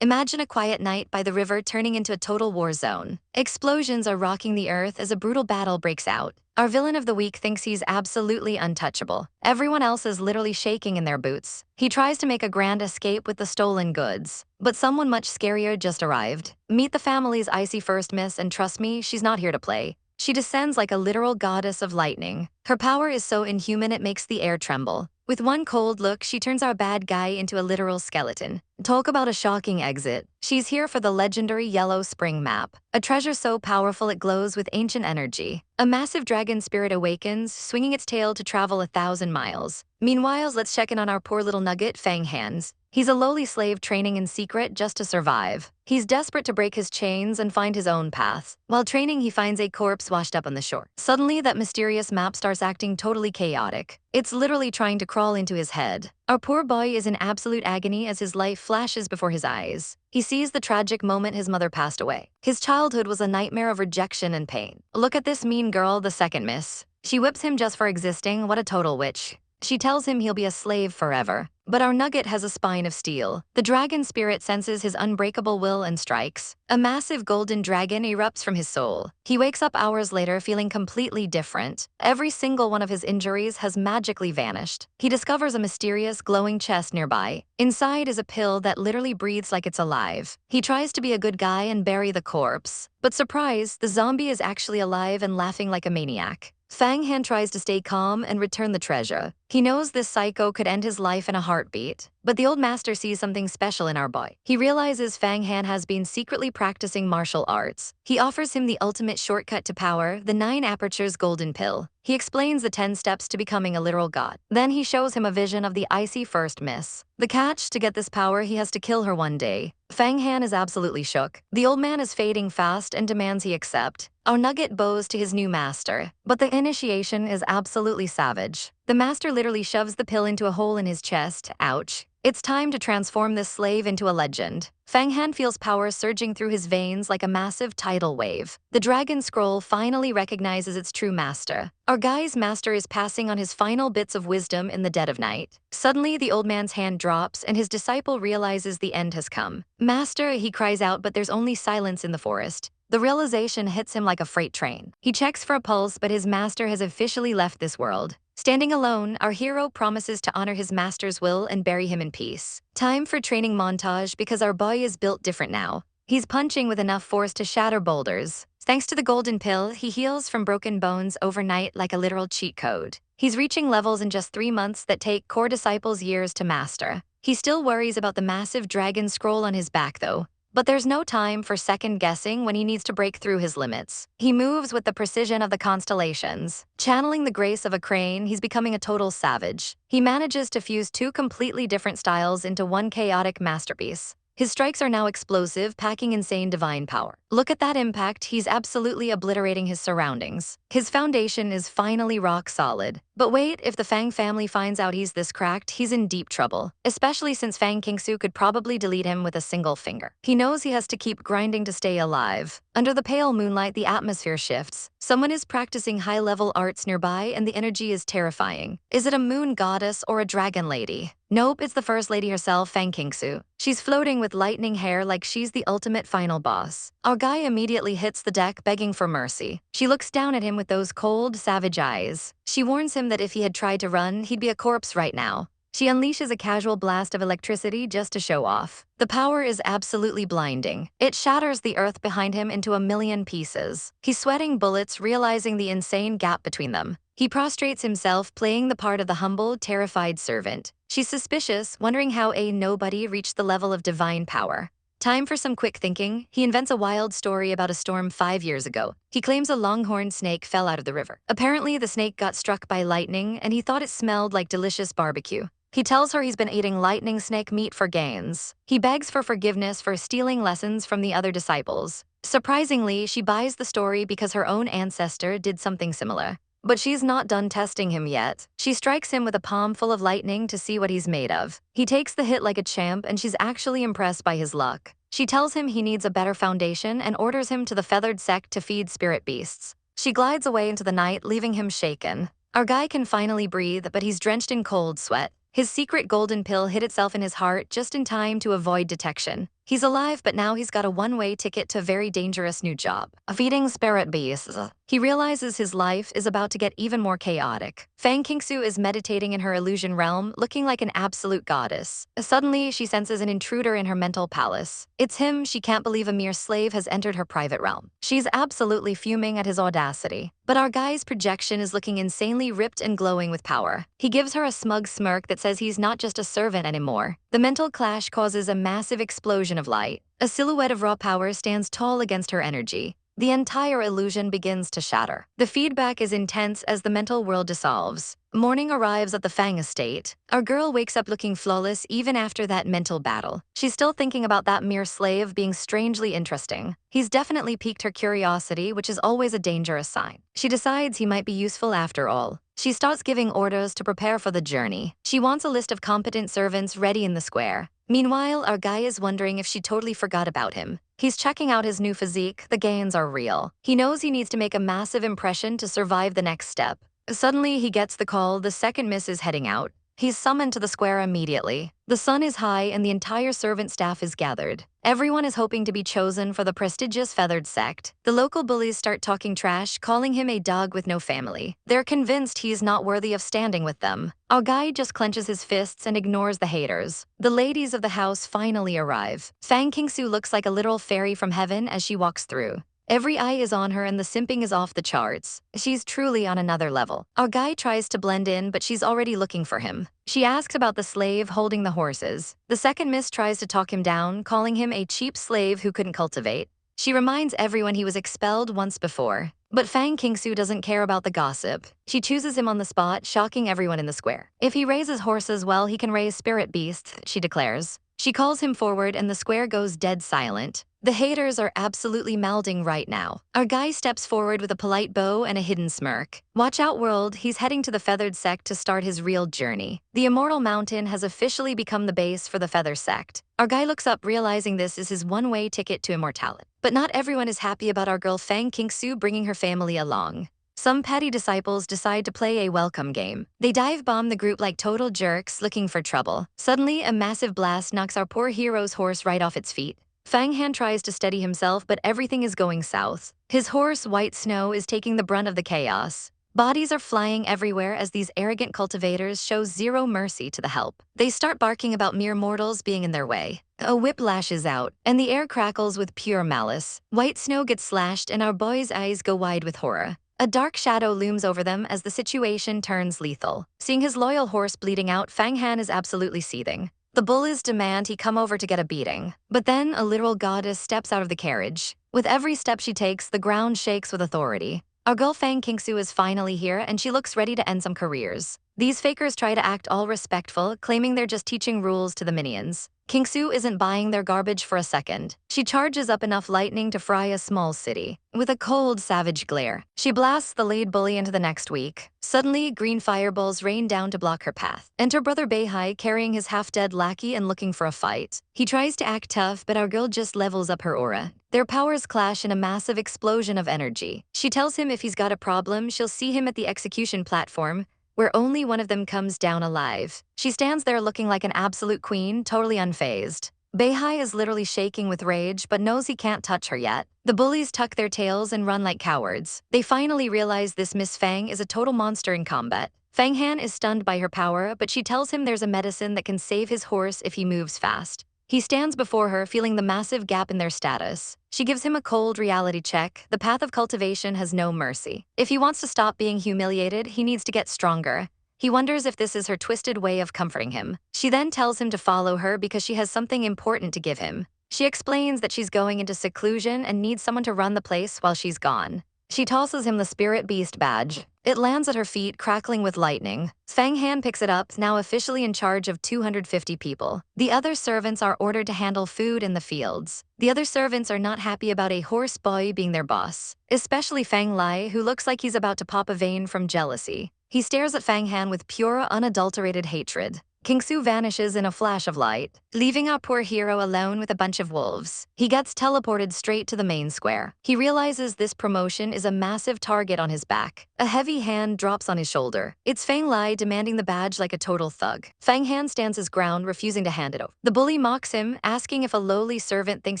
Imagine a quiet night by the river turning into a total war zone. Explosions are rocking the earth as a brutal battle breaks out. Our villain of the week thinks he's absolutely untouchable. Everyone else is literally shaking in their boots. He tries to make a grand escape with the stolen goods. But someone much scarier just arrived. Meet the family's icy first miss, and trust me, she's not here to play. She descends like a literal goddess of lightning. Her power is so inhuman it makes the air tremble. With one cold look, she turns our bad guy into a literal skeleton. Talk about a shocking exit. She's here for the legendary Yellow Spring map, a treasure so powerful it glows with ancient energy. A massive dragon spirit awakens, swinging its tail to travel 1,000 miles. Meanwhile, let's check in on our poor little nugget, Fang Han. He's a lowly slave training in secret just to survive. He's desperate to break his chains and find his own path. While training, he finds a corpse washed up on the shore. Suddenly, that mysterious map starts acting totally chaotic. It's literally trying to crawl into his head. Our poor boy is in absolute agony as his life flashes before his eyes. He sees the tragic moment his mother passed away. His childhood was a nightmare of rejection and pain. Look at this mean girl, the second miss. She whips him just for existing. What a total witch. She tells him he'll be a slave forever. But our nugget has a spine of steel. The dragon spirit senses his unbreakable will and strikes. A massive golden dragon erupts from his soul. He wakes up hours later feeling completely different. Every single one of his injuries has magically vanished. He discovers a mysterious glowing chest nearby. Inside is a pill that literally breathes like it's alive. He tries to be a good guy and bury the corpse. But surprise, the zombie is actually alive and laughing like a maniac. Fang Han tries to stay calm and return the treasure. He knows this psycho could end his life in a heartbeat. But the old master sees something special in our boy. He realizes Fang Han has been secretly practicing martial arts. He offers him the ultimate shortcut to power, the 9 apertures golden pill. He explains the 10 steps to becoming a literal god. Then he shows him a vision of the icy first miss. The catch, to get this power, he has to kill her one day. Fang Han is absolutely shook. The old man is fading fast and demands he accept. Our nugget bows to his new master. But the initiation is absolutely savage. The master literally shoves the pill into a hole in his chest. Ouch. It's time to transform this slave into a legend. Fang Han feels power surging through his veins like a massive tidal wave. The dragon scroll finally recognizes its true master. Our guy's master is passing on his final bits of wisdom in the dead of night. Suddenly, the old man's hand drops and his disciple realizes the end has come. Master, he cries out, but there's only silence in the forest. The realization hits him like a freight train. He checks for a pulse, but his master has officially left this world. Standing alone, our hero promises to honor his master's will and bury him in peace. Time for training montage because our boy is built different now. He's punching with enough force to shatter boulders. Thanks to the golden pill, he heals from broken bones overnight like a literal cheat code. He's reaching levels in just 3 months that take core disciples years to master. He still worries about the massive dragon scroll on his back though. But there's no time for second guessing when he needs to break through his limits. He moves with the precision of the constellations. Channeling the grace of a crane, he's becoming a total savage. He manages to fuse 2 completely different styles into one chaotic masterpiece. His strikes are now explosive, packing insane divine power. Look at that impact, he's absolutely obliterating his surroundings. His foundation is finally rock solid. But wait, if the Fang family finds out he's this cracked, he's in deep trouble. Especially since Fang Kingsu could probably delete him with a single finger. He knows he has to keep grinding to stay alive. Under the pale moonlight, the atmosphere shifts. Someone is practicing high-level arts nearby and the energy is terrifying. Is it a moon goddess or a dragon lady? Nope, it's the first lady herself, Fang Kingsu. She's floating with lightning hair like she's the ultimate final boss. Our guy immediately hits the deck begging for mercy. She looks down at him with those cold, savage eyes. She warns him that if he had tried to run, he'd be a corpse right now. She unleashes a casual blast of electricity just to show off. The power is absolutely blinding. It shatters the earth behind him into a million pieces. He's sweating bullets, realizing the insane gap between them. He prostrates himself, playing the part of the humble, terrified servant. She's suspicious, wondering how a nobody reached the level of divine power. Time for some quick thinking. He invents a wild story about a storm 5 years ago. He claims a longhorn snake fell out of the river. Apparently, the snake got struck by lightning, and he thought it smelled like delicious barbecue. He tells her he's been eating lightning snake meat for gains. He begs for forgiveness for stealing lessons from the other disciples. Surprisingly, she buys the story because her own ancestor did something similar. But she's not done testing him yet. She strikes him with a palm full of lightning to see what he's made of. He takes the hit like a champ, and she's actually impressed by his luck. She tells him he needs a better foundation and orders him to the feathered sect to feed spirit beasts. She glides away into the night, leaving him shaken. Our guy can finally breathe, but he's drenched in cold sweat. His secret golden pill hid itself in his heart just in time to avoid detection. He's alive, but now he's got a one-way ticket to a very dangerous new job, feeding spirit beasts. He realizes his life is about to get even more chaotic. Fang Qingsu is meditating in her illusion realm, looking like an absolute goddess. Suddenly, she senses an intruder in her mental palace. It's him. She can't believe a mere slave has entered her private realm. She's absolutely fuming at his audacity. But our guy's projection is looking insanely ripped and glowing with power. He gives her a smug smirk that says he's not just a servant anymore. The mental clash causes a massive explosion of light. A silhouette of raw power stands tall against her energy. The entire illusion begins to shatter. The feedback is intense as the mental world dissolves. Morning arrives at the Fang estate. Our girl wakes up looking flawless even after that mental battle. She's still thinking about that mere slave being strangely interesting. He's definitely piqued her curiosity, which is always a dangerous sign. She decides he might be useful after all. She starts giving orders to prepare for the journey. She wants a list of competent servants ready in the square. Meanwhile, our guy is wondering if she totally forgot about him. He's checking out his new physique. The gains are real. He knows he needs to make a massive impression to survive the next step. Suddenly, he gets the call the second miss is heading out. He's summoned to the square immediately. The sun is high and the entire servant staff is gathered. Everyone is hoping to be chosen for the prestigious feathered sect. The local bullies start talking trash, calling him a dog with no family. They're convinced he's not worthy of standing with them. Our guy just clenches his fists and ignores the haters. The ladies of the house finally arrive. Fang Qingsu looks like a literal fairy from heaven as she walks through. Every eye is on her and the simping is off the charts. She's truly on another level. Our guy tries to blend in, but she's already looking for him. She asks about the slave holding the horses. The second miss tries to talk him down, calling him a cheap slave who couldn't cultivate. She reminds everyone he was expelled once before. But Fang Qingsu doesn't care about the gossip. She chooses him on the spot, shocking everyone in the square. If he raises horses well, he can raise spirit beasts, she declares. She calls him forward and the square goes dead silent. The haters are absolutely melding right now. Our guy steps forward with a polite bow and a hidden smirk. Watch out, world, he's heading to the feathered sect to start his real journey. The Immortal Mountain has officially become the base for the feather sect. Our guy looks up, realizing this is his one-way ticket to immortality. But not everyone is happy about our girl Fang Qingsu bringing her family along. Some petty disciples decide to play a welcome game. They dive-bomb the group like total jerks looking for trouble. Suddenly, a massive blast knocks our poor hero's horse right off its feet. Fang Han tries to steady himself, but everything is going south. His horse, White Snow, is taking the brunt of the chaos. Bodies are flying everywhere as these arrogant cultivators show zero mercy to the help. They start barking about mere mortals being in their way. A whip lashes out, and the air crackles with pure malice. White Snow gets slashed, and our boy's eyes go wide with horror. A dark shadow looms over them as the situation turns lethal. Seeing his loyal horse bleeding out, Fang Han is absolutely seething. The bullies demand he come over to get a beating. But then a literal goddess steps out of the carriage. With every step she takes, the ground shakes with authority. Our girl Fang Qingsu is finally here, and she looks ready to end some careers. These fakers try to act all respectful, claiming they're just teaching rules to the minions. Qingsu isn't buying their garbage for a second. She charges up enough lightning to fry a small city. With a cold, savage glare, she blasts the lead bully into the next week. Suddenly, green fireballs rain down to block her path. Enter Brother Beihai carrying his half-dead lackey and looking for a fight. He tries to act tough, but our girl just levels up her aura. Their powers clash in a massive explosion of energy. She tells him if he's got a problem, she'll see him at the execution platform, where only one of them comes down alive. She stands there looking like an absolute queen, totally unfazed. Beihai is literally shaking with rage, but knows he can't touch her yet. The bullies tuck their tails and run like cowards. They finally realize this Miss Fang is a total monster in combat. Fang Han is stunned by her power, but she tells him there's a medicine that can save his horse if he moves fast. He stands before her, feeling the massive gap in their status. She gives him a cold reality check. The path of cultivation has no mercy. If he wants to stop being humiliated, he needs to get stronger. He wonders if this is her twisted way of comforting him. She then tells him to follow her because she has something important to give him. She explains that she's going into seclusion and needs someone to run the place while she's gone. She tosses him the Spirit Beast badge. It lands at her feet, crackling with lightning. Fang Han picks it up, now officially in charge of 250 people. The other servants are ordered to handle food in the fields. The other servants are not happy about a horse boy being their boss, especially Fang Lai, who looks like he's about to pop a vein from jealousy. He stares at Fang Han with pure, unadulterated hatred. Kingsu vanishes in a flash of light, leaving our poor hero alone with a bunch of wolves. He gets teleported straight to the main square. He realizes this promotion is a massive target on his back. A heavy hand drops on his shoulder. It's Fang Lai demanding the badge like a total thug. Fang Han stands his ground, refusing to hand it over. The bully mocks him, asking if a lowly servant thinks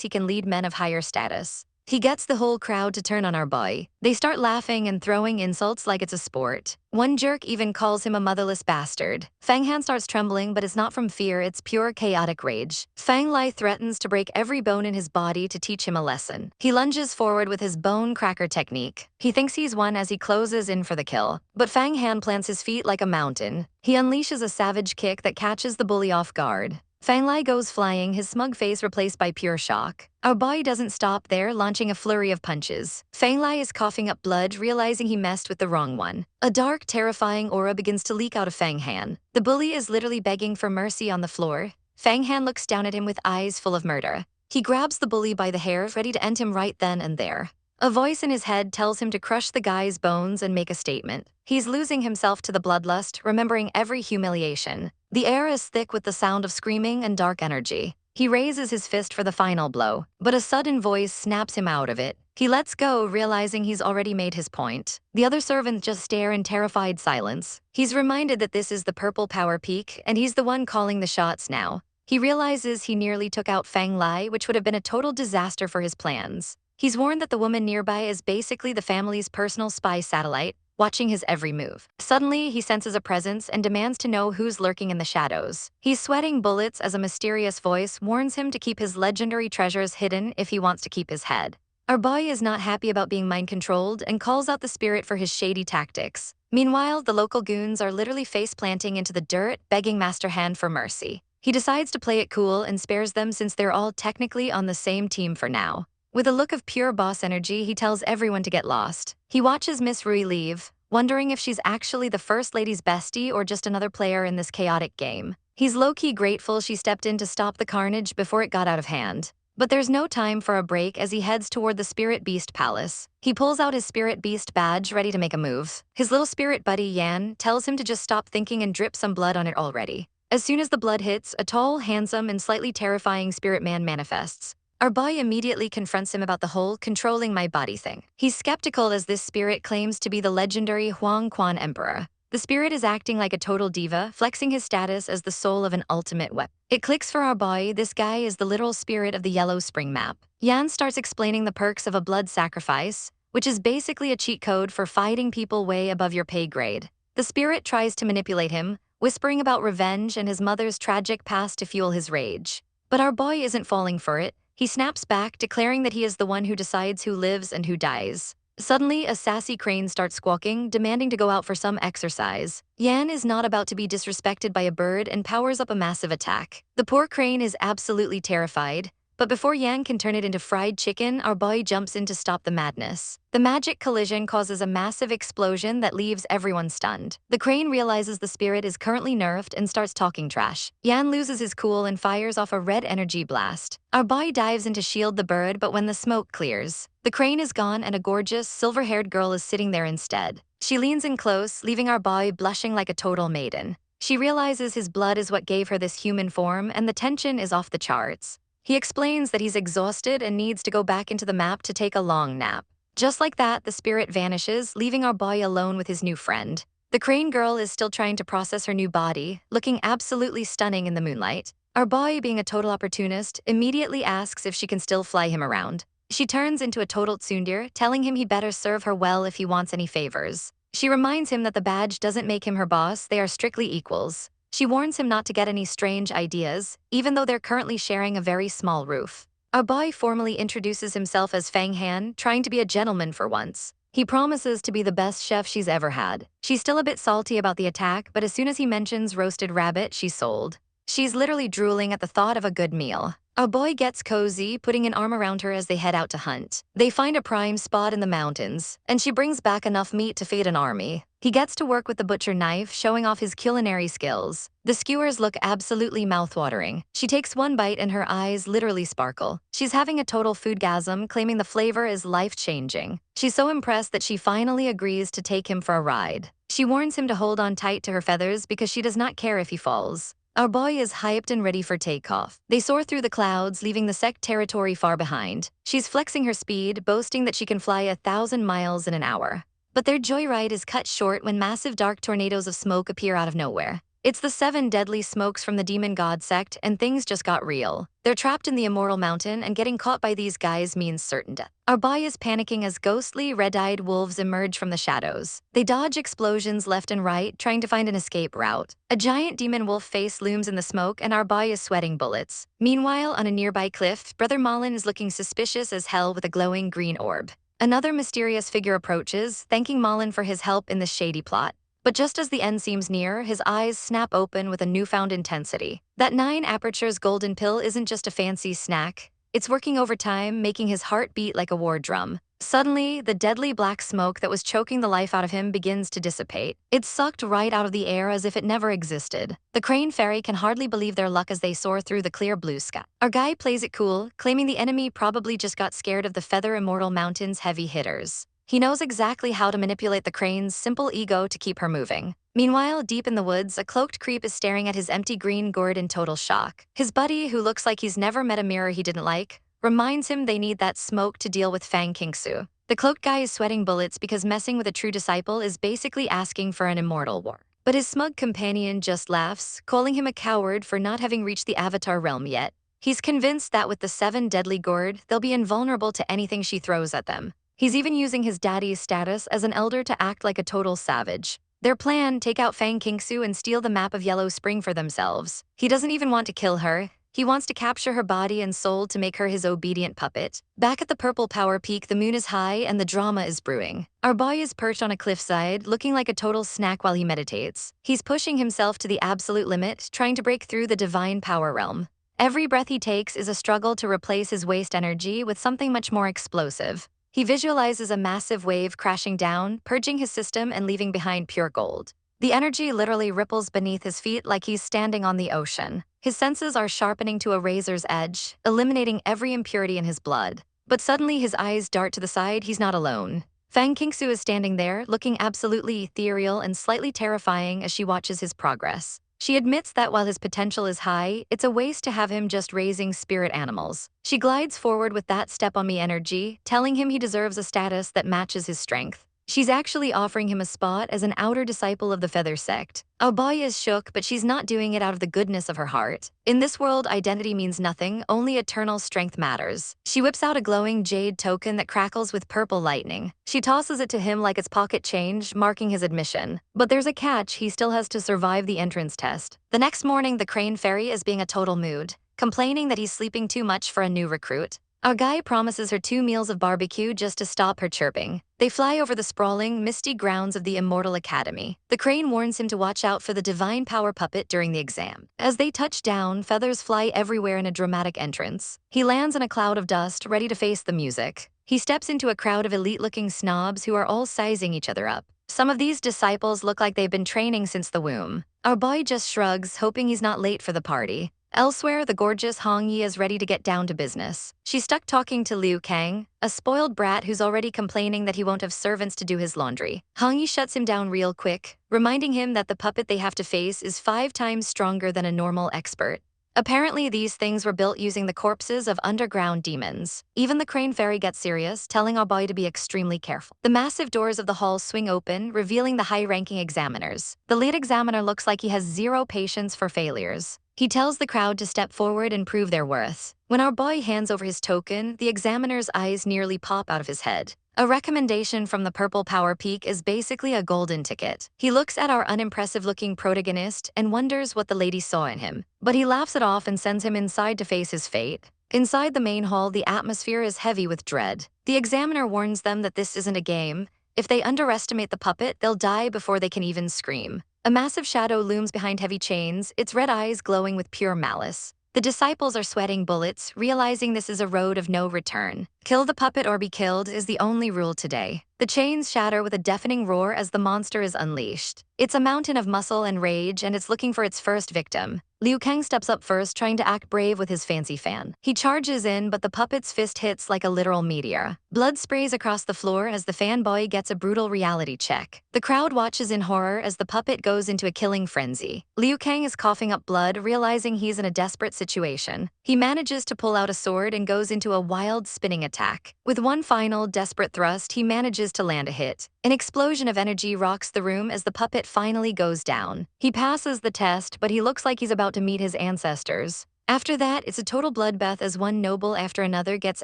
he can lead men of higher status. He gets the whole crowd to turn on our boy. They start laughing and throwing insults like it's a sport. One jerk even calls him a motherless bastard. Fang Han starts trembling, but it's not from fear, it's pure chaotic rage. Fang Lai threatens to break every bone in his body to teach him a lesson. He lunges forward with his bone cracker technique. He thinks he's won as he closes in for the kill. But Fang Han plants his feet like a mountain. He unleashes a savage kick that catches the bully off guard. Fang Lai goes flying, his smug face replaced by pure shock. Our boy doesn't stop there, launching a flurry of punches. Fang Lai is coughing up blood, realizing he messed with the wrong one. A dark, terrifying aura begins to leak out of Fang Han. The bully is literally begging for mercy on the floor. Fang Han looks down at him with eyes full of murder. He grabs the bully by the hair, ready to end him right then and there. A voice in his head tells him to crush the guy's bones and make a statement. He's losing himself to the bloodlust, remembering every humiliation. The air is thick with the sound of screaming and dark energy. He raises his fist for the final blow, but a sudden voice snaps him out of it. He lets go, realizing he's already made his point. The other servants just stare in terrified silence. He's reminded that this is the purple power peak, and he's the one calling the shots now. He realizes he nearly took out Fang Lai, which would have been a total disaster for his plans. He's warned that the woman nearby is basically the family's personal spy satellite, watching his every move. Suddenly, he senses a presence and demands to know who's lurking in the shadows. He's sweating bullets as a mysterious voice warns him to keep his legendary treasures hidden if he wants to keep his head. Our boy is not happy about being mind-controlled and calls out the spirit for his shady tactics. Meanwhile, the local goons are literally face-planting into the dirt, begging Master Han for mercy. He decides to play it cool and spares them since they're all technically on the same team for now. With a look of pure boss energy, he tells everyone to get lost. He watches Miss Rui leave, wondering if she's actually the First Lady's bestie or just another player in this chaotic game. He's low-key grateful she stepped in to stop the carnage before it got out of hand. But there's no time for a break as he heads toward the Spirit Beast Palace. He pulls out his Spirit Beast badge, ready to make a move. His little spirit buddy, Yan, tells him to just stop thinking and drip some blood on it already. As soon as the blood hits, a tall, handsome, and slightly terrifying spirit man manifests. Our boy immediately confronts him about the whole controlling my body thing. He's skeptical as this spirit claims to be the legendary Huang Quan Emperor. The spirit is acting like a total diva, flexing his status as the soul of an ultimate weapon. It clicks for our boy, this guy is the literal spirit of the Yellow Spring map. Yan starts explaining the perks of a blood sacrifice, which is basically a cheat code for fighting people way above your pay grade. The spirit tries to manipulate him, whispering about revenge and his mother's tragic past to fuel his rage. But our boy isn't falling for it. He snaps back, declaring that he is the one who decides who lives and who dies. Suddenly, a sassy crane starts squawking, demanding to go out for some exercise. Yan is not about to be disrespected by a bird and powers up a massive attack. The poor crane is absolutely terrified, but before Yan can turn it into fried chicken, our boy jumps in to stop the madness. The magic collision causes a massive explosion that leaves everyone stunned. The crane realizes the spirit is currently nerfed and starts talking trash. Yan loses his cool and fires off a red energy blast. Our boy dives in to shield the bird, but when the smoke clears, the crane is gone and a gorgeous, silver-haired girl is sitting there instead. She leans in close, leaving our boy blushing like a total maiden. She realizes his blood is what gave her this human form, and the tension is off the charts. He explains that he's exhausted and needs to go back into the map to take a long nap. Just like that, the spirit vanishes, leaving our boy alone with his new friend. The crane girl is still trying to process her new body, looking absolutely stunning in the moonlight. Our boy, being a total opportunist, immediately asks if she can still fly him around. She turns into a total tsundere, telling him he better serve her well if he wants any favors. She reminds him that the badge doesn't make him her boss, they are strictly equals. She warns him not to get any strange ideas, even though they're currently sharing a very small roof. Our boy formally introduces himself as Fang Han, trying to be a gentleman for once. He promises to be the best chef she's ever had. She's still a bit salty about the attack, but as soon as he mentions roasted rabbit, she's sold. She's literally drooling at the thought of a good meal. Our boy gets cozy, putting an arm around her as they head out to hunt. They find a prime spot in the mountains, and she brings back enough meat to feed an army. He gets to work with the butcher knife, showing off his culinary skills. The skewers look absolutely mouthwatering. She takes one bite and her eyes literally sparkle. She's having a total foodgasm, claiming the flavor is life-changing. She's so impressed that she finally agrees to take him for a ride. She warns him to hold on tight to her feathers because she does not care if he falls. Our boy is hyped and ready for takeoff. They soar through the clouds, leaving the sect territory far behind. She's flexing her speed, boasting that she can fly 1,000 miles in an hour. But their joyride is cut short when massive dark tornadoes of smoke appear out of nowhere. It's the 7 deadly smokes from the demon god sect, and things just got real. They're trapped in the Immortal Mountain, and getting caught by these guys means certain death. Our boy is panicking as ghostly, red-eyed wolves emerge from the shadows. They dodge explosions left and right, trying to find an escape route. A giant demon wolf face looms in the smoke, and our boy is sweating bullets. Meanwhile, on a nearby cliff, Brother Malin is looking suspicious as hell with a glowing green orb. Another mysterious figure approaches, thanking Malin for his help in this shady plot. But just as the end seems near, his eyes snap open with a newfound intensity. That 9 apertures golden pill isn't just a fancy snack. It's working overtime, making his heart beat like a war drum. Suddenly, the deadly black smoke that was choking the life out of him begins to dissipate. It's sucked right out of the air as if it never existed. The crane fairy can hardly believe their luck as they soar through the clear blue sky. Our guy plays it cool, claiming the enemy probably just got scared of the Feather Immortal Mountain's heavy hitters. He knows exactly how to manipulate the crane's simple ego to keep her moving. Meanwhile, deep in the woods, a cloaked creep is staring at his empty green gourd in total shock. His buddy, who looks like he's never met a mirror he didn't like, reminds him they need that smoke to deal with Fang Kingsu. The cloaked guy is sweating bullets because messing with a true disciple is basically asking for an immortal war. But his smug companion just laughs, calling him a coward for not having reached the Avatar realm yet. He's convinced that with the 7 deadly gourd, they'll be invulnerable to anything she throws at them. He's even using his daddy's status as an elder to act like a total savage. Their plan, take out Fang Kingsu and steal the map of Yellow Spring for themselves. He doesn't even want to kill her. He wants to capture her body and soul to make her his obedient puppet. Back at the Purple Power Peak, the moon is high and the drama is brewing. Our boy is perched on a cliffside, looking like a total snack while he meditates. He's pushing himself to the absolute limit, trying to break through the divine power realm. Every breath he takes is a struggle to replace his waste energy with something much more explosive. He visualizes a massive wave crashing down, purging his system and leaving behind pure gold. The energy literally ripples beneath his feet like he's standing on the ocean. His senses are sharpening to a razor's edge, eliminating every impurity in his blood. But suddenly his eyes dart to the side. He's not alone. Fang Kingsu is standing there, looking absolutely ethereal and slightly terrifying as she watches his progress. She admits that while his potential is high, it's a waste to have him just raising spirit animals. She glides forward with that step-on-me energy, telling him he deserves a status that matches his strength. She's actually offering him a spot as an outer disciple of the Feather Sect. Our boy is shook, but she's not doing it out of the goodness of her heart. In this world, identity means nothing, only eternal strength matters. She whips out a glowing jade token that crackles with purple lightning. She tosses it to him like it's pocket change, marking his admission. But there's a catch, he still has to survive the entrance test. The next morning, the crane fairy is being a total mood, complaining that he's sleeping too much for a new recruit. Our guy promises her 2 meals of barbecue just to stop her chirping. They fly over the sprawling, misty grounds of the Immortal Academy. The crane warns him to watch out for the divine power puppet during the exam. As they touch down, feathers fly everywhere in a dramatic entrance. He lands in a cloud of dust, ready to face the music. He steps into a crowd of elite-looking snobs who are all sizing each other up. Some of these disciples look like they've been training since the womb. Our boy just shrugs, hoping he's not late for the party. Elsewhere, the gorgeous Hong Yi is ready to get down to business. She's stuck talking to Liu Kang, a spoiled brat who's already complaining that he won't have servants to do his laundry. Hong Yi shuts him down real quick, reminding him that the puppet they have to face is 5 times stronger than a normal expert. Apparently, these things were built using the corpses of underground demons. Even the crane fairy gets serious, telling our boy to be extremely careful. The massive doors of the hall swing open, revealing the high-ranking examiners. The lead examiner looks like he has 0 patience for failures. He tells the crowd to step forward and prove their worth. When our boy hands over his token, the examiner's eyes nearly pop out of his head. A recommendation from the Purple Power Peak is basically a golden ticket. He looks at our unimpressive-looking protagonist and wonders what the lady saw in him. But he laughs it off and sends him inside to face his fate. Inside the main hall, the atmosphere is heavy with dread. The examiner warns them that this isn't a game. If they underestimate the puppet, they'll die before they can even scream. A massive shadow looms behind heavy chains, its red eyes glowing with pure malice. The disciples are sweating bullets, realizing this is a road of no return. Kill the puppet or be killed is the only rule today. The chains shatter with a deafening roar as the monster is unleashed. It's a mountain of muscle and rage, and it's looking for its first victim. Liu Kang steps up first, trying to act brave with his fancy fan. He charges in, but the puppet's fist hits like a literal meteor. Blood sprays across the floor as the fanboy gets a brutal reality check. The crowd watches in horror as the puppet goes into a killing frenzy. Liu Kang is coughing up blood, realizing he's in a desperate situation. He manages to pull out a sword and goes into a wild spinning attack. With one final, desperate thrust, he manages to land a hit. An explosion of energy rocks the room as the puppet finally goes down. He passes the test, but he looks like he's about to meet his ancestors. After that, it's a total bloodbath as one noble after another gets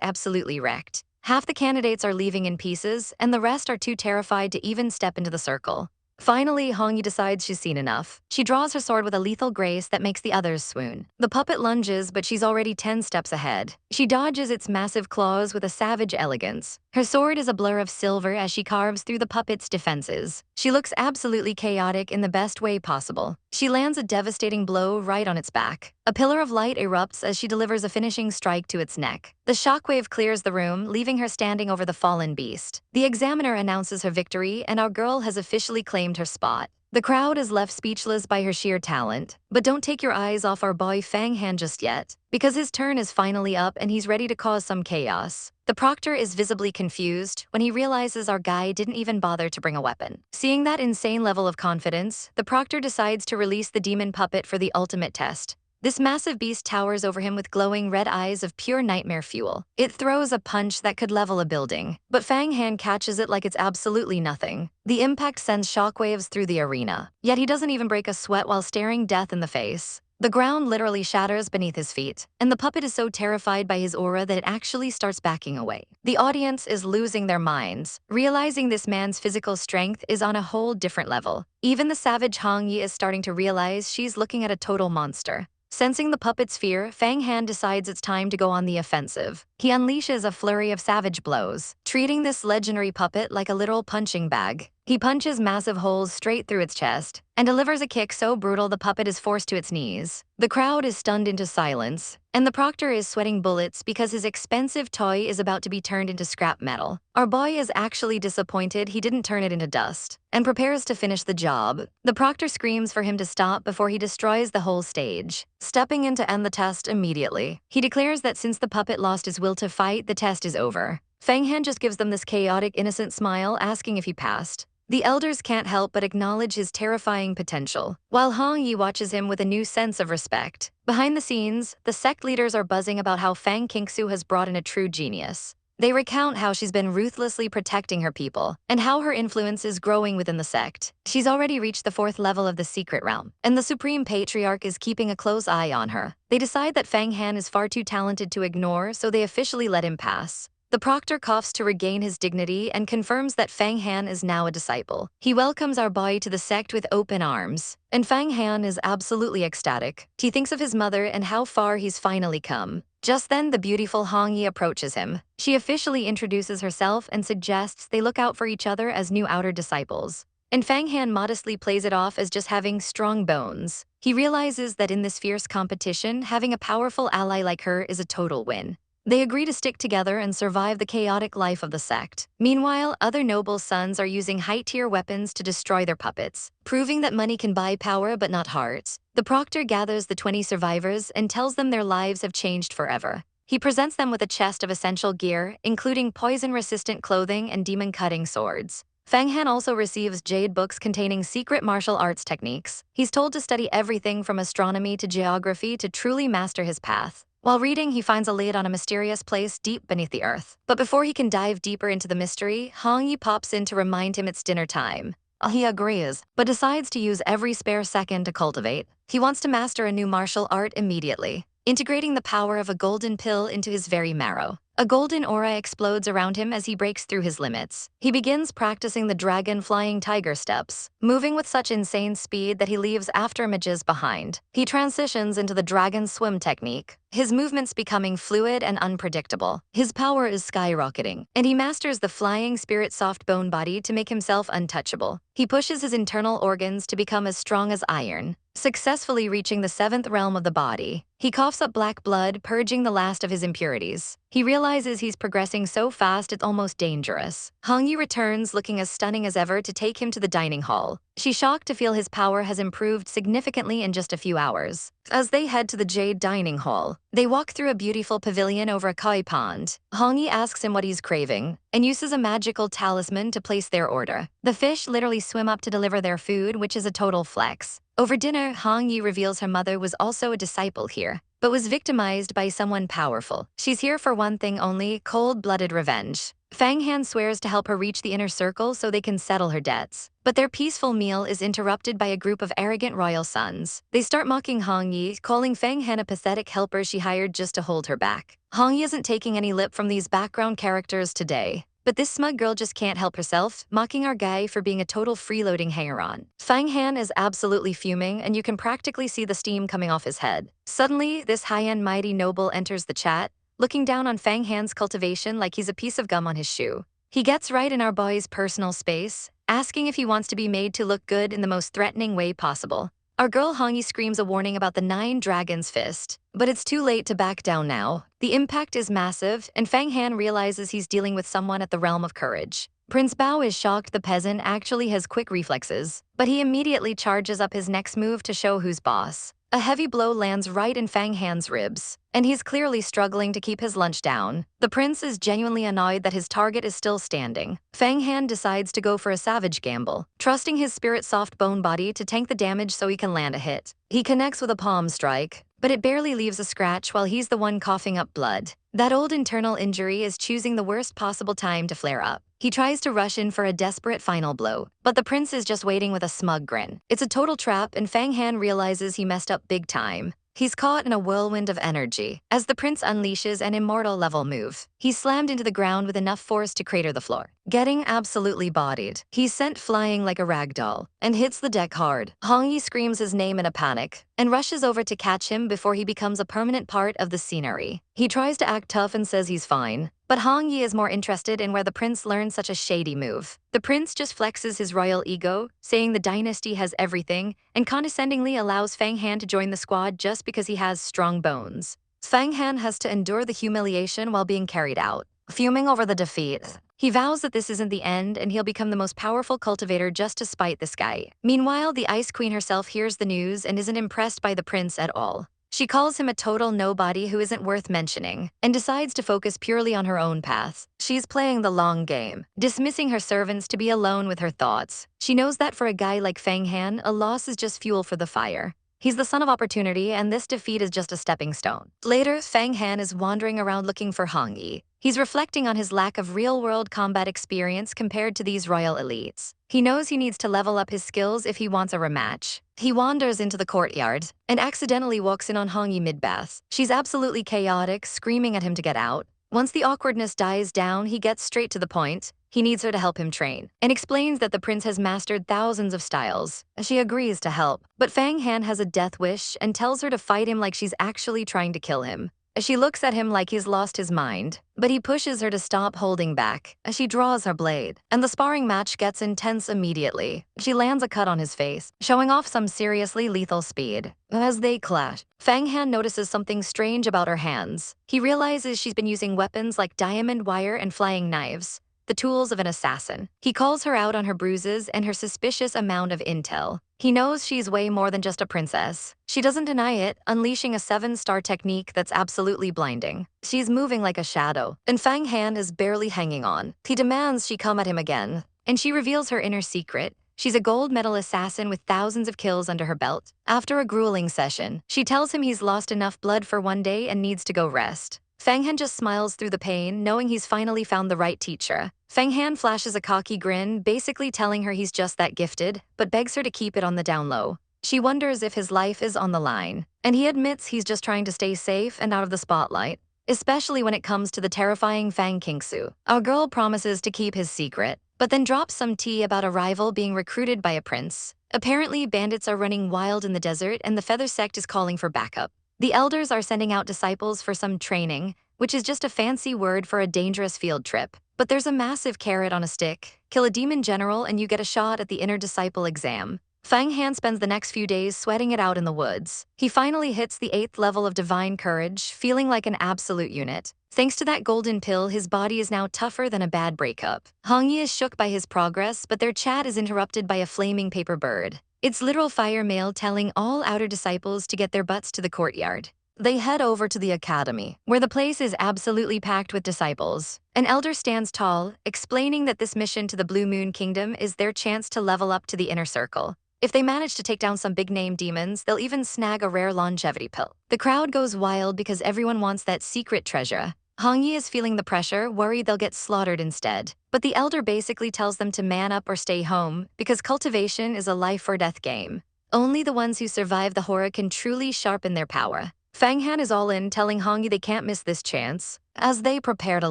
absolutely wrecked. Half the candidates are leaving in pieces, and the rest are too terrified to even step into the circle. Finally, Hong Yi decides she's seen enough. She draws her sword with a lethal grace that makes the others swoon. The puppet lunges, but she's already 10 steps ahead. She dodges its massive claws with a savage elegance. Her sword is a blur of silver as she carves through the puppet's defenses. She looks absolutely chaotic in the best way possible. She lands a devastating blow right on its back. A pillar of light erupts as she delivers a finishing strike to its neck. The shockwave clears the room, leaving her standing over the fallen beast. The examiner announces her victory, and our girl has officially claimed her spot. The crowd is left speechless by her sheer talent. But don't take your eyes off our boy Fang Han just yet, because his turn is finally up and he's ready to cause some chaos. The proctor is visibly confused when he realizes our guy didn't even bother to bring a weapon. Seeing that insane level of confidence, the proctor decides to release the demon puppet for the ultimate test. This massive beast towers over him with glowing red eyes of pure nightmare fuel. It throws a punch that could level a building, but Fang Han catches it like it's absolutely nothing. The impact sends shockwaves through the arena, yet he doesn't even break a sweat while staring death in the face. The ground literally shatters beneath his feet, and the puppet is so terrified by his aura that it actually starts backing away. The audience is losing their minds, realizing this man's physical strength is on a whole different level. Even the savage Hong Yi is starting to realize she's looking at a total monster. Sensing the puppet's fear, Fang Han decides it's time to go on the offensive. He unleashes a flurry of savage blows, treating this legendary puppet like a literal punching bag. He punches massive holes straight through its chest and delivers a kick so brutal the puppet is forced to its knees. The crowd is stunned into silence, and the proctor is sweating bullets because his expensive toy is about to be turned into scrap metal. Our boy is actually disappointed he didn't turn it into dust and prepares to finish the job. The proctor screams for him to stop before he destroys the whole stage, stepping in to end the test immediately. He declares that since the puppet lost his will to fight, the test is over. Fang Han just gives them this chaotic, innocent smile, asking if he passed. The elders can't help but acknowledge his terrifying potential, while Hong Yi watches him with a new sense of respect. Behind the scenes, the sect leaders are buzzing about how Fang Qingsu has brought in a true genius. They recount how she's been ruthlessly protecting her people, and how her influence is growing within the sect. She's already reached the 4th level of the secret realm, and the Supreme Patriarch is keeping a close eye on her. They decide that Fang Han is far too talented to ignore, so they officially let him pass. The proctor coughs to regain his dignity and confirms that Fang Han is now a disciple. He welcomes our boy to the sect with open arms, and Fang Han is absolutely ecstatic. He thinks of his mother and how far he's finally come. Just then, the beautiful Hong Yi approaches him. She officially introduces herself and suggests they look out for each other as new outer disciples. And Fang Han modestly plays it off as just having strong bones. He realizes that in this fierce competition, having a powerful ally like her is a total win. They agree to stick together and survive the chaotic life of the sect. Meanwhile, other noble sons are using high-tier weapons to destroy their puppets, proving that money can buy power but not hearts. The proctor gathers the 20 survivors and tells them their lives have changed forever. He presents them with a chest of essential gear, including poison-resistant clothing and demon-cutting swords. Fang Han also receives jade books containing secret martial arts techniques. He's told to study everything from astronomy to geography to truly master his path. While reading, he finds a lid on a mysterious place deep beneath the earth. But before he can dive deeper into the mystery, Hong Yi pops in to remind him it's dinner time. He agrees, but decides to use every spare second to cultivate. He wants to master a new martial art immediately, integrating the power of a golden pill into his very marrow. A golden aura explodes around him as he breaks through his limits. He begins practicing the dragon flying tiger steps, moving with such insane speed that he leaves afterimages behind. He transitions into the dragon swim technique, his movements becoming fluid and unpredictable. His power is skyrocketing, and he masters the flying spirit soft bone body to make himself untouchable. He pushes his internal organs to become as strong as iron, successfully reaching the 7th realm of the body. He coughs up black blood, purging the last of his impurities. He realizes he's progressing so fast it's almost dangerous. Hong Yi returns looking as stunning as ever to take him to the dining hall. She's shocked to feel his power has improved significantly in just a few hours. As they head to the Jade Dining Hall, they walk through a beautiful pavilion over a koi pond. Hong Yi asks him what he's craving and uses a magical talisman to place their order. The fish literally swim up to deliver their food, which is a total flex. Over dinner, Hong Yi reveals her mother was also a disciple here, but was victimized by someone powerful. She's here for one thing only: cold-blooded revenge. Fang Han swears to help her reach the inner circle so they can settle her debts. But their peaceful meal is interrupted by a group of arrogant royal sons. They start mocking Hong Yi, calling Fang Han a pathetic helper she hired just to hold her back. Hong Yi isn't taking any lip from these background characters today. But this smug girl just can't help herself, mocking our guy for being a total freeloading hanger-on. Fang Han is absolutely fuming, and you can practically see the steam coming off his head. Suddenly, this high-end mighty noble enters the chat, looking down on Fang Han's cultivation like he's a piece of gum on his shoe. He gets right in our boy's personal space, asking if he wants to be made to look good in the most threatening way possible. Our girl Hong Yi screams a warning about the 9 Dragons Fist, but it's too late to back down now. The impact is massive, and Fang Han realizes he's dealing with someone at the realm of courage. Prince Bao is shocked the peasant actually has quick reflexes, but he immediately charges up his next move to show who's boss. A heavy blow lands right in Fang Han's ribs, and he's clearly struggling to keep his lunch down. The prince is genuinely annoyed that his target is still standing. Fang Han decides to go for a savage gamble, trusting his spirit soft bone body to tank the damage so he can land a hit. He connects with a palm strike, but it barely leaves a scratch while he's the one coughing up blood. That old internal injury is choosing the worst possible time to flare up. He tries to rush in for a desperate final blow, but the prince is just waiting with a smug grin. It's a total trap, and Fang Han realizes he messed up big time. He's caught in a whirlwind of energy. As the prince unleashes an immortal level move, he's slammed into the ground with enough force to crater the floor. Getting absolutely bodied, he's sent flying like a rag doll and hits the deck hard. Hong Yi screams his name in a panic and rushes over to catch him before he becomes a permanent part of the scenery. He tries to act tough and says he's fine, but Hong Yi is more interested in where the prince learned such a shady move. The prince just flexes his royal ego, saying the dynasty has everything, and condescendingly allows Fang Han to join the squad just because he has strong bones. Fang Han has to endure the humiliation while being carried out. Fuming over the defeat, he vows that this isn't the end and he'll become the most powerful cultivator just to spite this guy. Meanwhile, the Ice Queen herself hears the news and isn't impressed by the prince at all. She calls him a total nobody who isn't worth mentioning, and decides to focus purely on her own path. She's playing the long game, dismissing her servants to be alone with her thoughts. She knows that for a guy like Fang Han, a loss is just fuel for the fire. He's the son of opportunity, and this defeat is just a stepping stone. Later, Fang Han is wandering around looking for Hong Yi. He's reflecting on his lack of real-world combat experience compared to these royal elites. He knows he needs to level up his skills if he wants a rematch. He wanders into the courtyard and accidentally walks in on Hong Yi mid-bath. She's absolutely chaotic, screaming at him to get out. Once the awkwardness dies down, he gets straight to the point. He needs her to help him train, and explains that the prince has mastered thousands of styles. She agrees to help, but Fang Han has a death wish and tells her to fight him like she's actually trying to kill him. She looks at him like he's lost his mind, but he pushes her to stop holding back. She draws her blade, and the sparring match gets intense immediately. She lands a cut on his face, showing off some seriously lethal speed. As they clash, Fang Han notices something strange about her hands. He realizes she's been using weapons like diamond wire and flying knives, the tools of an assassin. He calls her out on her bruises and her suspicious amount of intel. He knows she's way more than just a princess. She doesn't deny it, unleashing a 7-star technique that's absolutely blinding. She's moving like a shadow, and Fang Han is barely hanging on. He demands she come at him again, and she reveals her inner secret. She's a gold medal assassin with thousands of kills under her belt. After a grueling session, she tells him he's lost enough blood for one day and needs to go rest. Fang Han just smiles through the pain, knowing he's finally found the right teacher. Fang Han flashes a cocky grin, basically telling her he's just that gifted, but begs her to keep it on the down low. She wonders if his life is on the line, and he admits he's just trying to stay safe and out of the spotlight, especially when it comes to the terrifying Fang Kingsu. Our girl promises to keep his secret, but then drops some tea about a rival being recruited by a prince. Apparently, bandits are running wild in the desert and the Feather Sect is calling for backup. The elders are sending out disciples for some training, which is just a fancy word for a dangerous field trip. But there's a massive carrot on a stick. Kill a demon general and you get a shot at the inner disciple exam. Fang Han spends the next few days sweating it out in the woods. He finally hits the 8th level of divine courage, feeling like an absolute unit. Thanks to that golden pill, his body is now tougher than a bad breakup. Hong Yi is shook by his progress, but their chat is interrupted by a flaming paper bird. It's literal fire mail telling all outer disciples to get their butts to the courtyard. They head over to the academy, where the place is absolutely packed with disciples. An elder stands tall, explaining that this mission to the Blue Moon Kingdom is their chance to level up to the inner circle. If they manage to take down some big-name demons, they'll even snag a rare longevity pill. The crowd goes wild because everyone wants that secret treasure. Hong Yi is feeling the pressure, worried they'll get slaughtered instead. But the elder basically tells them to man up or stay home, because cultivation is a life-or-death game. Only the ones who survive the horror can truly sharpen their power. Fang Han is all in, telling Hong Yi they can't miss this chance. As they prepare to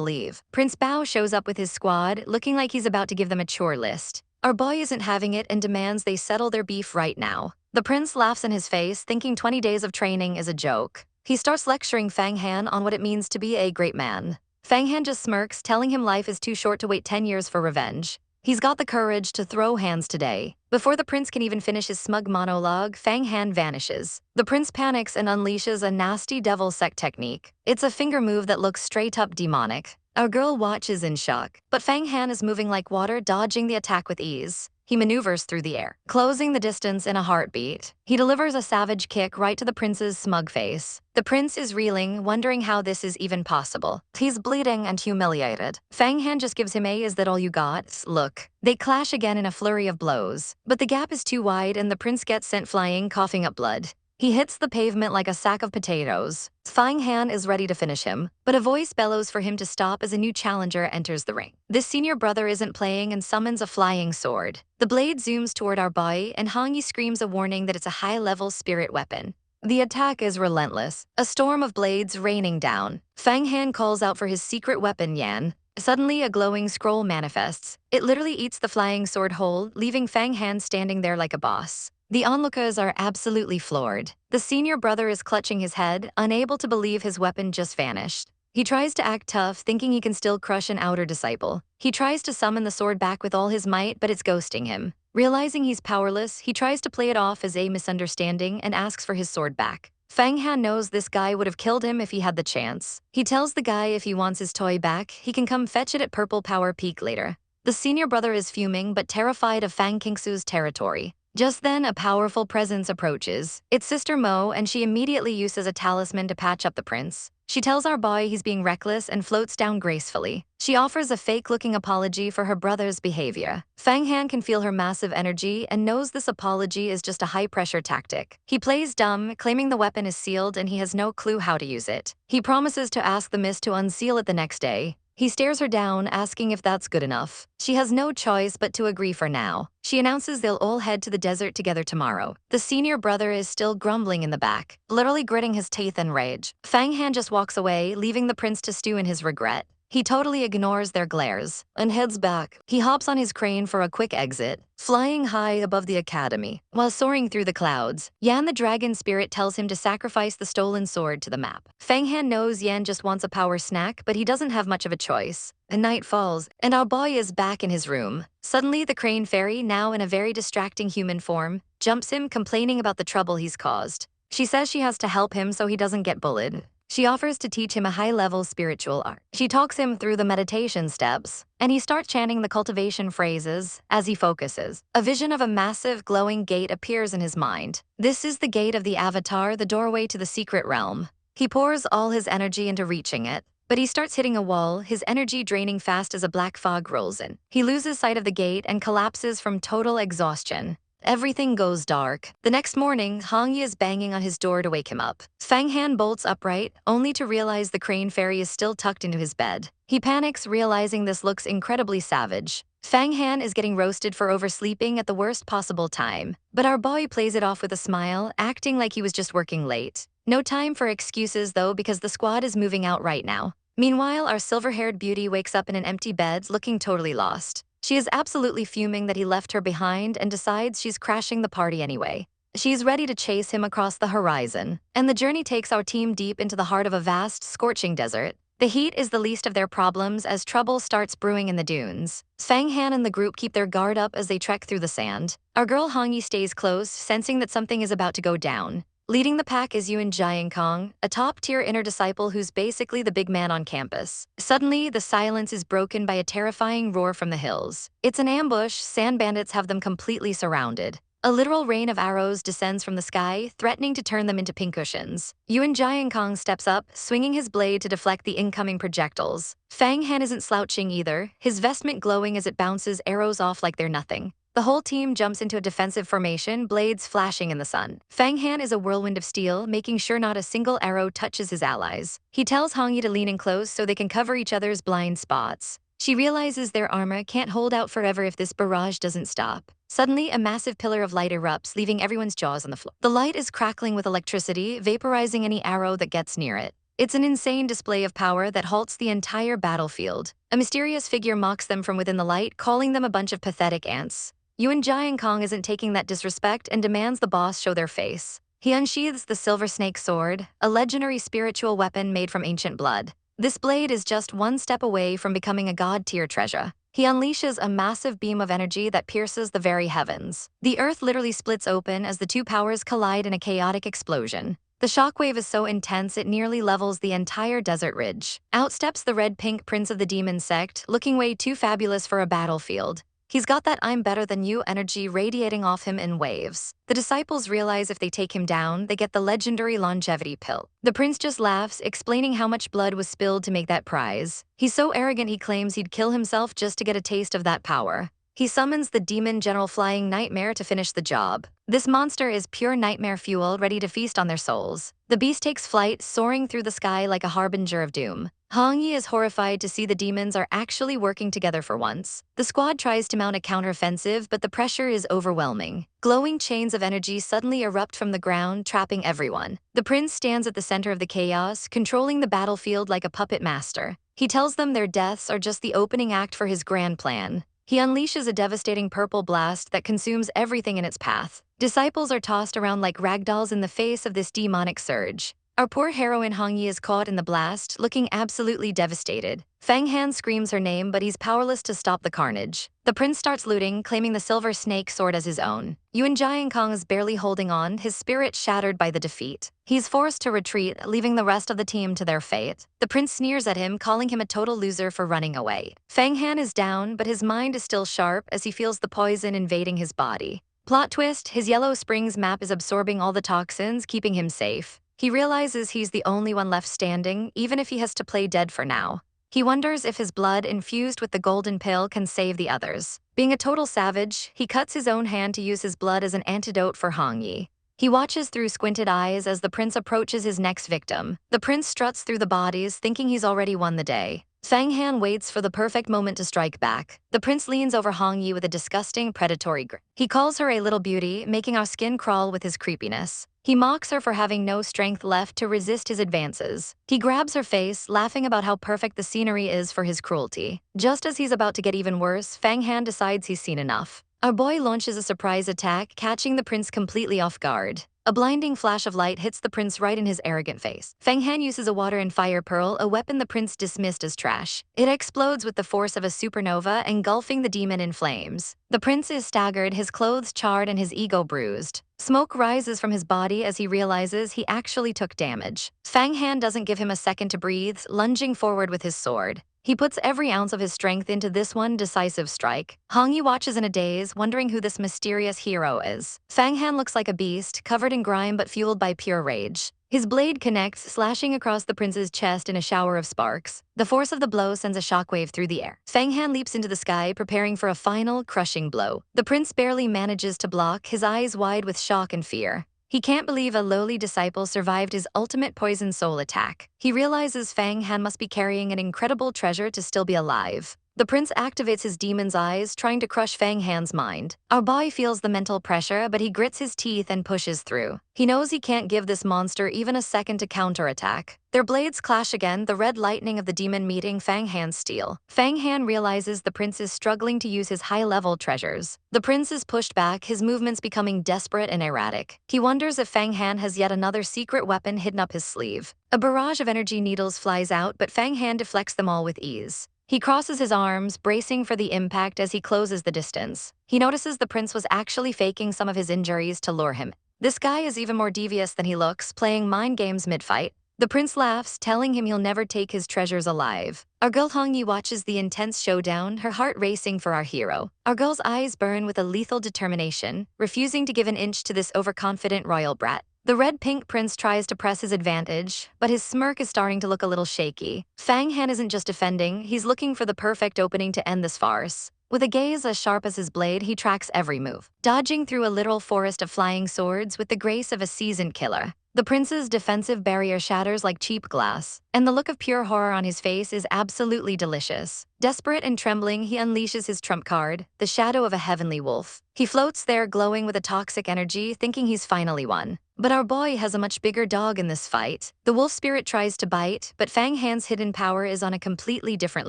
leave, Prince Bao shows up with his squad, looking like he's about to give them a chore list. Our boy isn't having it and demands they settle their beef right now. The prince laughs in his face, thinking 20 days of training is a joke. He starts lecturing Fang Han on what it means to be a great man. Fang Han just smirks, telling him life is too short to wait 10 years for revenge. He's got the courage to throw hands today. Before the prince can even finish his smug monologue, Fang Han vanishes. The prince panics and unleashes a nasty devil sect technique. It's a finger move that looks straight up demonic. Our girl watches in shock, but Fang Han is moving like water, dodging the attack with ease. He maneuvers through the air, closing the distance in a heartbeat. He delivers a savage kick right to the prince's smug face. The prince is reeling, wondering how this is even possible. He's bleeding and humiliated. Fang Han just gives him a "is that all you got" look. They clash again in a flurry of blows, but the gap is too wide and the prince gets sent flying, coughing up blood. He hits the pavement like a sack of potatoes. Fang Han is ready to finish him, but a voice bellows for him to stop as a new challenger enters the ring. This senior brother isn't playing and summons a flying sword. The blade zooms toward our boy, and Hong Yi screams a warning that it's a high-level spirit weapon. The attack is relentless, a storm of blades raining down. Fang Han calls out for his secret weapon, Yan. Suddenly, a glowing scroll manifests. It literally eats the flying sword whole, leaving Fang Han standing there like a boss. The onlookers are absolutely floored. The senior brother is clutching his head, unable to believe his weapon just vanished. He tries to act tough, thinking he can still crush an outer disciple. He tries to summon the sword back with all his might, but it's ghosting him. Realizing he's powerless, he tries to play it off as a misunderstanding and asks for his sword back. Fang Han knows this guy would have killed him if he had the chance. He tells the guy if he wants his toy back, he can come fetch it at Purple Power Peak later. The senior brother is fuming but terrified of Fang Qingsu's territory. Just then, a powerful presence approaches. It's Sister Mo, and she immediately uses a talisman to patch up the prince. She tells our boy he's being reckless and floats down gracefully. She offers a fake-looking apology for her brother's behavior. Fang Han can feel her massive energy and knows this apology is just a high-pressure tactic. He plays dumb, claiming the weapon is sealed and he has no clue how to use it. He promises to ask the mist to unseal it the next day. He stares her down, asking if that's good enough. She has no choice but to agree for now. She announces they'll all head to the desert together tomorrow. The senior brother is still grumbling in the back, literally gritting his teeth in rage. Fang Han just walks away, leaving the prince to stew in his regret. He totally ignores their glares and heads back. He hops on his crane for a quick exit, flying high above the academy. While soaring through the clouds, Yan the dragon spirit tells him to sacrifice the stolen sword to the map. Fang Han knows Yan just wants a power snack, but he doesn't have much of a choice. A night falls, and our boy is back in his room. Suddenly, the crane fairy, now in a very distracting human form, jumps him, complaining about the trouble he's caused. She says she has to help him so he doesn't get bullied. She offers to teach him a high-level spiritual art. She talks him through the meditation steps, and he starts chanting the cultivation phrases as he focuses. A vision of a massive, glowing gate appears in his mind. This is the gate of the Avatar, the doorway to the secret realm. He pours all his energy into reaching it, but he starts hitting a wall, his energy draining fast as a black fog rolls in. He loses sight of the gate and collapses from total exhaustion. Everything goes dark. The next morning, Hong Yi is banging on his door to wake him up. Fang Han bolts upright, only to realize the crane fairy is still tucked into his bed. He panics, realizing this looks incredibly savage. Fang Han is getting roasted for oversleeping at the worst possible time, but our boy plays it off with a smile, acting like he was just working late. No time for excuses though, because the squad is moving out right now. Meanwhile, our silver-haired beauty wakes up in an empty bed, looking totally lost. She is absolutely fuming that he left her behind and decides she's crashing the party anyway. She's ready to chase him across the horizon, and the journey takes our team deep into the heart of a vast, scorching desert. The heat is the least of their problems as trouble starts brewing in the dunes. Fang Han and the group keep their guard up as they trek through the sand. Our girl Hong Yi stays close, sensing that something is about to go down. Leading the pack is Yuan Jiankong, a top-tier inner disciple who's basically the big man on campus. Suddenly, the silence is broken by a terrifying roar from the hills. It's an ambush. Sand bandits have them completely surrounded. A literal rain of arrows descends from the sky, threatening to turn them into pincushions. Yuan Jiankong steps up, swinging his blade to deflect the incoming projectiles. Fang Han isn't slouching either, his vestment glowing as it bounces arrows off like they're nothing. The whole team jumps into a defensive formation, blades flashing in the sun. Fang Han is a whirlwind of steel, making sure not a single arrow touches his allies. He tells Hong Yi to lean in close so they can cover each other's blind spots. She realizes their armor can't hold out forever if this barrage doesn't stop. Suddenly, a massive pillar of light erupts, leaving everyone's jaws on the floor. The light is crackling with electricity, vaporizing any arrow that gets near it. It's an insane display of power that halts the entire battlefield. A mysterious figure mocks them from within the light, calling them a bunch of pathetic ants. Yuan Jiankong isn't taking that disrespect and demands the boss show their face. He unsheathes the Silver Snake Sword, a legendary spiritual weapon made from ancient blood. This blade is just one step away from becoming a god-tier treasure. He unleashes a massive beam of energy that pierces the very heavens. The earth literally splits open as the two powers collide in a chaotic explosion. The shockwave is so intense it nearly levels the entire desert ridge. Out steps the red-pink prince of the demon sect, looking way too fabulous for a battlefield. He's got that I'm better than you energy radiating off him in waves. The disciples realize if they take him down, they get the legendary longevity pill. The prince just laughs, explaining how much blood was spilled to make that prize. He's so arrogant he claims he'd kill himself just to get a taste of that power. He summons the demon general Flying Nightmare to finish the job. This monster is pure nightmare fuel, ready to feast on their souls. The beast takes flight, soaring through the sky like a harbinger of doom. Hong Yi is horrified to see the demons are actually working together for once. The squad tries to mount a counteroffensive, but the pressure is overwhelming. Glowing chains of energy suddenly erupt from the ground, trapping everyone. The prince stands at the center of the chaos, controlling the battlefield like a puppet master. He tells them their deaths are just the opening act for his grand plan. He unleashes a devastating purple blast that consumes everything in its path. Disciples are tossed around like ragdolls in the face of this demonic surge. Our poor heroine Hong Yi is caught in the blast, looking absolutely devastated. Fang Han screams her name, but he's powerless to stop the carnage. The prince starts looting, claiming the Silver Snake Sword as his own. Yuan Jiankong is barely holding on, his spirit shattered by the defeat. He's forced to retreat, leaving the rest of the team to their fate. The prince sneers at him, calling him a total loser for running away. Fang Han is down, but his mind is still sharp as he feels the poison invading his body. Plot twist, his Yellow Springs map is absorbing all the toxins, keeping him safe. He realizes he's the only one left standing, even if he has to play dead for now. He wonders if his blood infused with the golden pill can save the others. Being a total savage, he cuts his own hand to use his blood as an antidote for Hong Yi. He watches through squinted eyes as the prince approaches his next victim. The prince struts through the bodies, thinking he's already won the day. Fang Han waits for the perfect moment to strike back. The prince leans over Hong Yi with a disgusting, predatory grin. He calls her a little beauty, making our skin crawl with his creepiness. He mocks her for having no strength left to resist his advances. He grabs her face, laughing about how perfect the scenery is for his cruelty. Just as he's about to get even worse, Fang Han decides he's seen enough. Our boy launches a surprise attack, catching the prince completely off guard. A blinding flash of light hits the prince right in his arrogant face. Fang Han uses a water and fire pearl, a weapon the prince dismissed as trash. It explodes with the force of a supernova, engulfing the demon in flames. The prince is staggered, his clothes charred and his ego bruised. Smoke rises from his body as he realizes he actually took damage. Fang Han doesn't give him a second to breathe, lunging forward with his sword. He puts every ounce of his strength into this one decisive strike. Hong Yi watches in a daze, wondering who this mysterious hero is. Fang Han looks like a beast, covered in grime but fueled by pure rage. His blade connects, slashing across the prince's chest in a shower of sparks. The force of the blow sends a shockwave through the air. Fang Han leaps into the sky, preparing for a final, crushing blow. The prince barely manages to block, his eyes wide with shock and fear. He can't believe a lowly disciple survived his ultimate poison soul attack. He realizes Fang Han must be carrying an incredible treasure to still be alive. The prince activates his demon's eyes, trying to crush Fang Han's mind. Our boy feels the mental pressure, but he grits his teeth and pushes through. He knows he can't give this monster even a second to counterattack. Their blades clash again, the red lightning of the demon meeting Fang Han's steel. Fang Han realizes the prince is struggling to use his high-level treasures. The prince is pushed back, his movements becoming desperate and erratic. He wonders if Fang Han has yet another secret weapon hidden up his sleeve. A barrage of energy needles flies out, but Fang Han deflects them all with ease. He crosses his arms, bracing for the impact as he closes the distance. He notices the prince was actually faking some of his injuries to lure him. This guy is even more devious than he looks, playing mind games mid-fight. The prince laughs, telling him he'll never take his treasures alive. Our girl Hongyi watches the intense showdown, her heart racing for our hero. Our girl's eyes burn with a lethal determination, refusing to give an inch to this overconfident royal brat. The red-pink prince tries to press his advantage, but his smirk is starting to look a little shaky. Fang Han isn't just defending, he's looking for the perfect opening to end this farce. With a gaze as sharp as his blade, he tracks every move, dodging through a literal forest of flying swords with the grace of a seasoned killer. The prince's defensive barrier shatters like cheap glass, and the look of pure horror on his face is absolutely delicious. Desperate and trembling, he unleashes his trump card, the shadow of a heavenly wolf. He floats there, glowing with a toxic energy, thinking he's finally won. But our boy has a much bigger dog in this fight. The wolf spirit tries to bite, but Fang Han's hidden power is on a completely different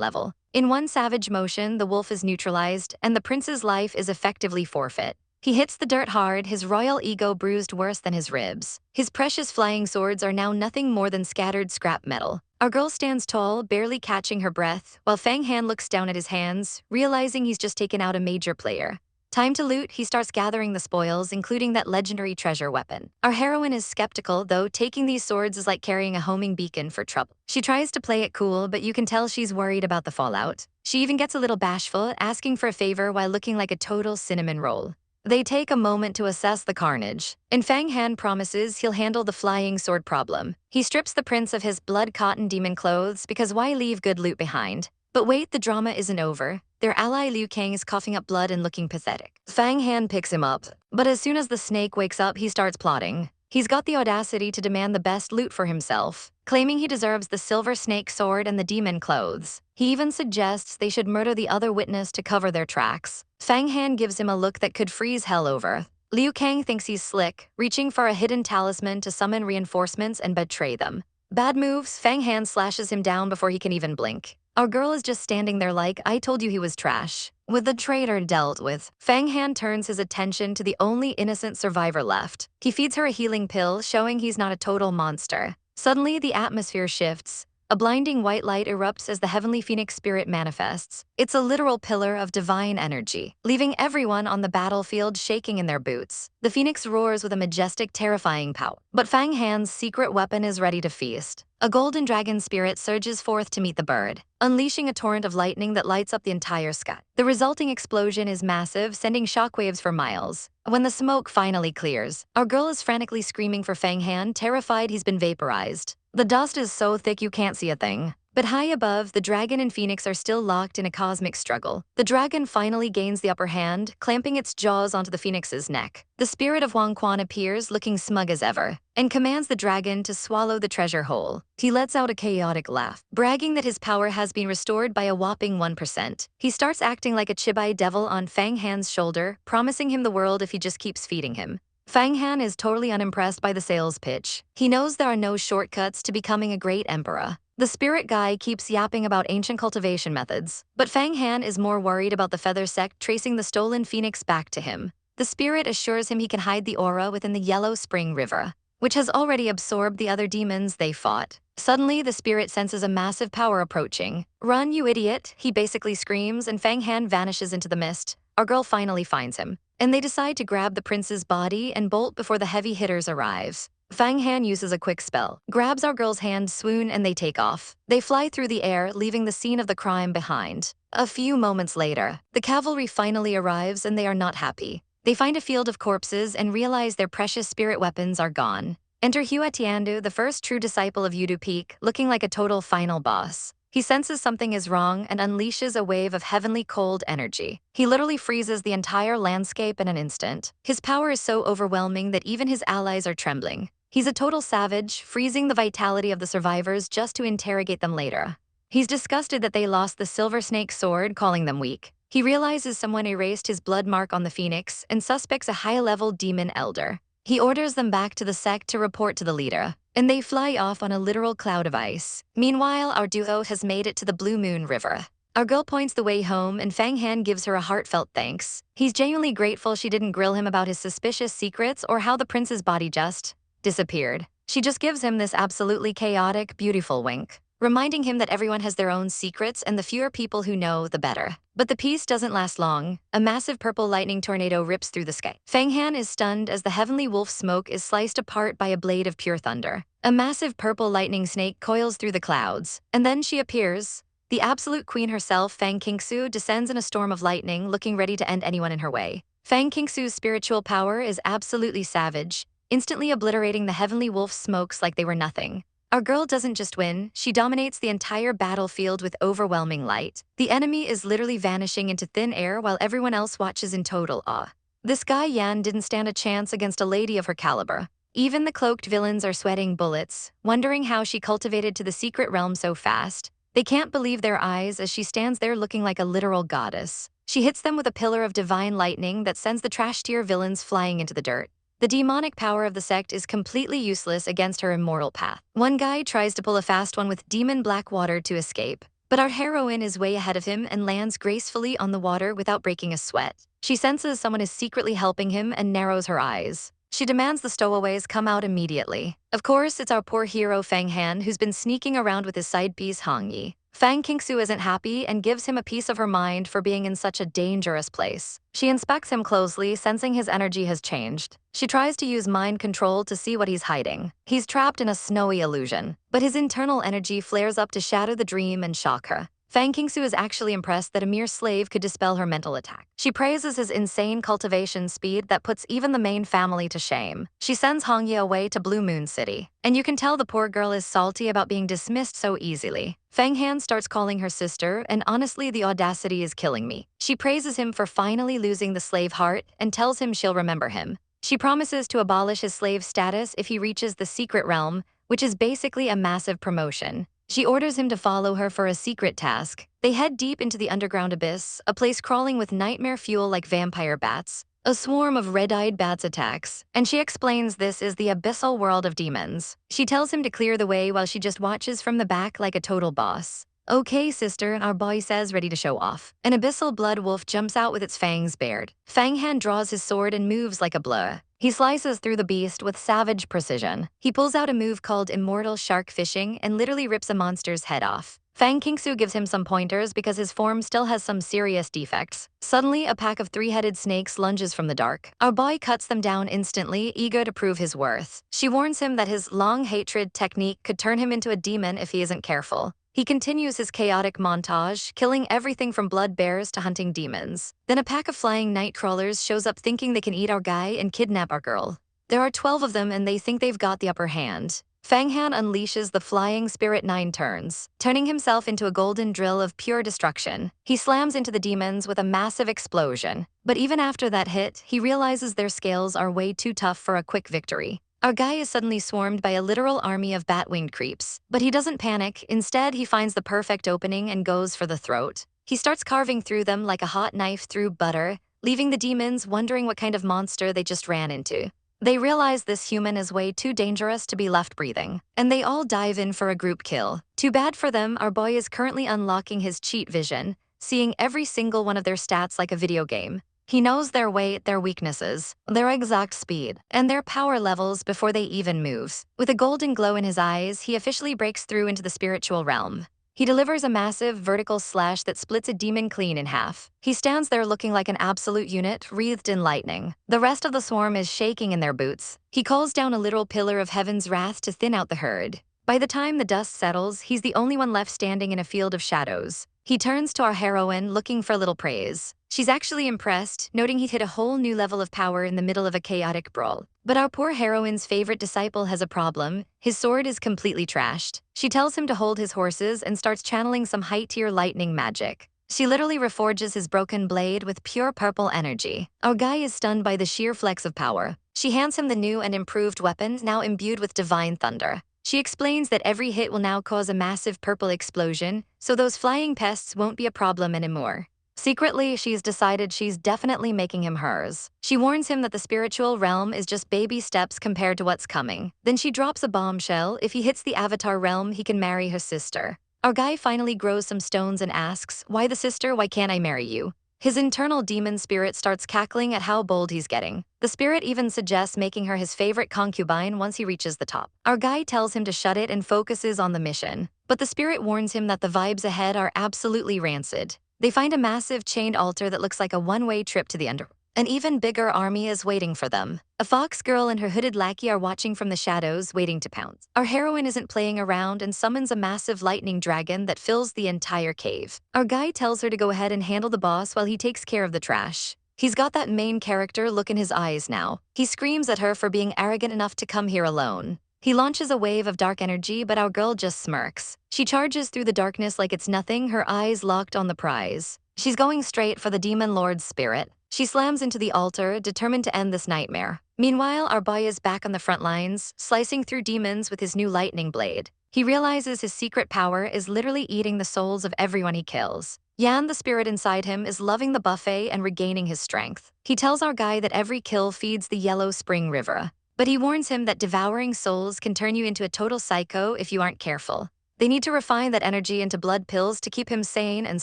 level. In one savage motion, the wolf is neutralized, and the prince's life is effectively forfeit. He hits the dirt hard, his royal ego bruised worse than his ribs. His precious flying swords are now nothing more than scattered scrap metal. Our girl stands tall, barely catching her breath, while Fang Han looks down at his hands, realizing he's just taken out a major player. Time to loot, he starts gathering the spoils, including that legendary treasure weapon. Our heroine is skeptical, though taking these swords is like carrying a homing beacon for trouble. She tries to play it cool, but you can tell she's worried about the fallout. She even gets a little bashful, asking for a favor while looking like a total cinnamon roll. They take a moment to assess the carnage, and Fang Han promises he'll handle the flying sword problem. He strips the prince of his blood-cotton demon clothes because why leave good loot behind? But wait, the drama isn't over. Their ally Liu Kang is coughing up blood and looking pathetic. Fang Han picks him up, but as soon as the snake wakes up, he starts plotting. He's got the audacity to demand the best loot for himself, claiming he deserves the silver snake sword and the demon clothes. He even suggests they should murder the other witness to cover their tracks. Fang Han gives him a look that could freeze hell over. Liu Kang thinks he's slick, reaching for a hidden talisman to summon reinforcements and betray them. Bad moves, Fang Han slashes him down before he can even blink. Our girl is just standing there like, I told you he was trash. With the traitor dealt with, Fang Han turns his attention to the only innocent survivor left. He feeds her a healing pill, showing he's not a total monster. Suddenly, the atmosphere shifts. A blinding white light erupts as the heavenly phoenix spirit manifests. It's a literal pillar of divine energy, leaving everyone on the battlefield shaking in their boots. The phoenix roars with a majestic, terrifying power. But Fang Han's secret weapon is ready to feast. A golden dragon spirit surges forth to meet the bird, unleashing a torrent of lightning that lights up the entire sky. The resulting explosion is massive, sending shockwaves for miles. When the smoke finally clears, our girl is frantically screaming for Fang Han, terrified he's been vaporized. The dust is so thick you can't see a thing. But high above, the dragon and phoenix are still locked in a cosmic struggle. The dragon finally gains the upper hand, clamping its jaws onto the phoenix's neck. The spirit of Huang Quan appears, looking smug as ever, and commands the dragon to swallow the treasure whole. He lets out a chaotic laugh, bragging that his power has been restored by a whopping 1%. He starts acting like a chibai devil on Fang Han's shoulder, promising him the world if he just keeps feeding him. Fang Han is totally unimpressed by the sales pitch. He knows there are no shortcuts to becoming a great emperor. The spirit guy keeps yapping about ancient cultivation methods, but Fang Han is more worried about the feather sect tracing the stolen phoenix back to him. The spirit assures him he can hide the aura within the Yellow Spring River, which has already absorbed the other demons they fought. Suddenly, the spirit senses a massive power approaching. "Run, you idiot," he basically screams, and Fang Han vanishes into the mist. Our girl finally finds him, and they decide to grab the prince's body and bolt before the heavy hitters arrive. Fang Han uses a quick spell, grabs our girl's hand, swoon, and they take off. They fly through the air, leaving the scene of the crime behind. A few moments later, the cavalry finally arrives and they are not happy. They find a field of corpses and realize their precious spirit weapons are gone. Enter Hua Tiandu, the first true disciple of Yudu Peak, looking like a total final boss. He senses something is wrong and unleashes a wave of heavenly cold energy. He literally freezes the entire landscape in an instant. His power is so overwhelming that even his allies are trembling. He's a total savage, freezing the vitality of the survivors just to interrogate them later. He's disgusted that they lost the silver snake sword, calling them weak. He realizes someone erased his blood mark on the phoenix and suspects a high-level demon elder. He orders them back to the sect to report to the leader, and they fly off on a literal cloud of ice. Meanwhile, our duo has made it to the Blue Moon River. Our girl points the way home, and Fang Han gives her a heartfelt thanks. He's genuinely grateful she didn't grill him about his suspicious secrets or how the prince's body just disappeared. She just gives him this absolutely chaotic, beautiful wink, reminding him that everyone has their own secrets and the fewer people who know, the better. But the peace doesn't last long. A massive purple lightning tornado rips through the sky. Fang Han is stunned as the heavenly wolf smoke is sliced apart by a blade of pure thunder. A massive purple lightning snake coils through the clouds, and then she appears. The absolute queen herself, Fang Qingsu, descends in a storm of lightning, looking ready to end anyone in her way. Fang Qingsu's spiritual power is absolutely savage, instantly obliterating the heavenly wolf's smokes like they were nothing. Our girl doesn't just win, she dominates the entire battlefield with overwhelming light. The enemy is literally vanishing into thin air while everyone else watches in total awe. This guy Yan didn't stand a chance against a lady of her caliber. Even the cloaked villains are sweating bullets, wondering how she cultivated to the secret realm so fast. They can't believe their eyes as she stands there looking like a literal goddess. She hits them with a pillar of divine lightning that sends the trash-tier villains flying into the dirt. The demonic power of the sect is completely useless against her immortal path. One guy tries to pull a fast one with demon black water to escape, but our heroine is way ahead of him and lands gracefully on the water without breaking a sweat. She senses someone is secretly helping him and narrows her eyes. She demands the stowaways come out immediately. Of course, it's our poor hero Fang Han who's been sneaking around with his side piece Hong Yi. Fang Qingsu isn't happy and gives him a piece of her mind for being in such a dangerous place. She inspects him closely, sensing his energy has changed. She tries to use mind control to see what he's hiding. He's trapped in a snowy illusion, but his internal energy flares up to shatter the dream and shock her. Fang Qingsu is actually impressed that a mere slave could dispel her mental attack. She praises his insane cultivation speed that puts even the main family to shame. She sends Hong Yi away to Blue Moon City, and you can tell the poor girl is salty about being dismissed so easily. Fang Han starts calling her sister, and honestly, the audacity is killing me. She praises him for finally losing the slave heart and tells him she'll remember him. She promises to abolish his slave status if he reaches the secret realm, which is basically a massive promotion. She orders him to follow her for a secret task. They head deep into the underground abyss, a place crawling with nightmare fuel like vampire bats. A swarm of red-eyed bats attacks, and she explains this is the abyssal world of demons. She tells him to clear the way while she just watches from the back like a total boss. Okay, sister, our boy says, ready to show off. An abyssal blood wolf jumps out with its fangs bared. Fang Han draws his sword and moves like a blur. He slices through the beast with savage precision. He pulls out a move called Immortal Shark Fishing and literally rips a monster's head off. Fang Qingsu gives him some pointers because his form still has some serious defects. Suddenly, a pack of three-headed snakes lunges from the dark. Our boy cuts them down instantly, eager to prove his worth. She warns him that his long hatred technique could turn him into a demon if he isn't careful. He continues his chaotic montage, killing everything from blood bears to hunting demons. Then a pack of flying night crawlers shows up thinking they can eat our guy and kidnap our girl. There are 12 of them and they think they've got the upper hand. Fang Han unleashes the flying spirit 9 turns, turning himself into a golden drill of pure destruction. He slams into the demons with a massive explosion. But even after that hit, he realizes their scales are way too tough for a quick victory. Our guy is suddenly swarmed by a literal army of bat-winged creeps. But he doesn't panic. Instead, he finds the perfect opening and goes for the throat. He starts carving through them like a hot knife through butter, leaving the demons wondering what kind of monster they just ran into. They realize this human is way too dangerous to be left breathing, and they all dive in for a group kill. Too bad for them, our boy is currently unlocking his cheat vision, seeing every single one of their stats like a video game. He knows their weight, their weaknesses, their exact speed, and their power levels before they even move. With a golden glow in his eyes, he officially breaks through into the spiritual realm. He delivers a massive vertical slash that splits a demon clean in half. He stands there looking like an absolute unit, wreathed in lightning. The rest of the swarm is shaking in their boots. He calls down a literal pillar of heaven's wrath to thin out the herd. By the time the dust settles, he's the only one left standing in a field of shadows. He turns to our heroine, looking for a little praise. She's actually impressed, noting he'd hit a whole new level of power in the middle of a chaotic brawl. But our poor heroine's favorite disciple has a problem. His sword is completely trashed. She tells him to hold his horses and starts channeling some high-tier lightning magic. She literally reforges his broken blade with pure purple energy. Our guy is stunned by the sheer flex of power. She hands him the new and improved weapon, now imbued with divine thunder. She explains that every hit will now cause a massive purple explosion, so those flying pests won't be a problem anymore. Secretly, she's decided she's definitely making him hers. She warns him that the spiritual realm is just baby steps compared to what's coming. Then she drops a bombshell: if he hits the avatar realm, he can marry her sister. Our guy finally grows some stones and asks, "Why the sister? Why can't I marry you?" His internal demon spirit starts cackling at how bold he's getting. The spirit even suggests making her his favorite concubine once he reaches the top. Our guy tells him to shut it and focuses on the mission. But the spirit warns him that the vibes ahead are absolutely rancid. They find a massive chained altar that looks like a one-way trip to the under. An even bigger army is waiting for them. A fox girl and her hooded lackey are watching from the shadows, waiting to pounce. Our heroine isn't playing around and summons a massive lightning dragon that fills the entire cave. Our guy tells her to go ahead and handle the boss while he takes care of the trash. He's got that main character look in his eyes now. He screams at her for being arrogant enough to come here alone. He launches a wave of dark energy, but our girl just smirks. She charges through the darkness like it's nothing, her eyes locked on the prize. She's going straight for the demon lord's spirit. She slams into the altar, determined to end this nightmare. Meanwhile, our boy is back on the front lines, slicing through demons with his new lightning blade. He realizes his secret power is literally eating the souls of everyone he kills. Yan, the spirit inside him, is loving the buffet and regaining his strength. He tells our guy that every kill feeds the Yellow Spring River. But he warns him that devouring souls can turn you into a total psycho if you aren't careful. They need to refine that energy into blood pills to keep him sane and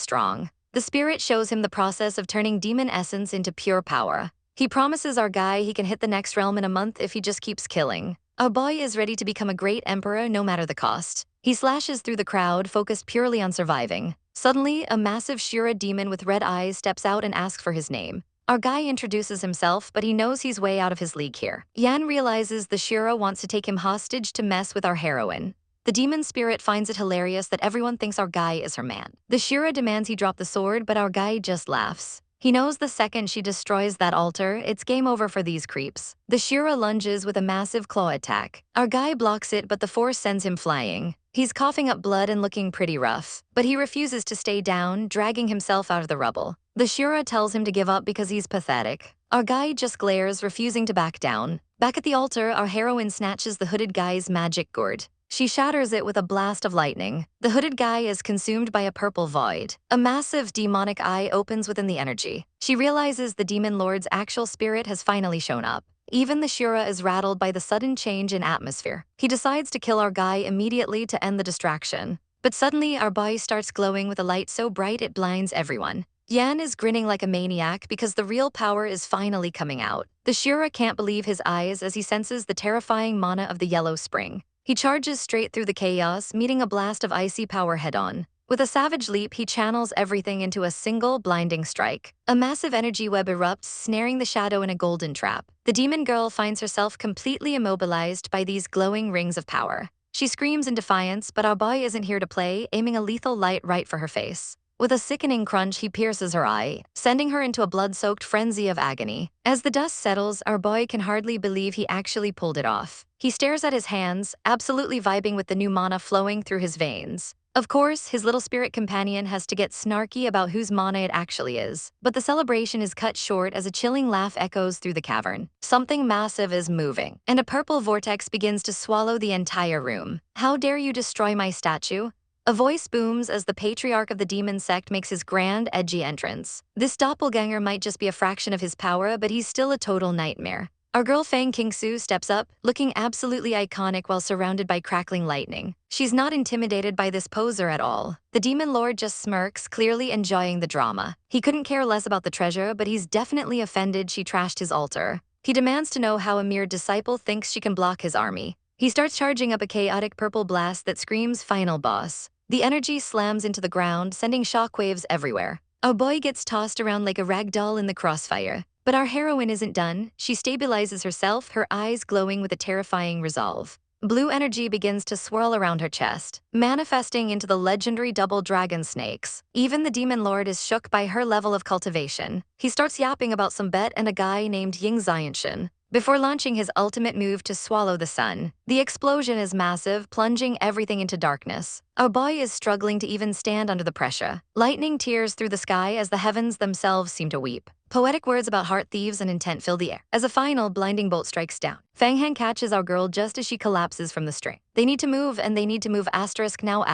strong. The spirit shows him the process of turning demon essence into pure power. He promises our guy he can hit the next realm in a month if he just keeps killing. Our boy is ready to become a great emperor no matter the cost. He slashes through the crowd, focused purely on surviving. Suddenly, a massive Shura demon with red eyes steps out and asks for his name. Our guy introduces himself, but he knows he's way out of his league here. Yan realizes the Shura wants to take him hostage to mess with our heroine. The demon spirit finds it hilarious that everyone thinks our guy is her man. The Shura demands he drop the sword, but our guy just laughs. He knows the second she destroys that altar, it's game over for these creeps. The Shura lunges with a massive claw attack. Our guy blocks it, but the force sends him flying. He's coughing up blood and looking pretty rough, but he refuses to stay down, dragging himself out of the rubble. The Shura tells him to give up because he's pathetic. Our guy just glares, refusing to back down. Back at the altar, our heroine snatches the hooded guy's magic gourd. She shatters it with a blast of lightning. The hooded guy is consumed by a purple void. A massive demonic eye opens within the energy. She realizes the demon lord's actual spirit has finally shown up. Even the Shura is rattled by the sudden change in atmosphere. He decides to kill our guy immediately to end the distraction. But suddenly, our boy starts glowing with a light so bright it blinds everyone. Yan is grinning like a maniac because the real power is finally coming out. The Shura can't believe his eyes as he senses the terrifying mana of the Yellow Spring. He charges straight through the chaos, meeting a blast of icy power head-on. With a savage leap, he channels everything into a single blinding strike. A massive energy web erupts, snaring the shadow in a golden trap. The demon girl finds herself completely immobilized by these glowing rings of power. She screams in defiance, but our boy isn't here to play, aiming a lethal light right for her face. With a sickening crunch, he pierces her eye, sending her into a blood-soaked frenzy of agony. As the dust settles, our boy can hardly believe he actually pulled it off. He stares at his hands, absolutely vibing with the new mana flowing through his veins. Of course, his little spirit companion has to get snarky about whose mana it actually is. But the celebration is cut short as a chilling laugh echoes through the cavern. Something massive is moving, and a purple vortex begins to swallow the entire room. "How dare you destroy my statue?" A voice booms as the patriarch of the demon sect makes his grand, edgy entrance. This doppelganger might just be a fraction of his power, but he's still a total nightmare. Our girl Fang Kingsu steps up, looking absolutely iconic while surrounded by crackling lightning. She's not intimidated by this poser at all. The demon lord just smirks, clearly enjoying the drama. He couldn't care less about the treasure, but he's definitely offended she trashed his altar. He demands to know how a mere disciple thinks she can block his army. He starts charging up a chaotic purple blast that screams "Final Boss." The energy slams into the ground, sending shockwaves everywhere. Our boy gets tossed around like a rag doll in the crossfire. But our heroine isn't done. She stabilizes herself, her eyes glowing with a terrifying resolve. Blue energy begins to swirl around her chest, manifesting into the legendary double dragon snakes. Even the demon lord is shook by her level of cultivation. He starts yapping about some bet and a guy named Ying Xian before launching his ultimate move to swallow the sun. The explosion is massive, plunging everything into darkness. Our boy is struggling to even stand under the pressure. Lightning tears through the sky as the heavens themselves seem to weep. Poetic words about heart thieves and intent fill the air. As a final blinding bolt strikes down, Fang Han catches our girl just as she collapses from the string. They need to move, and they need to move now.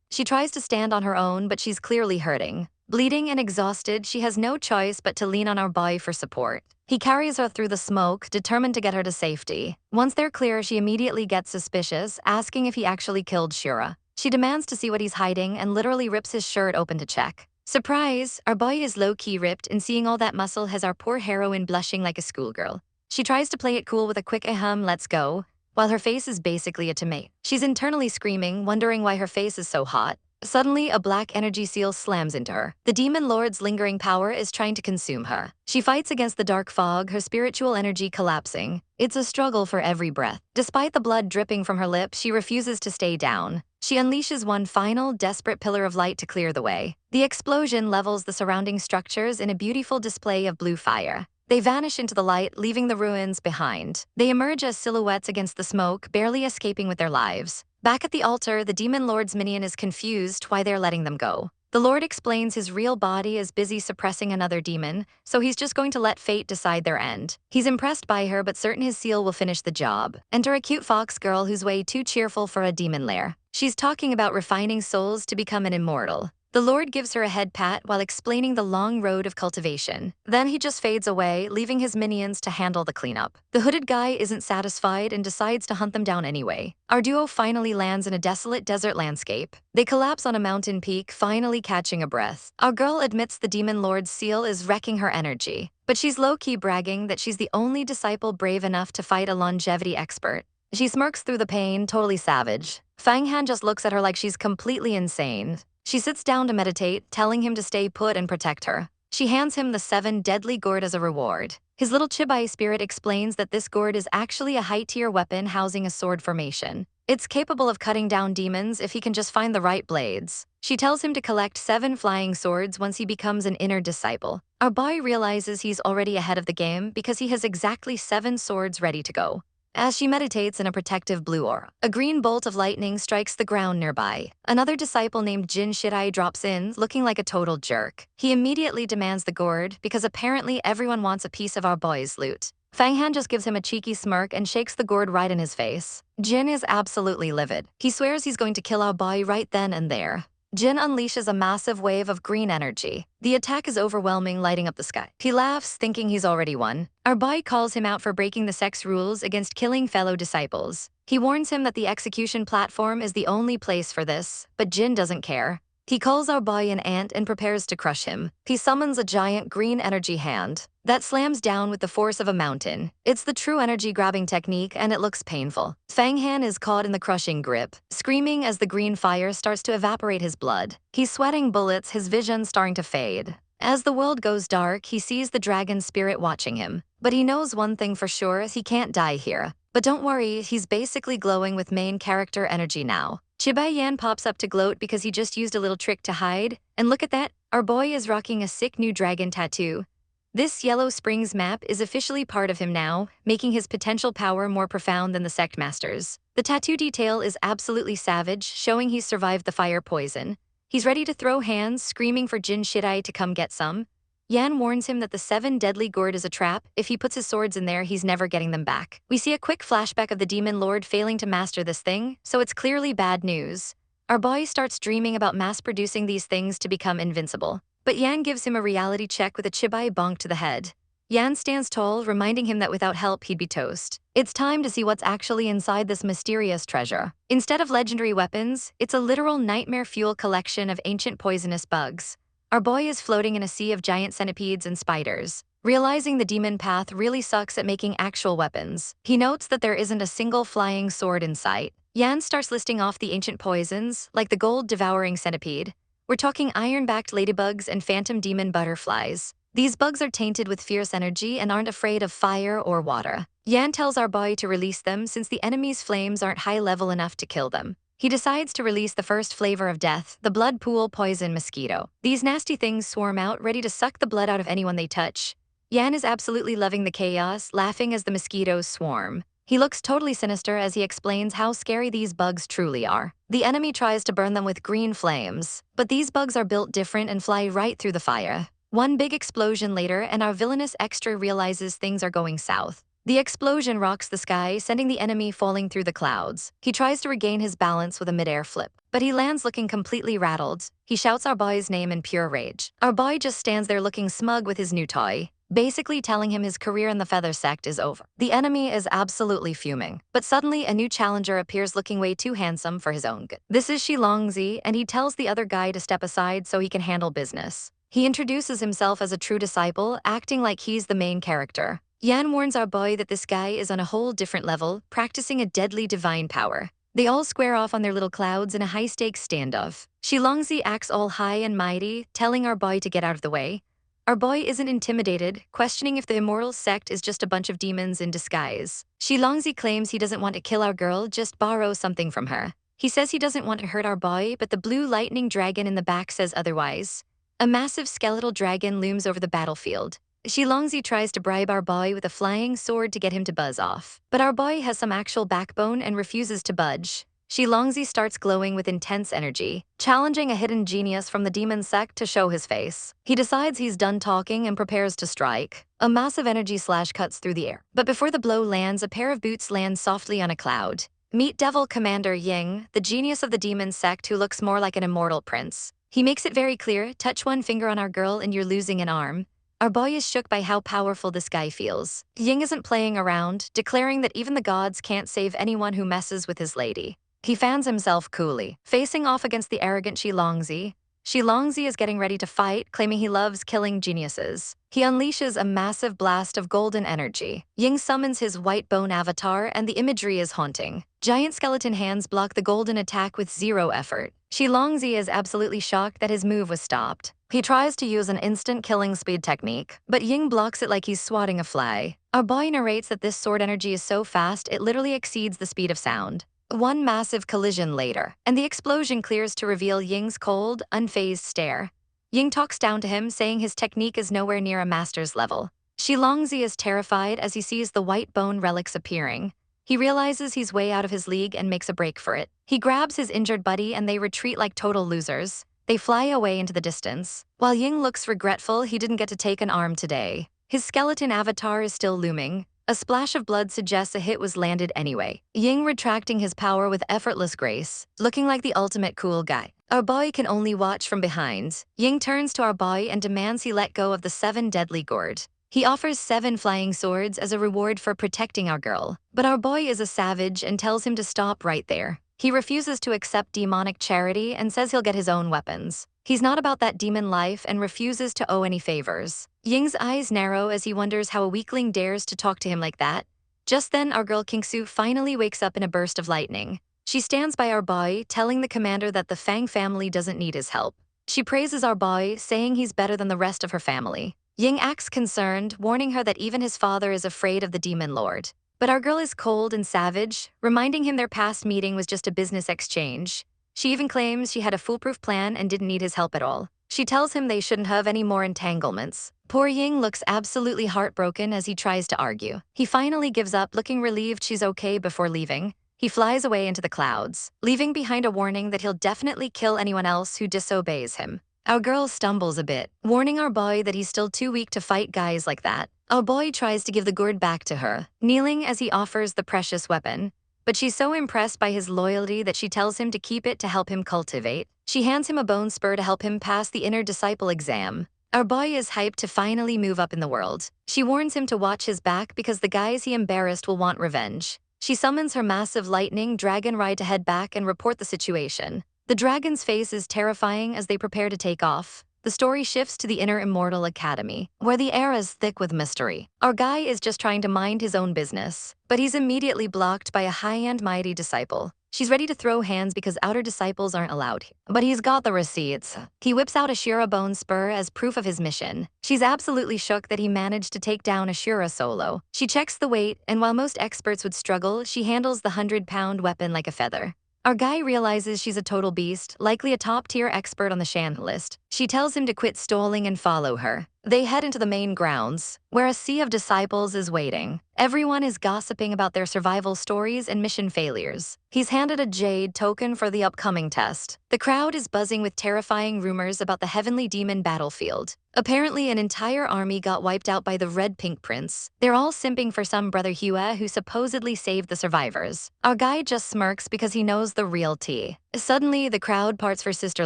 She tries to stand on her own, but she's clearly hurting. Bleeding and exhausted, she has no choice but to lean on our boy for support. He carries her through the smoke, determined to get her to safety. Once they're clear, she immediately gets suspicious, asking if he actually killed Shura. She demands to see what he's hiding and literally rips his shirt open to check. Surprise! Our boy is low-key ripped, and seeing all that muscle has our poor heroine blushing like a schoolgirl. She tries to play it cool with a quick let's go, while her face is basically a tomato. She's internally screaming, wondering why her face is so hot. Suddenly, a black energy seal slams into her. The demon lord's lingering power is trying to consume her. She fights against the dark fog, her spiritual energy collapsing. It's a struggle for every breath. Despite the blood dripping from her lips, she refuses to stay down. She unleashes one final, desperate pillar of light to clear the way. The explosion levels the surrounding structures in a beautiful display of blue fire. They vanish into the light, leaving the ruins behind. They emerge as silhouettes against the smoke, barely escaping with their lives. Back at the altar, the demon lord's minion is confused why they're letting them go. The lord explains his real body is busy suppressing another demon, so he's just going to let fate decide their end. He's impressed by her, but certain his seal will finish the job. Enter a cute fox girl who's way too cheerful for a demon lair. She's talking about refining souls to become an immortal. The lord gives her a head pat while explaining the long road of cultivation. Then he just fades away, leaving his minions to handle the cleanup. The hooded guy isn't satisfied and decides to hunt them down anyway. Our duo finally lands in a desolate desert landscape. They collapse on a mountain peak, finally catching a breath. Our girl admits the demon lord's seal is wrecking her energy, but she's low-key bragging that she's the only disciple brave enough to fight a longevity expert. She smirks through the pain, totally savage. Fang Han just looks at her like she's completely insane. She sits down to meditate, telling him to stay put and protect her. She hands him the 7 deadly gourd as a reward. His little Chibai spirit explains that this gourd is actually a high-tier weapon housing a sword formation. It's capable of cutting down demons if he can just find the right blades. She tells him to collect 7 flying swords once he becomes an inner disciple. Our boy realizes he's already ahead of the game because he has exactly 7 swords ready to go. As she meditates in a protective blue aura, a green bolt of lightning strikes the ground nearby. Another disciple named Jin Shirai drops in, looking like a total jerk. He immediately demands the gourd because apparently everyone wants a piece of our boy's loot. Fang Han just gives him a cheeky smirk and shakes the gourd right in his face. Jin is absolutely livid. He swears he's going to kill our boy right then and there. Jin unleashes a massive wave of green energy. The attack is overwhelming, lighting up the sky. He laughs, thinking he's already won. Our boy calls him out for breaking the sect's rules against killing fellow disciples. He warns him that the execution platform is the only place for this, but Jin doesn't care. He calls our boy an ant and prepares to crush him. He summons a giant green energy hand that slams down with the force of a mountain. It's the true energy grabbing technique, and it looks painful. Fang Han is caught in the crushing grip, screaming as the green fire starts to evaporate his blood. He's sweating bullets, his vision starting to fade. As the world goes dark, he sees the dragon spirit watching him. But he knows one thing for sure, he can't die here. But don't worry, he's basically glowing with main character energy now. Chibai Yan pops up to gloat because he just used a little trick to hide. And look at that, our boy is rocking a sick new dragon tattoo. This Yellow Springs map is officially part of him now, making his potential power more profound than the sect masters. The tattoo detail is absolutely savage, showing he's survived the fire poison. He's ready to throw hands, screaming for Jin Shirai to come get some. Yan warns him that the 7 deadly gourd is a trap. If he puts his swords in there, he's never getting them back. We see a quick flashback of the demon lord failing to master this thing, so it's clearly bad news. Our boy starts dreaming about mass-producing these things to become invincible. But Yan gives him a reality check with a chibai bonk to the head. Yan stands tall, reminding him that without help, he'd be toast. It's time to see what's actually inside this mysterious treasure. Instead of legendary weapons, it's a literal nightmare fuel collection of ancient poisonous bugs. Our boy is floating in a sea of giant centipedes and spiders. Realizing the demon path really sucks at making actual weapons, he notes that there isn't a single flying sword in sight. Yan starts listing off the ancient poisons, like the gold-devouring centipede. We're talking iron-backed ladybugs and phantom demon butterflies. These bugs are tainted with fierce energy and aren't afraid of fire or water. Yan tells our boy to release them since the enemy's flames aren't high-level enough to kill them. He decides to release the first flavor of death, the blood pool poison mosquito. These nasty things swarm out, ready to suck the blood out of anyone they touch. Yan is absolutely loving the chaos, laughing as the mosquitoes swarm. He looks totally sinister as he explains how scary these bugs truly are. The enemy tries to burn them with green flames, but these bugs are built different and fly right through the fire. One big explosion later, and our villainous extra realizes things are going south. The explosion rocks the sky, sending the enemy falling through the clouds. He tries to regain his balance with a mid-air flip, but he lands looking completely rattled. He shouts our boy's name in pure rage. Our boy just stands there looking smug with his new toy, basically telling him his career in the feather sect is over. The enemy is absolutely fuming, but suddenly a new challenger appears looking way too handsome for his own good. This is Shilongzi, and he tells the other guy to step aside so he can handle business. He introduces himself as a true disciple, acting like he's the main character. Yan warns our boy that this guy is on a whole different level, practicing a deadly divine power. They all square off on their little clouds in a high-stakes standoff. Shilongzi acts all high and mighty, telling our boy to get out of the way. Our boy isn't intimidated, questioning if the Immortal sect is just a bunch of demons in disguise. Shilongzi claims he doesn't want to kill our girl, just borrow something from her. He says he doesn't want to hurt our boy, but the blue lightning dragon in the back says otherwise. A massive skeletal dragon looms over the battlefield. Shilongzi tries to bribe our boy with a flying sword to get him to buzz off. But our boy has some actual backbone and refuses to budge. Shilongzi starts glowing with intense energy, challenging a hidden genius from the demon sect to show his face. He decides he's done talking and prepares to strike. A massive energy slash cuts through the air. But before the blow lands, a pair of boots land softly on a cloud. Meet Devil Commander Ying, the genius of the demon sect who looks more like an immortal prince. He makes it very clear, touch one finger on our girl and you're losing an arm. Our boy is shook by how powerful this guy feels. Ying isn't playing around, declaring that even the gods can't save anyone who messes with his lady. He fans himself coolly, facing off against the arrogant Shilongzi. Shilongzi is getting ready to fight, claiming he loves killing geniuses. He unleashes a massive blast of golden energy. Ying summons his white bone avatar, and the imagery is haunting. Giant skeleton hands block the golden attack with zero effort. Shilongzi is absolutely shocked that his move was stopped. He tries to use an instant killing speed technique, but Ying blocks it like he's swatting a fly. Our boy narrates that this sword energy is so fast it literally exceeds the speed of sound. One massive collision later, and the explosion clears to reveal Ying's cold, unfazed stare. Ying talks down to him, saying his technique is nowhere near a master's level. Shilongzi is terrified as he sees the white bone relics appearing. He realizes he's way out of his league and makes a break for it. He grabs his injured buddy and they retreat like total losers. They fly away into the distance. While Ying looks regretful he didn't get to take an arm today. His skeleton avatar is still looming. A splash of blood suggests a hit was landed anyway. Ying retracting his power with effortless grace, looking like the ultimate cool guy. Our boy can only watch from behind. Ying turns to our boy and demands he let go of the 7 deadly gourd. He offers 7 flying swords as a reward for protecting our girl. But our boy is a savage and tells him to stop right there. He refuses to accept demonic charity and says he'll get his own weapons. He's not about that demon life and refuses to owe any favors. Ying's eyes narrow as he wonders how a weakling dares to talk to him like that. Just then, our girl Kingsu finally wakes up in a burst of lightning. She stands by our boy, telling the commander that the Fang family doesn't need his help. She praises our boy, saying he's better than the rest of her family. Ying acts concerned, warning her that even his father is afraid of the demon lord. But our girl is cold and savage, reminding him their past meeting was just a business exchange. She even claims she had a foolproof plan and didn't need his help at all. She tells him they shouldn't have any more entanglements. Poor Ying looks absolutely heartbroken as he tries to argue. He finally gives up, looking relieved she's okay before leaving. He flies away into the clouds, leaving behind a warning that he'll definitely kill anyone else who disobeys him. Our girl stumbles a bit, warning our boy that he's still too weak to fight guys like that. Our boy tries to give the gourd back to her, kneeling as he offers the precious weapon. But she's so impressed by his loyalty that she tells him to keep it to help him cultivate. She hands him a bone spur to help him pass the inner disciple exam. Our boy is hyped to finally move up in the world. She warns him to watch his back because the guys he embarrassed will want revenge. She summons her massive lightning dragon ride to head back and report the situation. The dragon's face is terrifying as they prepare to take off. The story shifts to the inner Immortal Academy, where the air is thick with mystery. Our guy is just trying to mind his own business, but he's immediately blocked by a high-end mighty disciple. She's ready to throw hands because outer disciples aren't allowed, but he's got the receipts. He whips out Ashura bone spur as proof of his mission. She's absolutely shook that he managed to take down Ashura solo. She checks the weight, and while most experts would struggle, she handles the 100-pound weapon like a feather. Our guy realizes she's a total beast, likely a top-tier expert on the Shan list. She tells him to quit stalling and follow her. They head into the main grounds, where a sea of disciples is waiting. Everyone is gossiping about their survival stories and mission failures. He's handed a jade token for the upcoming test. The crowd is buzzing with terrifying rumors about the heavenly demon battlefield. Apparently, an entire army got wiped out by the Red Pink Prince. They're all simping for some brother Hua who supposedly saved the survivors. Our guy just smirks because he knows the real tea. Suddenly, the crowd parts for Sister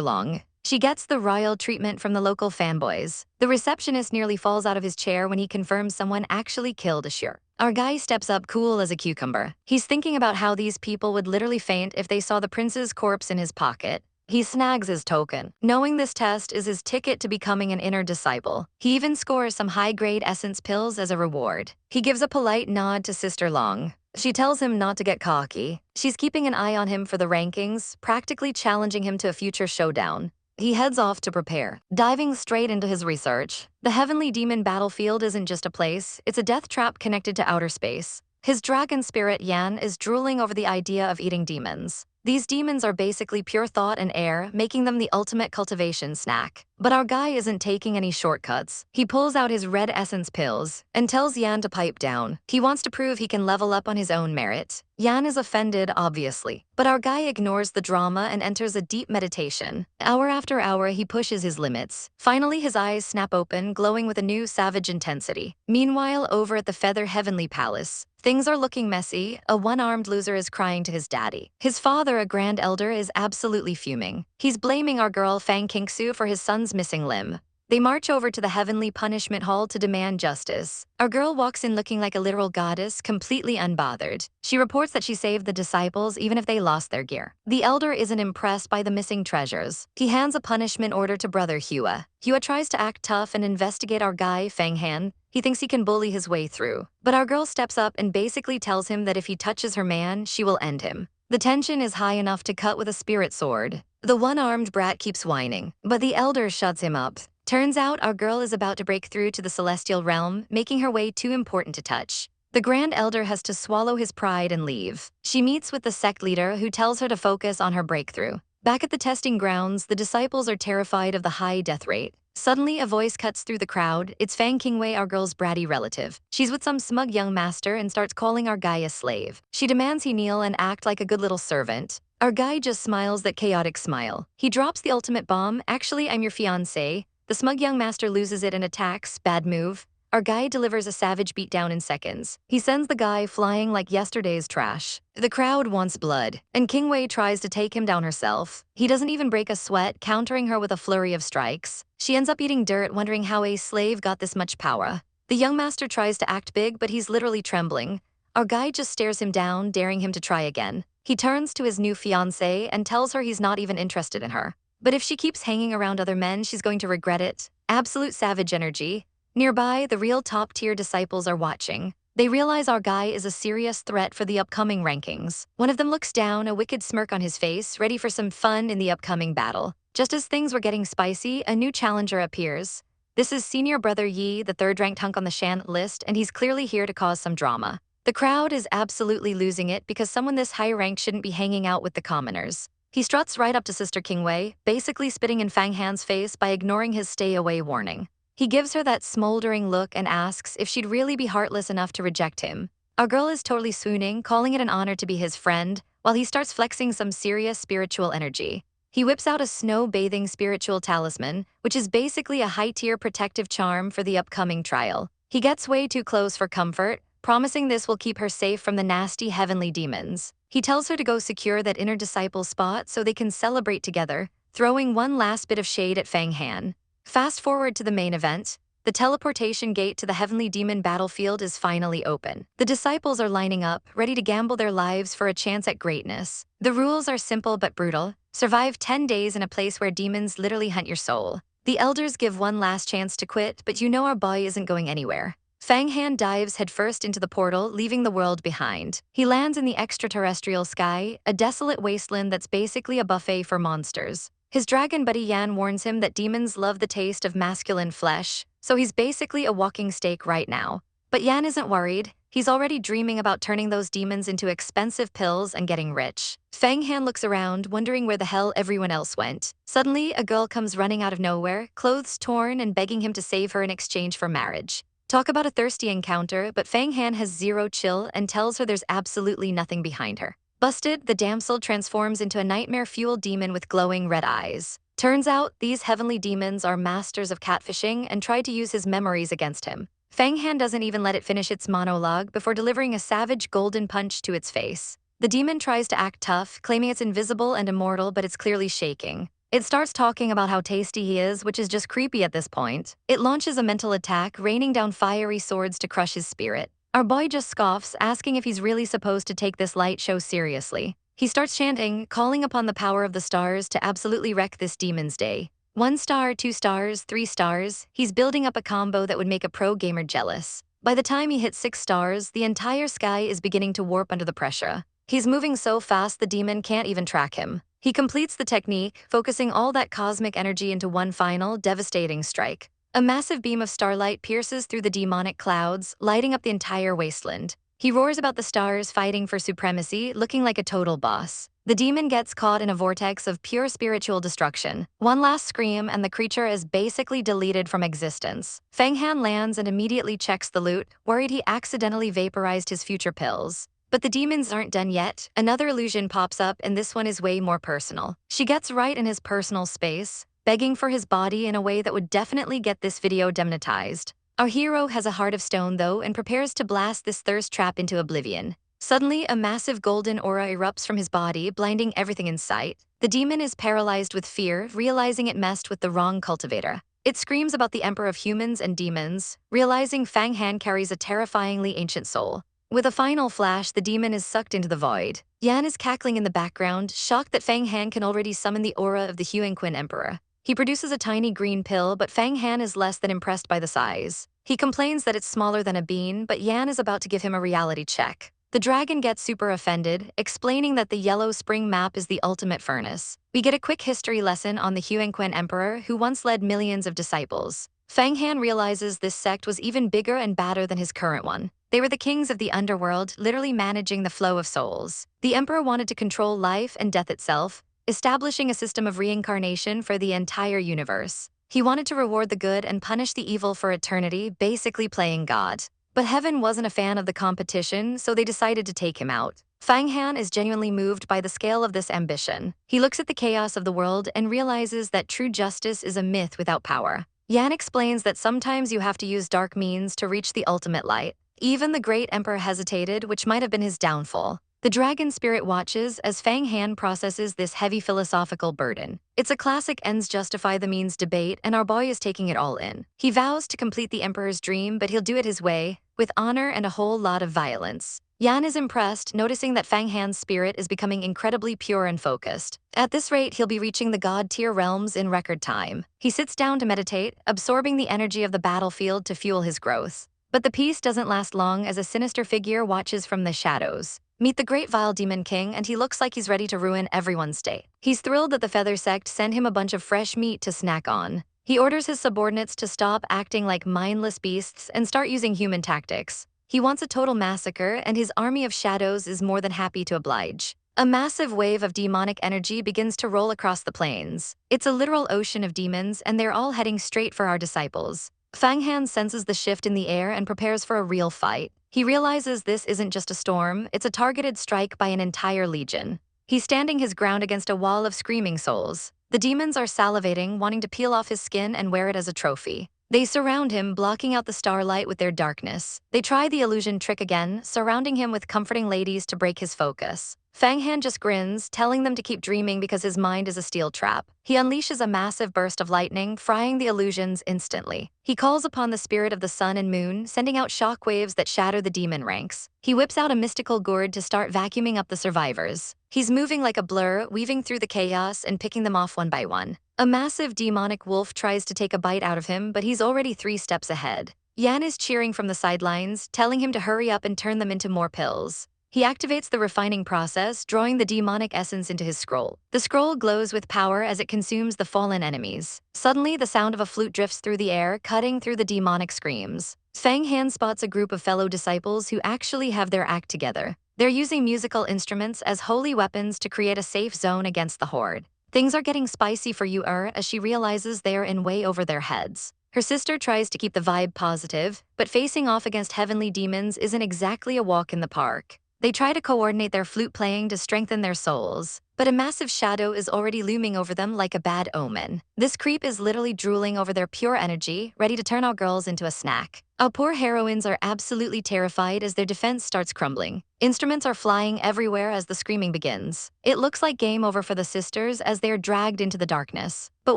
Long. She gets the royal treatment from the local fanboys. The receptionist nearly falls out of his chair when he confirms someone actually killed Ashur. Our guy steps up cool as a cucumber. He's thinking about how these people would literally faint if they saw the prince's corpse in his pocket. He snags his token, knowing this test is his ticket to becoming an inner disciple. He even scores some high-grade essence pills as a reward. He gives a polite nod to Sister Long. She tells him not to get cocky. She's keeping an eye on him for the rankings, practically challenging him to a future showdown. He heads off to prepare, diving straight into his research. The heavenly demon battlefield isn't just a place, it's a death trap connected to outer space. His dragon spirit Yan is drooling over the idea of eating demons. These demons are basically pure thought and air, making them the ultimate cultivation snack. But our guy isn't taking any shortcuts. He pulls out his red essence pills and tells Yan to pipe down. He wants to prove he can level up on his own merit. Yan is offended, obviously, but our guy ignores the drama and enters a deep meditation. Hour after hour, he pushes his limits. Finally, his eyes snap open, glowing with a new savage intensity. Meanwhile, over at the Feather Heavenly Palace, things are looking messy. A one-armed loser is crying to his daddy. His father, a grand elder, is absolutely fuming. He's blaming our girl Fang Kingsu for his son's missing limb. They march over to the Heavenly Punishment Hall to demand justice. Our girl walks in looking like a literal goddess, completely unbothered. She reports that she saved the disciples even if they lost their gear. The elder isn't impressed by the missing treasures. He hands a punishment order to brother Hua. Hua tries to act tough and investigate our guy, Fang Han. He thinks he can bully his way through. But our girl steps up and basically tells him that if he touches her man, she will end him. The tension is high enough to cut with a spirit sword. The one-armed brat keeps whining, but the elder shuts him up. Turns out our girl is about to break through to the celestial realm, making her way too important to touch. The Grand Elder has to swallow his pride and leave. She meets with the sect leader who tells her to focus on her breakthrough. Back at the testing grounds, the disciples are terrified of the high death rate. Suddenly, a voice cuts through the crowd. It's Fang Qingwei, our girl's bratty relative. She's with some smug young master and starts calling our guy a slave. She demands he kneel and act like a good little servant. Our guy just smiles that chaotic smile. He drops the ultimate bomb. Actually, I'm your fiancé. The smug young master loses it and attacks. Bad move. Our guy delivers a savage beatdown in seconds. He sends the guy flying like yesterday's trash. The crowd wants blood, and Qingwei tries to take him down herself. He doesn't even break a sweat, countering her with a flurry of strikes. She ends up eating dirt, wondering how a slave got this much power. The young master tries to act big, but he's literally trembling. Our guy just stares him down, daring him to try again. He turns to his new fiancée and tells her he's not even interested in her. But if she keeps hanging around other men, she's going to regret it. Absolute savage energy. Nearby, the real top-tier disciples are watching. They realize our guy is a serious threat for the upcoming rankings. One of them looks down, a wicked smirk on his face, ready for some fun in the upcoming battle. Just as things were getting spicy, a new challenger appears. This is senior brother Yi, the third-ranked hunk on the Shan list, and he's clearly here to cause some drama. The crowd is absolutely losing it because someone this high-ranked shouldn't be hanging out with the commoners. He struts right up to Sister Qingwei, basically spitting in Fang Han's face by ignoring his stay-away warning. He gives her that smoldering look and asks if she'd really be heartless enough to reject him. Our girl is totally swooning, calling it an honor to be his friend, while he starts flexing some serious spiritual energy. He whips out a snow-bathing spiritual talisman, which is basically a high-tier protective charm for the upcoming trial. He gets way too close for comfort, promising this will keep her safe from the nasty heavenly demons. He tells her to go secure that inner disciple spot so they can celebrate together, throwing one last bit of shade at Fang Han. Fast forward to the main event. The teleportation gate to the heavenly demon battlefield is finally open. The disciples are lining up, ready to gamble their lives for a chance at greatness. The rules are simple but brutal. Survive 10 days in a place where demons literally hunt your soul. The elders give one last chance to quit, but you know our boy isn't going anywhere. Fang Han dives headfirst into the portal, leaving the world behind. He lands in the extraterrestrial sky, a desolate wasteland that's basically a buffet for monsters. His dragon buddy Yan warns him that demons love the taste of masculine flesh, so he's basically a walking steak right now. But Yan isn't worried. He's already dreaming about turning those demons into expensive pills and getting rich. Fang Han looks around, wondering where the hell everyone else went. Suddenly, a girl comes running out of nowhere, clothes torn and begging him to save her in exchange for marriage. Talk about a thirsty encounter, but Fang Han has zero chill and tells her there's absolutely nothing behind her. Busted, the damsel transforms into a nightmare-fueled demon with glowing red eyes. Turns out, these heavenly demons are masters of catfishing and try to use his memories against him. Fang Han doesn't even let it finish its monologue before delivering a savage golden punch to its face. The demon tries to act tough, claiming it's invisible and immortal, but it's clearly shaking. It starts talking about how tasty he is, which is just creepy at this point. It launches a mental attack, raining down fiery swords to crush his spirit. Our boy just scoffs, asking if he's really supposed to take this light show seriously. He starts chanting, calling upon the power of the stars to absolutely wreck this demon's day. 1 star, 2 stars, 3 stars, he's building up a combo that would make a pro gamer jealous. By the time he hits 6 stars, the entire sky is beginning to warp under the pressure. He's moving so fast the demon can't even track him. He completes the technique, focusing all that cosmic energy into one final, devastating strike. A massive beam of starlight pierces through the demonic clouds, lighting up the entire wasteland. He roars about the stars fighting for supremacy, looking like a total boss. The demon gets caught in a vortex of pure spiritual destruction. One last scream and the creature is basically deleted from existence. Fang Han lands and immediately checks the loot, worried he accidentally vaporized his future pills. But the demons aren't done yet. Another illusion pops up, and this one is way more personal. She gets right in his personal space, begging for his body in a way that would definitely get this video demonetized. Our hero has a heart of stone though and prepares to blast this thirst trap into oblivion. Suddenly, a massive golden aura erupts from his body, blinding everything in sight. The demon is paralyzed with fear, realizing it messed with the wrong cultivator. It screams about the emperor of humans and demons, realizing Fang Han carries a terrifyingly ancient soul. With a final flash, the demon is sucked into the void. Yan is cackling in the background, shocked that Fang Han can already summon the aura of the Huanquin Emperor. He produces a tiny green pill, but Fang Han is less than impressed by the size. He complains that it's smaller than a bean, but Yan is about to give him a reality check. The dragon gets super offended, explaining that the yellow spring map is the ultimate furnace. We get a quick history lesson on the Huanquin Emperor, who once led millions of disciples. Fang Han realizes this sect was even bigger and badder than his current one. They were the kings of the underworld, literally managing the flow of souls. The emperor wanted to control life and death itself, establishing a system of reincarnation for the entire universe. He wanted to reward the good and punish the evil for eternity, basically playing God. But heaven wasn't a fan of the competition, so they decided to take him out. Fang Han is genuinely moved by the scale of this ambition. He looks at the chaos of the world and realizes that true justice is a myth without power. Yan explains that sometimes you have to use dark means to reach the ultimate light. Even the great emperor hesitated, which might have been his downfall. The dragon spirit watches as Fang Han processes this heavy philosophical burden. It's a classic ends justify the means debate, and our boy is taking it all in. He vows to complete the emperor's dream, but he'll do it his way, with honor and a whole lot of violence. Yan is impressed, noticing that Fang Han's spirit is becoming incredibly pure and focused. At this rate, he'll be reaching the god-tier realms in record time. He sits down to meditate, absorbing the energy of the battlefield to fuel his growth. But the peace doesn't last long as a sinister figure watches from the shadows. Meet the great vile demon king, and he looks like he's ready to ruin everyone's day. He's thrilled that the Feather Sect sent him a bunch of fresh meat to snack on. He orders his subordinates to stop acting like mindless beasts and start using human tactics. He wants a total massacre, and his army of shadows is more than happy to oblige. A massive wave of demonic energy begins to roll across the plains. It's a literal ocean of demons, and they're all heading straight for our disciples. Fang Han senses the shift in the air and prepares for a real fight. He realizes this isn't just a storm, it's a targeted strike by an entire legion. He's standing his ground against a wall of screaming souls. The demons are salivating, wanting to peel off his skin and wear it as a trophy. They surround him, blocking out the starlight with their darkness. They try the illusion trick again, surrounding him with comforting ladies to break his focus. Fang Han just grins, telling them to keep dreaming because his mind is a steel trap. He unleashes a massive burst of lightning, frying the illusions instantly. He calls upon the spirit of the sun and moon, sending out shockwaves that shatter the demon ranks. He whips out a mystical gourd to start vacuuming up the survivors. He's moving like a blur, weaving through the chaos and picking them off one by one. A massive demonic wolf tries to take a bite out of him, but he's already 3 steps ahead. Yan is cheering from the sidelines, telling him to hurry up and turn them into more pills. He activates the refining process, drawing the demonic essence into his scroll. The scroll glows with power as it consumes the fallen enemies. Suddenly, the sound of a flute drifts through the air, cutting through the demonic screams. Fang Han spots a group of fellow disciples who actually have their act together. They're using musical instruments as holy weapons to create a safe zone against the horde. Things are getting spicy for Yu as she realizes they are in way over their heads. Her sister tries to keep the vibe positive, but facing off against heavenly demons isn't exactly a walk in the park. They try to coordinate their flute playing to strengthen their souls, but a massive shadow is already looming over them like a bad omen. This creep is literally drooling over their pure energy, ready to turn our girls into a snack. Our poor heroines are absolutely terrified as their defense starts crumbling. Instruments are flying everywhere as the screaming begins. It looks like game over for the sisters as they are dragged into the darkness. But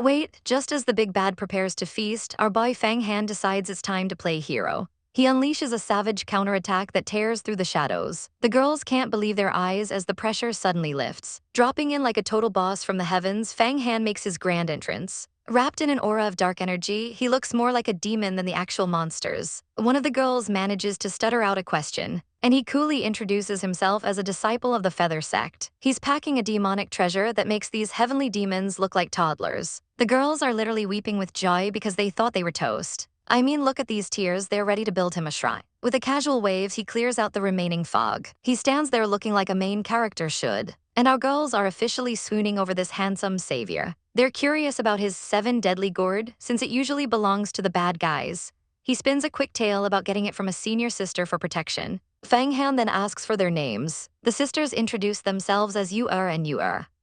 wait, just as the big bad prepares to feast, our boy Fang Han decides it's time to play hero. He unleashes a savage counterattack that tears through the shadows. The girls can't believe their eyes as the pressure suddenly lifts. Dropping in like a total boss from the heavens, Fang Han makes his grand entrance. Wrapped in an aura of dark energy, he looks more like a demon than the actual monsters. One of the girls manages to stutter out a question, and he coolly introduces himself as a disciple of the Feather Sect. He's packing a demonic treasure that makes these heavenly demons look like toddlers. The girls are literally weeping with joy because they thought they were toast. I mean, look at these tears, they're ready to build him a shrine. With a casual wave, he clears out the remaining fog. He stands there looking like a main character should. And our girls are officially swooning over this handsome savior. They're curious about his 7 deadly gourd, since it usually belongs to the bad guys. He spins a quick tale about getting it from a senior sister for protection. Fang Han then asks for their names. The sisters introduce themselves as Yu and Yu,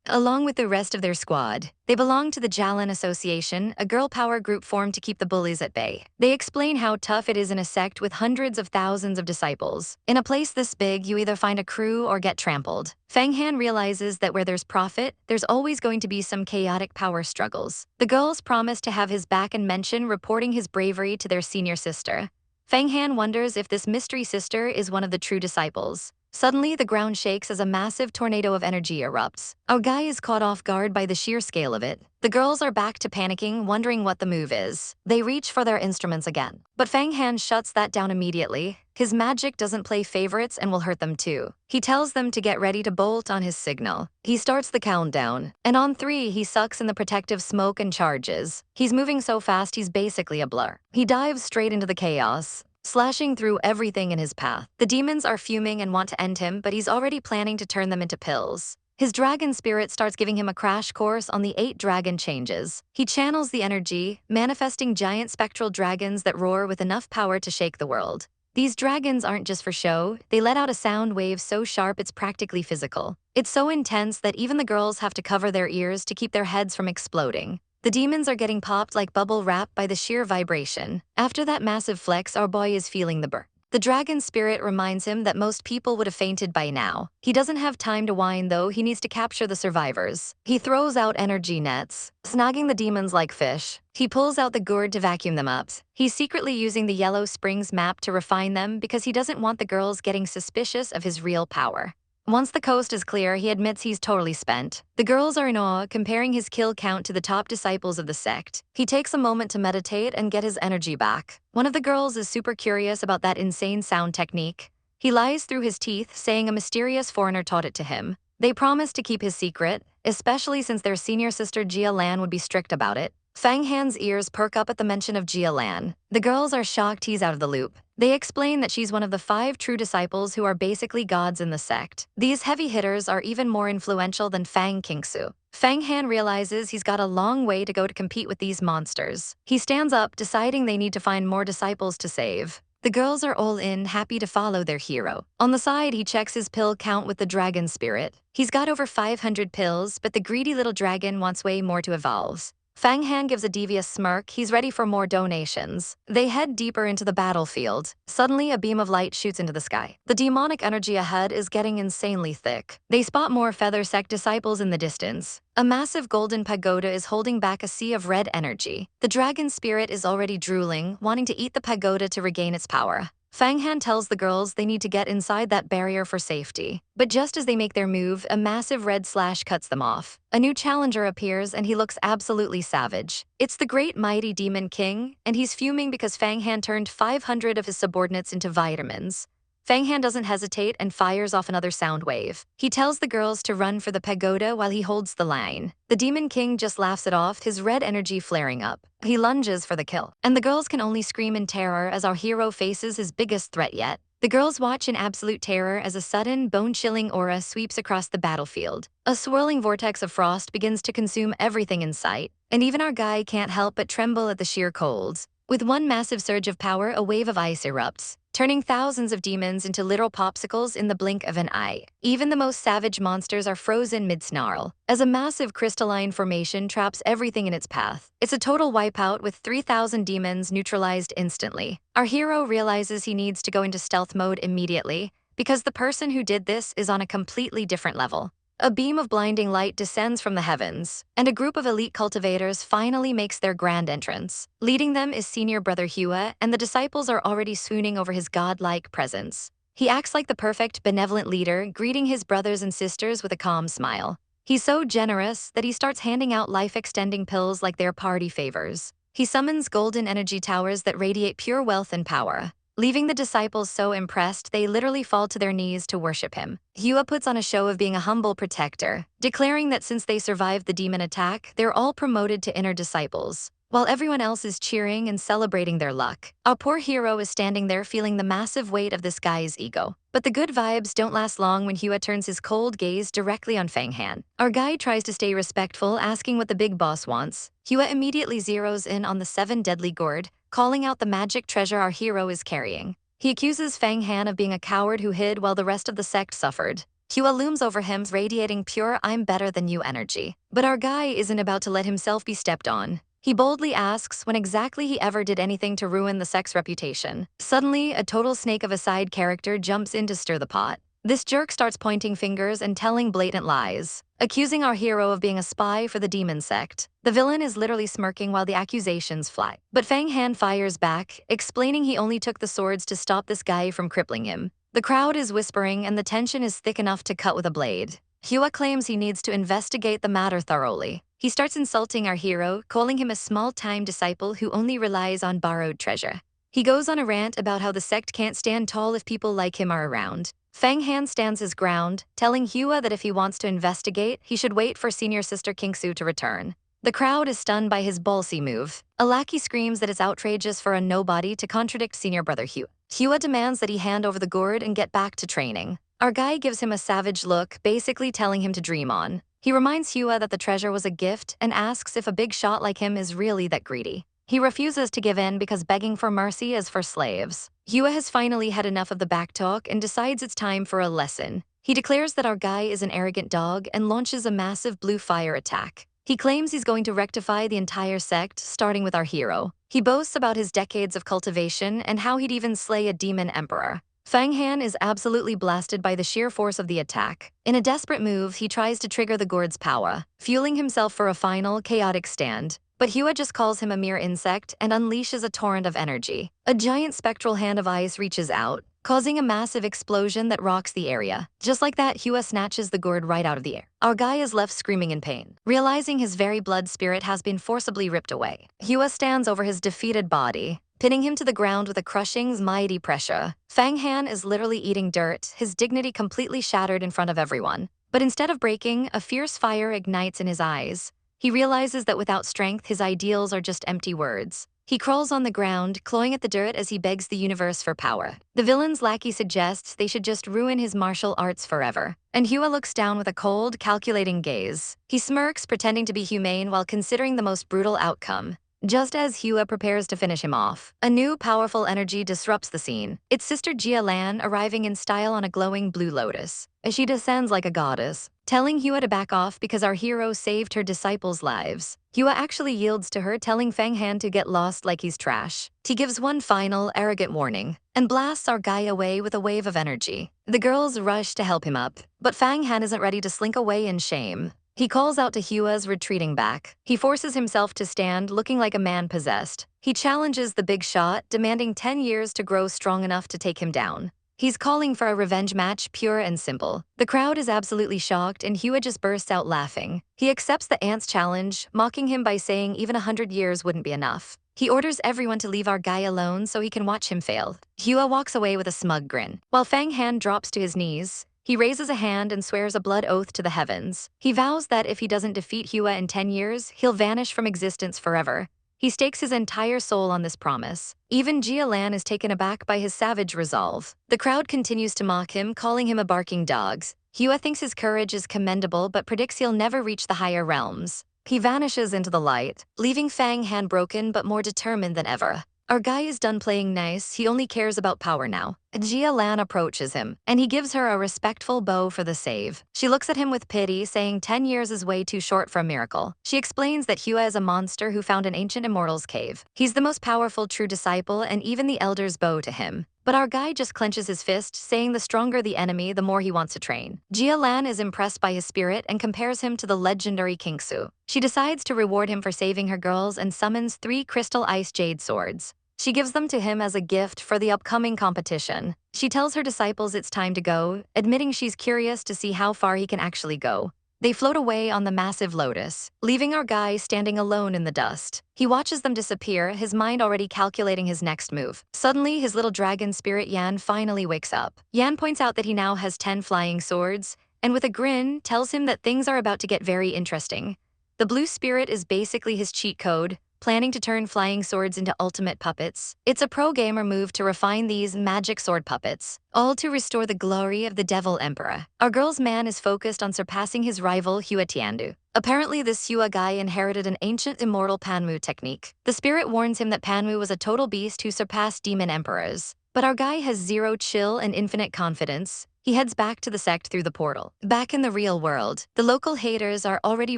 along with the rest of their squad. They belong to the Jalan Association, a girl power group formed to keep the bullies at bay. They explain how tough it is in a sect with hundreds of thousands of disciples. In a place this big, you either find a crew or get trampled. Fang Han realizes that where there's profit, there's always going to be some chaotic power struggles. The girls promise to have his back and mention reporting his bravery to their senior sister. Fang Han wonders if this mystery sister is one of the true disciples. Suddenly, the ground shakes as a massive tornado of energy erupts. Our guy is caught off guard by the sheer scale of it. The girls are back to panicking, wondering what the move is. They reach for their instruments again. But Fang Han shuts that down immediately. His magic doesn't play favorites and will hurt them too. He tells them to get ready to bolt on his signal. He starts the countdown, and on 3, he sucks in the protective smoke and charges. He's moving so fast he's basically a blur. He dives straight into the chaos, slashing through everything in his path. The demons are fuming and want to end him, but he's already planning to turn them into pills. His dragon spirit starts giving him a crash course on the 8 dragon changes. He channels the energy, manifesting giant spectral dragons that roar with enough power to shake the world. These dragons aren't just for show, they let out a sound wave so sharp it's practically physical. It's so intense that even the girls have to cover their ears to keep their heads from exploding. The demons are getting popped like bubble wrap by the sheer vibration. After that massive flex, our boy is feeling the burn. The dragon spirit reminds him that most people would have fainted by now. He doesn't have time to whine though, he needs to capture the survivors. He throws out energy nets, snagging the demons like fish. He pulls out the gourd to vacuum them up. He's secretly using the Yellow Springs map to refine them because he doesn't want the girls getting suspicious of his real power. Once the coast is clear, he admits he's totally spent. The girls are in awe, comparing his kill count to the top disciples of the sect. He takes a moment to meditate and get his energy back. One of the girls is super curious about that insane sound technique. He lies through his teeth, saying a mysterious foreigner taught it to him. They promise to keep his secret, especially since their senior sister Jia Lan would be strict about it. Fang Han's ears perk up at the mention of Jia Lan. The girls are shocked he's out of the loop. They explain that she's one of the 5 true disciples who are basically gods in the sect. These heavy hitters are even more influential than Fang Qingsu. Fang Han realizes he's got a long way to go to compete with these monsters. He stands up, deciding they need to find more disciples to save. The girls are all in, happy to follow their hero. On the side, he checks his pill count with the dragon spirit. He's got over 500 pills, but the greedy little dragon wants way more to evolve. Fang Han gives a devious smirk, he's ready for more donations. They head deeper into the battlefield. Suddenly, a beam of light shoots into the sky. The demonic energy ahead is getting insanely thick. They spot more Feather Sect disciples in the distance. A massive golden pagoda is holding back a sea of red energy. The dragon spirit is already drooling, wanting to eat the pagoda to regain its power. Fang Han tells the girls they need to get inside that barrier for safety. But just as they make their move, a massive red slash cuts them off. A new challenger appears and he looks absolutely savage. It's the great mighty Demon King, and he's fuming because Fang Han turned 500 of his subordinates into vitamins. Fang Han doesn't hesitate and fires off another sound wave. He tells the girls to run for the pagoda while he holds the line. The Demon King just laughs it off, his red energy flaring up. He lunges for the kill, and the girls can only scream in terror as our hero faces his biggest threat yet. The girls watch in absolute terror as a sudden, bone-chilling aura sweeps across the battlefield. A swirling vortex of frost begins to consume everything in sight, and even our guy can't help but tremble at the sheer colds. With one massive surge of power, a wave of ice erupts, turning thousands of demons into literal popsicles in the blink of an eye. Even the most savage monsters are frozen mid-snarl, as a massive crystalline formation traps everything in its path. It's a total wipeout with 3,000 demons neutralized instantly. Our hero realizes he needs to go into stealth mode immediately, because the person who did this is on a completely different level. A beam of blinding light descends from the heavens, and a group of elite cultivators finally makes their grand entrance. Leading them is senior brother Hua, and the disciples are already swooning over his godlike presence. He acts like the perfect, benevolent leader, greeting his brothers and sisters with a calm smile. He's so generous that he starts handing out life-extending pills like they're party favors. He summons golden energy towers that radiate pure wealth and power, leaving the disciples so impressed they literally fall to their knees to worship him. Hua puts on a show of being a humble protector, declaring that since they survived the demon attack, they're all promoted to inner disciples, while everyone else is cheering and celebrating their luck. Our poor hero is standing there feeling the massive weight of this guy's ego. But the good vibes don't last long when Hua turns his cold gaze directly on Fang Han. Our guy tries to stay respectful, asking what the big boss wants. Hua immediately zeroes in on the 7 deadly gourd, calling out the magic treasure our hero is carrying. He accuses Fang Han of being a coward who hid while the rest of the sect suffered. Hua looms over him, radiating pure "I'm better than you" energy. But our guy isn't about to let himself be stepped on. He boldly asks when exactly he ever did anything to ruin the sect's reputation. Suddenly, a total snake of a side character jumps in to stir the pot. This jerk starts pointing fingers and telling blatant lies, accusing our hero of being a spy for the demon sect. The villain is literally smirking while the accusations fly. But Fang Han fires back, explaining he only took the swords to stop this guy from crippling him. The crowd is whispering and the tension is thick enough to cut with a blade. Hua claims he needs to investigate the matter thoroughly. He starts insulting our hero, calling him a small-time disciple who only relies on borrowed treasure. He goes on a rant about how the sect can't stand tall if people like him are around. Fang Han stands his ground, telling Hua that if he wants to investigate, he should wait for senior sister Kingsu to return. The crowd is stunned by his ballsy move. A lackey screams that it's outrageous for a nobody to contradict senior brother Hua. Hua demands that he hand over the gourd and get back to training. Our guy gives him a savage look, basically telling him to dream on. He reminds Hua that the treasure was a gift and asks if a big shot like him is really that greedy. He refuses to give in because begging for mercy is for slaves. Hua has finally had enough of the backtalk and decides it's time for a lesson. He declares that our guy is an arrogant dog and launches a massive blue fire attack. He claims he's going to rectify the entire sect, starting with our hero. He boasts about his decades of cultivation and how he'd even slay a demon emperor. Fang Han is absolutely blasted by the sheer force of the attack. In a desperate move, he tries to trigger the gourd's power, fueling himself for a final, chaotic stand. But Hua just calls him a mere insect and unleashes a torrent of energy. A giant spectral hand of ice reaches out, causing a massive explosion that rocks the area. Just like that, Hua snatches the gourd right out of the air. Our guy is left screaming in pain, realizing his very blood spirit has been forcibly ripped away. Hua stands over his defeated body, pinning him to the ground with a crushing, mighty pressure. Fang Han is literally eating dirt, his dignity completely shattered in front of everyone. But instead of breaking, a fierce fire ignites in his eyes. He realizes that without strength, his ideals are just empty words. He crawls on the ground, clawing at the dirt as he begs the universe for power. The villain's lackey suggests they should just ruin his martial arts forever. And Hua looks down with a cold, calculating gaze. He smirks, pretending to be humane while considering the most brutal outcome. Just as Hua prepares to finish him off, a new, powerful energy disrupts the scene. It's Sister Jia Lan arriving in style on a glowing blue lotus. As she descends like a goddess, telling Hua to back off because our hero saved her disciples' lives. Hua actually yields to her, telling Fang Han to get lost like he's trash. He gives one final, arrogant warning, and blasts our guy away with a wave of energy. The girls rush to help him up, but Fang Han isn't ready to slink away in shame. He calls out to Hua's retreating back. He forces himself to stand, looking like a man possessed. He challenges the big shot, demanding 10 years to grow strong enough to take him down. He's calling for a revenge match, pure and simple. The crowd is absolutely shocked, and Hua just bursts out laughing. He accepts the ant's challenge, mocking him by saying even 100 years wouldn't be enough. He orders everyone to leave our guy alone so he can watch him fail. Hua walks away with a smug grin. While Fang Han drops to his knees, he raises a hand and swears a blood oath to the heavens. He vows that if he doesn't defeat Hua in 10 years, he'll vanish from existence forever. He stakes his entire soul on this promise. Even Jia Lan is taken aback by his savage resolve. The crowd continues to mock him, calling him a barking dog. Hua thinks his courage is commendable but predicts he'll never reach the higher realms. He vanishes into the light, leaving Fang Han broken but more determined than ever. Our guy is done playing nice, he only cares about power now. Jia Lan approaches him, and he gives her a respectful bow for the save. She looks at him with pity, saying 10 years is way too short for a miracle. She explains that Hua is a monster who found an ancient immortal's cave. He's the most powerful true disciple, and even the elders bow to him. But our guy just clenches his fist, saying the stronger the enemy, the more he wants to train. Jia Lan is impressed by his spirit and compares him to the legendary Kingsu. She decides to reward him for saving her girls and summons 3 crystal ice jade swords. She gives them to him as a gift for the upcoming competition. She tells her disciples it's time to go, admitting she's curious to see how far he can actually go. They float away on the massive lotus, leaving our guy standing alone in the dust. He watches them disappear, his mind already calculating his next move. Suddenly, his little dragon spirit Yan finally wakes up. Yan points out that he now has 10 flying swords, and with a grin, tells him that things are about to get very interesting. The blue spirit is basically his cheat code, planning to turn flying swords into ultimate puppets. It's a pro-gamer move to refine these magic sword puppets, all to restore the glory of the Devil Emperor. Our girl's man is focused on surpassing his rival Hua Tiandu. Apparently, this Hua guy inherited an ancient immortal Panmu technique. The spirit warns him that Panmu was a total beast who surpassed demon emperors. But our guy has zero chill and infinite confidence. He heads back to the sect through the portal. Back in the real world, the local haters are already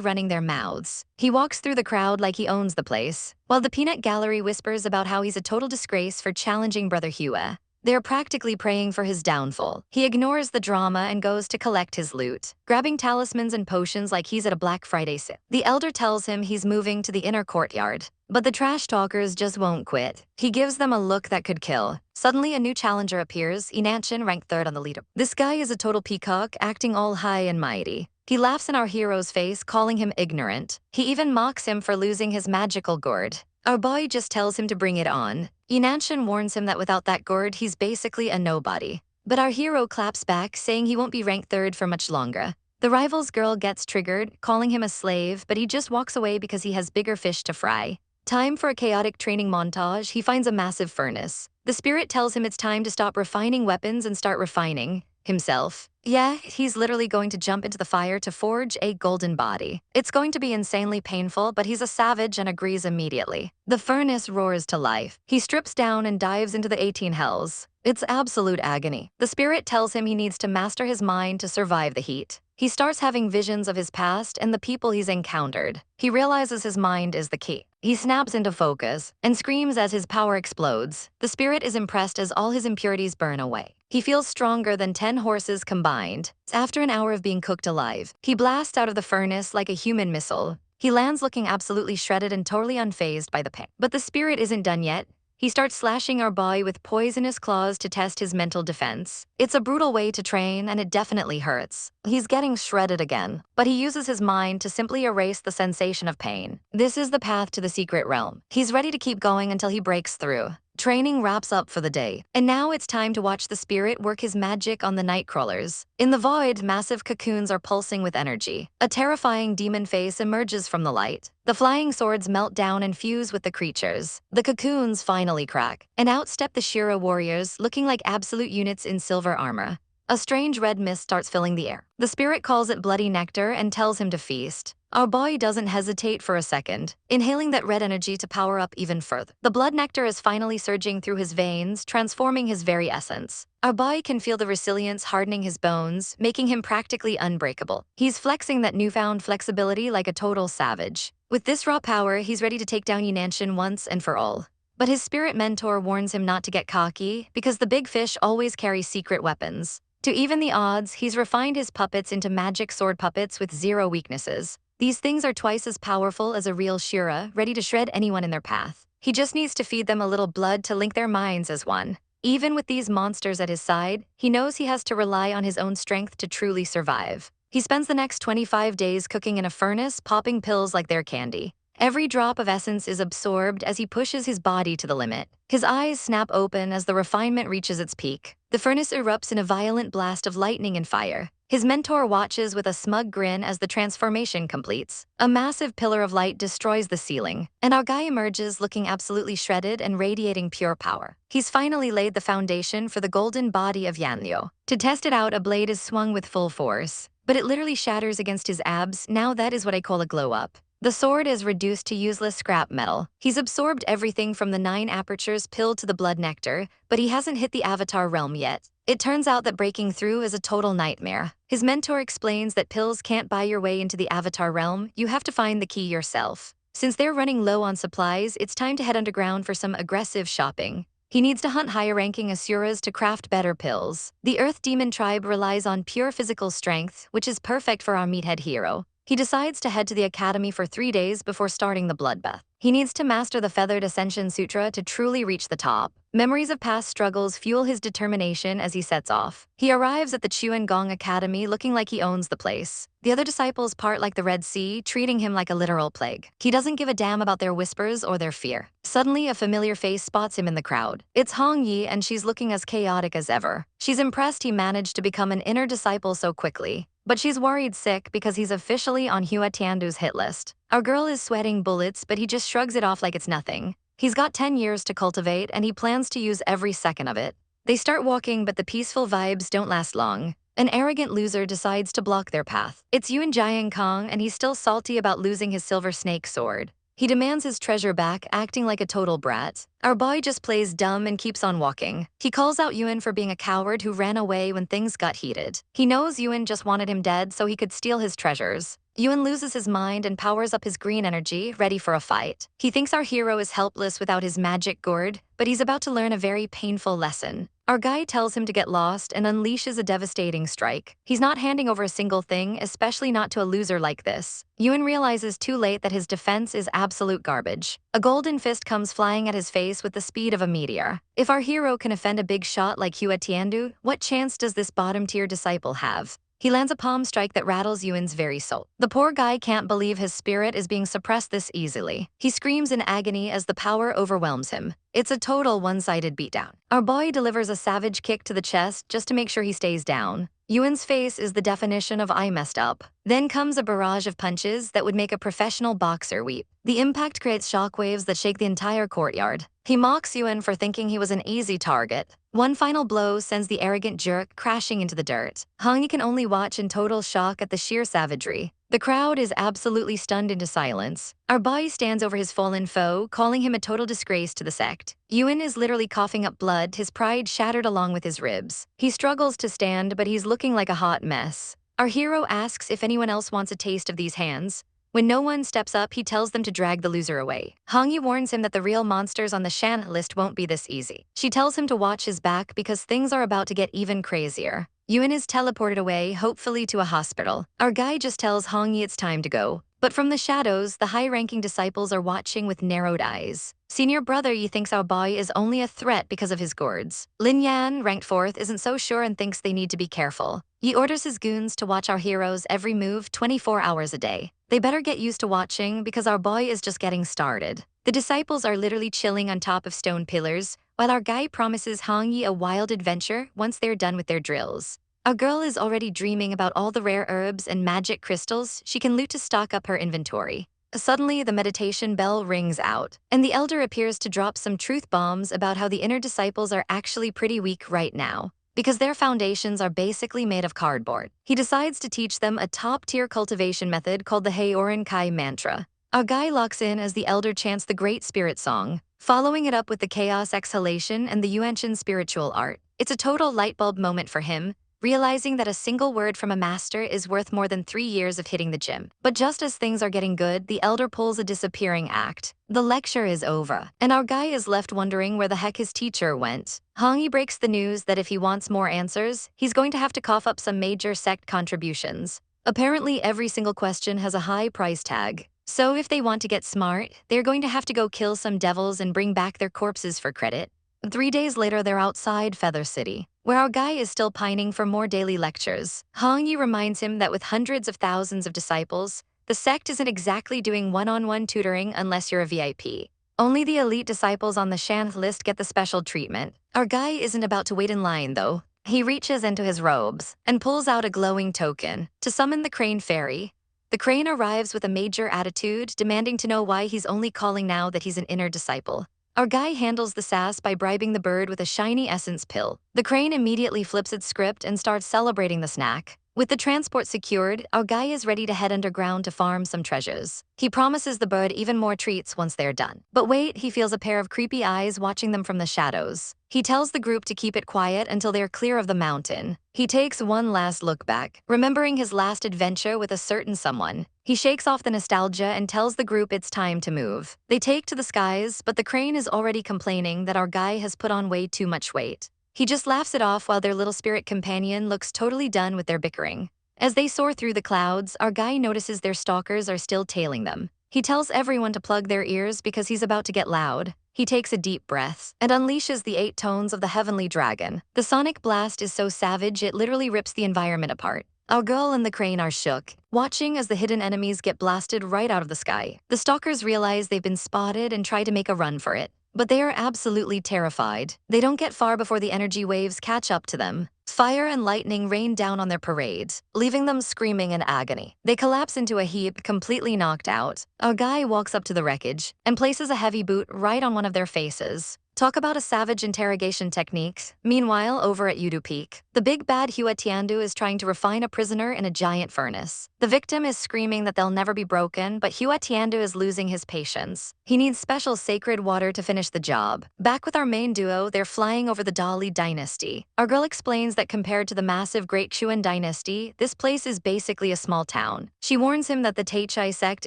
running their mouths. He walks through the crowd like he owns the place, while the peanut gallery whispers about how he's a total disgrace for challenging Brother Hua. They're practically praying for his downfall. He ignores the drama and goes to collect his loot, grabbing talismans and potions like he's at a Black Friday sale. The elder tells him he's moving to the inner courtyard, but the trash talkers just won't quit. He gives them a look that could kill. Suddenly, a new challenger appears, Ying Xian ranked 3rd on the leader. This guy is a total peacock, acting all high and mighty. He laughs in our hero's face, calling him ignorant. He even mocks him for losing his magical gourd. Our boy just tells him to bring it on. Ying Xian warns him that without that gourd, he's basically a nobody. But our hero claps back, saying he won't be ranked 3rd for much longer. The rival's girl gets triggered, calling him a slave, but he just walks away because he has bigger fish to fry. Time for a chaotic training montage, he finds a massive furnace. The spirit tells him it's time to stop refining weapons and start refining himself. Yeah, he's literally going to jump into the fire to forge a golden body. It's going to be insanely painful, but he's a savage and agrees immediately. The furnace roars to life. He strips down and dives into the 18 hells. It's absolute agony. The spirit tells him he needs to master his mind to survive the heat. He starts having visions of his past and the people he's encountered. He realizes his mind is the key. He snaps into focus and screams as his power explodes. The spirit is impressed as all his impurities burn away. He feels stronger than 10 horses combined. After an hour of being cooked alive, he blasts out of the furnace like a human missile. He lands looking absolutely shredded and totally unfazed by the pain. But the spirit isn't done yet. He starts slashing our boy with poisonous claws to test his mental defense. It's a brutal way to train, and it definitely hurts. He's getting shredded again, but he uses his mind to simply erase the sensation of pain. This is the path to the secret realm. He's ready to keep going until he breaks through. Training wraps up for the day, and now it's time to watch the spirit work his magic on the night crawlers. In the void, massive cocoons are pulsing with energy. A terrifying demon face emerges from the light. The flying swords melt down and fuse with the creatures. The cocoons finally crack, and out step the Shira warriors, looking like absolute units in silver armor. A strange red mist starts filling the air. The spirit calls it bloody nectar and tells him to feast. Our boy doesn't hesitate for a second, inhaling that red energy to power up even further. The blood nectar is finally surging through his veins, transforming his very essence. Our boy can feel the resilience hardening his bones, making him practically unbreakable. He's flexing that newfound flexibility like a total savage. With this raw power, he's ready to take down Ying Xian once and for all. But his spirit mentor warns him not to get cocky, because the big fish always carry secret weapons. To even the odds, he's refined his puppets into magic sword puppets with 0 weaknesses. These things are twice as powerful as a real Shira, ready to shred anyone in their path. He just needs to feed them a little blood to link their minds as one. Even with these monsters at his side, he knows he has to rely on his own strength to truly survive. He spends the next 25 days cooking in a furnace, popping pills like they're candy. Every drop of essence is absorbed as he pushes his body to the limit. His eyes snap open as the refinement reaches its peak. The furnace erupts in a violent blast of lightning and fire. His mentor watches with a smug grin as the transformation completes. A massive pillar of light destroys the ceiling, and our guy emerges looking absolutely shredded and radiating pure power. He's finally laid the foundation for the golden body of Yanliu. To test it out, a blade is swung with full force, but it literally shatters against his abs. Now that is what I call a glow-up. The sword is reduced to useless scrap metal. He's absorbed everything from the 9 apertures pill to the blood nectar, but he hasn't hit the avatar realm yet. It turns out that breaking through is a total nightmare. His mentor explains that pills can't buy your way into the avatar realm, you have to find the key yourself. Since they're running low on supplies, it's time to head underground for some aggressive shopping. He needs to hunt higher-ranking asuras to craft better pills. The Earth Demon tribe relies on pure physical strength, which is perfect for our meathead hero. He decides to head to the academy for 3 days before starting the bloodbath. He needs to master the Feathered Ascension Sutra to truly reach the top. Memories of past struggles fuel his determination as he sets off. He arrives at the Chuan Gong Academy looking like he owns the place. The other disciples part like the Red Sea, treating him like a literal plague. He doesn't give a damn about their whispers or their fear. Suddenly, a familiar face spots him in the crowd. It's Hong Yi, and she's looking as chaotic as ever. She's impressed he managed to become an inner disciple so quickly. But she's worried sick because he's officially on Hua Tiandu's hit list. Our girl is sweating bullets, but he just shrugs it off like it's nothing. He's got 10 years to cultivate, and he plans to use every second of it. They start walking, but the peaceful vibes don't last long. An arrogant loser decides to block their path. It's Yuan Jiang Kong, and he's still salty about losing his silver snake sword. He demands his treasure back, acting like a total brat. Our boy just plays dumb and keeps on walking. He calls out Yuan for being a coward who ran away when things got heated. He knows Yuan just wanted him dead so he could steal his treasures. Yuan loses his mind and powers up his green energy, ready for a fight. He thinks our hero is helpless without his magic gourd, but he's about to learn a very painful lesson. Our guy tells him to get lost and unleashes a devastating strike. He's not handing over a single thing, especially not to a loser like this. Yuan realizes too late that his defense is absolute garbage. A golden fist comes flying at his face with the speed of a meteor. If our hero can offend a big shot like Hua Tiandu, what chance does this bottom-tier disciple have? He lands a palm strike that rattles Yuan's very soul. The poor guy can't believe his spirit is being suppressed this easily. He screams in agony as the power overwhelms him. It's a total one-sided beatdown. Our boy delivers a savage kick to the chest just to make sure he stays down. Yuan's face is the definition of I messed up. Then comes a barrage of punches that would make a professional boxer weep. The impact creates shockwaves that shake the entire courtyard. He mocks Yuan for thinking he was an easy target. One final blow sends the arrogant jerk crashing into the dirt. Hong Yi can only watch in total shock at the sheer savagery. The crowd is absolutely stunned into silence. Our boy stands over his fallen foe, calling him a total disgrace to the sect. Yuan is literally coughing up blood, his pride shattered along with his ribs. He struggles to stand, but he's looking like a hot mess. Our hero asks if anyone else wants a taste of these hands. When no one steps up, he tells them to drag the loser away. Hong Yi warns him that the real monsters on the Shan list won't be this easy. She tells him to watch his back because things are about to get even crazier. Yuan is teleported away, hopefully to a hospital. Our guy just tells Hong Yi it's time to go. But from the shadows, the high-ranking disciples are watching with narrowed eyes. Senior brother Yi thinks our boy is only a threat because of his gourds. Lin Yan, ranked 4th, isn't so sure and thinks they need to be careful. Yi orders his goons to watch our hero's every move 24 hours a day. They better get used to watching because our boy is just getting started. The disciples are literally chilling on top of stone pillars, while our guy promises Hong Yi a wild adventure once they're done with their drills. Our girl is already dreaming about all the rare herbs and magic crystals she can loot to stock up her inventory. Suddenly, the meditation bell rings out, and the elder appears to drop some truth bombs about how the inner disciples are actually pretty weak right now, because their foundations are basically made of cardboard. He decides to teach them a top-tier cultivation method called the Heoran Kai mantra. Our guy locks in as the elder chants the Great Spirit Song, following it up with the Chaos Exhalation and the Yuanshan spiritual art. It's a total lightbulb moment for him, realizing that a single word from a master is worth more than 3 years of hitting the gym. But just as things are getting good, the elder pulls a disappearing act. The lecture is over, and our guy is left wondering where the heck his teacher went. Hong Yi breaks the news that if he wants more answers, he's going to have to cough up some major sect contributions. Apparently, every single question has a high price tag. So if they want to get smart, they're going to have to go kill some devils and bring back their corpses for credit. 3 days later, they're outside Feather City, where our guy is still pining for more daily lectures. Hong Yi reminds him that with hundreds of thousands of disciples, the sect isn't exactly doing one-on-one tutoring unless you're a VIP. Only the elite disciples on the Shanth list get the special treatment. Our guy isn't about to wait in line, though. He reaches into his robes and pulls out a glowing token to summon the crane fairy. The crane arrives with a major attitude, demanding to know why he's only calling now that he's an inner disciple. Our guy handles the sass by bribing the bird with a shiny essence pill. The crane immediately flips its script and starts celebrating the snack. With the transport secured, our guy is ready to head underground to farm some treasures. He promises the bird even more treats once they're done. But wait, he feels a pair of creepy eyes watching them from the shadows. He tells the group to keep it quiet until they're clear of the mountain. He takes one last look back, remembering his last adventure with a certain someone. He shakes off the nostalgia and tells the group it's time to move. They take to the skies, but the crane is already complaining that our guy has put on way too much weight. He just laughs it off while their little spirit companion looks totally done with their bickering. As they soar through the clouds, our guy notices their stalkers are still tailing them. He tells everyone to plug their ears because he's about to get loud. He takes a deep breath and unleashes the 8 tones of the heavenly dragon. The sonic blast is so savage it literally rips the environment apart. Our girl and the crane are shook, watching as the hidden enemies get blasted right out of the sky. The stalkers realize they've been spotted and try to make a run for it. But they are absolutely terrified. They don't get far before the energy waves catch up to them. Fire and lightning rain down on their parades, leaving them screaming in agony. They collapse into a heap, completely knocked out. Our guy walks up to the wreckage and places a heavy boot right on one of their faces. Talk about a savage interrogation technique. Meanwhile, over at Yudu Peak, the big bad Hua Tiandu is trying to refine a prisoner in a giant furnace. The victim is screaming that they'll never be broken, but Hua Tiandu is losing his patience. He needs special sacred water to finish the job. Back with our main duo, they're flying over the Dali dynasty. Our girl explains that compared to the massive Great Xuan dynasty, this place is basically a small town. She warns him that the Taichai sect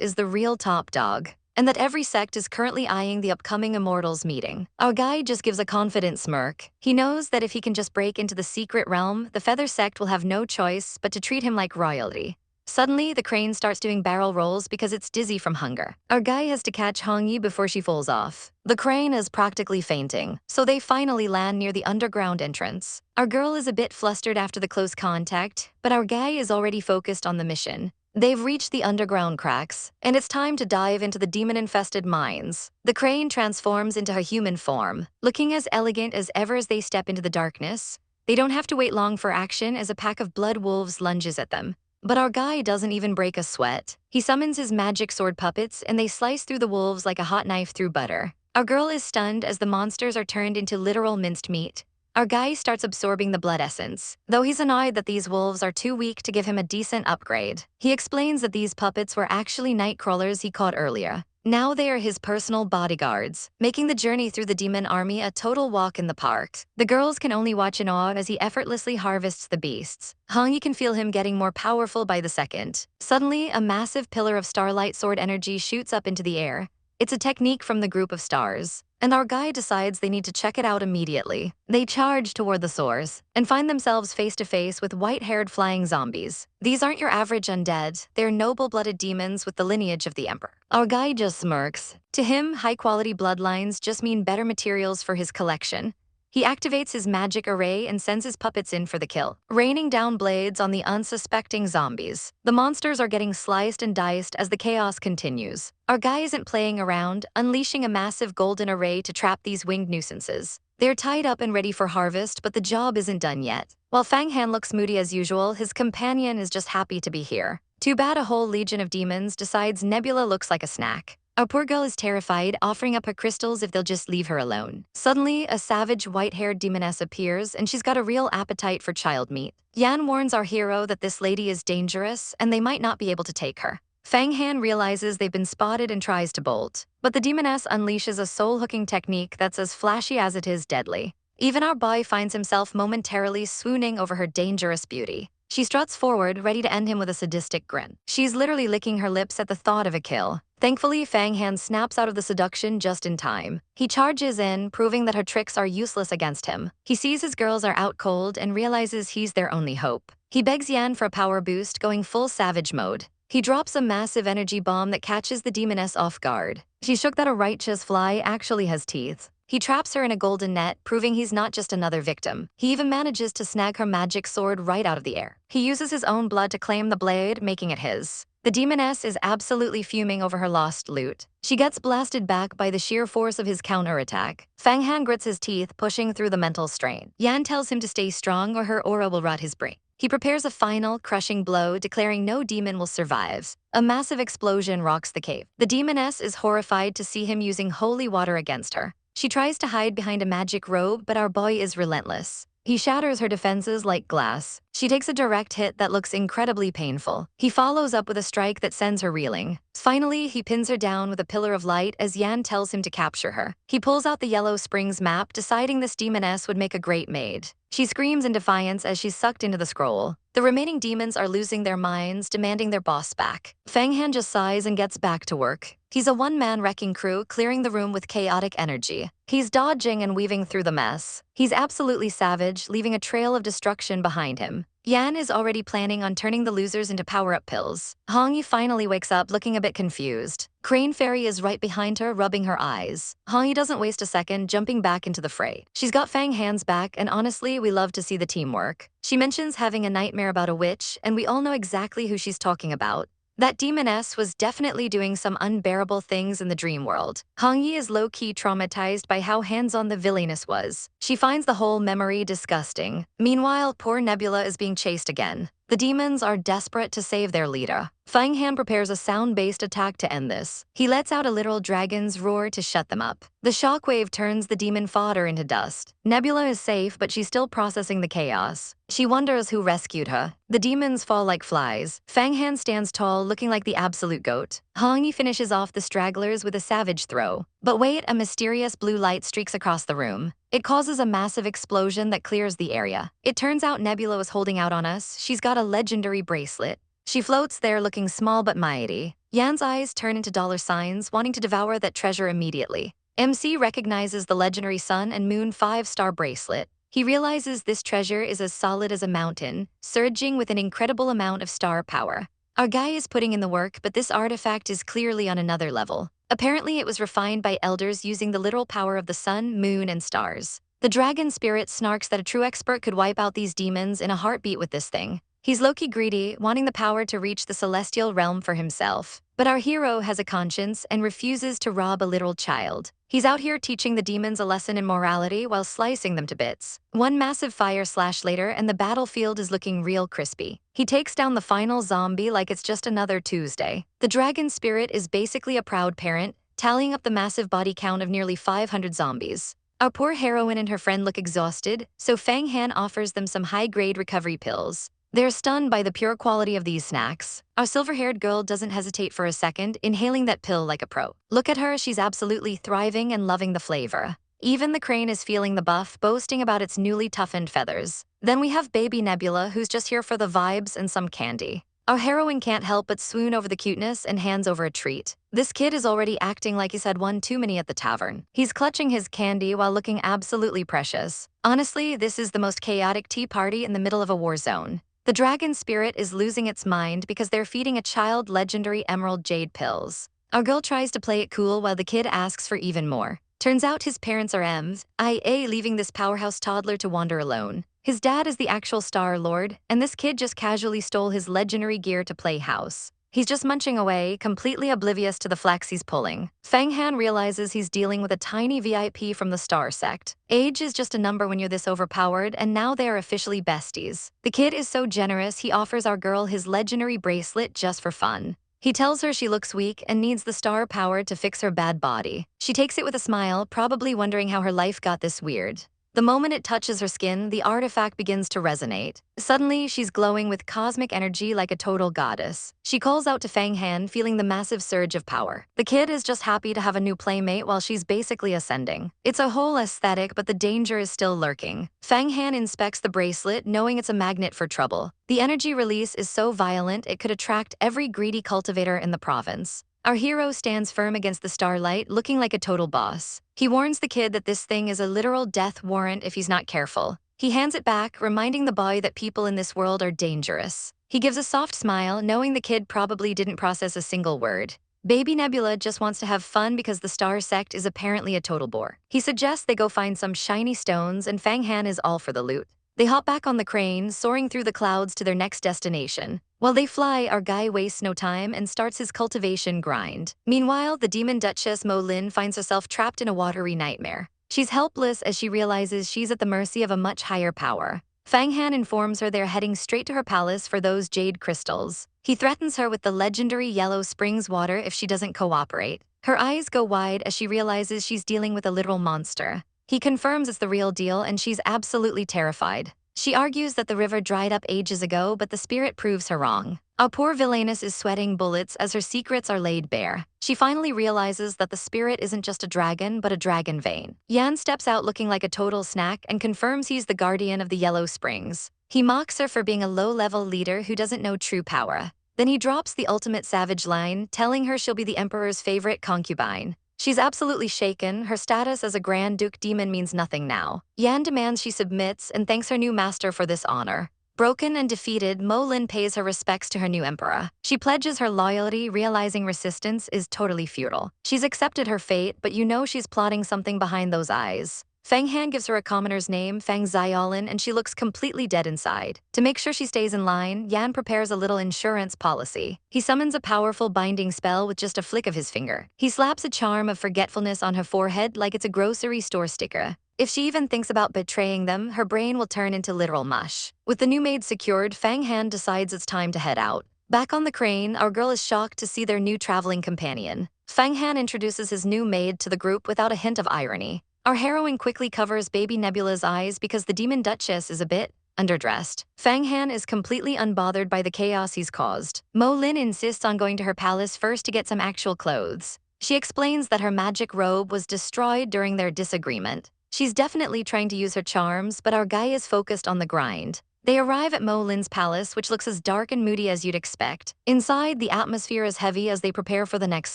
is the real top dog, and that every sect is currently eyeing the upcoming Immortals meeting. Our guy just gives a confident smirk. He knows that if he can just break into the secret realm, the Feather sect will have no choice but to treat him like royalty. Suddenly, the crane starts doing barrel rolls because it's dizzy from hunger. Our guy has to catch Hongyi before she falls off. The crane is practically fainting, so they finally land near the underground entrance. Our girl is a bit flustered after the close contact, but our guy is already focused on the mission. They've reached the underground cracks, and it's time to dive into the demon-infested mines. The crane transforms into her human form, looking as elegant as ever as they step into the darkness. They don't have to wait long for action as a pack of blood wolves lunges at them. But our guy doesn't even break a sweat. He summons his magic sword puppets, and they slice through the wolves like a hot knife through butter. Our girl is stunned as the monsters are turned into literal minced meat. Our guy starts absorbing the blood essence, though he's annoyed that these wolves are too weak to give him a decent upgrade. He explains that these puppets were actually night crawlers he caught earlier. Now they are his personal bodyguards, making the journey through the demon army a total walk in the park. The girls can only watch in awe as he effortlessly harvests the beasts. Hongyi can feel him getting more powerful by the second. Suddenly, a massive pillar of starlight sword energy shoots up into the air. It's a technique from the group of stars, and our guy decides they need to check it out immediately. They charge toward the source and find themselves face to face with white-haired flying zombies. These aren't your average undead, they're noble-blooded demons with the lineage of the emperor. Our guy just smirks. To him, high-quality bloodlines just mean better materials for his collection. He activates his magic array and sends his puppets in for the kill, raining down blades on the unsuspecting zombies. The monsters are getting sliced and diced as the chaos continues. Our guy isn't playing around, unleashing a massive golden array to trap these winged nuisances. They're tied up and ready for harvest, but the job isn't done yet. While Fang Han looks moody as usual, his companion is just happy to be here. Too bad a whole legion of demons decides Nebula looks like a snack. Our poor girl is terrified, offering up her crystals if they'll just leave her alone. Suddenly, a savage white-haired demoness appears, and she's got a real appetite for child meat. Yan warns our hero that this lady is dangerous, and they might not be able to take her. Fang Han realizes they've been spotted and tries to bolt, but the demoness unleashes a soul-hooking technique that's as flashy as it is deadly. Even our boy finds himself momentarily swooning over her dangerous beauty. She struts forward, ready to end him with a sadistic grin. She's literally licking her lips at the thought of a kill. Thankfully, Fang Han snaps out of the seduction just in time. He charges in, proving that her tricks are useless against him. He sees his girls are out cold and realizes he's their only hope. He begs Yan for a power boost, going full savage mode. He drops a massive energy bomb that catches the demoness off guard. She's shook that a righteous fly actually has teeth. He traps her in a golden net, proving he's not just another victim. He even manages to snag her magic sword right out of the air. He uses his own blood to claim the blade, making it his. The demoness is absolutely fuming over her lost loot. She gets blasted back by the sheer force of his counterattack. Fang Han grits his teeth, pushing through the mental strain. Yan tells him to stay strong or her aura will rot his brain. He prepares a final, crushing blow, declaring no demon will survive. A massive explosion rocks the cave. The demoness is horrified to see him using holy water against her. She tries to hide behind a magic robe, but our boy is relentless. He shatters her defenses like glass. She takes a direct hit that looks incredibly painful. He follows up with a strike that sends her reeling. Finally, he pins her down with a pillar of light as Yan tells him to capture her. He pulls out the Yellow Springs map, deciding this demoness would make a great maid. She screams in defiance as she's sucked into the scroll. The remaining demons are losing their minds, demanding their boss back. Fang Han just sighs and gets back to work. He's a one-man wrecking crew, clearing the room with chaotic energy. He's dodging and weaving through the mess. He's absolutely savage, leaving a trail of destruction behind him. Yan is already planning on turning the losers into power-up pills. Hong Yi finally wakes up looking a bit confused. Crane Fairy is right behind her, rubbing her eyes. Hong Yi doesn't waste a second, jumping back into the fray. She's got Fang Han's back, and honestly, we love to see the teamwork. She mentions having a nightmare about a witch, and we all know exactly who she's talking about. That demoness was definitely doing some unbearable things in the dream world. Hong Yi is low-key traumatized by how hands-on the villainess was. She finds the whole memory disgusting. Meanwhile, poor Nebula is being chased again. The demons are desperate to save their leader. Fang Han prepares a sound-based attack to end this. He lets out a literal dragon's roar to shut them up. The shockwave turns the demon fodder into dust. Nebula is safe, but she's still processing the chaos. She wonders who rescued her. The demons fall like flies. Fang Han stands tall, looking like the absolute goat. Hong Yi finishes off the stragglers with a savage throw. But wait, a mysterious blue light streaks across the room. It causes a massive explosion that clears the area. It turns out Nebula is holding out on us. She's got a legendary bracelet. She floats there looking small but mighty. Yan's eyes turn into dollar signs, wanting to devour that treasure immediately. MC recognizes the legendary Sun and Moon 5-star bracelet. He realizes this treasure is as solid as a mountain, surging with an incredible amount of star power. Our guy is putting in the work, but this artifact is clearly on another level. Apparently, it was refined by elders using the literal power of the sun, moon, and stars. The dragon spirit snarks that a true expert could wipe out these demons in a heartbeat with this thing. He's low-key greedy, wanting the power to reach the celestial realm for himself. But our hero has a conscience and refuses to rob a literal child. He's out here teaching the demons a lesson in morality while slicing them to bits. One massive fire slash later and the battlefield is looking real crispy. He takes down the final zombie like it's just another Tuesday. The dragon spirit is basically a proud parent, tallying up the massive body count of nearly 500 zombies. Our poor heroine and her friend look exhausted, so Fang Han offers them some high-grade recovery pills. They're stunned by the pure quality of these snacks. Our silver-haired girl doesn't hesitate for a second, inhaling that pill like a pro. Look at her, she's absolutely thriving and loving the flavor. Even the crane is feeling the buff, boasting about its newly toughened feathers. Then we have baby Nebula, who's just here for the vibes and some candy. Our heroine can't help but swoon over the cuteness and hands over a treat. This kid is already acting like he's had one too many at the tavern. He's clutching his candy while looking absolutely precious. Honestly, this is the most chaotic tea party in the middle of a war zone. The dragon spirit is losing its mind because they're feeding a child legendary emerald jade pills. Our girl tries to play it cool while the kid asks for even more. Turns out his parents are MIA, leaving this powerhouse toddler to wander alone. His dad is the actual Star Lord, and this kid just casually stole his legendary gear to play house. He's just munching away, completely oblivious to the flex he's pulling. Fang Han realizes he's dealing with a tiny VIP from the Star Sect. Age is just a number when you're this overpowered, and now they are officially besties. The kid is so generous, he offers our girl his legendary bracelet just for fun. He tells her she looks weak and needs the star power to fix her bad body. She takes it with a smile, probably wondering how her life got this weird. The moment it touches her skin, the artifact begins to resonate. Suddenly, she's glowing with cosmic energy like a total goddess. She calls out to Fang Han, feeling the massive surge of power. The kid is just happy to have a new playmate while she's basically ascending. It's a whole aesthetic, but the danger is still lurking. Fang Han inspects the bracelet, knowing it's a magnet for trouble. The energy release is so violent it could attract every greedy cultivator in the province. Our hero stands firm against the starlight, looking like a total boss. He warns the kid that this thing is a literal death warrant if he's not careful. He hands it back, reminding the boy that people in this world are dangerous. He gives a soft smile, knowing the kid probably didn't process a single word. Baby Nebula just wants to have fun because the Star Sect is apparently a total bore. He suggests they go find some shiny stones, and Fang Han is all for the loot. They hop back on the crane, soaring through the clouds to their next destination. While they fly, our guy wastes no time and starts his cultivation grind. Meanwhile, the demon Duchess Mo Lin finds herself trapped in a watery nightmare. She's helpless as she realizes she's at the mercy of a much higher power. Fang Han informs her they're heading straight to her palace for those jade crystals. He threatens her with the legendary yellow springs water if she doesn't cooperate. Her eyes go wide as she realizes she's dealing with a literal monster. He confirms it's the real deal and she's absolutely terrified. She argues that the river dried up ages ago, but the spirit proves her wrong. Our poor villainess is sweating bullets as her secrets are laid bare. She finally realizes that the spirit isn't just a dragon, but a dragon vein. Yan steps out looking like a total snack and confirms he's the guardian of the Yellow Springs. He mocks her for being a low-level leader who doesn't know true power. Then he drops the ultimate savage line, telling her she'll be the Emperor's favorite concubine. She's absolutely shaken. Her status as a Grand Duke demon means nothing now. Yan demands she submits and thanks her new master for this honor. Broken and defeated, Mo Lin pays her respects to her new emperor. She pledges her loyalty, realizing resistance is totally futile. She's accepted her fate, but you know she's plotting something behind those eyes. Fang Han gives her a commoner's name, Fang Xiaolin, and she looks completely dead inside. To make sure she stays in line, Yan prepares a little insurance policy. He summons a powerful binding spell with just a flick of his finger. He slaps a charm of forgetfulness on her forehead like it's a grocery store sticker. If she even thinks about betraying them, her brain will turn into literal mush. With the new maid secured, Fang Han decides it's time to head out. Back on the crane, our girl is shocked to see their new traveling companion. Fang Han introduces his new maid to the group without a hint of irony. Our heroine quickly covers baby Nebula's eyes because the demon Duchess is a bit underdressed. Fang Han is completely unbothered by the chaos he's caused. Mo Lin insists on going to her palace first to get some actual clothes. She explains that her magic robe was destroyed during their disagreement. She's definitely trying to use her charms, but our guy is focused on the grind. They arrive at Mo Lin's palace, which looks as dark and moody as you'd expect. Inside, the atmosphere is heavy as they prepare for the next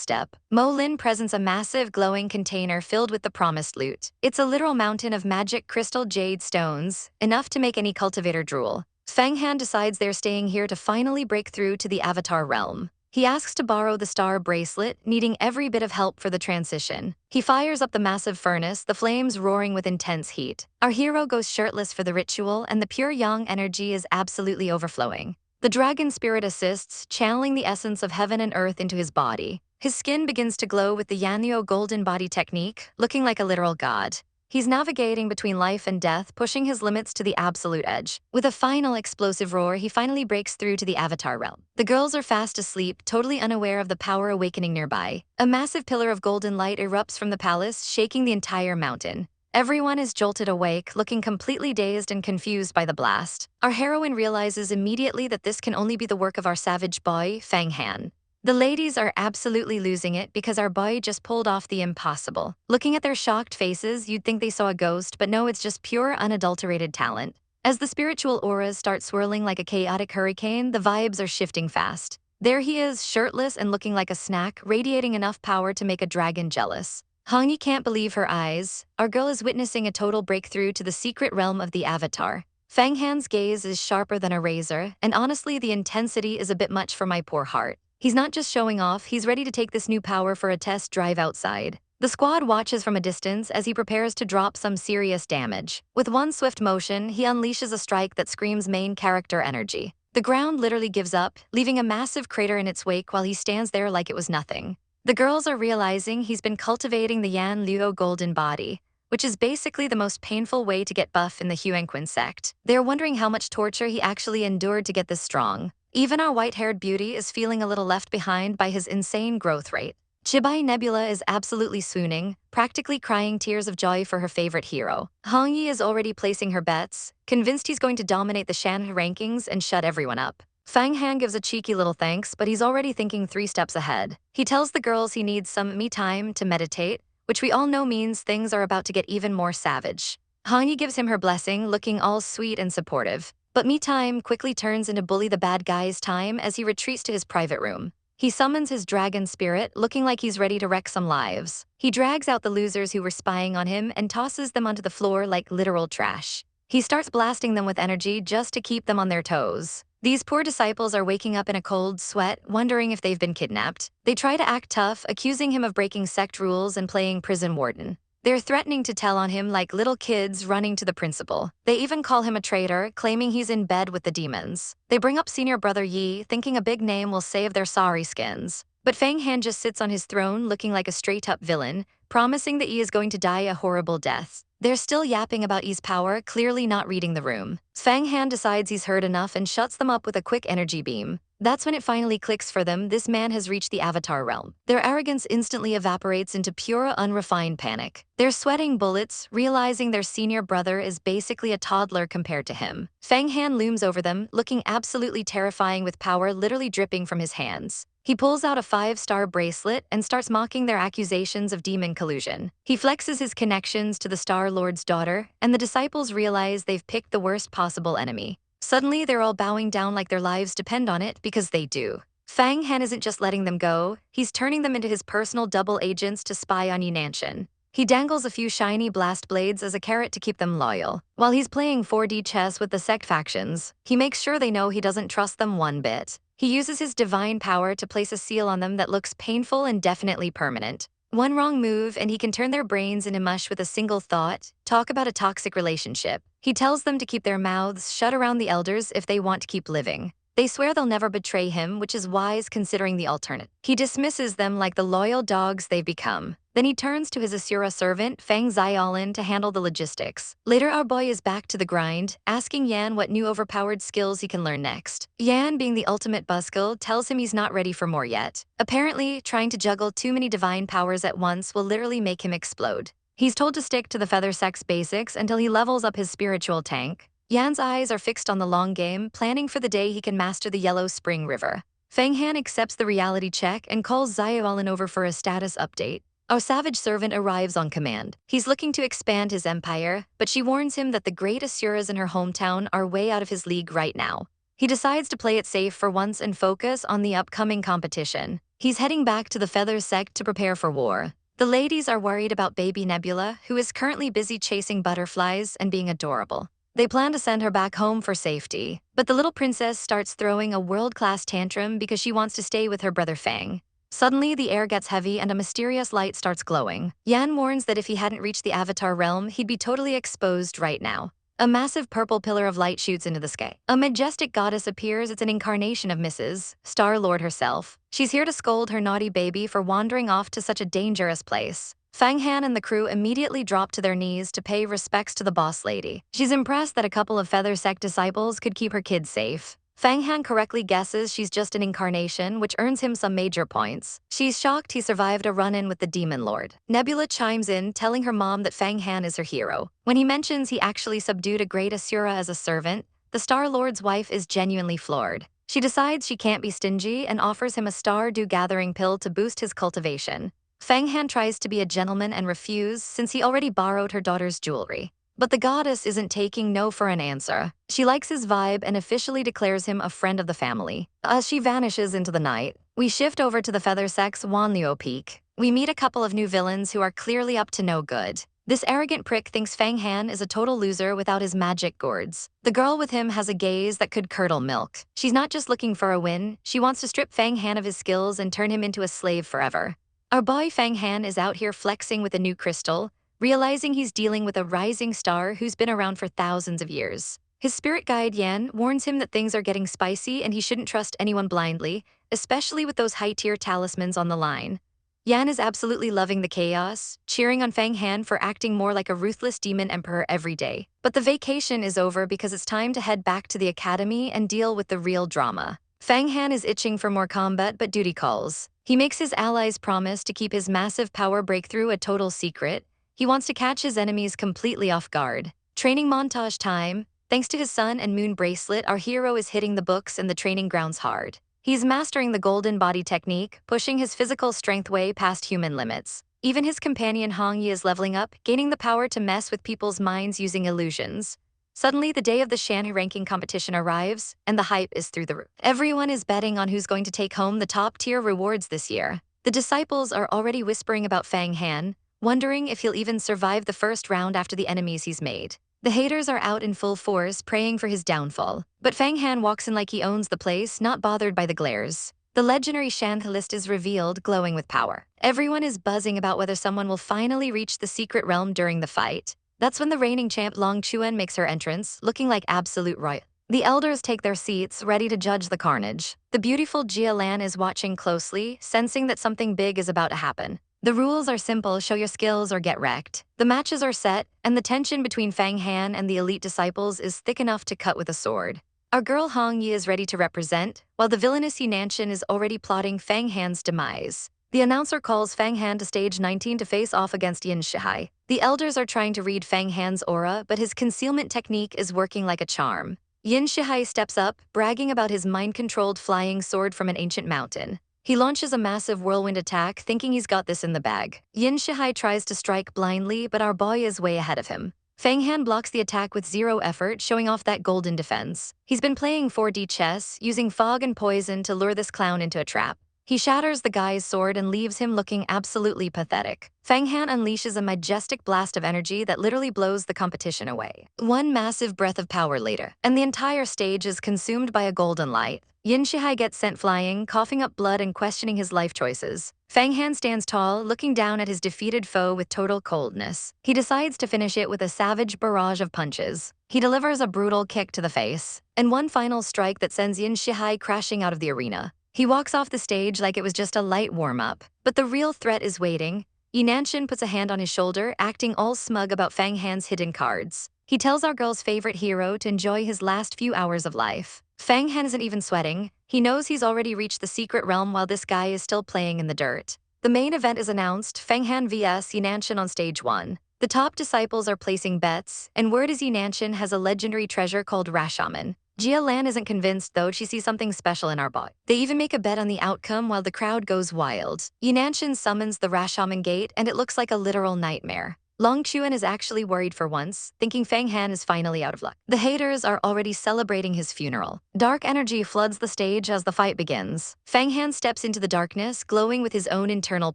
step. Mo Lin presents a massive glowing container filled with the promised loot. It's a literal mountain of magic crystal jade stones, enough to make any cultivator drool. Fang Han decides they're staying here to finally break through to the Avatar realm. He asks to borrow the star bracelet, needing every bit of help for the transition. He fires up the massive furnace, the flames roaring with intense heat. Our hero goes shirtless for the ritual, and the pure yang energy is absolutely overflowing. The dragon spirit assists, channeling the essence of heaven and earth into his body. His skin begins to glow with the Yanyo golden body technique, looking like a literal god. He's navigating between life and death, pushing his limits to the absolute edge. With a final explosive roar, he finally breaks through to the Avatar realm. The girls are fast asleep, totally unaware of the power awakening nearby. A massive pillar of golden light erupts from the palace, shaking the entire mountain. Everyone is jolted awake, looking completely dazed and confused by the blast. Our heroine realizes immediately that this can only be the work of our savage boy, Fang Han. The ladies are absolutely losing it because our boy just pulled off the impossible. Looking at their shocked faces, you'd think they saw a ghost, but no, it's just pure, unadulterated talent. As the spiritual auras start swirling like a chaotic hurricane, the vibes are shifting fast. There he is, shirtless and looking like a snack, radiating enough power to make a dragon jealous. Hongyi can't believe her eyes. Our girl is witnessing a total breakthrough to the secret realm of the Avatar. Fang Han's gaze is sharper than a razor, and honestly, the intensity is a bit much for my poor heart. He's not just showing off, he's ready to take this new power for a test drive outside. The squad watches from a distance as he prepares to drop some serious damage. With one swift motion, he unleashes a strike that screams main character energy. The ground literally gives up, leaving a massive crater in its wake while he stands there like it was nothing. The girls are realizing he's been cultivating the Yan Luo golden body, which is basically the most painful way to get buff in the Huanquin sect. They're wondering how much torture he actually endured to get this strong. Even our white-haired beauty is feeling a little left behind by his insane growth rate. Chibai Nebula is absolutely swooning, practically crying tears of joy for her favorite hero. Hongyi is already placing her bets, convinced he's going to dominate the Shan rankings and shut everyone up. Fang Han gives a cheeky little thanks, but he's already thinking 3 steps ahead. He tells the girls he needs some me time to meditate, which we all know means things are about to get even more savage. Hongyi gives him her blessing, looking all sweet and supportive. But me time quickly turns into bully the bad guy's time as he retreats to his private room. He summons his dragon spirit, looking like he's ready to wreck some lives. He drags out the losers who were spying on him and tosses them onto the floor like literal trash. He starts blasting them with energy just to keep them on their toes. These poor disciples are waking up in a cold sweat, wondering if they've been kidnapped. They try to act tough, accusing him of breaking sect rules and playing prison warden. They're threatening to tell on him like little kids running to the principal. They even call him a traitor, claiming he's in bed with the demons. They bring up senior brother Yi, thinking a big name will save their sorry skins. But Fang Han just sits on his throne looking like a straight-up villain, promising that Yi is going to die a horrible death. They're still yapping about Yi's power, clearly not reading the room. Fang Han decides he's heard enough and shuts them up with a quick energy beam. That's when it finally clicks for them, this man has reached the Avatar realm. Their arrogance instantly evaporates into pure, unrefined panic. They're sweating bullets, realizing their senior brother is basically a toddler compared to him. Fang Han looms over them, looking absolutely terrifying with power literally dripping from his hands. He pulls out a 5-star bracelet and starts mocking their accusations of demon collusion. He flexes his connections to the Star Lord's daughter, and the disciples realize they've picked the worst possible enemy. Suddenly, they're all bowing down like their lives depend on it, because they do. Fang Han isn't just letting them go, he's turning them into his personal double agents to spy on Ying Xian. He dangles a few shiny blast blades as a carrot to keep them loyal. While he's playing 4D chess with the sect factions, he makes sure they know he doesn't trust them one bit. He uses his divine power to place a seal on them that looks painful and definitely permanent. One wrong move and he can turn their brains into mush with a single thought. Talk about a toxic relationship. He tells them to keep their mouths shut around the elders if they want to keep living. They swear they'll never betray him, which is wise considering the alternate. He dismisses them like the loyal dogs they've become. Then he turns to his Asura servant, Fang Xiaolin, to handle the logistics. Later, our boy is back to the grind, asking Yan what new overpowered skills he can learn next. Yan, being the ultimate buzzkill, tells him he's not ready for more yet. Apparently, trying to juggle too many divine powers at once will literally make him explode. He's told to stick to the Feather Sect's basics until he levels up his spiritual tank. Yan's eyes are fixed on the long game, planning for the day he can master the Yellow Spring River. Fang Han accepts the reality check and calls Xiaolin over for a status update. Our savage servant arrives on command. He's looking to expand his empire, but she warns him that the great Asuras in her hometown are way out of his league right now. He decides to play it safe for once and focus on the upcoming competition. He's heading back to the Feather Sect to prepare for war. The ladies are worried about baby Nebula, who is currently busy chasing butterflies and being adorable. They plan to send her back home for safety, but the little princess starts throwing a world-class tantrum because she wants to stay with her brother Fang. Suddenly, the air gets heavy and a mysterious light starts glowing. Yan warns that if he hadn't reached the Avatar realm, he'd be totally exposed right now. A massive purple pillar of light shoots into the sky. A majestic goddess appears. It's an incarnation of Mrs. Star-Lord herself. She's here to scold her naughty baby for wandering off to such a dangerous place. Fang Han and the crew immediately drop to their knees to pay respects to the boss lady. She's impressed that a couple of Feather Sect disciples could keep her kids safe. Fang Han correctly guesses she's just an incarnation, which earns him some major points. She's shocked he survived a run-in with the Demon Lord. Nebula chimes in, telling her mom that Fang Han is her hero. When he mentions he actually subdued a great Asura as a servant, the Star-Lord's wife is genuinely floored. She decides she can't be stingy and offers him a Star-Dew gathering pill to boost his cultivation. Fang Han tries to be a gentleman and refuse since he already borrowed her daughter's jewelry. But the goddess isn't taking no for an answer. She likes his vibe and officially declares him a friend of the family. As she vanishes into the night, we shift over to the Feather Sect's Wanliu Peak. We meet a couple of new villains who are clearly up to no good. This arrogant prick thinks Fang Han is a total loser without his magic gourds. The girl with him has a gaze that could curdle milk. She's not just looking for a win, she wants to strip Fang Han of his skills and turn him into a slave forever. Our boy Fang Han is out here flexing with a new crystal, realizing he's dealing with a rising star who's been around for thousands of years. His spirit guide Yan warns him that things are getting spicy and he shouldn't trust anyone blindly, especially with those high-tier talismans on the line. Yan is absolutely loving the chaos, cheering on Fang Han for acting more like a ruthless demon emperor every day. But the vacation is over because it's time to head back to the academy and deal with the real drama. Fang Han is itching for more combat, but duty calls. He makes his allies promise to keep his massive power breakthrough a total secret. He wants to catch his enemies completely off guard. Training montage time. Thanks to his sun and moon bracelet, our hero is hitting the books and the training grounds hard. He's mastering the golden body technique, pushing his physical strength way past human limits. Even his companion Hong Yi is leveling up, gaining the power to mess with people's minds using illusions. Suddenly, the day of the Shanghai ranking competition arrives, and the hype is through the roof. Everyone is betting on who's going to take home the top-tier rewards this year. The disciples are already whispering about Fang Han, wondering if he'll even survive the first round after the enemies he's made. The haters are out in full force, praying for his downfall. But Fang Han walks in like he owns the place, not bothered by the glares. The legendary Shanth list is revealed, glowing with power. Everyone is buzzing about whether someone will finally reach the secret realm during the fight. That's when the reigning champ Long Chuan makes her entrance, looking like absolute royal. The elders take their seats, ready to judge the carnage. The beautiful Jia Lan is watching closely, sensing that something big is about to happen. The rules are simple: show your skills or get wrecked. The matches are set, and the tension between Fang Han and the elite disciples is thick enough to cut with a sword. Our girl Hong Yi is ready to represent, while the villainous Yin Xian is already plotting Fang Han's demise. The announcer calls Fang Han to stage 19 to face off against Yin Shihai. The elders are trying to read Fang Han's aura, but his concealment technique is working like a charm. Yin Shihai steps up, bragging about his mind-controlled flying sword from an ancient mountain. He launches a massive whirlwind attack, thinking he's got this in the bag. Yin Shihai tries to strike blindly, but our boy is way ahead of him. Fang Han blocks the attack with zero effort, showing off that golden defense. He's been playing 4D chess, using fog and poison to lure this clown into a trap. He shatters the guy's sword and leaves him looking absolutely pathetic. Fang Han unleashes a majestic blast of energy that literally blows the competition away. One massive breath of power later, and the entire stage is consumed by a golden light. Yin Shihai gets sent flying, coughing up blood and questioning his life choices. Fang Han stands tall, looking down at his defeated foe with total coldness. He decides to finish it with a savage barrage of punches. He delivers a brutal kick to the face, and one final strike that sends Yin Shihai crashing out of the arena. He walks off the stage like it was just a light warm-up. But the real threat is waiting. Yin Xian puts a hand on his shoulder, acting all smug about Fang Han's hidden cards. He tells our girl's favorite hero to enjoy his last few hours of life. Fang Han isn't even sweating. He knows he's already reached the secret realm while this guy is still playing in the dirt. The main event is announced: Fang Han vs Yin Xian on stage 1. The top disciples are placing bets, and word is Yin Xian has a legendary treasure called Rashaman. Jia Lan isn't convinced, though. She sees something special in our bot. They even make a bet on the outcome while the crowd goes wild. Yin Xian summons the Rashaman gate, and it looks like a literal nightmare. Long Chuan is actually worried for once, thinking Fang Han is finally out of luck. The haters are already celebrating his funeral. Dark energy floods the stage as the fight begins. Fang Han steps into the darkness, glowing with his own internal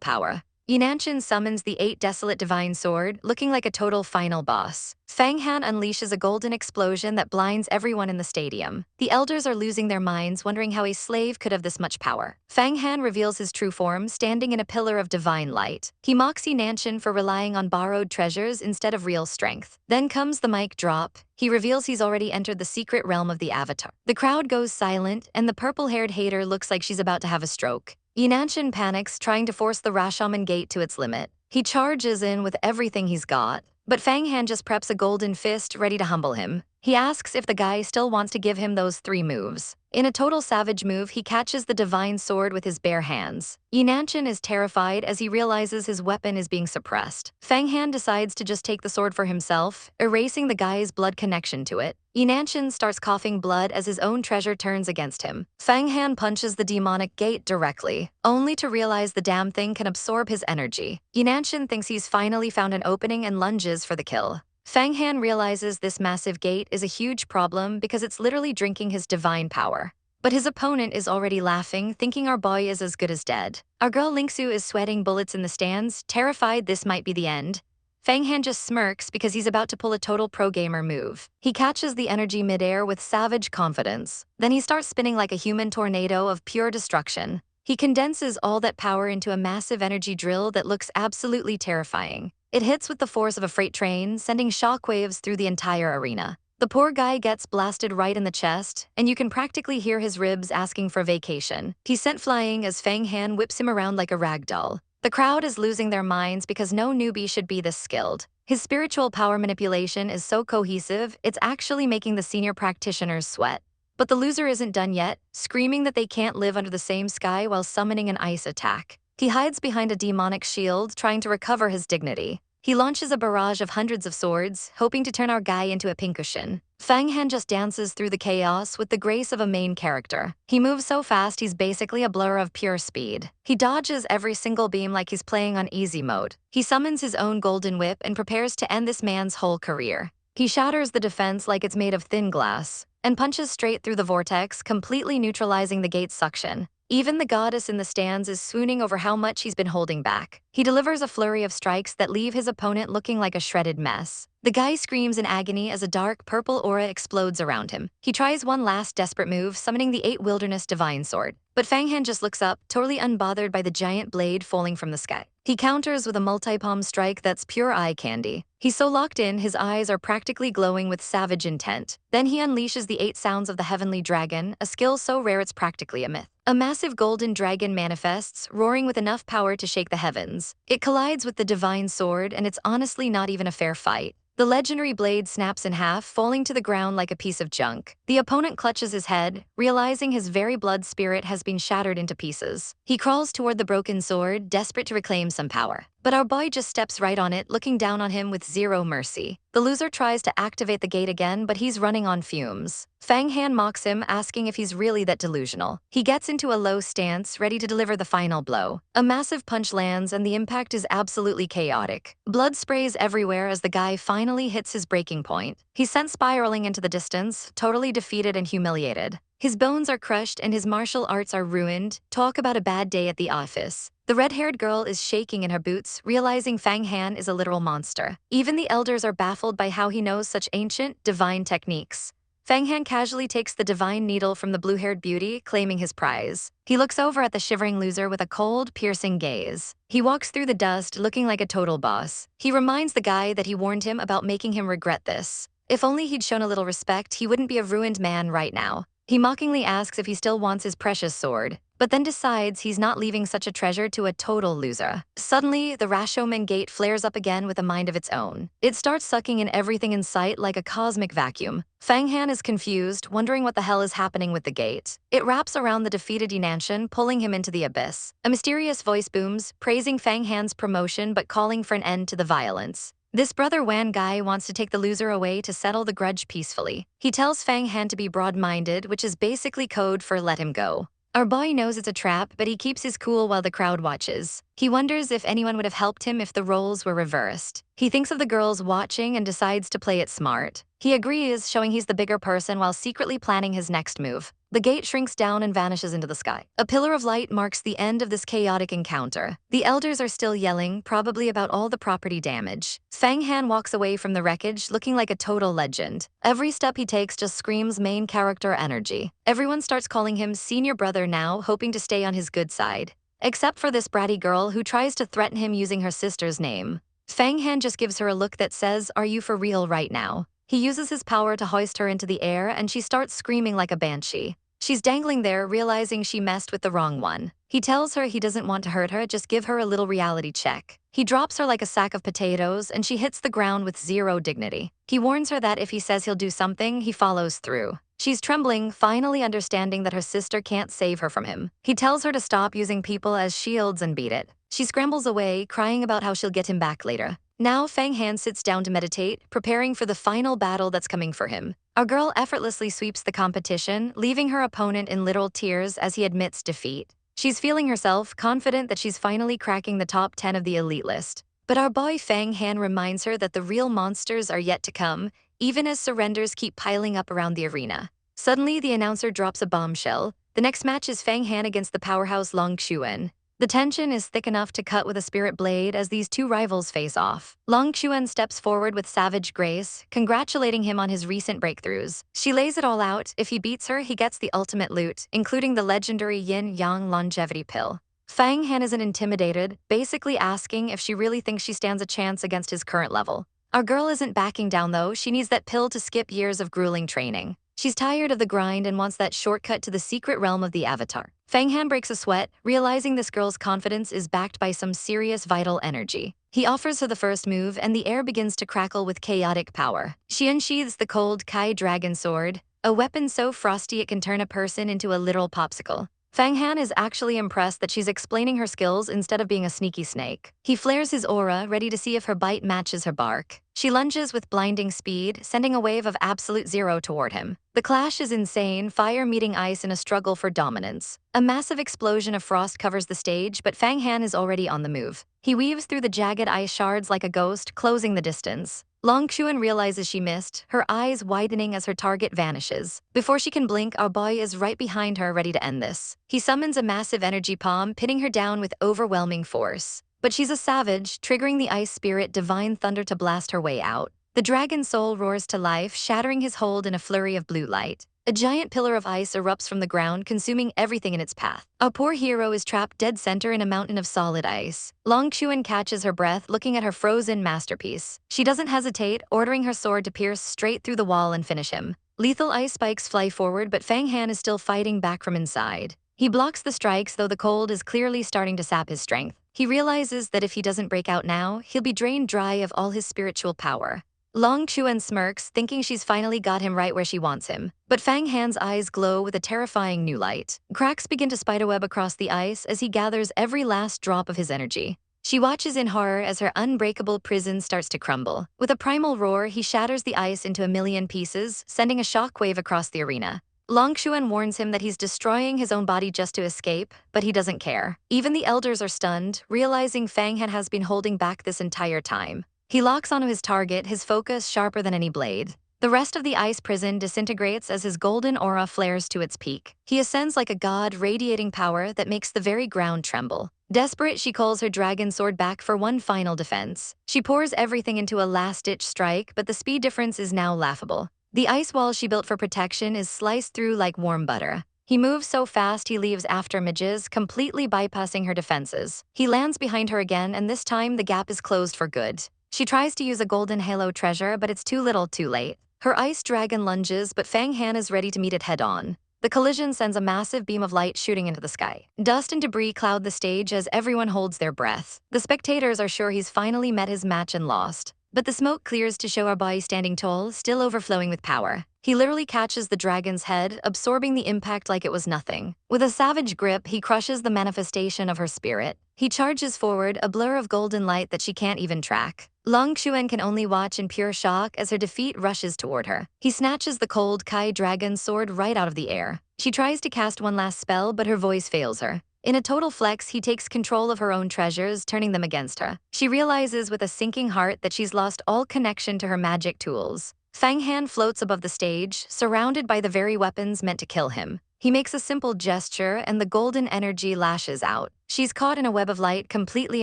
power. Yin Xian summons the 8 Desolate Divine Sword, looking like a total final boss. Fang Han unleashes a golden explosion that blinds everyone in the stadium. The elders are losing their minds, wondering how a slave could have this much power. Fang Han reveals his true form, standing in a pillar of divine light. He mocks Yin Xian for relying on borrowed treasures instead of real strength. Then comes the mic drop. He reveals he's already entered the secret realm of the Avatar. The crowd goes silent, and the purple-haired hater looks like she's about to have a stroke. Yin Xian panics, trying to force the Rashaman gate to its limit. He charges in with everything he's got, but Fang Han just preps a golden fist, ready to humble him. He asks if the guy still wants to give him those 3 moves. In a total savage move, he catches the divine sword with his bare hands. Yin Xian is terrified as he realizes his weapon is being suppressed. Fang Han decides to just take the sword for himself, erasing the guy's blood connection to it. Yin Xian starts coughing blood as his own treasure turns against him. Fang Han punches the demonic gate directly, only to realize the damn thing can absorb his energy. Yin Xian thinks he's finally found an opening and lunges for the kill. Fang Han realizes this massive gate is a huge problem because it's literally drinking his divine power. But his opponent is already laughing, thinking our boy is as good as dead. Our girl Lingsu is sweating bullets in the stands, terrified this might be the end. Fang Han just smirks because he's about to pull a total pro-gamer move. He catches the energy midair with savage confidence. Then he starts spinning like a human tornado of pure destruction. He condenses all that power into a massive energy drill that looks absolutely terrifying. It hits with the force of a freight train, sending shockwaves through the entire arena. The poor guy gets blasted right in the chest, and you can practically hear his ribs asking for vacation. He's sent flying as Fang Han whips him around like a rag doll. The crowd is losing their minds because no newbie should be this skilled. His spiritual power manipulation is so cohesive, it's actually making the senior practitioners sweat. But the loser isn't done yet, screaming that they can't live under the same sky while summoning an ice attack. He hides behind a demonic shield, trying to recover his dignity. He launches a barrage of hundreds of swords, hoping to turn our guy into a pincushion. Fang Han just dances through the chaos with the grace of a main character. He moves so fast he's basically a blur of pure speed. He dodges every single beam like he's playing on easy mode. He summons his own golden whip and prepares to end this man's whole career. He shatters the defense like it's made of thin glass, and punches straight through the vortex, completely neutralizing the gate's suction. Even the goddess in the stands is swooning over how much he's been holding back. He delivers a flurry of strikes that leave his opponent looking like a shredded mess. The guy screams in agony as a dark purple aura explodes around him. He tries one last desperate move, summoning the 8 Wilderness Divine Sword. But Fang Han just looks up, totally unbothered by the giant blade falling from the sky. He counters with a multi-palm strike that's pure eye candy. He's so locked in, his eyes are practically glowing with savage intent. Then he unleashes the 8 sounds of the Heavenly Dragon, a skill so rare it's practically a myth. A massive golden dragon manifests, roaring with enough power to shake the heavens. It collides with the divine sword, and it's honestly not even a fair fight. The legendary blade snaps in half, falling to the ground like a piece of junk. The opponent clutches his head, realizing his very blood spirit has been shattered into pieces. He crawls toward the broken sword, desperate to reclaim some power. But our boy just steps right on it, looking down on him with zero mercy. The loser tries to activate the gate again, but he's running on fumes. Fang Han mocks him, asking if he's really that delusional. He gets into a low stance, ready to deliver the final blow. A massive punch lands, and the impact is absolutely chaotic. Blood sprays everywhere as the guy finally hits his breaking point. He's sent spiraling into the distance, totally defeated and humiliated. His bones are crushed and his martial arts are ruined. Talk about a bad day at the office. The red-haired girl is shaking in her boots, realizing Fang Han is a literal monster. Even the elders are baffled by how he knows such ancient, divine techniques. Fang Han casually takes the divine needle from the blue-haired beauty, claiming his prize. He looks over at the shivering loser with a cold, piercing gaze. He walks through the dust, looking like a total boss. He reminds the guy that he warned him about making him regret this. If only he'd shown a little respect, he wouldn't be a ruined man right now. He mockingly asks if he still wants his precious sword, but then decides he's not leaving such a treasure to a total loser. Suddenly, the Rashaman gate flares up again with a mind of its own. It starts sucking in everything in sight like a cosmic vacuum. Fang Han is confused, wondering what the hell is happening with the gate. It wraps around the defeated Yinan, pulling him into the abyss. A mysterious voice booms, praising Fang Han's promotion but calling for an end to the violence. This brother Wan guy wants to take the loser away to settle the grudge peacefully. He tells Fang Han to be broad-minded, which is basically code for let him go. Our boy knows it's a trap, but he keeps his cool while the crowd watches. He wonders if anyone would have helped him if the roles were reversed. He thinks of the girls watching and decides to play it smart. He agrees, showing he's the bigger person while secretly planning his next move. The gate shrinks down and vanishes into the sky. A pillar of light marks the end of this chaotic encounter. The elders are still yelling, probably about all the property damage. Fang Han walks away from the wreckage, looking like a total legend. Every step he takes just screams main character energy. Everyone starts calling him senior brother now, hoping to stay on his good side. Except for this bratty girl who tries to threaten him using her sister's name. Fang Han just gives her a look that says, "Are you for real right now?" He uses his power to hoist her into the air, and she starts screaming like a banshee. She's dangling there, realizing she messed with the wrong one. He tells her he doesn't want to hurt her, just give her a little reality check. He drops her like a sack of potatoes, and she hits the ground with zero dignity. He warns her that if he says he'll do something, he follows through. She's trembling, finally understanding that her sister can't save her from him. He tells her to stop using people as shields and beat it. She scrambles away, crying about how she'll get him back later. Now Fang Han sits down to meditate, preparing for the final battle that's coming for him. Our girl effortlessly sweeps the competition, leaving her opponent in literal tears as he admits defeat. She's feeling herself, confident that she's finally cracking the top 10 of the elite list. But our boy Fang Han reminds her that the real monsters are yet to come, even as surrenders keep piling up around the arena. Suddenly, the announcer drops a bombshell. The next match is Fang Han against the powerhouse Yong Sheng. The tension is thick enough to cut with a spirit blade as these two rivals face off. Yong Sheng steps forward with savage grace, congratulating him on his recent breakthroughs. She lays it all out. If he beats her, he gets the ultimate loot, including the legendary Yin Yang longevity pill. Fang Han isn't intimidated, basically asking if she really thinks she stands a chance against his current level. Our girl isn't backing down though, she needs that pill to skip years of grueling training. She's tired of the grind and wants that shortcut to the secret realm of the Avatar. Fang Han breaks a sweat, realizing this girl's confidence is backed by some serious vital energy. He offers her the first move and the air begins to crackle with chaotic power. She unsheathes the cold Kai dragon sword, a weapon so frosty it can turn a person into a literal popsicle. Fang Han is actually impressed that she's explaining her skills instead of being a sneaky snake. He flares his aura, ready to see if her bite matches her bark. She lunges with blinding speed, sending a wave of absolute zero toward him. The clash is insane, fire meeting ice in a struggle for dominance. A massive explosion of frost covers the stage, but Fang Han is already on the move. He weaves through the jagged ice shards like a ghost, closing the distance. Long Chuan realizes she missed, her eyes widening as her target vanishes. Before she can blink, our boy is right behind her, ready to end this. He summons a massive energy palm, pinning her down with overwhelming force. But she's a savage, triggering the ice spirit Divine Thunder to blast her way out. The dragon soul roars to life, shattering his hold in a flurry of blue light. A giant pillar of ice erupts from the ground, consuming everything in its path. Our poor hero is trapped dead center in a mountain of solid ice. Long Chuan catches her breath, looking at her frozen masterpiece. She doesn't hesitate, ordering her sword to pierce straight through the wall and finish him. Lethal ice spikes fly forward, but Fang Han is still fighting back from inside. He blocks the strikes, though the cold is clearly starting to sap his strength. He realizes that if he doesn't break out now, he'll be drained dry of all his spiritual power. Long Chuan smirks, thinking she's finally got him right where she wants him. But Fang Han's eyes glow with a terrifying new light. Cracks begin to spiderweb across the ice as he gathers every last drop of his energy. She watches in horror as her unbreakable prison starts to crumble. With a primal roar, he shatters the ice into a million pieces, sending a shockwave across the arena. Long Chuan warns him that he's destroying his own body just to escape, but he doesn't care. Even the elders are stunned, realizing Fang Han has been holding back this entire time. He locks onto his target, his focus sharper than any blade. The rest of the ice prison disintegrates as his golden aura flares to its peak. He ascends like a god, radiating power that makes the very ground tremble. Desperate, she calls her dragon sword back for one final defense. She pours everything into a last-ditch strike, but the speed difference is now laughable. The ice wall she built for protection is sliced through like warm butter. He moves so fast he leaves aftermages, completely bypassing her defenses. He lands behind her again, and this time the gap is closed for good. She tries to use a golden halo treasure, but it's too little too late. Her ice dragon lunges, but Fang Han is ready to meet it head-on. The collision sends a massive beam of light shooting into the sky. Dust and debris cloud the stage as everyone holds their breath. The spectators are sure he's finally met his match and lost. But the smoke clears to show our boy standing tall, still overflowing with power. He literally catches the dragon's head, absorbing the impact like it was nothing. With a savage grip, he crushes the manifestation of her spirit. He charges forward, a blur of golden light that she can't even track. Long Chuan can only watch in pure shock as her defeat rushes toward her. He snatches the cold Kai dragon sword right out of the air. She tries to cast one last spell, but her voice fails her. In a total flex, he takes control of her own treasures, turning them against her. She realizes with a sinking heart that she's lost all connection to her magic tools. Fang Han floats above the stage, surrounded by the very weapons meant to kill him. He makes a simple gesture, and the golden energy lashes out. She's caught in a web of light, completely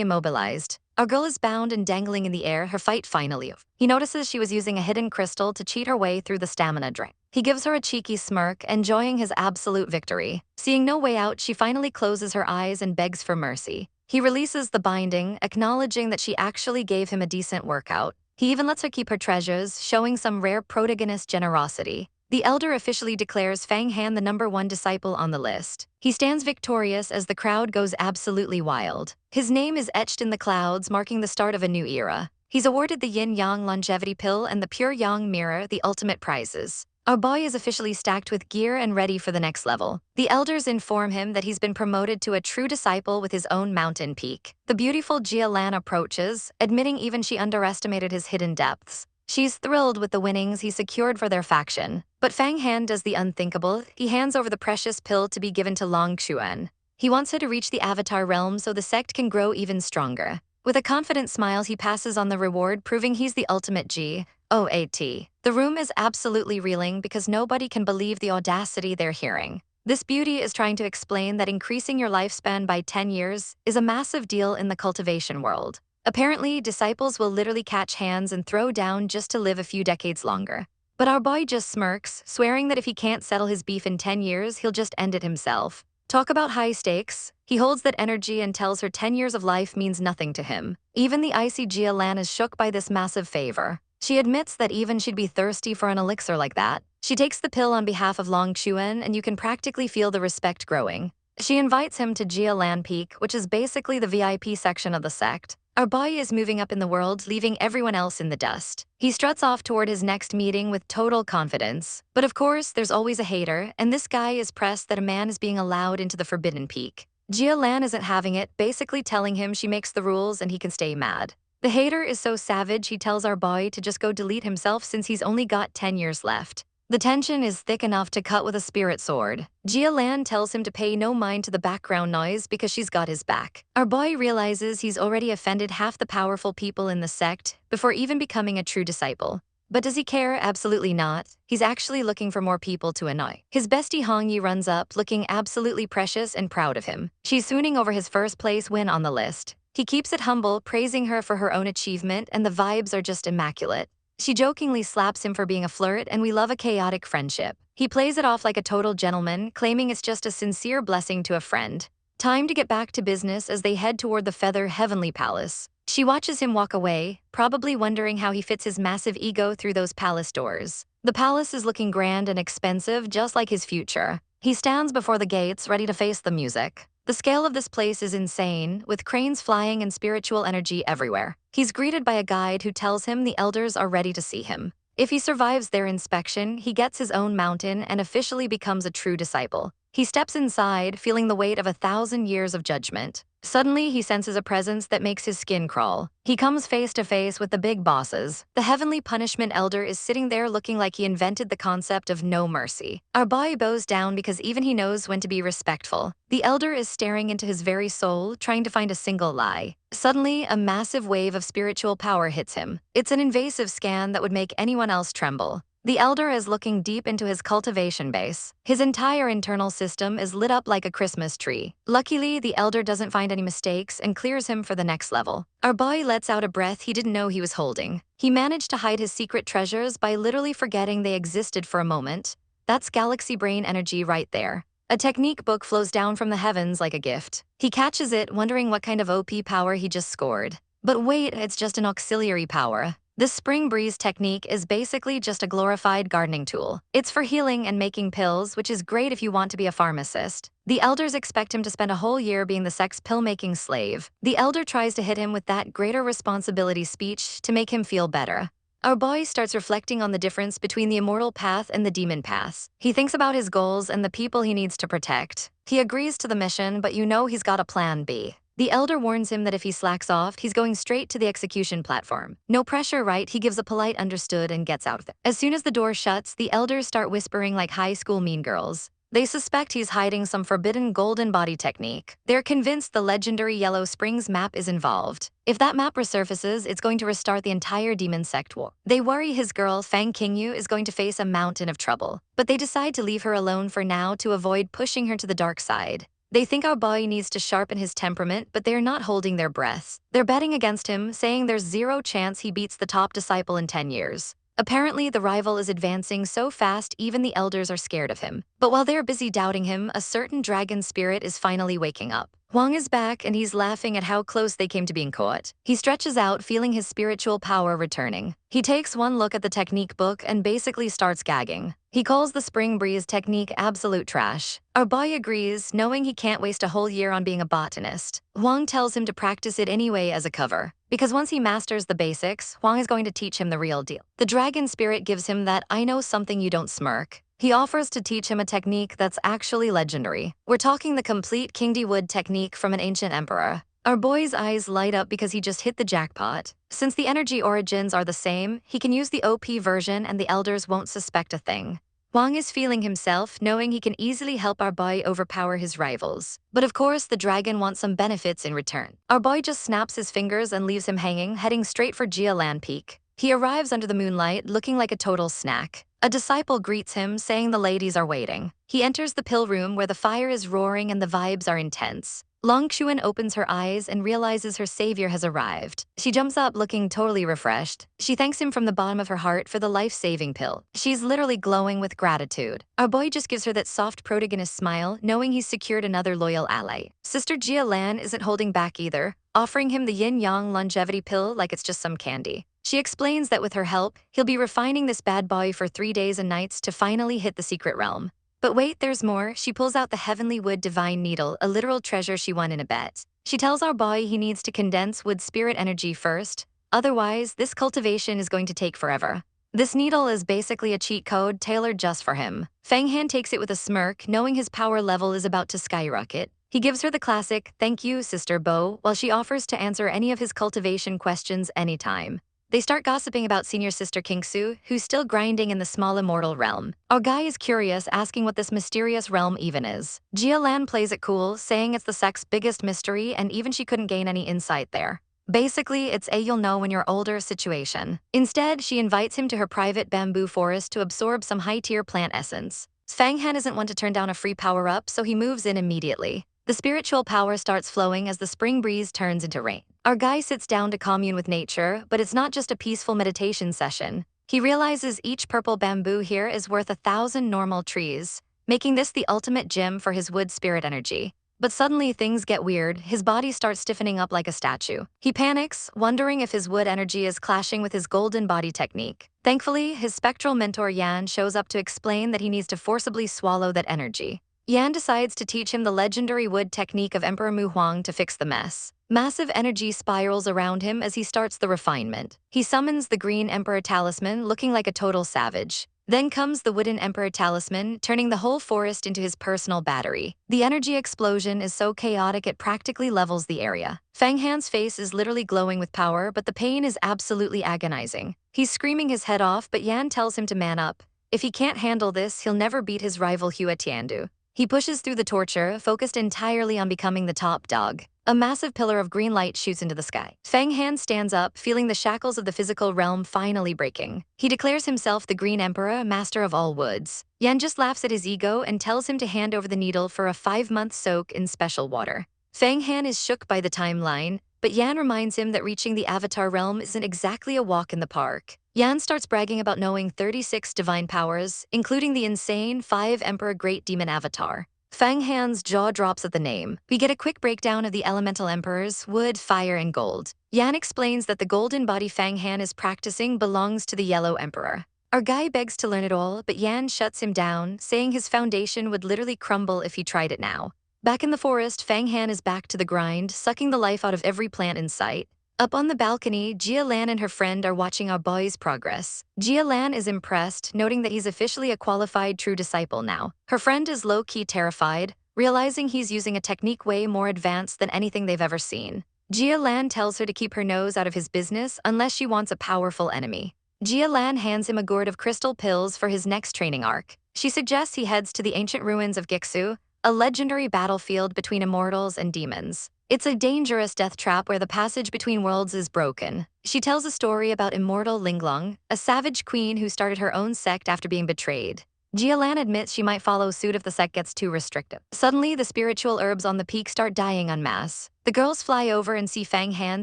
immobilized. Our girl is bound and dangling in the air, her fight finally over. He notices she was using a hidden crystal to cheat her way through the stamina drain. He gives her a cheeky smirk, enjoying his absolute victory. Seeing no way out, she finally closes her eyes and begs for mercy. He releases the binding, acknowledging that she actually gave him a decent workout. He even lets her keep her treasures, showing some rare protagonist generosity. The elder officially declares Fang Han the #1 disciple on the list. He stands victorious as the crowd goes absolutely wild. His name is etched in the clouds, marking the start of a new era. He's awarded the Yin-Yang Longevity Pill and the Pure Yang Mirror, the ultimate prizes. Our boy is officially stacked with gear and ready for the next level. The elders inform him that he's been promoted to a true disciple with his own mountain peak. The beautiful Jia Lan approaches, admitting even she underestimated his hidden depths. She's thrilled with the winnings he secured for their faction. But Fang Han does the unthinkable. He hands over the precious pill to be given to Long Chuan. He wants her to reach the Avatar realm so the sect can grow even stronger. With a confident smile, he passes on the reward, proving he's the ultimate GOAT. The room is absolutely reeling because nobody can believe the audacity they're hearing. This beauty is trying to explain that increasing your lifespan by 10 years is a massive deal in the cultivation world. Apparently, disciples will literally catch hands and throw down just to live a few decades longer. But our boy just smirks, swearing that if he can't settle his beef in 10 years, he'll just end it himself. Talk about high stakes. He holds that energy and tells her 10 years of life means nothing to him. Even the icy Jia Lan is shook by this massive favor. She admits that even she'd be thirsty for an elixir like that. She takes the pill on behalf of Long Chuan, and you can practically feel the respect growing. She invites him to Jia Lan Peak, which is basically the VIP section of the sect. Our boy is moving up in the world, leaving everyone else in the dust. He struts off toward his next meeting with total confidence. But of course, there's always a hater, and this guy is pressed that a man is being allowed into the Forbidden Peak. Jia Lan isn't having it, basically telling him she makes the rules and he can stay mad. The hater is so savage he tells our boy to just go delete himself since he's only got 10 years left. The tension is thick enough to cut with a spirit sword. Jia Lan tells him to pay no mind to the background noise because she's got his back. Our boy realizes he's already offended half the powerful people in the sect before even becoming a true disciple. But does he care? Absolutely not. He's actually looking for more people to annoy. His bestie Hong Yi runs up, looking absolutely precious and proud of him. She's swooning over his first place win on the list. He keeps it humble, praising her for her own achievement, and the vibes are just immaculate. She jokingly slaps him for being a flirt, and we love a chaotic friendship. He plays it off like a total gentleman, claiming it's just a sincere blessing to a friend. Time to get back to business as they head toward the Feather Heavenly Palace. She watches him walk away, probably wondering how he fits his massive ego through those palace doors. The palace is looking grand and expensive, just like his future. He stands before the gates, ready to face the music. The scale of this place is insane, with cranes flying and spiritual energy everywhere. He's greeted by a guide who tells him the elders are ready to see him. If he survives their inspection, he gets his own mountain and officially becomes a true disciple. He steps inside, feeling the weight of 1,000 years of judgment. Suddenly, he senses a presence that makes his skin crawl. He comes face to face with the big bosses. The Heavenly Punishment Elder is sitting there looking like he invented the concept of no mercy. Our boy bows down because even he knows when to be respectful. The Elder is staring into his very soul, trying to find a single lie. Suddenly, a massive wave of spiritual power hits him. It's an invasive scan that would make anyone else tremble. The Elder is looking deep into his cultivation base. His entire internal system is lit up like a Christmas tree. Luckily, the Elder doesn't find any mistakes and clears him for the next level. Our boy lets out a breath he didn't know he was holding. He managed to hide his secret treasures by literally forgetting they existed for a moment. That's galaxy brain energy right there. A technique book flows down from the heavens like a gift. He catches it, wondering what kind of OP power he just scored. But wait, it's just an auxiliary power. This spring breeze technique is basically just a glorified gardening tool. It's for healing and making pills, which is great if you want to be a pharmacist. The elders expect him to spend a whole year being the sect's pill-making slave. The elder tries to hit him with that greater responsibility speech to make him feel better. Our boy starts reflecting on the difference between the immortal path and the demon path. He thinks about his goals and the people he needs to protect. He agrees to the mission, but you know he's got a plan B. The elder warns him that if he slacks off, he's going straight to the execution platform. No pressure, right? He gives a polite understood and gets out of it. As soon as the door shuts, the elders start whispering like high school mean girls. They suspect he's hiding some forbidden golden body technique. They're convinced the legendary Yellow Springs map is involved. If that map resurfaces, it's going to restart the entire demon sect war. They worry his girl, Fang Qingyu, is going to face a mountain of trouble. But they decide to leave her alone for now to avoid pushing her to the dark side. They think our boy needs to sharpen his temperament, but they're not holding their breaths. They're betting against him, saying there's zero chance he beats the top disciple in 10 years. Apparently, the rival is advancing so fast even the elders are scared of him. But while they're busy doubting him, a certain dragon spirit is finally waking up. Huang is back and he's laughing at how close they came to being caught. He stretches out, feeling his spiritual power returning. He takes one look at the technique book and basically starts gagging. He calls the spring breeze technique absolute trash. Our boy agrees, knowing he can't waste a whole year on being a botanist. Huang tells him to practice it anyway as a cover, because once he masters the basics, Huang is going to teach him the real deal. The dragon spirit gives him that "I know something you don't" smirk. He offers to teach him a technique that's actually legendary. We're talking the complete Kingdi Wood technique from an ancient emperor. Our boy's eyes light up because he just hit the jackpot. Since the energy origins are the same, he can use the OP version and the elders won't suspect a thing. Huang is feeling himself, knowing he can easily help our boy overpower his rivals. But of course, the dragon wants some benefits in return. Our boy just snaps his fingers and leaves him hanging, heading straight for Jialan Peak. He arrives under the moonlight, looking like a total snack. A disciple greets him, saying the ladies are waiting. He enters the pill room where the fire is roaring and the vibes are intense. Long Xuan opens her eyes and realizes her savior has arrived. She jumps up looking totally refreshed. She thanks him from the bottom of her heart for the life-saving pill. She's literally glowing with gratitude. Our boy just gives her that soft protagonist smile, knowing he's secured another loyal ally. Sister Jia Lan isn't holding back either, offering him the yin-yang longevity pill like it's just some candy. She explains that with her help, he'll be refining this bad boy for 3 days and nights to finally hit the secret realm. But wait, there's more. She pulls out the Heavenly Wood Divine Needle, a literal treasure she won in a bet. She tells our boy he needs to condense wood spirit energy first, otherwise this cultivation is going to take forever. This needle is basically a cheat code tailored just for him. Fang Han takes it with a smirk, knowing his power level is about to skyrocket. He gives her the classic, "Thank you, Sister Bo," while she offers to answer any of his cultivation questions anytime. They start gossiping about senior sister Kingsu, who's still grinding in the small immortal realm. Our guy is curious, asking what this mysterious realm even is. Jia Lan plays it cool, saying it's the sect's biggest mystery and even she couldn't gain any insight there. Basically, it's a you'll know when you're older situation. Instead, she invites him to her private bamboo forest to absorb some high-tier plant essence. Fang Han isn't one to turn down a free power-up, so he moves in immediately. The spiritual power starts flowing as the spring breeze turns into rain. Our guy sits down to commune with nature, but it's not just a peaceful meditation session. He realizes each purple bamboo here is worth 1,000 normal trees, making this the ultimate gym for his wood spirit energy. But suddenly things get weird. His body starts stiffening up like a statue. He panics, wondering if his wood energy is clashing with his golden body technique. Thankfully, his spectral mentor Yan shows up to explain that he needs to forcibly swallow that energy. Yan decides to teach him the legendary wood technique of Emperor Mu Huang to fix the mess. Massive energy spirals around him as he starts the refinement. He summons the Green Emperor Talisman, looking like a total savage. Then comes the Wooden Emperor Talisman, turning the whole forest into his personal battery. The energy explosion is so chaotic it practically levels the area. Fang Han's face is literally glowing with power, but the pain is absolutely agonizing. He's screaming his head off, but Yan tells him to man up. If he can't handle this, he'll never beat his rival Hua Tiandu. He pushes through the torture, focused entirely on becoming the top dog. A massive pillar of green light shoots into the sky. Fang Han stands up, feeling the shackles of the physical realm finally breaking. He declares himself the Green Emperor, master of all woods. Yan just laughs at his ego and tells him to hand over the needle for a 5-month soak in special water. Fang Han is shook by the timeline, but Yan reminds him that reaching the Avatar realm isn't exactly a walk in the park. Yan starts bragging about knowing 36 divine powers, including the insane 5 Emperor Great Demon Avatar. Fang Han's jaw drops at the name. We get a quick breakdown of the elemental emperors, wood, fire, and gold. Yan explains that the golden body Fang Han is practicing belongs to the yellow emperor. Our guy begs to learn it all, but Yan shuts him down, saying his foundation would literally crumble if he tried it now. Back in the forest, Fang Han is back to the grind, sucking the life out of every plant in sight. Up on the balcony, Jia Lan and her friend are watching our boy's progress. Jia Lan is impressed, noting that he's officially a qualified true disciple now. Her friend is low-key terrified, realizing he's using a technique way more advanced than anything they've ever seen. Jia Lan tells her to keep her nose out of his business unless she wants a powerful enemy. Jia Lan hands him a gourd of crystal pills for his next training arc. She suggests he heads to the ancient ruins of Gixu, a legendary battlefield between immortals and demons. It's a dangerous death trap where the passage between worlds is broken. She tells a story about immortal Linglong, a savage queen who started her own sect after being betrayed. Jia Lan admits she might follow suit if the sect gets too restrictive. Suddenly, the spiritual herbs on the peak start dying en masse. The girls fly over and see Fang Han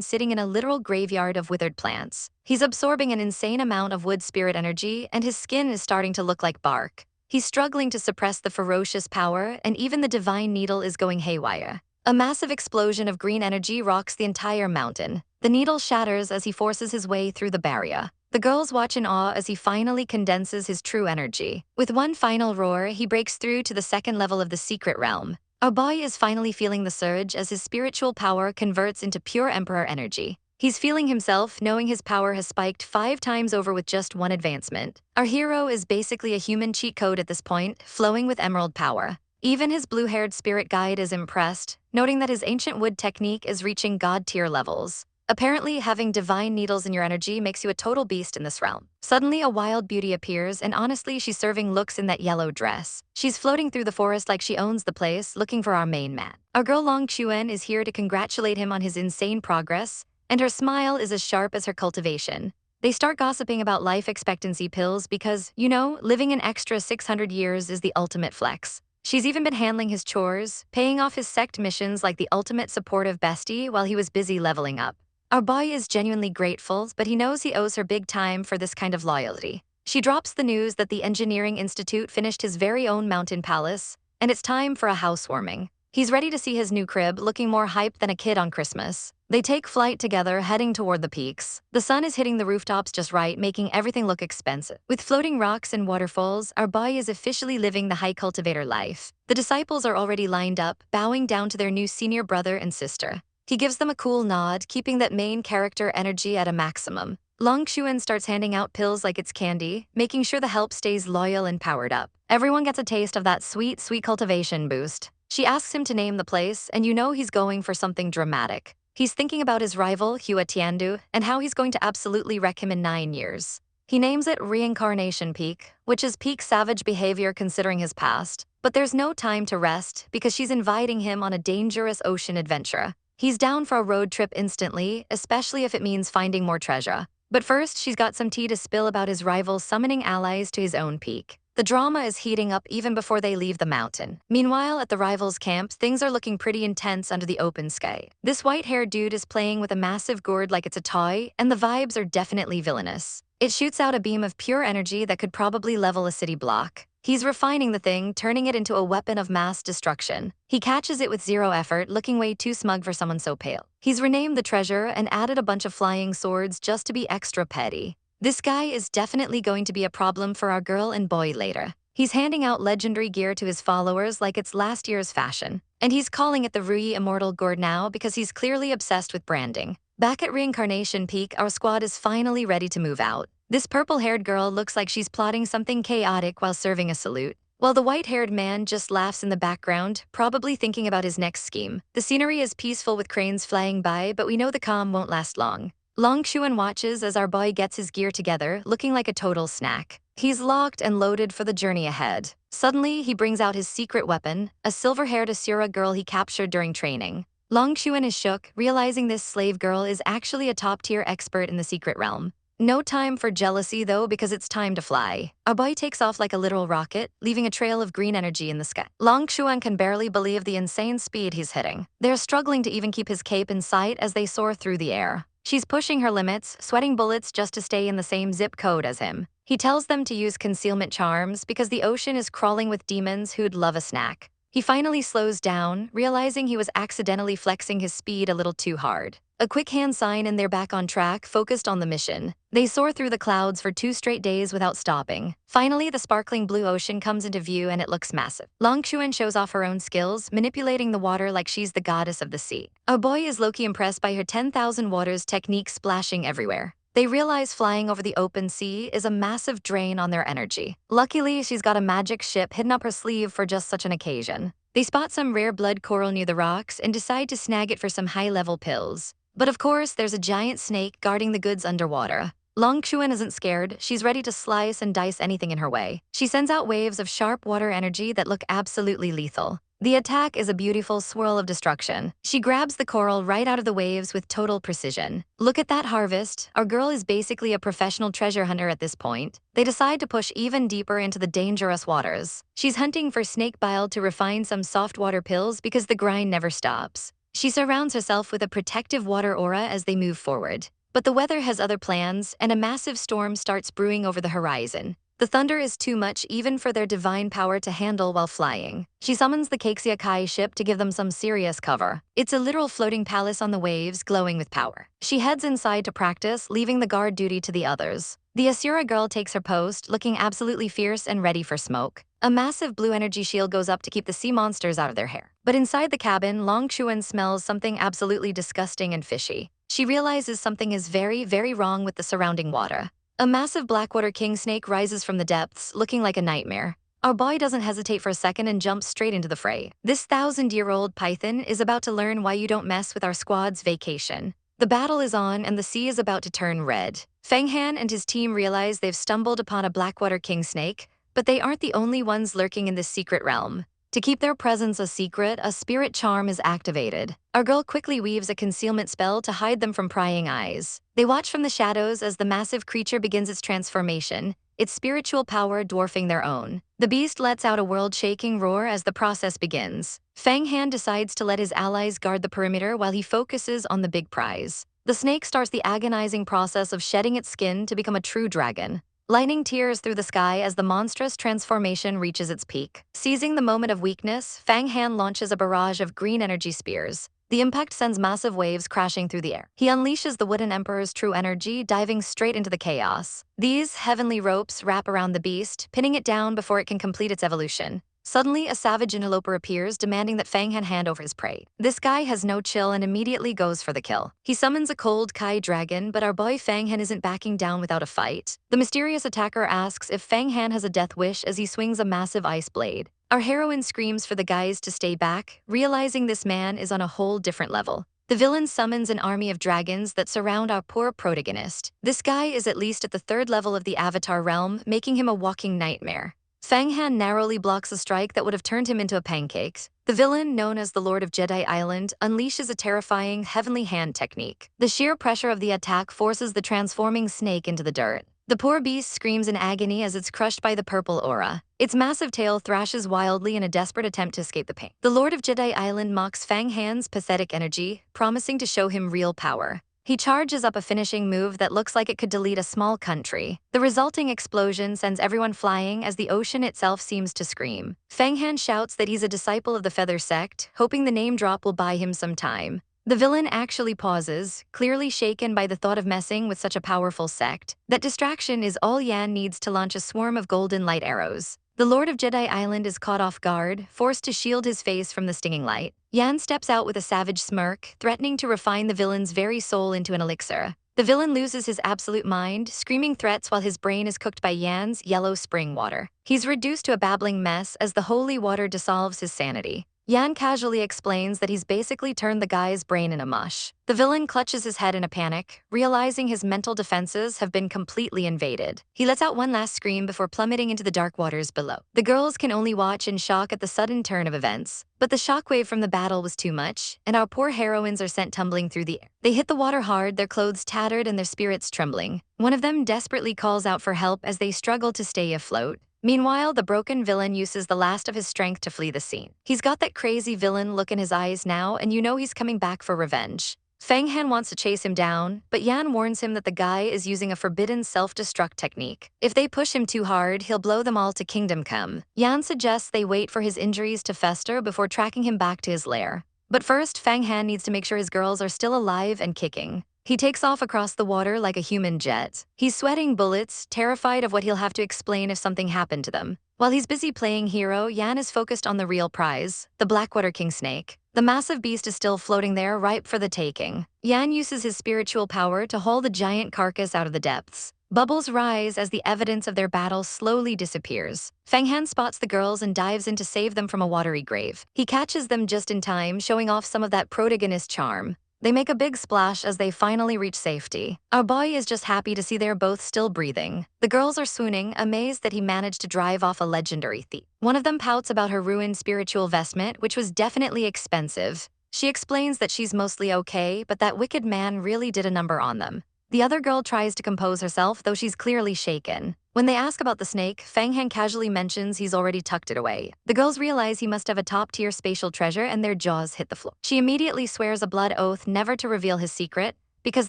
sitting in a literal graveyard of withered plants. He's absorbing an insane amount of wood spirit energy, and his skin is starting to look like bark. He's struggling to suppress the ferocious power, and even the divine needle is going haywire. A massive explosion of green energy rocks the entire mountain. The needle shatters as he forces his way through the barrier. The girls watch in awe as he finally condenses his true energy. With one final roar, he breaks through to the second level of the secret realm. Our boy is finally feeling the surge as his spiritual power converts into pure emperor energy. He's feeling himself, knowing his power has spiked 5 times over with just one advancement. Our hero is basically a human cheat code at this point, flowing with emerald power. Even his blue-haired spirit guide is impressed, noting that his ancient wood technique is reaching god-tier levels. Apparently, having divine needles in your energy makes you a total beast in this realm. Suddenly, a wild beauty appears, and honestly, she's serving looks in that yellow dress. She's floating through the forest like she owns the place, looking for our main man. Our girl Long Chuan is here to congratulate him on his insane progress, and her smile is as sharp as her cultivation. They start gossiping about life expectancy pills because, living an extra 600 years is the ultimate flex. She's even been handling his chores, paying off his sect missions like the ultimate supportive bestie while he was busy leveling up. Our boy is genuinely grateful, but he knows he owes her big time for this kind of loyalty. She drops the news that the Engineering Institute finished his very own mountain palace, and it's time for a housewarming. He's ready to see his new crib, looking more hyped than a kid on Christmas. They take flight together, heading toward the peaks. The sun is hitting the rooftops just right, making everything look expensive. With floating rocks and waterfalls, our boy is officially living the high cultivator life. The disciples are already lined up, bowing down to their new senior brother and sister. He gives them a cool nod, keeping that main character energy at a maximum. Long Xuan starts handing out pills like it's candy, making sure the help stays loyal and powered up. Everyone gets a taste of that sweet, sweet cultivation boost. She asks him to name the place, and he's going for something dramatic. He's thinking about his rival, Hua Tiandu, and how he's going to absolutely wreck him in 9 years. He names it Reincarnation Peak, which is peak savage behavior considering his past. But there's no time to rest because she's inviting him on a dangerous ocean adventure. He's down for a road trip instantly, especially if it means finding more treasure. But first, she's got some tea to spill about his rival summoning allies to his own peak. The drama is heating up even before they leave the mountain. Meanwhile, at the rivals' camp, things are looking pretty intense under the open sky. This white-haired dude is playing with a massive gourd like it's a toy, and the vibes are definitely villainous. It shoots out a beam of pure energy that could probably level a city block. He's refining the thing, turning it into a weapon of mass destruction. He catches it with zero effort, looking way too smug for someone so pale. He's renamed the treasure and added a bunch of flying swords just to be extra petty. This guy is definitely going to be a problem for our girl and boy later. He's handing out legendary gear to his followers like it's last year's fashion. And he's calling it the Rui Immortal Gourd now because he's clearly obsessed with branding. Back at Reincarnation Peak, our squad is finally ready to move out. This purple-haired girl looks like she's plotting something chaotic while serving a salute, while the white-haired man just laughs in the background, probably thinking about his next scheme. The scenery is peaceful with cranes flying by, but we know the calm won't last long. Long Xuan watches as our boy gets his gear together, looking like a total snack. He's locked and loaded for the journey ahead. Suddenly, he brings out his secret weapon, a silver-haired Asura girl he captured during training. Long Xuan is shook, realizing this slave girl is actually a top-tier expert in the secret realm. No time for jealousy, though, because it's time to fly. Our boy takes off like a literal rocket, leaving a trail of green energy in the sky. Long Xuan can barely believe the insane speed he's hitting. They're struggling to even keep his cape in sight as they soar through the air. She's pushing her limits, sweating bullets just to stay in the same zip code as him. He tells them to use concealment charms because the ocean is crawling with demons who'd love a snack. He finally slows down, realizing he was accidentally flexing his speed a little too hard. A quick hand sign and they're back on track, focused on the mission. They soar through the clouds for 2 straight days without stopping. Finally, the sparkling blue ocean comes into view and it looks massive. Long Xuan shows off her own skills, manipulating the water like she's the goddess of the sea. Our boy is low-key impressed by her 10,000 waters technique splashing everywhere. They realize flying over the open sea is a massive drain on their energy. Luckily, she's got a magic ship hidden up her sleeve for just such an occasion. They spot some rare blood coral near the rocks and decide to snag it for some high-level pills. But of course, there's a giant snake guarding the goods underwater. Long Xuan isn't scared, she's ready to slice and dice anything in her way. She sends out waves of sharp water energy that look absolutely lethal. The attack is a beautiful swirl of destruction. She grabs the coral right out of the waves with total precision. Look at that harvest. Our girl is basically a professional treasure hunter at this point. They decide to push even deeper into the dangerous waters. She's hunting for snake bile to refine some soft water pills because the grind never stops. She surrounds herself with a protective water aura as they move forward. But the weather has other plans, and a massive storm starts brewing over the horizon. The thunder is too much even for their divine power to handle while flying. She summons the Kexia Kai ship to give them some serious cover. It's a literal floating palace on the waves, glowing with power. She heads inside to practice, leaving the guard duty to the others. The Asura girl takes her post, looking absolutely fierce and ready for smoke. A massive blue energy shield goes up to keep the sea monsters out of their hair. But inside the cabin, Long Xuan smells something absolutely disgusting and fishy. She realizes something is very, very wrong with the surrounding water. A massive blackwater king snake rises from the depths, looking like a nightmare. Our boy doesn't hesitate for a second and jumps straight into the fray. This 1,000-year-old python is about to learn why you don't mess with our squad's vacation. The battle is on and the sea is about to turn red. Fang Han and his team realize they've stumbled upon a blackwater king snake, but they aren't the only ones lurking in this secret realm. To keep their presence a secret, a spirit charm is activated. Our girl quickly weaves a concealment spell to hide them from prying eyes. They watch from the shadows as the massive creature begins its transformation, its spiritual power dwarfing their own. The beast lets out a world-shaking roar as the process begins. Fang Han decides to let his allies guard the perimeter while he focuses on the big prize. The snake starts the agonizing process of shedding its skin to become a true dragon. Lightning tears through the sky as the monstrous transformation reaches its peak. Seizing the moment of weakness, Fang Han launches a barrage of green energy spears. The impact sends massive waves crashing through the air. He unleashes the Wooden Emperor's true energy, diving straight into the chaos. These heavenly ropes wrap around the beast, pinning it down before it can complete its evolution. Suddenly, a savage interloper appears, demanding that Fang Han hand over his prey. This guy has no chill and immediately goes for the kill. He summons a cold Kai dragon, but our boy Fang Han isn't backing down without a fight. The mysterious attacker asks if Fang Han has a death wish as he swings a massive ice blade. Our heroine screams for the guys to stay back, realizing this man is on a whole different level. The villain summons an army of dragons that surround our poor protagonist. This guy is at least at the 3rd level of the Avatar realm, making him a walking nightmare. Fang Han narrowly blocks a strike that would have turned him into a pancake. The villain, known as the Lord of Jedi Island, unleashes a terrifying heavenly hand technique. The sheer pressure of the attack forces the transforming snake into the dirt. The poor beast screams in agony as it's crushed by the purple aura. Its massive tail thrashes wildly in a desperate attempt to escape the pain. The Lord of Jedi Island mocks Fang Han's pathetic energy, promising to show him real power. He charges up a finishing move that looks like it could delete a small country. The resulting explosion sends everyone flying as the ocean itself seems to scream. Fang Han shouts that he's a disciple of the Feather Sect, hoping the name drop will buy him some time. The villain actually pauses, clearly shaken by the thought of messing with such a powerful sect. That distraction is all Yan needs to launch a swarm of golden light arrows. The Lord of Jedi Island is caught off guard, forced to shield his face from the stinging light. Yan steps out with a savage smirk, threatening to refine the villain's very soul into an elixir. The villain loses his absolute mind, screaming threats while his brain is cooked by Yan's yellow spring water. He's reduced to a babbling mess as the holy water dissolves his sanity. Yan casually explains that he's basically turned the guy's brain into mush. The villain clutches his head in a panic, realizing his mental defenses have been completely invaded. He lets out one last scream before plummeting into the dark waters below. The girls can only watch in shock at the sudden turn of events, but the shockwave from the battle was too much, and our poor heroines are sent tumbling through the air. They hit the water hard, their clothes tattered and their spirits trembling. One of them desperately calls out for help as they struggle to stay afloat. Meanwhile, the broken villain uses the last of his strength to flee the scene. He's got that crazy villain look in his eyes now, and you know he's coming back for revenge. Fang Han wants to chase him down, but Yan warns him that the guy is using a forbidden self-destruct technique. If they push him too hard, he'll blow them all to kingdom come. Yan suggests they wait for his injuries to fester before tracking him back to his lair. But first, Fang Han needs to make sure his girls are still alive and kicking. He takes off across the water like a human jet. He's sweating bullets, terrified of what he'll have to explain if something happened to them. While he's busy playing hero, Yan is focused on the real prize, the Blackwater King snake. The massive beast is still floating there, ripe for the taking. Yan uses his spiritual power to haul the giant carcass out of the depths. Bubbles rise as the evidence of their battle slowly disappears. Fang Han spots the girls and dives in to save them from a watery grave. He catches them just in time, showing off some of that protagonist charm. They make a big splash as they finally reach safety. Our boy is just happy to see they're both still breathing. The girls are swooning, amazed that he managed to drive off a legendary thief. One of them pouts about her ruined spiritual vestment, which was definitely expensive. She explains that she's mostly okay, but that wicked man really did a number on them. The other girl tries to compose herself, though she's clearly shaken. When they ask about the snake, Fang Han casually mentions he's already tucked it away. The girls realize he must have a top-tier spatial treasure and their jaws hit the floor. She immediately swears a blood oath never to reveal his secret, because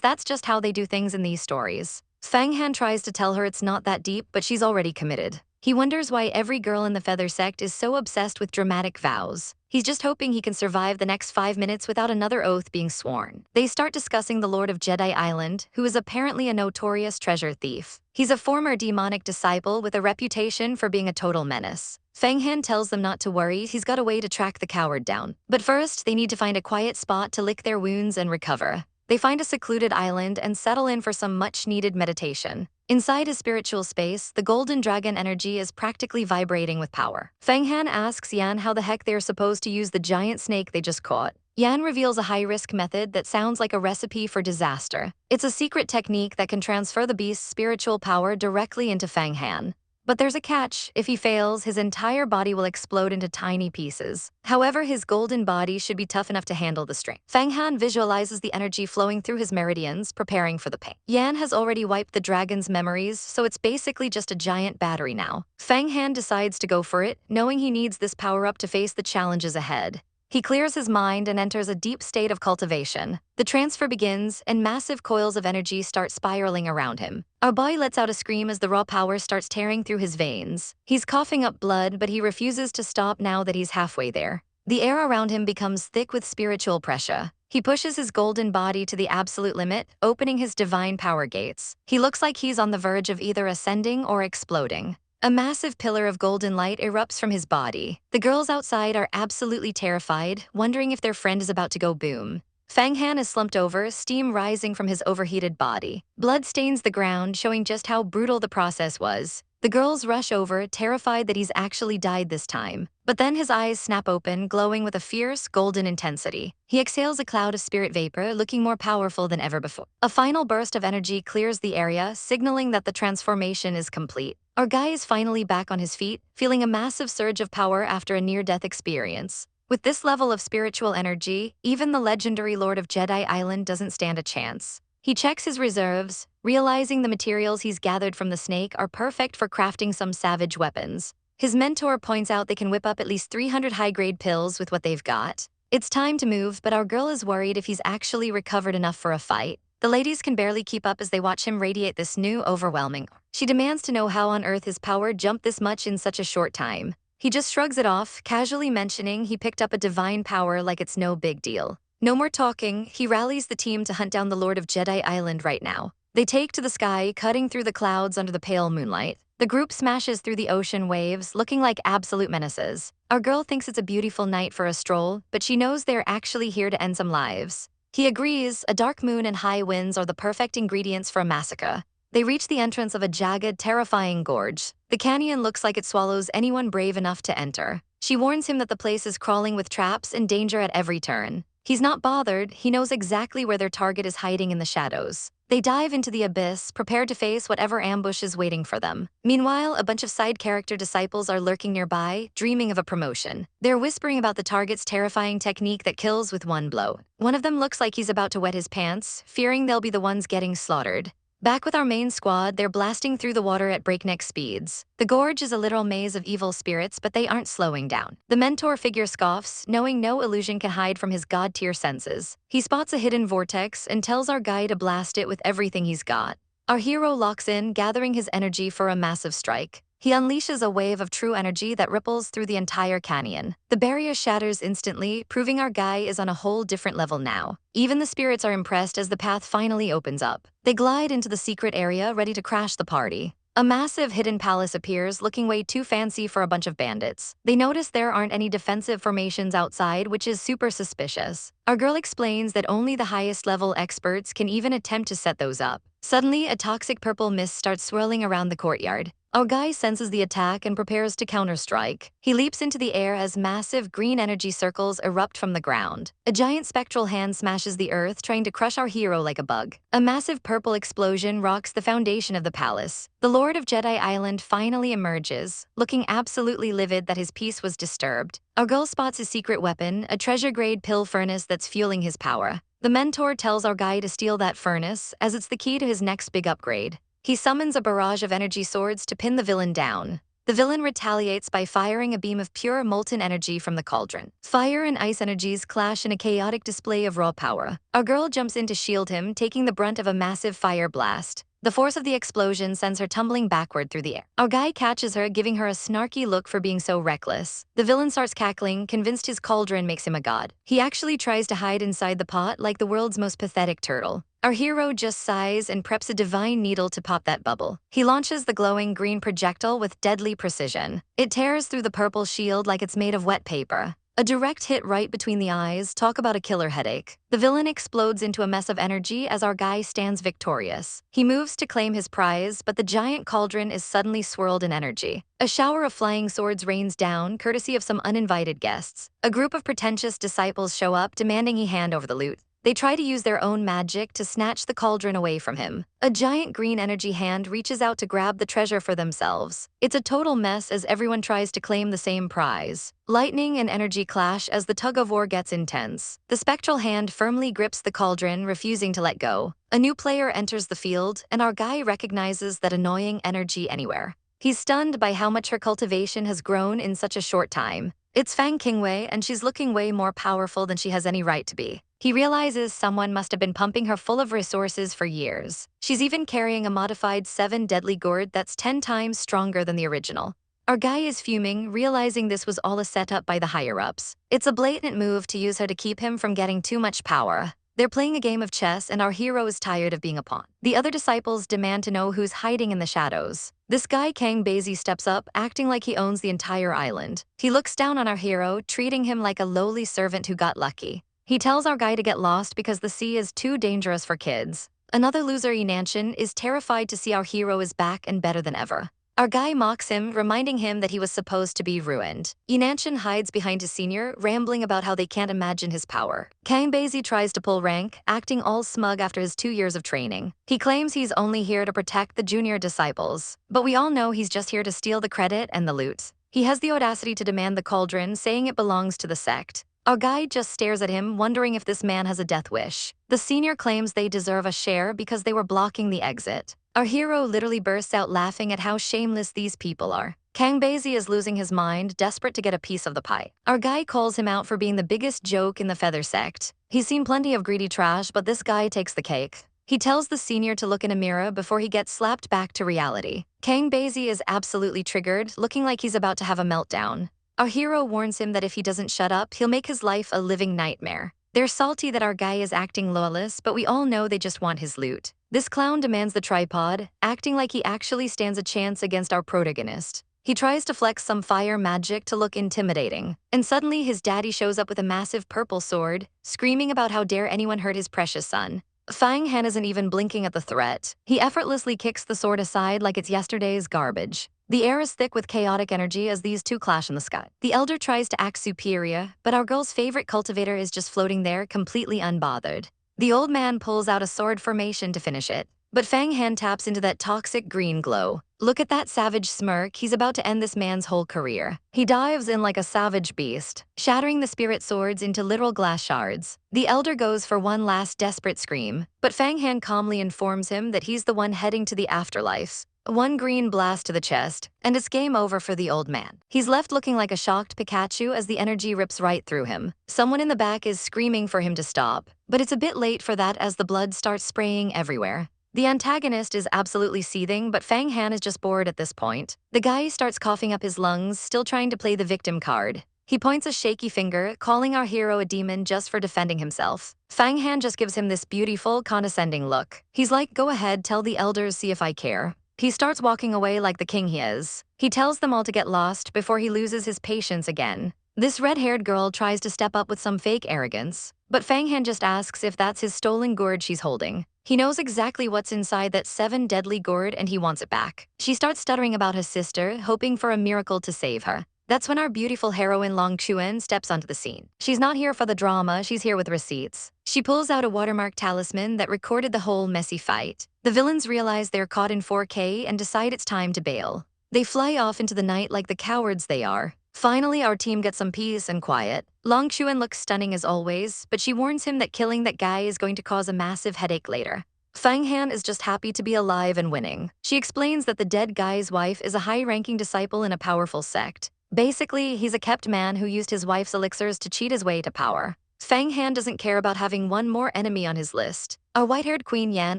that's just how they do things in these stories. Fang Han tries to tell her it's not that deep, but she's already committed. He wonders why every girl in the Feather Sect is so obsessed with dramatic vows. He's just hoping he can survive the next 5 minutes without another oath being sworn. They start discussing the Lord of Jedi Island, who is apparently a notorious treasure thief. He's a former demonic disciple with a reputation for being a total menace. Fang Han tells them not to worry, he's got a way to track the coward down. But first, they need to find a quiet spot to lick their wounds and recover. They find a secluded island and settle in for some much-needed meditation. Inside his spiritual space, the golden dragon energy is practically vibrating with power. Fang Han asks Yan how the heck they're supposed to use the giant snake they just caught. Yan reveals a high-risk method that sounds like a recipe for disaster. It's a secret technique that can transfer the beast's spiritual power directly into Fang Han. But there's a catch. If he fails, his entire body will explode into tiny pieces. However, his golden body should be tough enough to handle the strain. Fang Han visualizes the energy flowing through his meridians, preparing for the pain. Yan has already wiped the dragon's memories, so it's basically just a giant battery now. Fang Han decides to go for it, knowing he needs this power-up to face the challenges ahead. He clears his mind and enters a deep state of cultivation. The transfer begins, and massive coils of energy start spiraling around him. Our boy lets out a scream as the raw power starts tearing through his veins. He's coughing up blood, but he refuses to stop now that he's halfway there. The air around him becomes thick with spiritual pressure. He pushes his golden body to the absolute limit, opening his divine power gates. He looks like he's on the verge of either ascending or exploding. A massive pillar of golden light erupts from his body. The girls outside are absolutely terrified, wondering if their friend is about to go boom. Fang Han is slumped over, steam rising from his overheated body. Blood stains the ground, showing just how brutal the process was. The girls rush over, terrified that he's actually died this time. But then his eyes snap open, glowing with a fierce, golden intensity. He exhales a cloud of spirit vapor, looking more powerful than ever before. A final burst of energy clears the area, signaling that the transformation is complete. Our guy is finally back on his feet, feeling a massive surge of power after a near-death experience. With this level of spiritual energy, even the legendary Lord of Jedi Island doesn't stand a chance. He checks his reserves, realizing the materials he's gathered from the snake are perfect for crafting some savage weapons. His mentor points out they can whip up at least 300 high-grade pills with what they've got. It's time to move, but our girl is worried if he's actually recovered enough for a fight. The ladies can barely keep up as they watch him radiate this new, overwhelming. She demands to know how on earth his power jumped this much in such a short time. He just shrugs it off, casually mentioning he picked up a divine power like it's no big deal. No more talking, he rallies the team to hunt down the Lord of Jedi Island right now. They take to the sky, cutting through the clouds under the pale moonlight. The group smashes through the ocean waves, looking like absolute menaces. Our girl thinks it's a beautiful night for a stroll, but she knows they're actually here to end some lives. He agrees, a dark moon and high winds are the perfect ingredients for a massacre. They reach the entrance of a jagged, terrifying gorge. The canyon looks like it swallows anyone brave enough to enter. She warns him that the place is crawling with traps and danger at every turn. He's not bothered, he knows exactly where their target is hiding in the shadows. They dive into the abyss, prepared to face whatever ambush is waiting for them. Meanwhile, a bunch of side character disciples are lurking nearby, dreaming of a promotion. They're whispering about the target's terrifying technique that kills with one blow. One of them looks like he's about to wet his pants, fearing they'll be the ones getting slaughtered. Back with our main squad, they're blasting through the water at breakneck speeds. The gorge is a literal maze of evil spirits, but they aren't slowing down. The mentor figure scoffs, knowing no illusion can hide from his god-tier senses. He spots a hidden vortex and tells our guy to blast it with everything he's got. Our hero locks in, gathering his energy for a massive strike. He unleashes a wave of true energy that ripples through the entire canyon. The barrier shatters instantly, proving our guy is on a whole different level now. Even the spirits are impressed as the path finally opens up. They glide into the secret area, ready to crash the party. A massive hidden palace appears, looking way too fancy for a bunch of bandits. They notice there aren't any defensive formations outside, which is super suspicious. Our girl explains that only the highest level experts can even attempt to set those up. Suddenly, a toxic purple mist starts swirling around the courtyard. Our guy senses the attack and prepares to counterstrike. He leaps into the air as massive green energy circles erupt from the ground. A giant spectral hand smashes the earth, trying to crush our hero like a bug. A massive purple explosion rocks the foundation of the palace. The Lord of Jedi Island finally emerges, looking absolutely livid that his peace was disturbed. Our girl spots his secret weapon, a treasure-grade pill furnace that's fueling his power. The mentor tells our guy to steal that furnace, as it's the key to his next big upgrade. He summons a barrage of energy swords to pin the villain down. The villain retaliates by firing a beam of pure molten energy from the cauldron. Fire and ice energies clash in a chaotic display of raw power. Our girl jumps in to shield him, taking the brunt of a massive fire blast. The force of the explosion sends her tumbling backward through the air. Our guy catches her, giving her a snarky look for being so reckless. The villain starts cackling, convinced his cauldron makes him a god. He actually tries to hide inside the pot like the world's most pathetic turtle. Our hero just sighs and preps a divine needle to pop that bubble. He launches the glowing green projectile with deadly precision. It tears through the purple shield like it's made of wet paper. A direct hit right between the eyes, talk about a killer headache. The villain explodes into a mess of energy as our guy stands victorious. He moves to claim his prize, but the giant cauldron is suddenly swirled in energy. A shower of flying swords rains down, courtesy of some uninvited guests. A group of pretentious disciples show up, demanding he hand over the loot. They try to use their own magic to snatch the cauldron away from him. A giant green energy hand reaches out to grab the treasure for themselves. It's a total mess as everyone tries to claim the same prize. Lightning and energy clash as the tug-of-war gets intense. The spectral hand firmly grips the cauldron, refusing to let go. A new player enters the field, and our guy recognizes that annoying energy anywhere. He's stunned by how much her cultivation has grown in such a short time. It's Fang Qingwei, and she's looking way more powerful than she has any right to be. He realizes someone must have been pumping her full of resources for years. She's even carrying a modified 7 deadly gourd that's 10 times stronger than the original. Our guy is fuming, realizing this was all a setup by the higher-ups. It's a blatant move to use her to keep him from getting too much power. They're playing a game of chess, and our hero is tired of being a pawn. The other disciples demand to know who's hiding in the shadows. This guy Kang Bazi steps up, acting like he owns the entire island. He looks down on our hero, treating him like a lowly servant who got lucky. He tells our guy to get lost because the sea is too dangerous for kids. Another loser, Yin Xian, is terrified to see our hero is back and better than ever. Our guy mocks him, reminding him that he was supposed to be ruined. Ying Xian hides behind his senior, rambling about how they can't imagine his power. Kang Bazi tries to pull rank, acting all smug after his 2 years of training. He claims he's only here to protect the junior disciples, but we all know he's just here to steal the credit and the loot. He has the audacity to demand the cauldron, saying it belongs to the sect. Our guide just stares at him, wondering if this man has a death wish. The senior claims they deserve a share because they were blocking the exit. Our hero literally bursts out laughing at how shameless these people are. Kang Bazi is losing his mind, desperate to get a piece of the pie. Our guy calls him out for being the biggest joke in the feather sect. He's seen plenty of greedy trash, but this guy takes the cake. He tells the senior to look in a mirror before he gets slapped back to reality. Kang Bazi is absolutely triggered, looking like he's about to have a meltdown. Our hero warns him that if he doesn't shut up, he'll make his life a living nightmare. They're salty that our guy is acting lawless, but we all know they just want his loot. This clown demands the tripod, acting like he actually stands a chance against our protagonist. He tries to flex some fire magic to look intimidating, and suddenly his daddy shows up with a massive purple sword, screaming about how dare anyone hurt his precious son. Fang Han isn't even blinking at the threat. He effortlessly kicks the sword aside like it's yesterday's garbage. The air is thick with chaotic energy as these two clash in the sky. The elder tries to act superior, but our girl's favorite cultivator is just floating there, completely unbothered. The old man pulls out a sword formation to finish it, but Fang Han taps into that toxic green glow. Look at that savage smirk, he's about to end this man's whole career. He dives in like a savage beast, shattering the spirit swords into literal glass shards. The elder goes for one last desperate scream, but Fang Han calmly informs him that he's the one heading to the afterlife. One green blast to the chest, and it's game over for the old man. He's left looking like a shocked Pikachu as the energy rips right through him. Someone in the back is screaming for him to stop, but it's a bit late for that as the blood starts spraying everywhere. The antagonist is absolutely seething, but Fang Han is just bored at this point. The guy starts coughing up his lungs, still trying to play the victim card. He points a shaky finger, calling our hero a demon just for defending himself. Fang Han just gives him this beautiful, condescending look. He's like, go ahead, tell the elders, see if I care. He starts walking away like the king he is. He tells them all to get lost before he loses his patience again. This red-haired girl tries to step up with some fake arrogance, but Fang Han just asks if that's his stolen gourd she's holding. He knows exactly what's inside that 7 deadly gourd and he wants it back. She starts stuttering about his sister, hoping for a miracle to save her. That's when our beautiful heroine Yong Sheng steps onto the scene. She's not here for the drama, she's here with receipts. She pulls out a watermark talisman that recorded the whole messy fight. The villains realize they're caught in 4K and decide it's time to bail. They fly off into the night like the cowards they are. Finally, our team gets some peace and quiet. Yong Sheng looks stunning as always, but she warns him that killing that guy is going to cause a massive headache later. Fang Han is just happy to be alive and winning. She explains that the dead guy's wife is a high-ranking disciple in a powerful sect. Basically, he's a kept man who used his wife's elixirs to cheat his way to power. Fang Han doesn't care about having one more enemy on his list. Our white-haired Queen Yan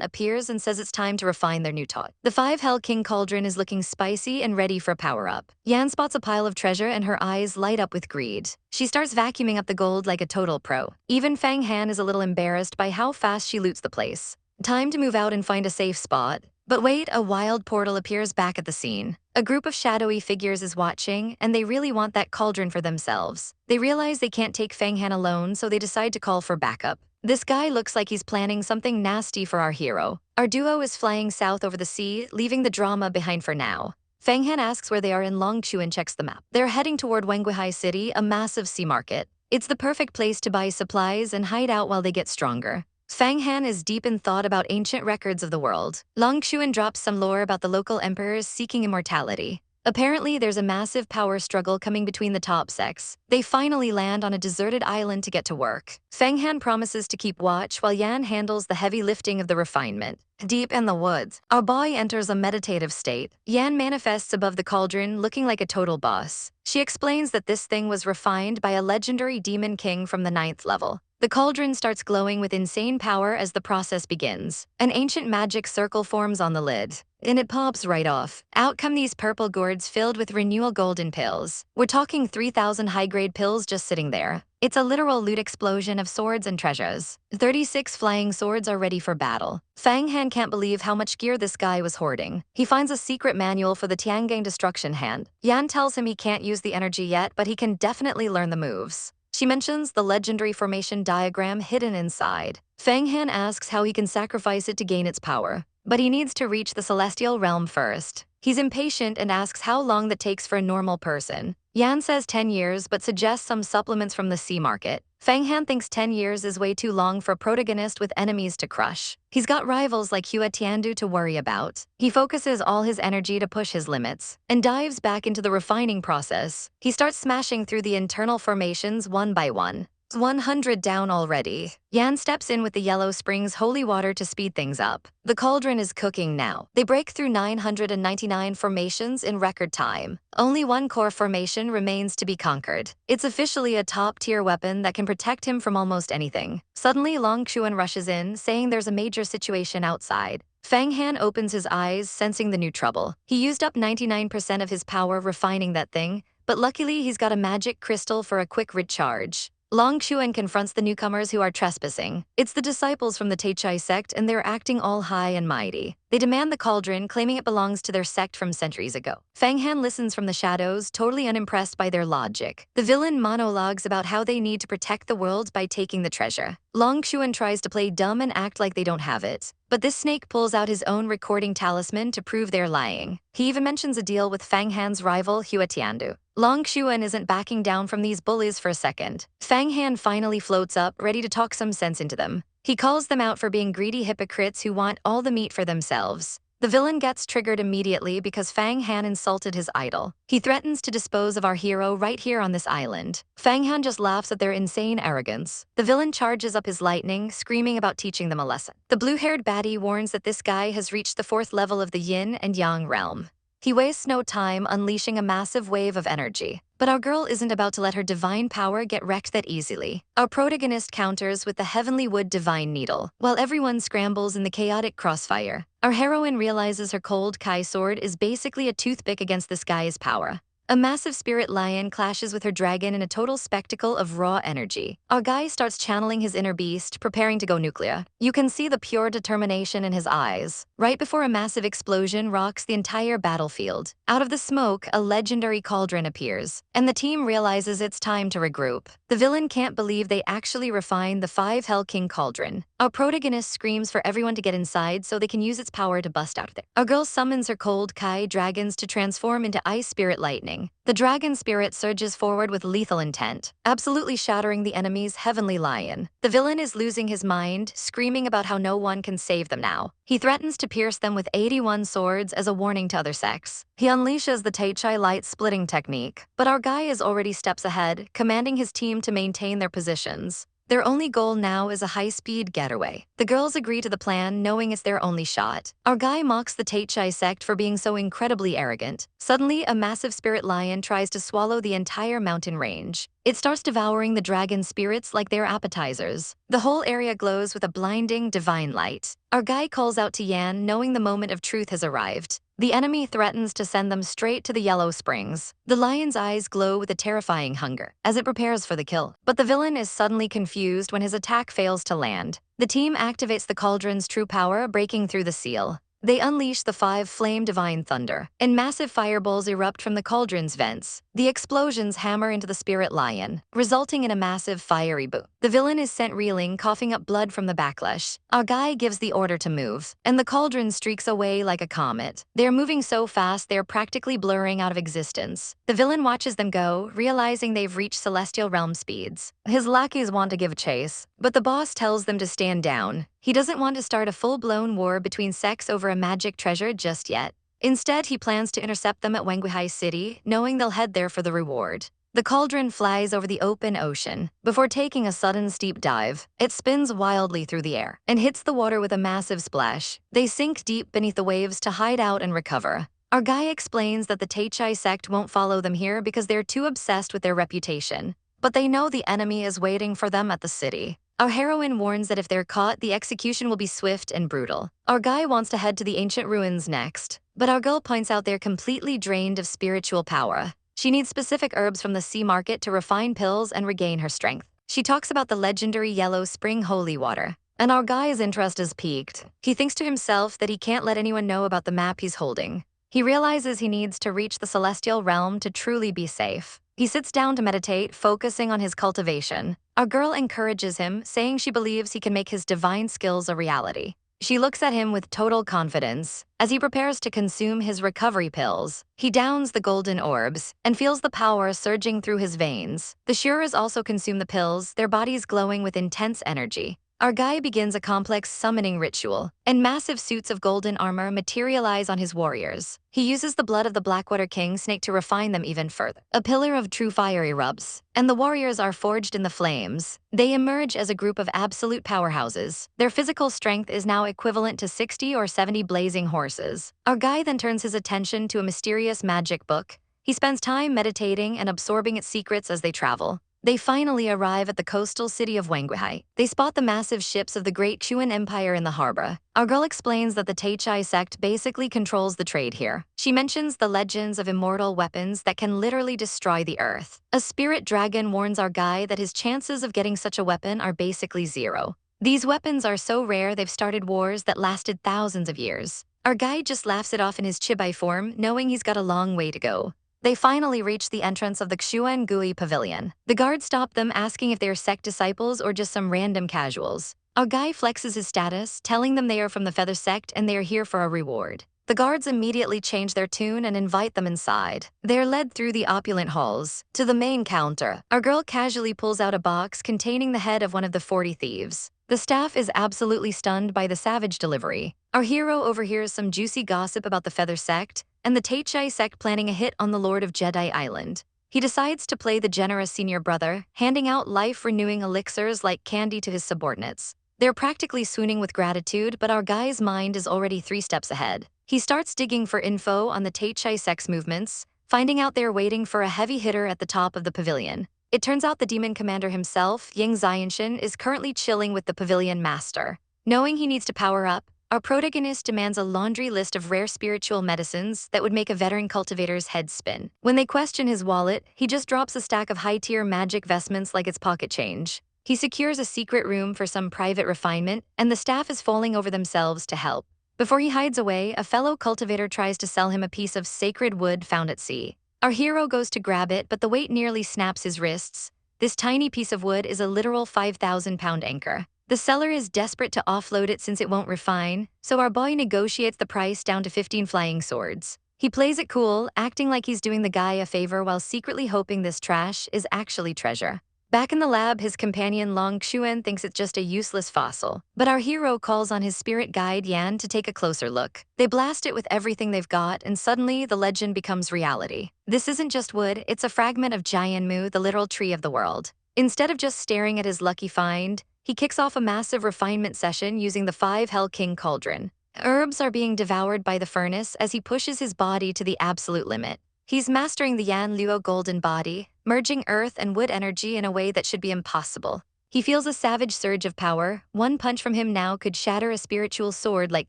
appears and says it's time to refine their new tot. The 5 Hell King cauldron is looking spicy and ready for power-up. Yan spots a pile of treasure and her eyes light up with greed. She starts vacuuming up the gold like a total pro. Even Fang Han is a little embarrassed by how fast she loots the place. Time to move out and find a safe spot. But wait, a wild portal appears back at the scene. A group of shadowy figures is watching, and they really want that cauldron for themselves. They realize they can't take Fang Han alone, so they decide to call for backup. This guy looks like he's planning something nasty for our hero. Our duo is flying south over the sea, leaving the drama behind for now. Fang Han asks where they are and Yong Sheng checks the map. They're heading toward Wenguihai City, a massive sea market. It's the perfect place to buy supplies and hide out while they get stronger. Fang Han is deep in thought about ancient records of the world. Yong Sheng drops some lore about the local emperors seeking immortality. Apparently, there's a massive power struggle coming between the top sects. They finally land on a deserted island to get to work. Fang Han promises to keep watch while Yan handles the heavy lifting of the refinement. Deep in the woods, our boy enters a meditative state. Yan manifests above the cauldron, looking like a total boss. She explains that this thing was refined by a legendary demon king from the 9th level. The cauldron starts glowing with insane power as the process begins. An ancient magic circle forms on the lid, and it pops right off. Out come these purple gourds filled with renewal golden pills. We're talking 3,000 high-grade pills just sitting there. It's a literal loot explosion of swords and treasures. 36 flying swords are ready for battle. Fang Han can't believe how much gear this guy was hoarding. He finds a secret manual for the Tiangang destruction hand. Yan tells him he can't use the energy yet, but he can definitely learn the moves. She mentions the legendary formation diagram hidden inside. Fang Han asks how he can sacrifice it to gain its power, but he needs to reach the celestial realm first. He's impatient and asks how long that takes for a normal person. Yan says 10 years but suggests some supplements from the sea market. Fang Han thinks 10 years is way too long for a protagonist with enemies to crush. He's got rivals like Hua Tiandu to worry about. He focuses all his energy to push his limits and dives back into the refining process. He starts smashing through the internal formations one by one. 100 down already. Yan steps in with the Yellow Springs holy water to speed things up. The cauldron is cooking now. They break through 999 formations in record time. Only one core formation remains to be conquered. It's officially a top-tier weapon that can protect him from almost anything. Suddenly, Long Xuan rushes in, saying there's a major situation outside. Fang Han opens his eyes, sensing the new trouble. He used up 99% of his power refining that thing, but luckily he's got a magic crystal for a quick recharge. Long Xuan confronts the newcomers who are trespassing. It's the disciples from the Taichai sect, and they're acting all high and mighty. They demand the cauldron, claiming it belongs to their sect from centuries ago. Fang Han listens from the shadows, totally unimpressed by their logic. The villain monologues about how they need to protect the world by taking the treasure. Long Xuan tries to play dumb and act like they don't have it. But this snake pulls out his own recording talisman to prove they're lying. He even mentions a deal with Fang Han's rival, Hua Tiandu. Long Xuan isn't backing down from these bullies for a second. Fang Han finally floats up, ready to talk some sense into them. He calls them out for being greedy hypocrites who want all the meat for themselves. The villain gets triggered immediately because Fang Han insulted his idol. He threatens to dispose of our hero right here on this island. Fang Han just laughs at their insane arrogance. The villain charges up his lightning, screaming about teaching them a lesson. The blue-haired baddie warns that this guy has reached the 4th level of the yin and yang realm. He wastes no time unleashing a massive wave of energy. But our girl isn't about to let her divine power get wrecked that easily. Our protagonist counters with the Heavenly Wood Divine Needle, while everyone scrambles in the chaotic crossfire. Our heroine realizes her cold Kai sword is basically a toothpick against this guy's power. A massive spirit lion clashes with her dragon in a total spectacle of raw energy. Our guy starts channeling his inner beast, preparing to go nuclear. You can see the pure determination in his eyes. Right before a massive explosion rocks the entire battlefield. Out of the smoke, a legendary cauldron appears, and the team realizes it's time to regroup. The villain can't believe they actually refined the 5 Hell King cauldron. Our protagonist screams for everyone to get inside so they can use its power to bust out of there. Our girl summons her cold Kai dragons to transform into ice spirit lightning. The dragon spirit surges forward with lethal intent, absolutely shattering the enemy's heavenly lion. The villain is losing his mind, screaming about how no one can save them now. He threatens to pierce them with 81 swords as a warning to other sects. He unleashes the Taichai light splitting technique, but our guy is already steps ahead, commanding his team to maintain their positions. Their only goal now is a high-speed getaway. The girls agree to the plan, knowing it's their only shot. Our guy mocks the Taichai sect for being so incredibly arrogant. Suddenly, a massive spirit lion tries to swallow the entire mountain range. It starts devouring the dragon spirits like they're appetizers. The whole area glows with a blinding, divine light. Our guy calls out to Yan, knowing the moment of truth has arrived. The enemy threatens to send them straight to the Yellow Springs. The lion's eyes glow with a terrifying hunger as it prepares for the kill. But the villain is suddenly confused when his attack fails to land. The team activates the cauldron's true power, breaking through the seal. They unleash the 5 flame divine thunder, and massive fireballs erupt from the cauldron's vents. The explosions hammer into the spirit lion, resulting in a massive fiery boom. The villain is sent reeling, coughing up blood from the backlash. Our guy gives the order to move, and the cauldron streaks away like a comet. They're moving so fast they're practically blurring out of existence. The villain watches them go, realizing they've reached celestial realm speeds. His lackeys want to give chase, but the boss tells them to stand down. He doesn't want to start a full-blown war between sects over a magic treasure just yet. Instead, he plans to intercept them at Wenguihai City, knowing they'll head there for the reward. The cauldron flies over the open ocean. Before taking a sudden steep dive, it spins wildly through the air and hits the water with a massive splash. They sink deep beneath the waves to hide out and recover. Our guy explains that the Taichai sect won't follow them here because they're too obsessed with their reputation. But they know the enemy is waiting for them at the city. Our heroine warns that if they're caught, the execution will be swift and brutal. Our guy wants to head to the ancient ruins next, but our girl points out they're completely drained of spiritual power. She needs specific herbs from the sea market to refine pills and regain her strength. She talks about the legendary Yellow Spring holy water, and our guy's interest is piqued. He thinks to himself that he can't let anyone know about the map he's holding. He realizes he needs to reach the celestial realm to truly be safe. He sits down to meditate, focusing on his cultivation. Our girl encourages him, saying she believes he can make his divine skills a reality. She looks at him with total confidence. As he prepares to consume his recovery pills, he downs the golden orbs and feels the power surging through his veins. The Shurers also consume the pills, their bodies glowing with intense energy. Our guy begins a complex summoning ritual, and massive suits of golden armor materialize on his warriors. He uses the blood of the Blackwater King snake to refine them even further. A pillar of true fire erupts, and the warriors are forged in the flames. They emerge as a group of absolute powerhouses. Their physical strength is now equivalent to 60 or 70 blazing horses. Our guy then turns his attention to a mysterious magic book. He spends time meditating and absorbing its secrets as they travel. They finally arrive at the coastal city of Wanguihai. They spot the massive ships of the Great Chuan Empire in the harbor. Our girl explains that the Taichai sect basically controls the trade here. She mentions the legends of immortal weapons that can literally destroy the earth. A spirit dragon warns our guy that his chances of getting such a weapon are basically zero. These weapons are so rare they've started wars that lasted thousands of years. Our guy just laughs it off in his chibai form, knowing he's got a long way to go. They finally reach the entrance of the Xuan Gui Pavilion. The guards stop them, asking if they're sect disciples or just some random casuals. Our guy flexes his status, telling them they are from the Feather Sect and they are here for a reward. The guards immediately change their tune and invite them inside. They're led through the opulent halls to the main counter. Our girl casually pulls out a box containing the head of one of the 40 thieves. The staff is absolutely stunned by the savage delivery. Our hero overhears some juicy gossip about the Feather Sect and the Taichai sect planning a hit on the Lord of Jedi Island. He decides to play the generous senior brother, handing out life-renewing elixirs like candy to his subordinates. They're practically swooning with gratitude, but our guy's mind is already 3 steps ahead. He starts digging for info on the Taichai sect's movements, finding out they're waiting for a heavy hitter at the top of the pavilion. It turns out the demon commander himself, Ying Xian, is currently chilling with the pavilion master. Knowing he needs to power up, our protagonist demands a laundry list of rare spiritual medicines that would make a veteran cultivator's head spin. When they question his wallet, he just drops a stack of high-tier magic vestments like it's pocket change. He secures a secret room for some private refinement, and the staff is falling over themselves to help. Before he hides away, a fellow cultivator tries to sell him a piece of sacred wood found at sea. Our hero goes to grab it, but the weight nearly snaps his wrists. This tiny piece of wood is a literal 5,000-pound anchor. The seller is desperate to offload it since it won't refine, so our boy negotiates the price down to 15 flying swords. He plays it cool, acting like he's doing the guy a favor while secretly hoping this trash is actually treasure. Back in the lab, his companion Long Xuan thinks it's just a useless fossil, but our hero calls on his spirit guide Yan to take a closer look. They blast it with everything they've got, and suddenly the legend becomes reality. This isn't just wood, it's a fragment of Jianmu, the literal tree of the world. Instead of just staring at his lucky find, he kicks off a massive refinement session using the 5 Hell King cauldron. Herbs are being devoured by the furnace as he pushes his body to the absolute limit. He's mastering the Yan Luo golden body, merging earth and wood energy in a way that should be impossible. He feels a savage surge of power. One punch from him now could shatter a spiritual sword like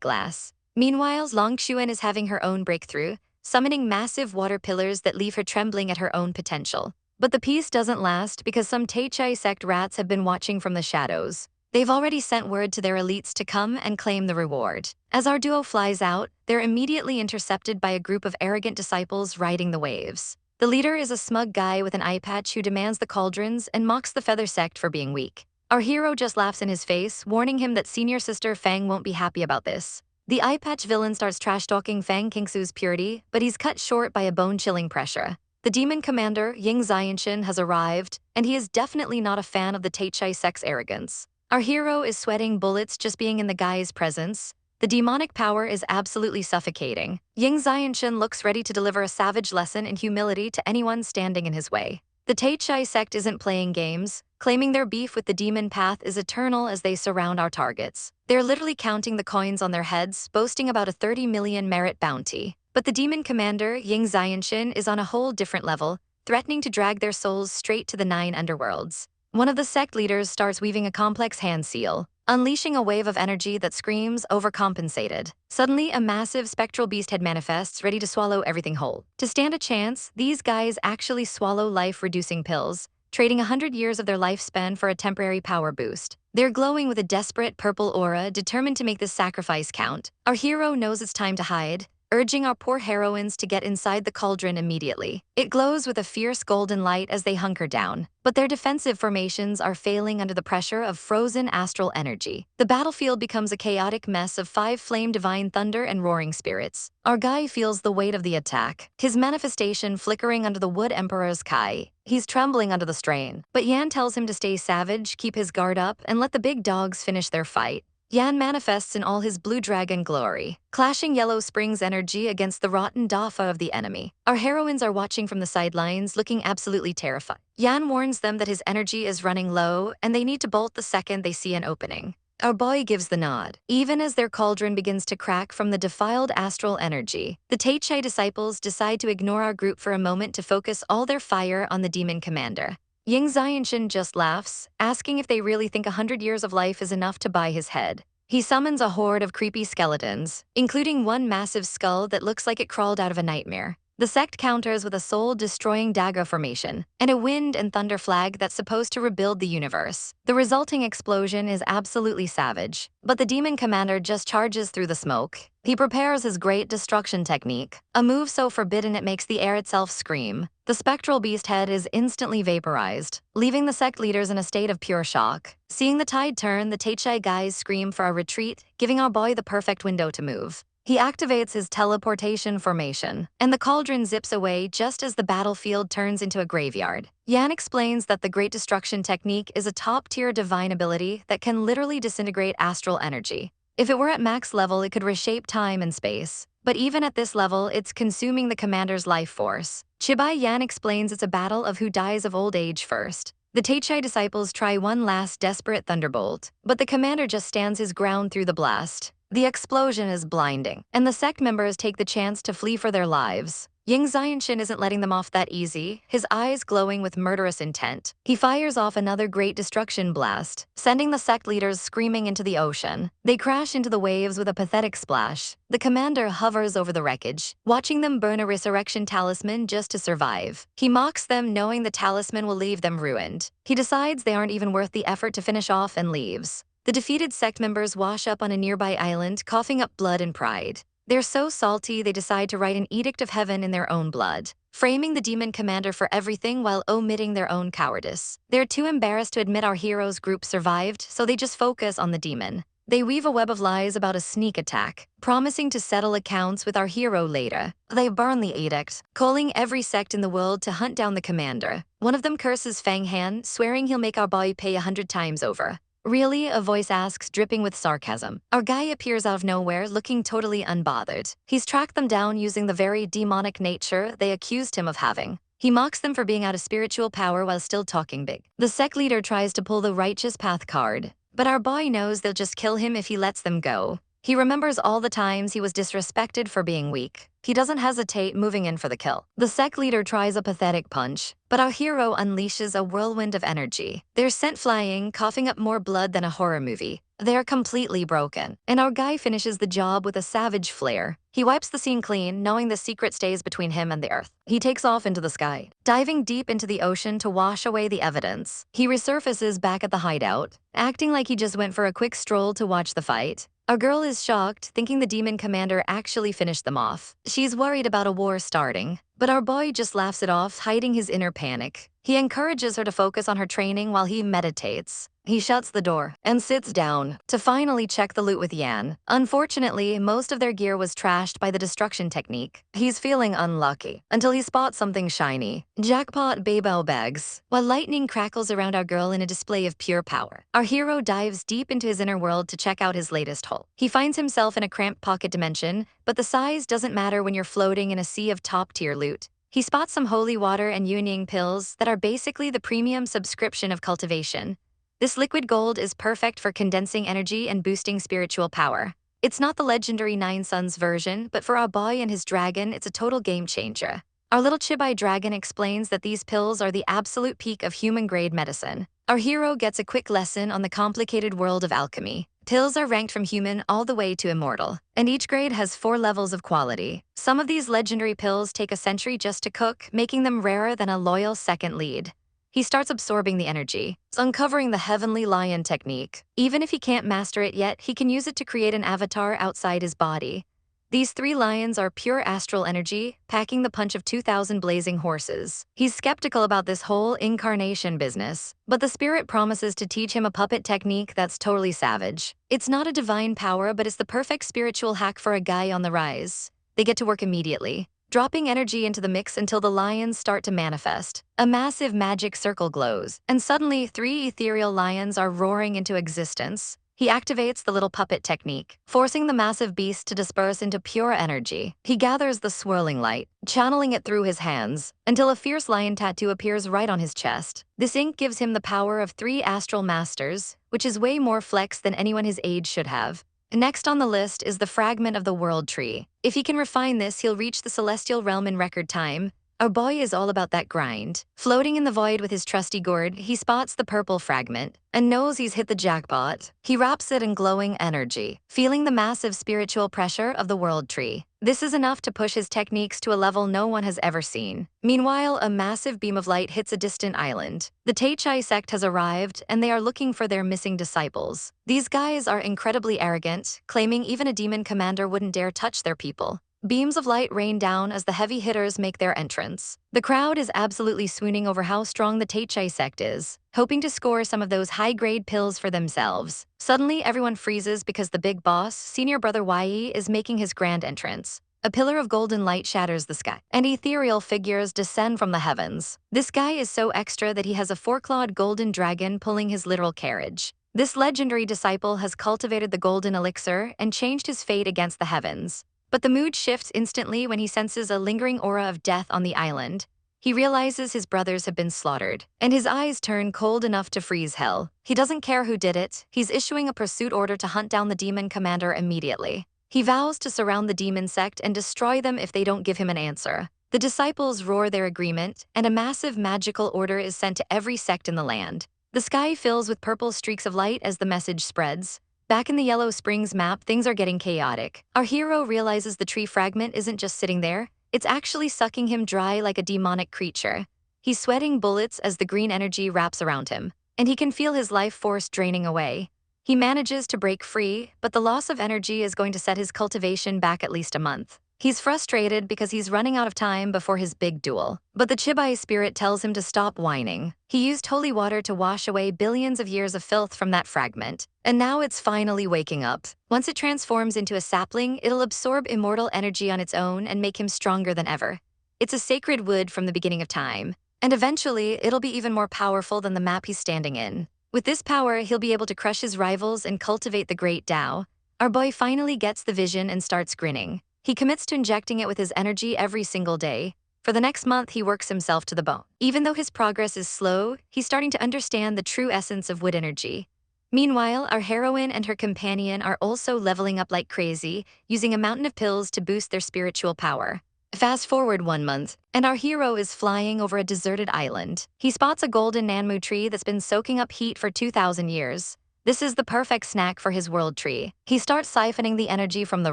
glass. Meanwhile, Long Xuan is having her own breakthrough, summoning massive water pillars that leave her trembling at her own potential. But the peace doesn't last because some Taichai sect rats have been watching from the shadows. They've already sent word to their elites to come and claim the reward. As our duo flies out, they're immediately intercepted by a group of arrogant disciples riding the waves. The leader is a smug guy with an eye patch who demands the cauldrons and mocks the Feather Sect for being weak. Our hero just laughs in his face, warning him that senior sister Fang won't be happy about this. The eye patch villain starts trash-talking Fang Qingsu's purity, but he's cut short by a bone-chilling pressure. The demon commander, Ying Xian, has arrived, and he is definitely not a fan of the Taichai sect's arrogance. Our hero is sweating bullets just being in the guy's presence. The demonic power is absolutely suffocating. Ying Xian looks ready to deliver a savage lesson in humility to anyone standing in his way. The Taichai sect isn't playing games, claiming their beef with the demon path is eternal as they surround our targets. They're literally counting the coins on their heads, boasting about a 30 million merit bounty. But the demon commander, Ying Xian, is on a whole different level, threatening to drag their souls straight to the 9 underworlds. One of the sect leaders starts weaving a complex hand seal, unleashing a wave of energy that screams overcompensated. Suddenly, a massive spectral beast head manifests, ready to swallow everything whole. To stand a chance, these guys actually swallow life-reducing pills, trading 100 years of their lifespan for a temporary power boost. They're glowing with a desperate purple aura, determined to make this sacrifice count. Our hero knows it's time to hide, urging our poor heroines to get inside the cauldron immediately. It glows with a fierce golden light as they hunker down, but their defensive formations are failing under the pressure of frozen astral energy. The battlefield becomes a chaotic mess of 5 flame divine thunder and roaring spirits. Our guy feels the weight of the attack, his manifestation flickering under the Wood Emperor's Kai. He's trembling under the strain, but Yan tells him to stay savage, keep his guard up, and let the big dogs finish their fight. Yan manifests in all his blue dragon glory, clashing yellow springs energy against the rotten Dafa of the enemy. Our heroines are watching from the sidelines, looking absolutely terrified. Yan warns them that his energy is running low, and they need to bolt the second they see an opening. Our boy gives the nod. Even as their cauldron begins to crack from the defiled astral energy, the Teichai disciples decide to ignore our group for a moment to focus all their fire on the demon commander. Ying Xian just laughs, asking if they really think 100 years of life is enough to buy his head. He summons a horde of creepy skeletons, including one massive skull that looks like it crawled out of a nightmare. The sect counters with a soul-destroying dagger formation, and a wind and thunder flag that's supposed to rebuild the universe. The resulting explosion is absolutely savage, but the demon commander just charges through the smoke. He prepares his great destruction technique, a move so forbidden it makes the air itself scream. The spectral beast head is instantly vaporized, leaving the sect leaders in a state of pure shock. Seeing the tide turn, the Teichai guys scream for a retreat, giving our boy the perfect window to move. He activates his teleportation formation, and the cauldron zips away just as the battlefield turns into a graveyard. Yan explains that the Great Destruction technique is a top-tier divine ability that can literally disintegrate astral energy. If it were at max level, it could reshape time and space. But even at this level, it's consuming the commander's life force. Chibai Yan explains it's a battle of who dies of old age first. The Teichai disciples try one last desperate thunderbolt, but the commander just stands his ground through the blast. The explosion is blinding, and the sect members take the chance to flee for their lives. Ying Xian isn't letting them off that easy, his eyes glowing with murderous intent. He fires off another great destruction blast, sending the sect leaders screaming into the ocean. They crash into the waves with a pathetic splash. The commander hovers over the wreckage, watching them burn a resurrection talisman just to survive. He mocks them, knowing the talisman will leave them ruined. He decides they aren't even worth the effort to finish off and leaves. The defeated sect members wash up on a nearby island, coughing up blood and pride. They're so salty they decide to write an edict of heaven in their own blood, framing the demon commander for everything while omitting their own cowardice. They're too embarrassed to admit our hero's group survived, so they just focus on the demon. They weave a web of lies about a sneak attack, promising to settle accounts with our hero later. They burn the edict, calling every sect in the world to hunt down the commander. One of them curses Fang Han, swearing he'll make our boy pay 100 times over. Really? A voice asks, dripping with sarcasm. Our guy appears out of nowhere, looking totally unbothered. He's tracked them down using the very demonic nature they accused him of having. He mocks them for being out of spiritual power while still talking big. The sect leader tries to pull the righteous path card, but our boy knows they'll just kill him if he lets them go. He remembers all the times he was disrespected for being weak. He doesn't hesitate, moving in for the kill. The sect leader tries a pathetic punch, but our hero unleashes a whirlwind of energy. They're sent flying, coughing up more blood than a horror movie. They're completely broken, and our guy finishes the job with a savage flare. He wipes the scene clean, knowing the secret stays between him and the earth. He takes off into the sky, diving deep into the ocean to wash away the evidence. He resurfaces back at the hideout, acting like he just went for a quick stroll to watch the fight. Our girl is shocked, thinking the demon commander actually finished them off. She's worried about a war starting, but our boy just laughs it off, hiding his inner panic. He encourages her to focus on her training while he meditates. He shuts the door and sits down to finally check the loot with Yan. Unfortunately, most of their gear was trashed by the destruction technique. He's feeling unlucky until he spots something shiny. Jackpot Baybao bags. While lightning crackles around our girl in a display of pure power, our hero dives deep into his inner world to check out his latest haul. He finds himself in a cramped pocket dimension, but the size doesn't matter when you're floating in a sea of top-tier loot. He spots some holy water and Yunying pills that are basically the premium subscription of cultivation. This liquid gold is perfect for condensing energy and boosting spiritual power. It's not the legendary Nine Suns version, but for our boy and his dragon, it's a total game changer. Our little Chibai dragon explains that these pills are the absolute peak of human-grade medicine. Our hero gets a quick lesson on the complicated world of alchemy. Pills are ranked from human all the way to immortal, and each grade has 4 levels of quality. Some of these legendary pills take a century just to cook, making them rarer than a loyal second lead. He starts absorbing the energy, uncovering the heavenly lion technique. Even if he can't master it yet, he can use it to create an avatar outside his body. These 3 lions are pure astral energy, packing the punch of 2,000 blazing horses. He's skeptical about this whole incarnation business, but the spirit promises to teach him a puppet technique that's totally savage. It's not a divine power, but it's the perfect spiritual hack for a guy on the rise. They get to work immediately, dropping energy into the mix until the lions start to manifest. A massive magic circle glows, and suddenly 3 ethereal lions are roaring into existence. He activates the little puppet technique, forcing the massive beast to disperse into pure energy. He gathers the swirling light, channeling it through his hands, until a fierce lion tattoo appears right on his chest. This ink gives him the power of 3 astral masters, which is way more flex than anyone his age should have. Next on the list is the fragment of the world tree. If he can refine this, he'll reach the celestial realm in record time. Our boy is all about that grind. Floating in the void with his trusty gourd, he spots the purple fragment and knows he's hit the jackpot. He wraps it in glowing energy, feeling the massive spiritual pressure of the world tree. This is enough to push his techniques to a level no one has ever seen. Meanwhile, a massive beam of light hits a distant island. The Tai sect has arrived, and they are looking for their missing disciples. These guys are incredibly arrogant, claiming even a demon commander wouldn't dare touch their people. Beams of light rain down as the heavy hitters make their entrance. The crowd is absolutely swooning over how strong the Tai sect is, hoping to score some of those high-grade pills for themselves. Suddenly, everyone freezes because the big boss, senior brother Yi, is making his grand entrance. A pillar of golden light shatters the sky, and ethereal figures descend from the heavens. This guy is so extra that he has a 4-clawed golden dragon pulling his literal carriage. This legendary disciple has cultivated the golden elixir and changed his fate against the heavens. But the mood shifts instantly when he senses a lingering aura of death on the island. He realizes his brothers have been slaughtered, and his eyes turn cold enough to freeze hell. He doesn't care who did it. He's issuing a pursuit order to hunt down the demon commander immediately. He vows to surround the demon sect and destroy them if they don't give him an answer. The disciples roar their agreement, and a massive magical order is sent to every sect in the land. The sky fills with purple streaks of light as the message spreads. Back in the Yellow Springs map, things are getting chaotic. Our hero realizes the tree fragment isn't just sitting there, it's actually sucking him dry like a demonic creature. He's sweating bullets as the green energy wraps around him, and he can feel his life force draining away. He manages to break free, but the loss of energy is going to set his cultivation back at least a month. He's frustrated because he's running out of time before his big duel. But the Chibai spirit tells him to stop whining. He used holy water to wash away billions of years of filth from that fragment, and now it's finally waking up. Once it transforms into a sapling, it'll absorb immortal energy on its own and make him stronger than ever. It's a sacred wood from the beginning of time, and eventually it'll be even more powerful than the map he's standing in. With this power, he'll be able to crush his rivals and cultivate the great Tao. Our boy finally gets the vision and starts grinning. He commits to injecting it with his energy every single day. For the next month, he works himself to the bone. Even though his progress is slow, he's starting to understand the true essence of wood energy. Meanwhile, our heroine and her companion are also leveling up like crazy, using a mountain of pills to boost their spiritual power. Fast forward 1 month, and our hero is flying over a deserted island. He spots a golden nanmu tree that's been soaking up heat for 2,000 years. This is the perfect snack for his world tree. He starts siphoning the energy from the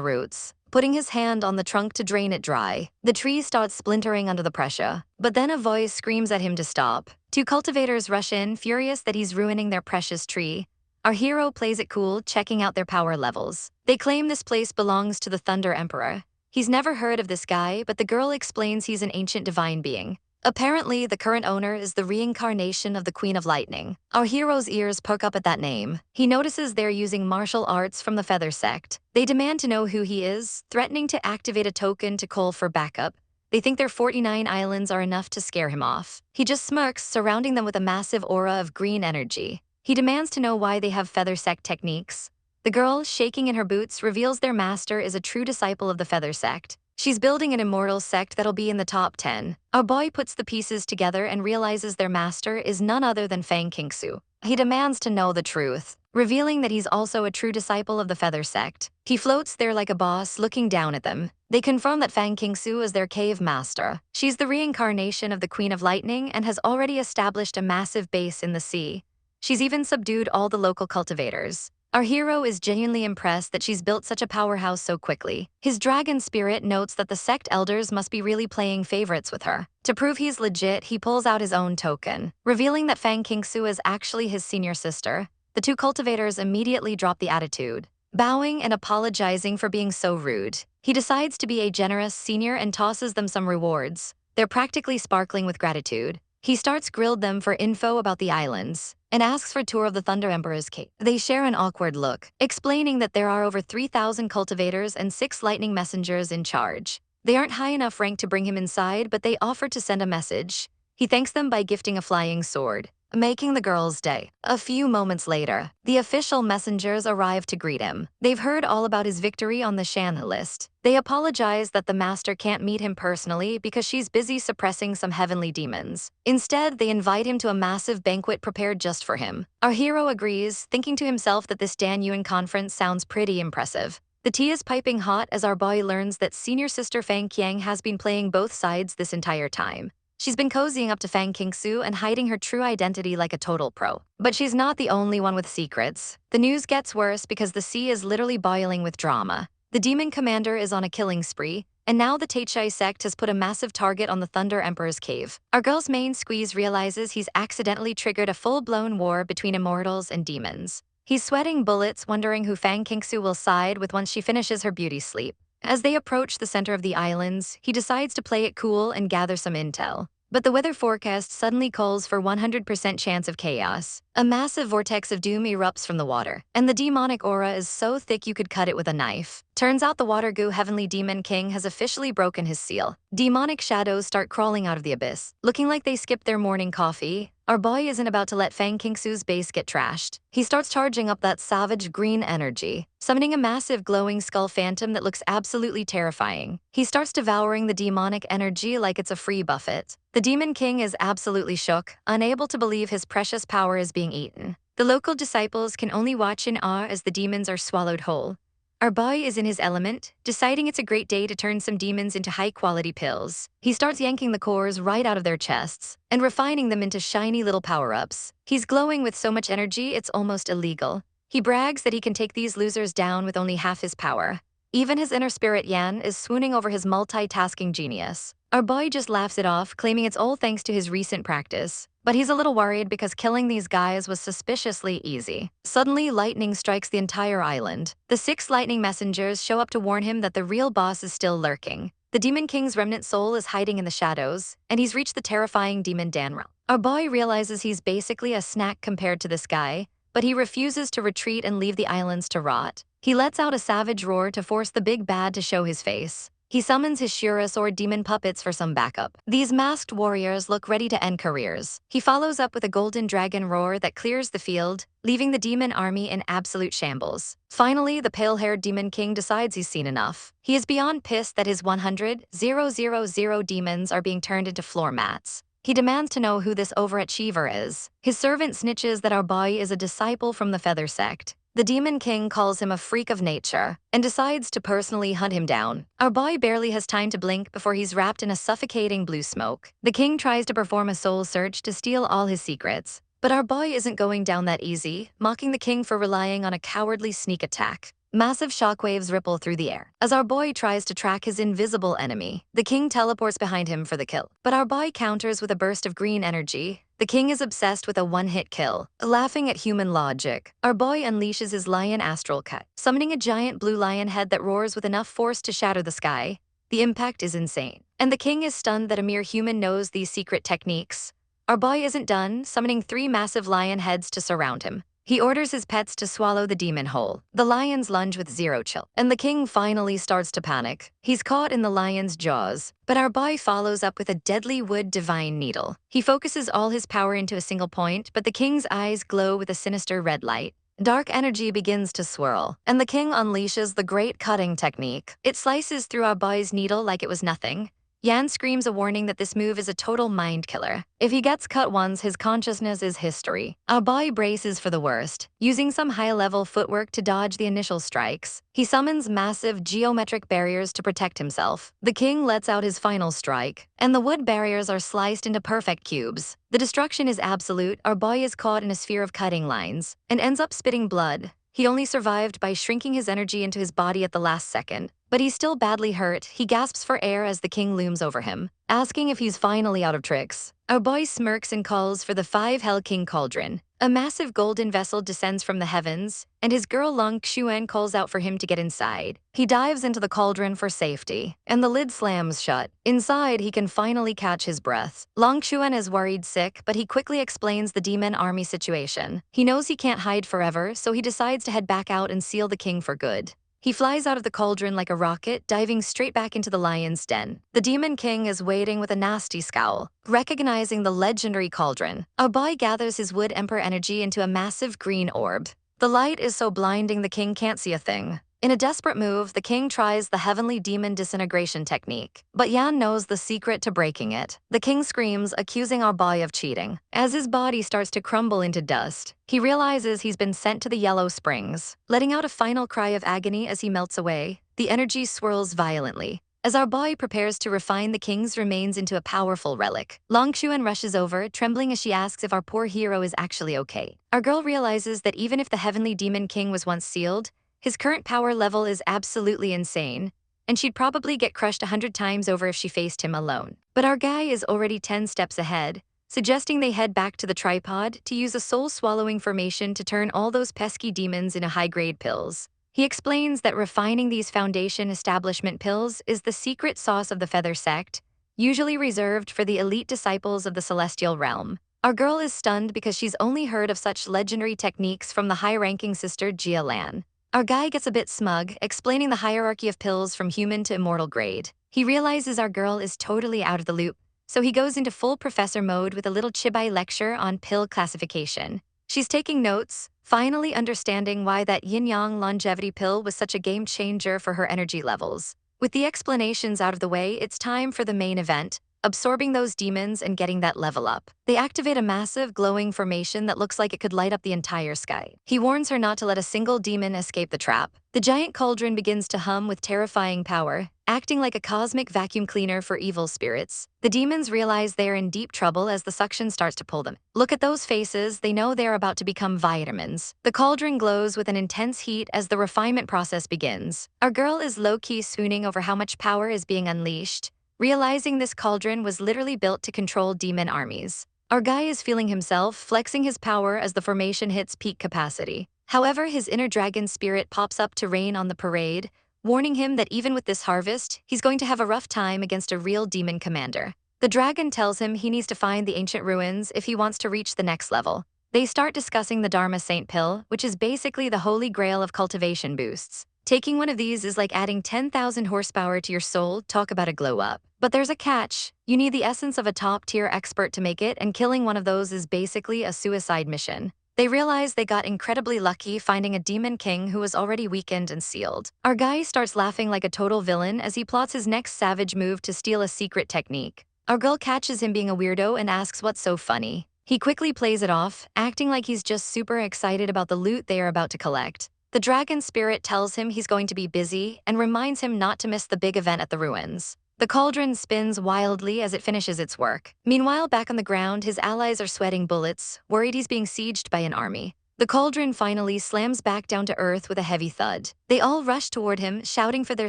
roots, putting his hand on the trunk to drain it dry. The tree starts splintering under the pressure, but then a voice screams at him to stop. 2 cultivators rush in, furious that he's ruining their precious tree. Our hero plays it cool, checking out their power levels. They claim this place belongs to the Thunder Emperor. He's never heard of this guy, but the girl explains he's an ancient divine being. Apparently, the current owner is the reincarnation of the Queen of Lightning. Our hero's ears perk up at that name. He notices they're using martial arts from the Feather Sect. They demand to know who he is, threatening to activate a token to call for backup. They think their 49 islands are enough to scare him off. He just smirks, surrounding them with a massive aura of green energy. He demands to know why they have Feather Sect techniques. The girl, shaking in her boots, reveals their master is a true disciple of the Feather Sect. She's building an immortal sect that'll be in the top 10. Our boy puts the pieces together and realizes their master is none other than Fang Kingsu. He demands to know the truth, revealing that he's also a true disciple of the Feather Sect. He floats there like a boss, looking down at them. They confirm that Fang Kingsu is their cave master. She's the reincarnation of the Queen of Lightning and has already established a massive base in the sea. She's even subdued all the local cultivators. Our hero is genuinely impressed that she's built such a powerhouse so quickly. His dragon spirit notes that the sect elders must be really playing favorites with her. To prove he's legit, he pulls out his own token, revealing that Fang Kingsu is actually his senior sister. The 2 cultivators immediately drop the attitude. Bowing and apologizing for being so rude, he decides to be a generous senior and tosses them some rewards. They're practically sparkling with gratitude. He starts grilled them for info about the islands and asks for a tour of the Thunder Emperor's cave. They share an awkward look, explaining that there are over 3,000 cultivators and 6 lightning messengers in charge. They aren't high enough rank to bring him inside, but they offer to send a message. He thanks them by gifting a flying sword, making the girls' day. A few moments later, the official messengers arrive to greet him. They've heard all about his victory on the Shan list. They apologize that the master can't meet him personally because she's busy suppressing some heavenly demons. Instead, they invite him to a massive banquet prepared just for him. Our hero agrees, thinking to himself that this Dan Yuan conference sounds pretty impressive. The tea is piping hot as our boy learns that senior sister Fang Qiang has been playing both sides this entire time. She's been cozying up to Fang Qingsu and hiding her true identity like a total pro. But she's not the only one with secrets. The news gets worse because the sea is literally boiling with drama. The demon commander is on a killing spree, and now the Taichai sect has put a massive target on the Thunder Emperor's cave. Our girl's main squeeze realizes he's accidentally triggered a full-blown war between immortals and demons. He's sweating bullets, wondering who Fang Qingsu will side with once she finishes her beauty sleep. As they approach the center of the islands, he decides to play it cool and gather some intel. But the weather forecast suddenly calls for 100% chance of chaos. A massive vortex of doom erupts from the water, and the demonic aura is so thick you could cut it with a knife. Turns out the water goo heavenly demon king has officially broken his seal. Demonic shadows start crawling out of the abyss, looking like they skipped their morning coffee. Our boy isn't about to let Fang Qingsu's base get trashed. He starts charging up that savage green energy, summoning a massive glowing skull phantom that looks absolutely terrifying. He starts devouring the demonic energy like it's a free buffet. The Demon King is absolutely shook, unable to believe his precious power is being eaten. The local disciples can only watch in awe as the demons are swallowed whole. Our boy is in his element, deciding it's a great day to turn some demons into high-quality pills. He starts yanking the cores right out of their chests and refining them into shiny little power-ups. He's glowing with so much energy it's almost illegal. He brags that he can take these losers down with only half his power. Even his inner spirit Yan is swooning over his multitasking genius. Our boy just laughs it off, claiming it's all thanks to his recent practice. But he's a little worried because killing these guys was suspiciously easy. Suddenly, lightning strikes the entire island. The 6 lightning messengers show up to warn him that the real boss is still lurking. The Demon King's remnant soul is hiding in the shadows, and he's reached the terrifying Demon Danral. Our boy realizes he's basically a snack compared to this guy, but he refuses to retreat and leave the islands to rot. He lets out a savage roar to force the big bad to show his face. He summons his Shurus or demon puppets for some backup. These masked warriors look ready to end careers. He follows up with a golden dragon roar that clears the field, leaving the demon army in absolute shambles. Finally, the pale-haired demon king decides he's seen enough. He is beyond pissed that his 100,000 demons are being turned into floor mats. He demands to know who this overachiever is. His servant snitches that our boy is a disciple from the Feather Sect. The Demon King calls him a freak of nature and decides to personally hunt him down. Our boy barely has time to blink before he's wrapped in a suffocating blue smoke. The king tries to perform a soul search to steal all his secrets, but our boy isn't going down that easy, mocking the king for relying on a cowardly sneak attack. Massive shockwaves ripple through the air. As our boy tries to track his invisible enemy, the king teleports behind him for the kill. But our boy counters with a burst of green energy. The king is obsessed with a one-hit kill. Laughing at human logic, our boy unleashes his lion astral cut, summoning a giant blue lion head that roars with enough force to shatter the sky. The impact is insane, and the king is stunned that a mere human knows these secret techniques. Our boy isn't done, summoning 3 massive lion heads to surround him. He orders his pets to swallow the demon whole. The lions lunge with zero chill, and the king finally starts to panic. He's caught in the lion's jaws, but our boy follows up with a deadly wood divine needle. He focuses all his power into a single point, but the king's eyes glow with a sinister red light. Dark energy begins to swirl, and the king unleashes the great cutting technique. It slices through our boy's needle like it was nothing. Yan screams a warning that this move is a total mind killer. If he gets cut once, his consciousness is history. Our boy braces for the worst, using some high-level footwork to dodge the initial strikes. He summons massive geometric barriers to protect himself. The king lets out his final strike, and the wood barriers are sliced into perfect cubes. The destruction is absolute. Our boy is caught in a sphere of cutting lines and ends up spitting blood. He only survived by shrinking his energy into his body at the last second. But he's still badly hurt. He gasps for air as the king looms over him, asking if he's finally out of tricks. Our boy smirks and calls for the 5 Hell King cauldron. A massive golden vessel descends from the heavens, and his girl Yong Sheng calls out for him to get inside. He dives into the cauldron for safety, and the lid slams shut. Inside, he can finally catch his breath. Yong Sheng is worried sick, but he quickly explains the demon army situation. He knows he can't hide forever, so he decides to head back out and seal the king for good. He flies out of the cauldron like a rocket, diving straight back into the lion's den. The Demon King is waiting with a nasty scowl, recognizing the legendary cauldron. Our boy gathers his Wood Emperor energy into a massive green orb. The light is so blinding the king can't see a thing. In a desperate move, the king tries the heavenly demon disintegration technique, but Yan knows the secret to breaking it. The king screams, accusing our boy of cheating. As his body starts to crumble into dust, he realizes he's been sent to the Yellow Springs. Letting out a final cry of agony as he melts away, the energy swirls violently. As our boy prepares to refine the king's remains into a powerful relic, Yong Sheng rushes over, trembling as she asks if our poor hero is actually okay. Our girl realizes that even if the heavenly demon king was once sealed, his current power level is absolutely insane, and she'd probably get crushed 100 times over if she faced him alone. But our guy is already 10 steps ahead, suggesting they head back to the tripod to use a soul-swallowing formation to turn all those pesky demons into high-grade pills. He explains that refining these foundation establishment pills is the secret sauce of the Feather Sect, usually reserved for the elite disciples of the Celestial Realm. Our girl is stunned because she's only heard of such legendary techniques from the high-ranking sister Jia Lan. Our guy gets a bit smug, explaining the hierarchy of pills from human to immortal grade. He realizes our girl is totally out of the loop, so he goes into full professor mode with a little chibai lecture on pill classification. She's taking notes, finally understanding why that yin-yang longevity pill was such a game changer for her energy levels. With the explanations out of the way, it's time for the main event, absorbing those demons and getting that level up. They activate a massive glowing formation that looks like it could light up the entire sky. He warns her not to let a single demon escape the trap. The giant cauldron begins to hum with terrifying power, acting like a cosmic vacuum cleaner for evil spirits. The demons realize they are in deep trouble as the suction starts to pull them. Look at those faces, they know they're about to become vitamins. The cauldron glows with an intense heat as the refinement process begins. Our girl is low-key swooning over how much power is being unleashed, realizing this cauldron was literally built to control demon armies. Our guy is feeling himself, flexing his power as the formation hits peak capacity. However, his inner dragon spirit pops up to rain on the parade, warning him that even with this harvest, he's going to have a rough time against a real demon commander. The dragon tells him he needs to find the ancient ruins if he wants to reach the next level. They start discussing the Dharma Saint Pill, which is basically the holy grail of cultivation boosts. Taking one of these is like adding 10,000 horsepower to your soul, talk about a glow up. But there's a catch. You need the essence of a top-tier expert to make it, and killing one of those is basically a suicide mission. They realize they got incredibly lucky finding a demon king who was already weakened and sealed. Our guy starts laughing like a total villain as he plots his next savage move to steal a secret technique. Our girl catches him being a weirdo and asks what's so funny. He quickly plays it off, acting like he's just super excited about the loot they are about to collect. The dragon spirit tells him he's going to be busy and reminds him not to miss the big event at the ruins. The cauldron spins wildly as it finishes its work. Meanwhile, back on the ground, his allies are sweating bullets, worried he's being sieged by an army. The cauldron finally slams back down to earth with a heavy thud. They all rush toward him, shouting for their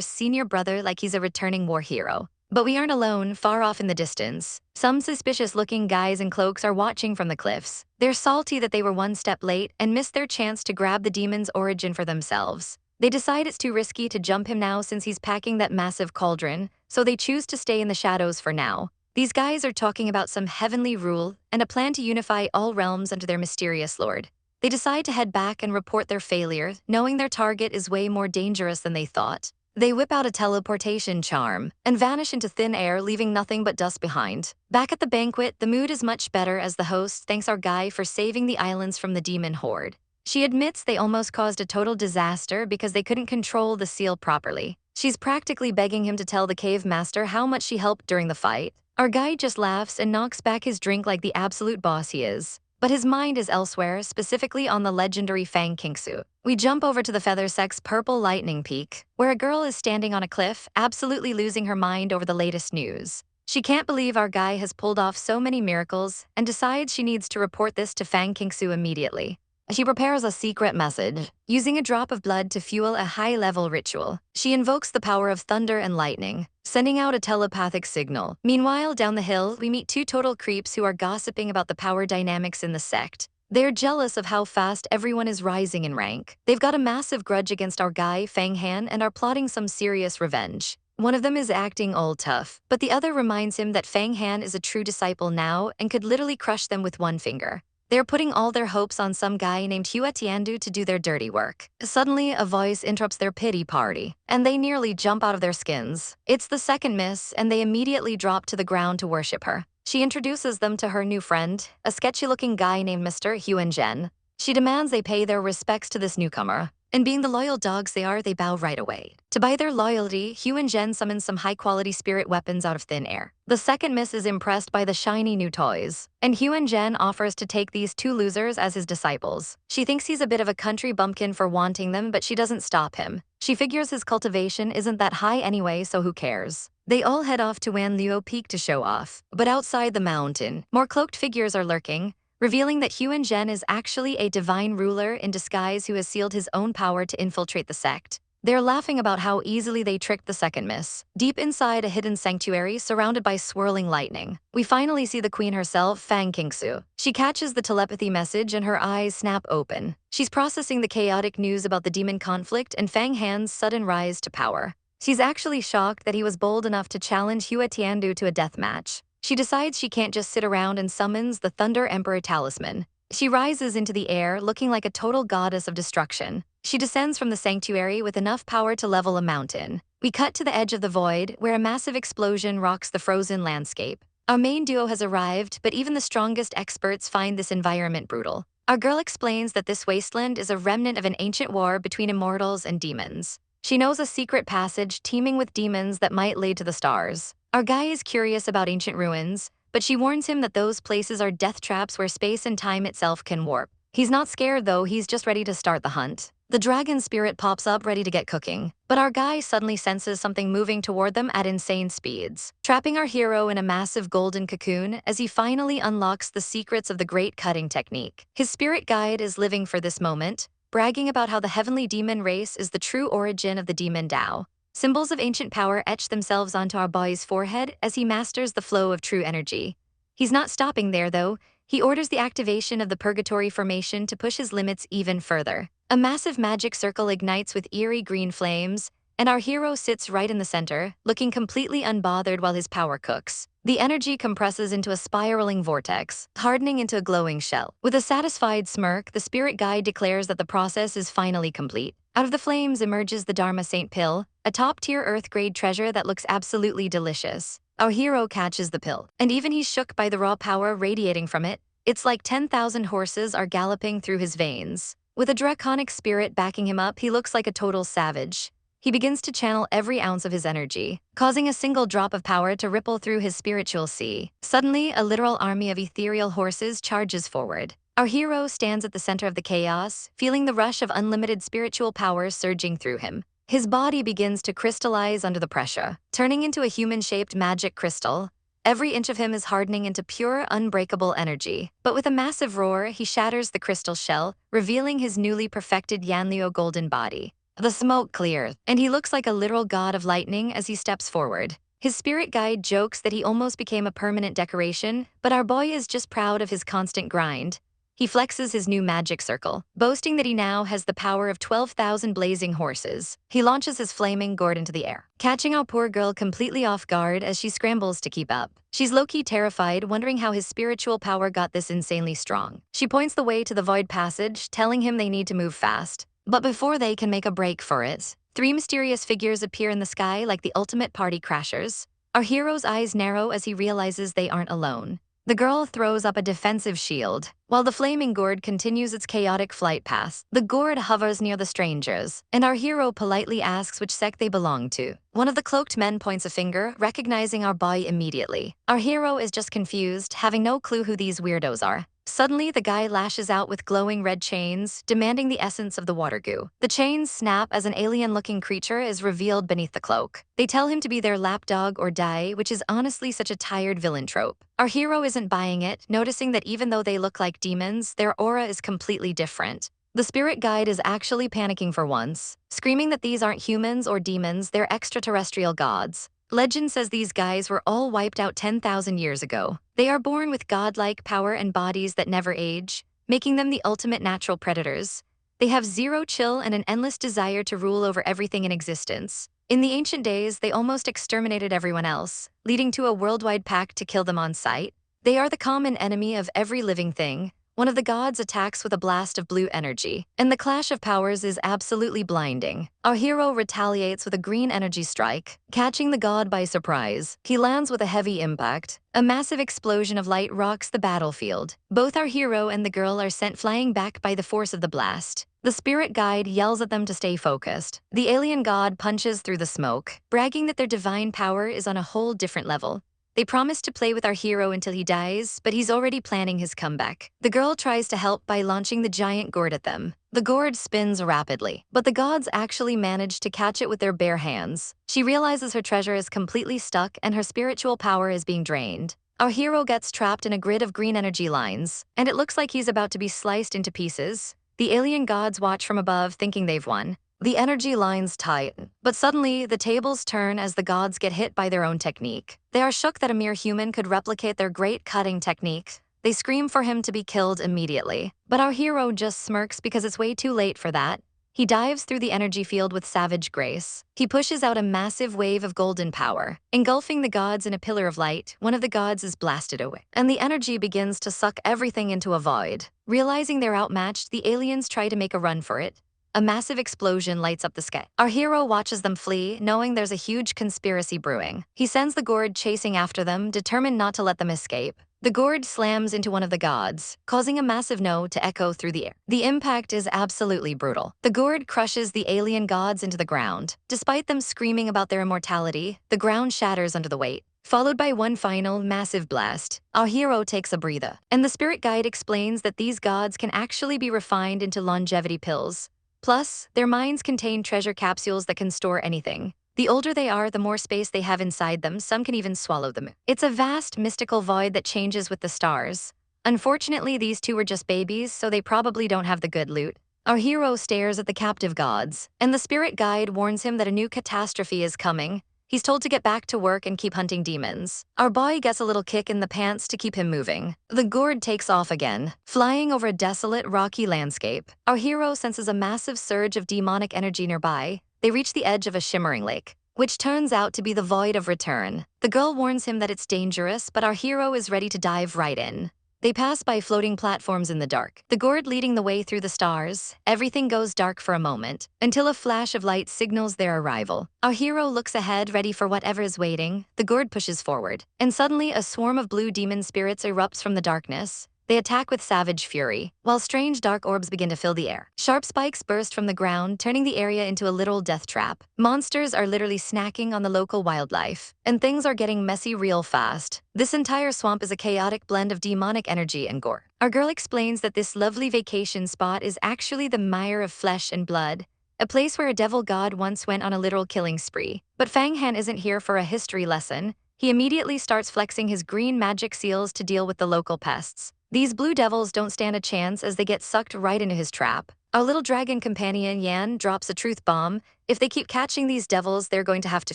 senior brother like he's a returning war hero. But we aren't alone. Far off in the distance, some suspicious-looking guys in cloaks are watching from the cliffs. They're salty that they were one step late and missed their chance to grab the demon's origin for themselves. They decide it's too risky to jump him now since he's packing that massive cauldron, so they choose to stay in the shadows for now. These guys are talking about some heavenly rule and a plan to unify all realms under their mysterious lord. They decide to head back and report their failure, knowing their target is way more dangerous than they thought. They whip out a teleportation charm and vanish into thin air, leaving nothing but dust behind. Back at the banquet, the mood is much better as the host thanks our guy for saving the islands from the demon horde. She admits they almost caused a total disaster because they couldn't control the seal properly. She's practically begging him to tell the cave master how much she helped during the fight. Our guy just laughs and knocks back his drink like the absolute boss he is. But his mind is elsewhere, specifically on the legendary Fang Kingsu. We jump over to the Feather Sect's Purple Lightning Peak, where a girl is standing on a cliff, absolutely losing her mind over the latest news. She can't believe our guy has pulled off so many miracles and decides she needs to report this to Fang Kingsu immediately. She prepares a secret message. Using a drop of blood to fuel a high-level ritual, she invokes the power of thunder and lightning, sending out a telepathic signal. Meanwhile, down the hill, we meet two total creeps who are gossiping about the power dynamics in the sect. They're jealous of how fast everyone is rising in rank. They've got a massive grudge against our guy, Fang Han, and are plotting some serious revenge. One of them is acting all tough, but the other reminds him that Fang Han is a true disciple now and could literally crush them with one finger. They're putting all their hopes on some guy named Hua Tiandu to do their dirty work. Suddenly, a voice interrupts their pity party, and they nearly jump out of their skins. It's the second miss, and they immediately drop to the ground to worship her. She introduces them to her new friend, a sketchy-looking guy named Mr. Ying Xian. She demands they pay their respects to this newcomer, and being the loyal dogs they are, they bow right away. To buy their loyalty, Ying Xian summons some high-quality spirit weapons out of thin air. The second miss is impressed by the shiny new toys, and Ying Xian offers to take these two losers as his disciples. She thinks he's a bit of a country bumpkin for wanting them, but she doesn't stop him. She figures his cultivation isn't that high anyway, so who cares? They all head off to Wan Luo Peak to show off. But outside the mountain, more cloaked figures are lurking, revealing that Ying Xian is actually a divine ruler in disguise who has sealed his own power to infiltrate the sect. They're laughing about how easily they tricked the second miss. Deep inside a hidden sanctuary surrounded by swirling lightning, we finally see the queen herself, Fang Qingsu. She catches the telepathy message and her eyes snap open. She's processing the chaotic news about the demon conflict and Fang Han's sudden rise to power. She's actually shocked that he was bold enough to challenge Hua Tiandu to a death match. She decides she can't just sit around and summons the Thunder Emperor talisman. She rises into the air looking like a total goddess of destruction. She descends from the sanctuary with enough power to level a mountain. We cut to the edge of the void, where a massive explosion rocks the frozen landscape. Our main duo has arrived, but even the strongest experts find this environment brutal. Our girl explains that this wasteland is a remnant of an ancient war between immortals and demons. She knows a secret passage teeming with demons that might lead to the stars. Our guy is curious about ancient ruins, but she warns him that those places are death traps where space and time itself can warp. He's not scared though, he's just ready to start the hunt. The dragon spirit pops up ready to get cooking, but our guy suddenly senses something moving toward them at insane speeds, trapping our hero in a massive golden cocoon as he finally unlocks the secrets of the great cutting technique. His spirit guide is living for this moment, bragging about how the heavenly demon race is the true origin of the demon Tao. Symbols of ancient power etch themselves onto our boy's forehead as he masters the flow of true energy. He's not stopping there, though. He orders the activation of the Purgatory Formation to push his limits even further. A massive magic circle ignites with eerie green flames, and our hero sits right in the center, looking completely unbothered while his power cooks. The energy compresses into a spiraling vortex, hardening into a glowing shell. With a satisfied smirk, the spirit guide declares that the process is finally complete. Out of the flames emerges the Dharma Saint pill, a top-tier Earth-grade treasure that looks absolutely delicious. Our hero catches the pill, and even he's shook by the raw power radiating from it. It's like 10,000 horses are galloping through his veins. With a draconic spirit backing him up, he looks like a total savage. He begins to channel every ounce of his energy, causing a single drop of power to ripple through his spiritual sea. Suddenly, a literal army of ethereal horses charges forward. Our hero stands at the center of the chaos, feeling the rush of unlimited spiritual power surging through him. His body begins to crystallize under the pressure, turning into a human-shaped magic crystal. Every inch of him is hardening into pure, unbreakable energy. But with a massive roar, he shatters the crystal shell, revealing his newly perfected Yanliu golden body. The smoke clears, and he looks like a literal god of lightning as he steps forward. His spirit guide jokes that he almost became a permanent decoration, but our boy is just proud of his constant grind. He flexes his new magic circle, boasting that he now has the power of 12,000 blazing horses. He launches his flaming gourd into the air, catching our poor girl completely off guard as she scrambles to keep up. She's low-key terrified, wondering how his spiritual power got this insanely strong. She points the way to the void passage, telling him they need to move fast. But before they can make a break for it, three mysterious figures appear in the sky like the ultimate party crashers. Our hero's eyes narrow as he realizes they aren't alone. The girl throws up a defensive shield, while the flaming gourd continues its chaotic flight path. The gourd hovers near the strangers, and our hero politely asks which sect they belong to. One of the cloaked men points a finger, recognizing our boy immediately. Our hero is just confused, having no clue who these weirdos are. Suddenly, the guy lashes out with glowing red chains, demanding the essence of the water goo. The chains snap as an alien-looking creature is revealed beneath the cloak. They tell him to be their lapdog or die, which is honestly such a tired villain trope. Our hero isn't buying it, noticing that even though they look like demons, their aura is completely different. The spirit guide is actually panicking for once, screaming that these aren't humans or demons, they're extraterrestrial gods. Legend says these guys were all wiped out 10,000 years ago. They are born with godlike power and bodies that never age, making them the ultimate natural predators. They have zero chill and an endless desire to rule over everything in existence. In the ancient days, they almost exterminated everyone else, leading to a worldwide pact to kill them on sight. They are the common enemy of every living thing. One of the gods attacks with a blast of blue energy, and the clash of powers is absolutely blinding. Our hero retaliates with a green energy strike, catching the god by surprise. He lands with a heavy impact. A massive explosion of light rocks the battlefield. Both our hero and the girl are sent flying back by the force of the blast. The spirit guide yells at them to stay focused. The alien god punches through the smoke, bragging that their divine power is on a whole different level. They promise to play with our hero until he dies, but he's already planning his comeback. The girl tries to help by launching the giant gourd at them. The gourd spins rapidly, but the gods actually manage to catch it with their bare hands. She realizes her treasure is completely stuck and her spiritual power is being drained. Our hero gets trapped in a grid of green energy lines, and it looks like he's about to be sliced into pieces. The alien gods watch from above, thinking they've won. The energy lines tighten, but suddenly the tables turn as the gods get hit by their own technique. They are shook that a mere human could replicate their great cutting technique. They scream for him to be killed immediately, but our hero just smirks because it's way too late for that. He dives through the energy field with savage grace. He pushes out a massive wave of golden power, engulfing the gods in a pillar of light. One of the gods is blasted away, and the energy begins to suck everything into a void. Realizing they're outmatched, the aliens try to make a run for it. A massive explosion lights up the sky. Our hero watches them flee, knowing there's a huge conspiracy brewing. He sends the gourd chasing after them, determined not to let them escape. The gourd slams into one of the gods, causing a massive no to echo through the air. The impact is absolutely brutal. The gourd crushes the alien gods into the ground. Despite them screaming about their immortality, the ground shatters under the weight, followed by one final massive blast. Our hero takes a breather, and the spirit guide explains that these gods can actually be refined into longevity pills. Plus, their minds contain treasure capsules that can store anything. The older they are, the more space they have inside them. Some can even swallow them. It's a vast, mystical void that changes with the stars. Unfortunately, these two were just babies, so they probably don't have the good loot. Our hero stares at the captive gods, and the spirit guide warns him that a new catastrophe is coming. He's told to get back to work and keep hunting demons. Our boy gets a little kick in the pants to keep him moving. The gourd takes off again, flying over a desolate, rocky landscape. Our hero senses a massive surge of demonic energy nearby. They reach the edge of a shimmering lake, which turns out to be the void of return. The girl warns him that it's dangerous, but our hero is ready to dive right in. They pass by floating platforms in the dark, the gourd leading the way through the stars. Everything goes dark for a moment, until a flash of light signals their arrival. Our hero looks ahead, ready for whatever is waiting. The gourd pushes forward, and suddenly a swarm of blue demon spirits erupts from the darkness. They attack with savage fury, while strange dark orbs begin to fill the air. Sharp spikes burst from the ground, turning the area into a literal death trap. Monsters are literally snacking on the local wildlife, and things are getting messy real fast. This entire swamp is a chaotic blend of demonic energy and gore. Our girl explains that this lovely vacation spot is actually the mire of flesh and blood, a place where a devil god once went on a literal killing spree. But Fang Han isn't here for a history lesson. He immediately starts flexing his green magic seals to deal with the local pests. These blue devils don't stand a chance as they get sucked right into his trap. Our little dragon companion Yan drops a truth bomb. If they keep catching these devils, they're going to have to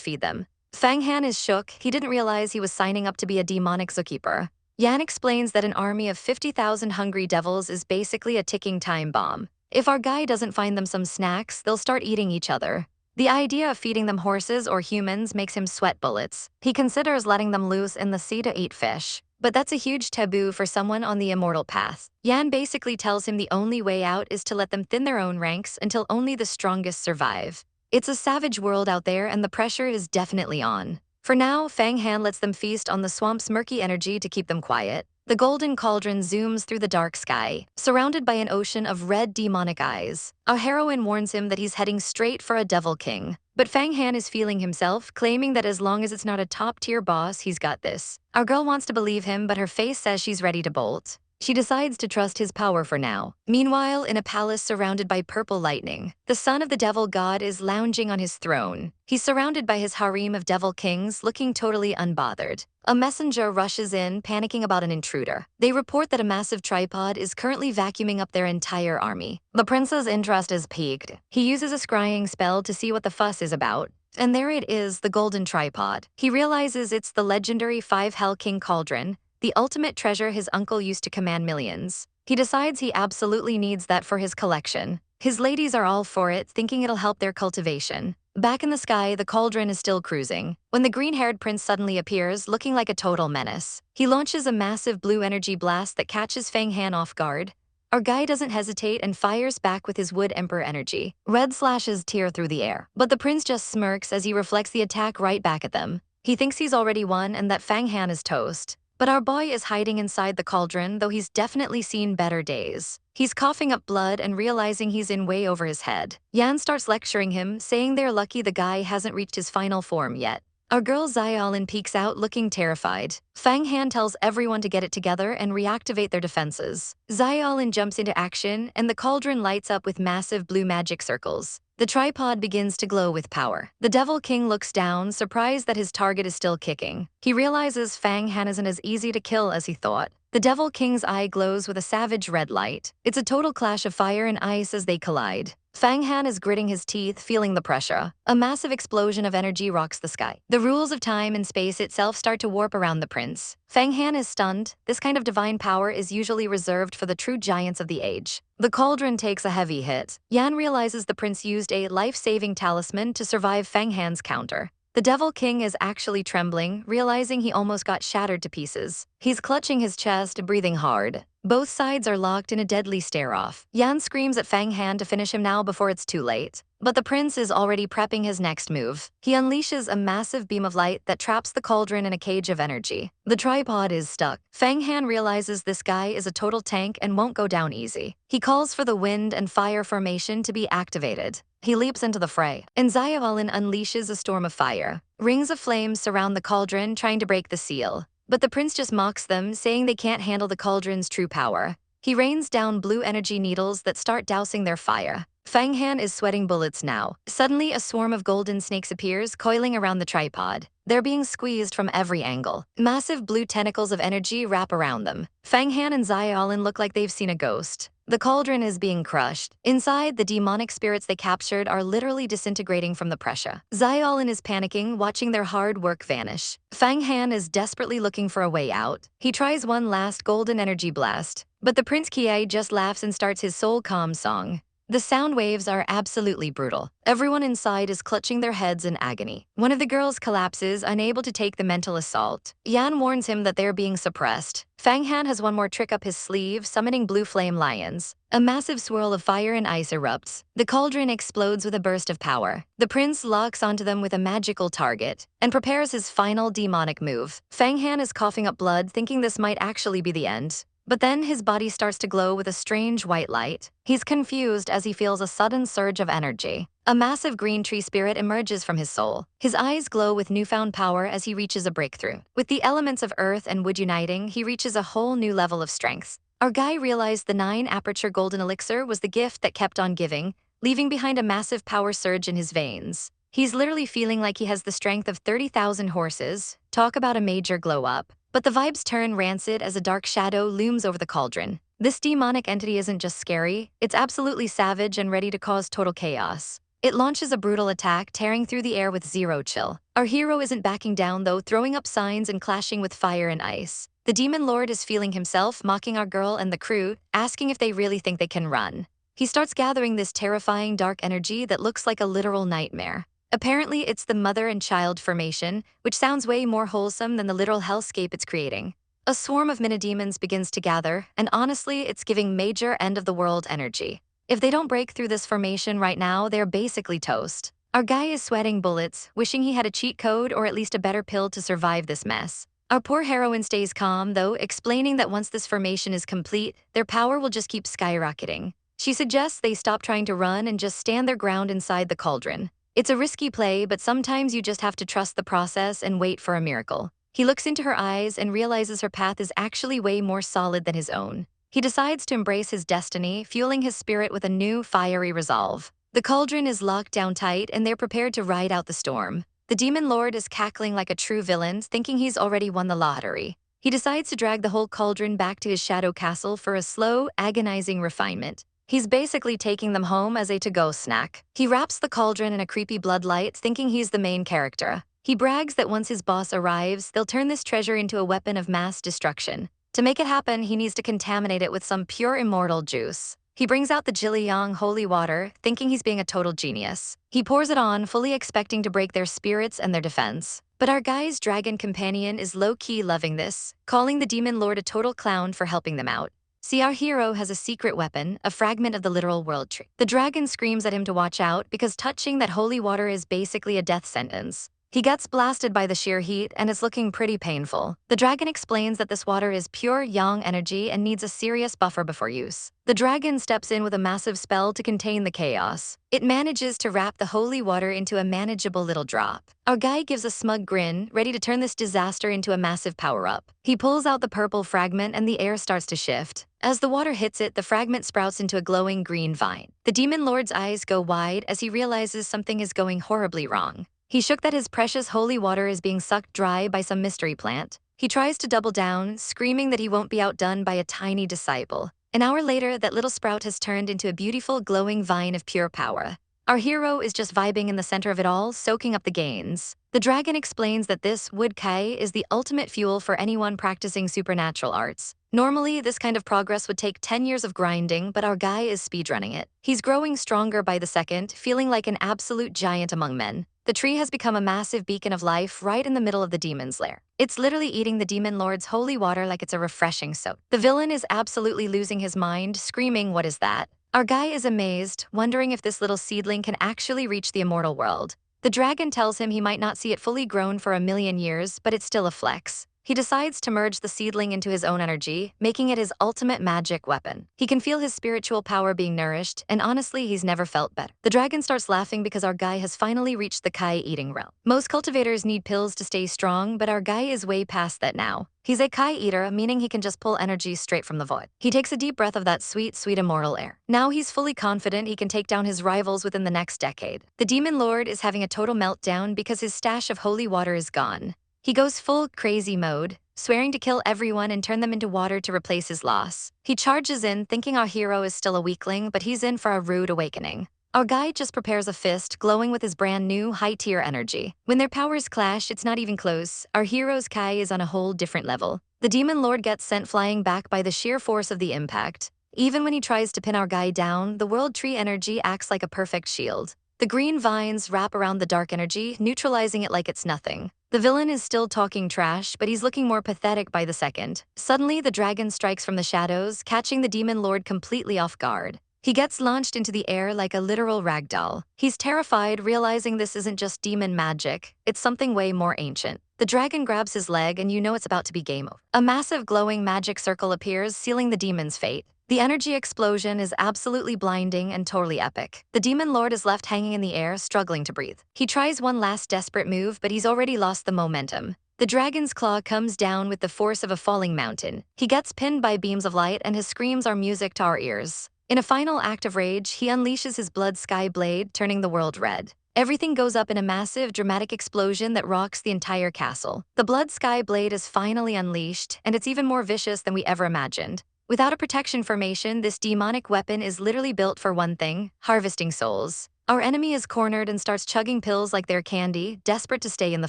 feed them. Fang Han is shook. He didn't realize he was signing up to be a demonic zookeeper. Yan explains that an army of 50,000 hungry devils is basically a ticking time bomb. If our guy doesn't find them some snacks, they'll start eating each other. The idea of feeding them horses or humans makes him sweat bullets. He considers letting them loose in the sea to eat fish, but that's a huge taboo for someone on the immortal path. Yan basically tells him the only way out is to let them thin their own ranks until only the strongest survive. It's a savage world out there, and the pressure is definitely on. For now, Fang Han lets them feast on the swamp's murky energy to keep them quiet. The golden cauldron zooms through the dark sky, surrounded by an ocean of red demonic eyes. Our heroine warns him that he's heading straight for a devil king. But Fang Han is feeling himself, claiming that as long as it's not a top-tier boss, he's got this. Our girl wants to believe him, but her face says she's ready to bolt. She decides to trust his power for now. Meanwhile, in a palace surrounded by purple lightning, the son of the devil god is lounging on his throne. He's surrounded by his harem of devil kings, looking totally unbothered. A messenger rushes in, panicking about an intruder. They report that a massive tripod is currently vacuuming up their entire army. The prince's interest is piqued. He uses a scrying spell to see what the fuss is about. And there it is, the golden tripod. He realizes it's the legendary 5 Hell King cauldron, the ultimate treasure his uncle used to command millions. He decides he absolutely needs that for his collection. His ladies are all for it, thinking it'll help their cultivation. Back in the sky, the cauldron is still cruising, when the green-haired prince suddenly appears, looking like a total menace. He launches a massive blue energy blast that catches Fang Han off guard. Our guy doesn't hesitate and fires back with his Wood Emperor energy. Red slashes tear through the air, but the prince just smirks as he reflects the attack right back at them. He thinks he's already won and that Fang Han is toast. But our boy is hiding inside the cauldron, though he's definitely seen better days. He's coughing up blood and realizing he's in way over his head. Yan starts lecturing him, saying they're lucky the guy hasn't reached his final form yet. Our girl Xiaolin peeks out looking terrified. Fang Han tells everyone to get it together and reactivate their defenses. Xiaolin jumps into action and the cauldron lights up with massive blue magic circles. The tripod begins to glow with power. The Devil King looks down, surprised that his target is still kicking. He realizes Fang Han isn't as easy to kill as he thought. The Devil King's eye glows with a savage red light. It's a total clash of fire and ice as they collide. Fang Han is gritting his teeth, feeling the pressure. A massive explosion of energy rocks the sky. The rules of time and space itself start to warp around the prince. Fang Han is stunned. This kind of divine power is usually reserved for the true giants of the age. The cauldron takes a heavy hit. Yan realizes the prince used a life-saving talisman to survive Fang Han's counter. The Devil King is actually trembling, realizing he almost got shattered to pieces. He's clutching his chest, breathing hard. Both sides are locked in a deadly stare-off. Yan screams at Fang Han to finish him now before it's too late. But the prince is already prepping his next move. He unleashes a massive beam of light that traps the cauldron in a cage of energy. The tripod is stuck. Fang Han realizes this guy is a total tank and won't go down easy. He calls for the wind and fire formation to be activated. He leaps into the fray, and Xiaolin unleashes a storm of fire. Rings of flames surround the cauldron, trying to break the seal. But the prince just mocks them, saying they can't handle the cauldron's true power. He rains down blue energy needles that start dousing their fire. Fang Han is sweating bullets now. Suddenly, a swarm of golden snakes appears, coiling around the tripod. They're being squeezed from every angle. Massive blue tentacles of energy wrap around them. Fang Han and Xiaolin look like they've seen a ghost. The cauldron is being crushed. Inside, the demonic spirits they captured are literally disintegrating from the pressure. Xiaolin is panicking, watching their hard work vanish. Fang Han is desperately looking for a way out. He tries one last golden energy blast, but the Prince Kiai just laughs and starts his soul calm song. The sound waves are absolutely brutal. Everyone inside is clutching their heads in agony. One of the girls collapses, unable to take the mental assault. Yan warns him that they're being suppressed. Fang Han has one more trick up his sleeve, summoning blue flame lions. A massive swirl of fire and ice erupts. The cauldron explodes with a burst of power. The prince locks onto them with a magical target and prepares his final demonic move. Fang Han is coughing up blood, thinking this might actually be the end. But then his body starts to glow with a strange white light. He's confused as he feels a sudden surge of energy. A massive green tree spirit emerges from his soul. His eyes glow with newfound power as he reaches a breakthrough. With the elements of earth and wood uniting, he reaches a whole new level of strength. Our guy realized the 9-aperture golden elixir was the gift that kept on giving, leaving behind a massive power surge in his veins. He's literally feeling like he has the strength of 30,000 horses. Talk about a major glow up. But the vibes turn rancid as a dark shadow looms over the cauldron. This demonic entity isn't just scary, it's absolutely savage and ready to cause total chaos. It launches a brutal attack, tearing through the air with zero chill. Our hero isn't backing down though, throwing up signs and clashing with fire and ice. The demon lord is feeling himself, mocking our girl and the crew, asking if they really think they can run. He starts gathering this terrifying dark energy that looks like a literal nightmare. Apparently, it's the mother and child formation, which sounds way more wholesome than the literal hellscape it's creating. A swarm of mini-demons begins to gather, and honestly, it's giving major end-of-the-world energy. If they don't break through this formation right now, they're basically toast. Our guy is sweating bullets, wishing he had a cheat code or at least a better pill to survive this mess. Our poor heroine stays calm, though, explaining that once this formation is complete, their power will just keep skyrocketing. She suggests they stop trying to run and just stand their ground inside the cauldron. It's a risky play, but sometimes you just have to trust the process and wait for a miracle. He looks into her eyes and realizes her path is actually way more solid than his own. He decides to embrace his destiny, fueling his spirit with a new, fiery resolve. The cauldron is locked down tight and they're prepared to ride out the storm. The demon lord is cackling like a true villain, thinking he's already won the lottery. He decides to drag the whole cauldron back to his shadow castle for a slow, agonizing refinement. He's basically taking them home as a to-go snack. He wraps the cauldron in a creepy bloodlight, thinking he's the main character. He brags that once his boss arrives, they'll turn this treasure into a weapon of mass destruction. To make it happen, he needs to contaminate it with some pure immortal juice. He brings out the Jilliang holy water, thinking he's being a total genius. He pours it on, fully expecting to break their spirits and their defense. But our guy's dragon companion is low-key loving this, calling the demon lord a total clown for helping them out. See, our hero has a secret weapon, a fragment of the literal world tree. The dragon screams at him to watch out because touching that holy water is basically a death sentence. He gets blasted by the sheer heat and it's looking pretty painful. The dragon explains that this water is pure yang energy and needs a serious buffer before use. The dragon steps in with a massive spell to contain the chaos. It manages to wrap the holy water into a manageable little drop. Our guy gives a smug grin, ready to turn this disaster into a massive power-up. He pulls out the purple fragment and the air starts to shift. As the water hits it, the fragment sprouts into a glowing green vine. The demon lord's eyes go wide as he realizes something is going horribly wrong. He shook that his precious holy water is being sucked dry by some mystery plant. He tries to double down, screaming that he won't be outdone by a tiny disciple. An hour later, that little sprout has turned into a beautiful glowing vine of pure power. Our hero is just vibing in the center of it all, soaking up the gains. The dragon explains that this wood kai is the ultimate fuel for anyone practicing supernatural arts. Normally, this kind of progress would take 10 years of grinding, but our guy is speedrunning it. He's growing stronger by the second, feeling like an absolute giant among men. The tree has become a massive beacon of life right in the middle of the demon's lair. It's literally eating the demon lord's holy water like it's a refreshing soap. The villain is absolutely losing his mind, screaming, "What is that?" Our guy is amazed, wondering if this little seedling can actually reach the immortal world. The dragon tells him he might not see it fully grown for 1,000,000 years, but it's still a flex. He decides to merge the seedling into his own energy, making it his ultimate magic weapon. He can feel his spiritual power being nourished, and honestly, he's never felt better. The dragon starts laughing because our guy has finally reached the kai-eating realm. Most cultivators need pills to stay strong, but our guy is way past that now. He's a kai eater, meaning he can just pull energy straight from the void. He takes a deep breath of that sweet, sweet immortal air. Now he's fully confident he can take down his rivals within the next decade. The demon lord is having a total meltdown because his stash of holy water is gone. He goes full crazy mode, swearing to kill everyone and turn them into water to replace his loss. He charges in, thinking our hero is still a weakling, but he's in for a rude awakening. Our guy just prepares a fist, glowing with his brand new high-tier energy. When their powers clash, it's not even close. Our hero's kai is on a whole different level. The demon lord gets sent flying back by the sheer force of the impact. Even when he tries to pin our guy down, the world tree energy acts like a perfect shield. The green vines wrap around the dark energy, neutralizing it like it's nothing. The villain is still talking trash, but he's looking more pathetic by the second. Suddenly, the dragon strikes from the shadows, catching the demon lord completely off guard. He gets launched into the air like a literal ragdoll. He's terrified, realizing this isn't just demon magic, it's something way more ancient. The dragon grabs his leg and you know it's about to be game over. A massive glowing magic circle appears, sealing the demon's fate. The energy explosion is absolutely blinding and totally epic. The demon lord is left hanging in the air, struggling to breathe. He tries one last desperate move, but he's already lost the momentum. The dragon's claw comes down with the force of a falling mountain. He gets pinned by beams of light and his screams are music to our ears. In a final act of rage, he unleashes his blood sky blade, turning the world red. Everything goes up in a massive, dramatic explosion that rocks the entire castle. The blood sky blade is finally unleashed, and it's even more vicious than we ever imagined. Without a protection formation, this demonic weapon is literally built for one thing: harvesting souls. Our enemy is cornered and starts chugging pills like they're candy, desperate to stay in the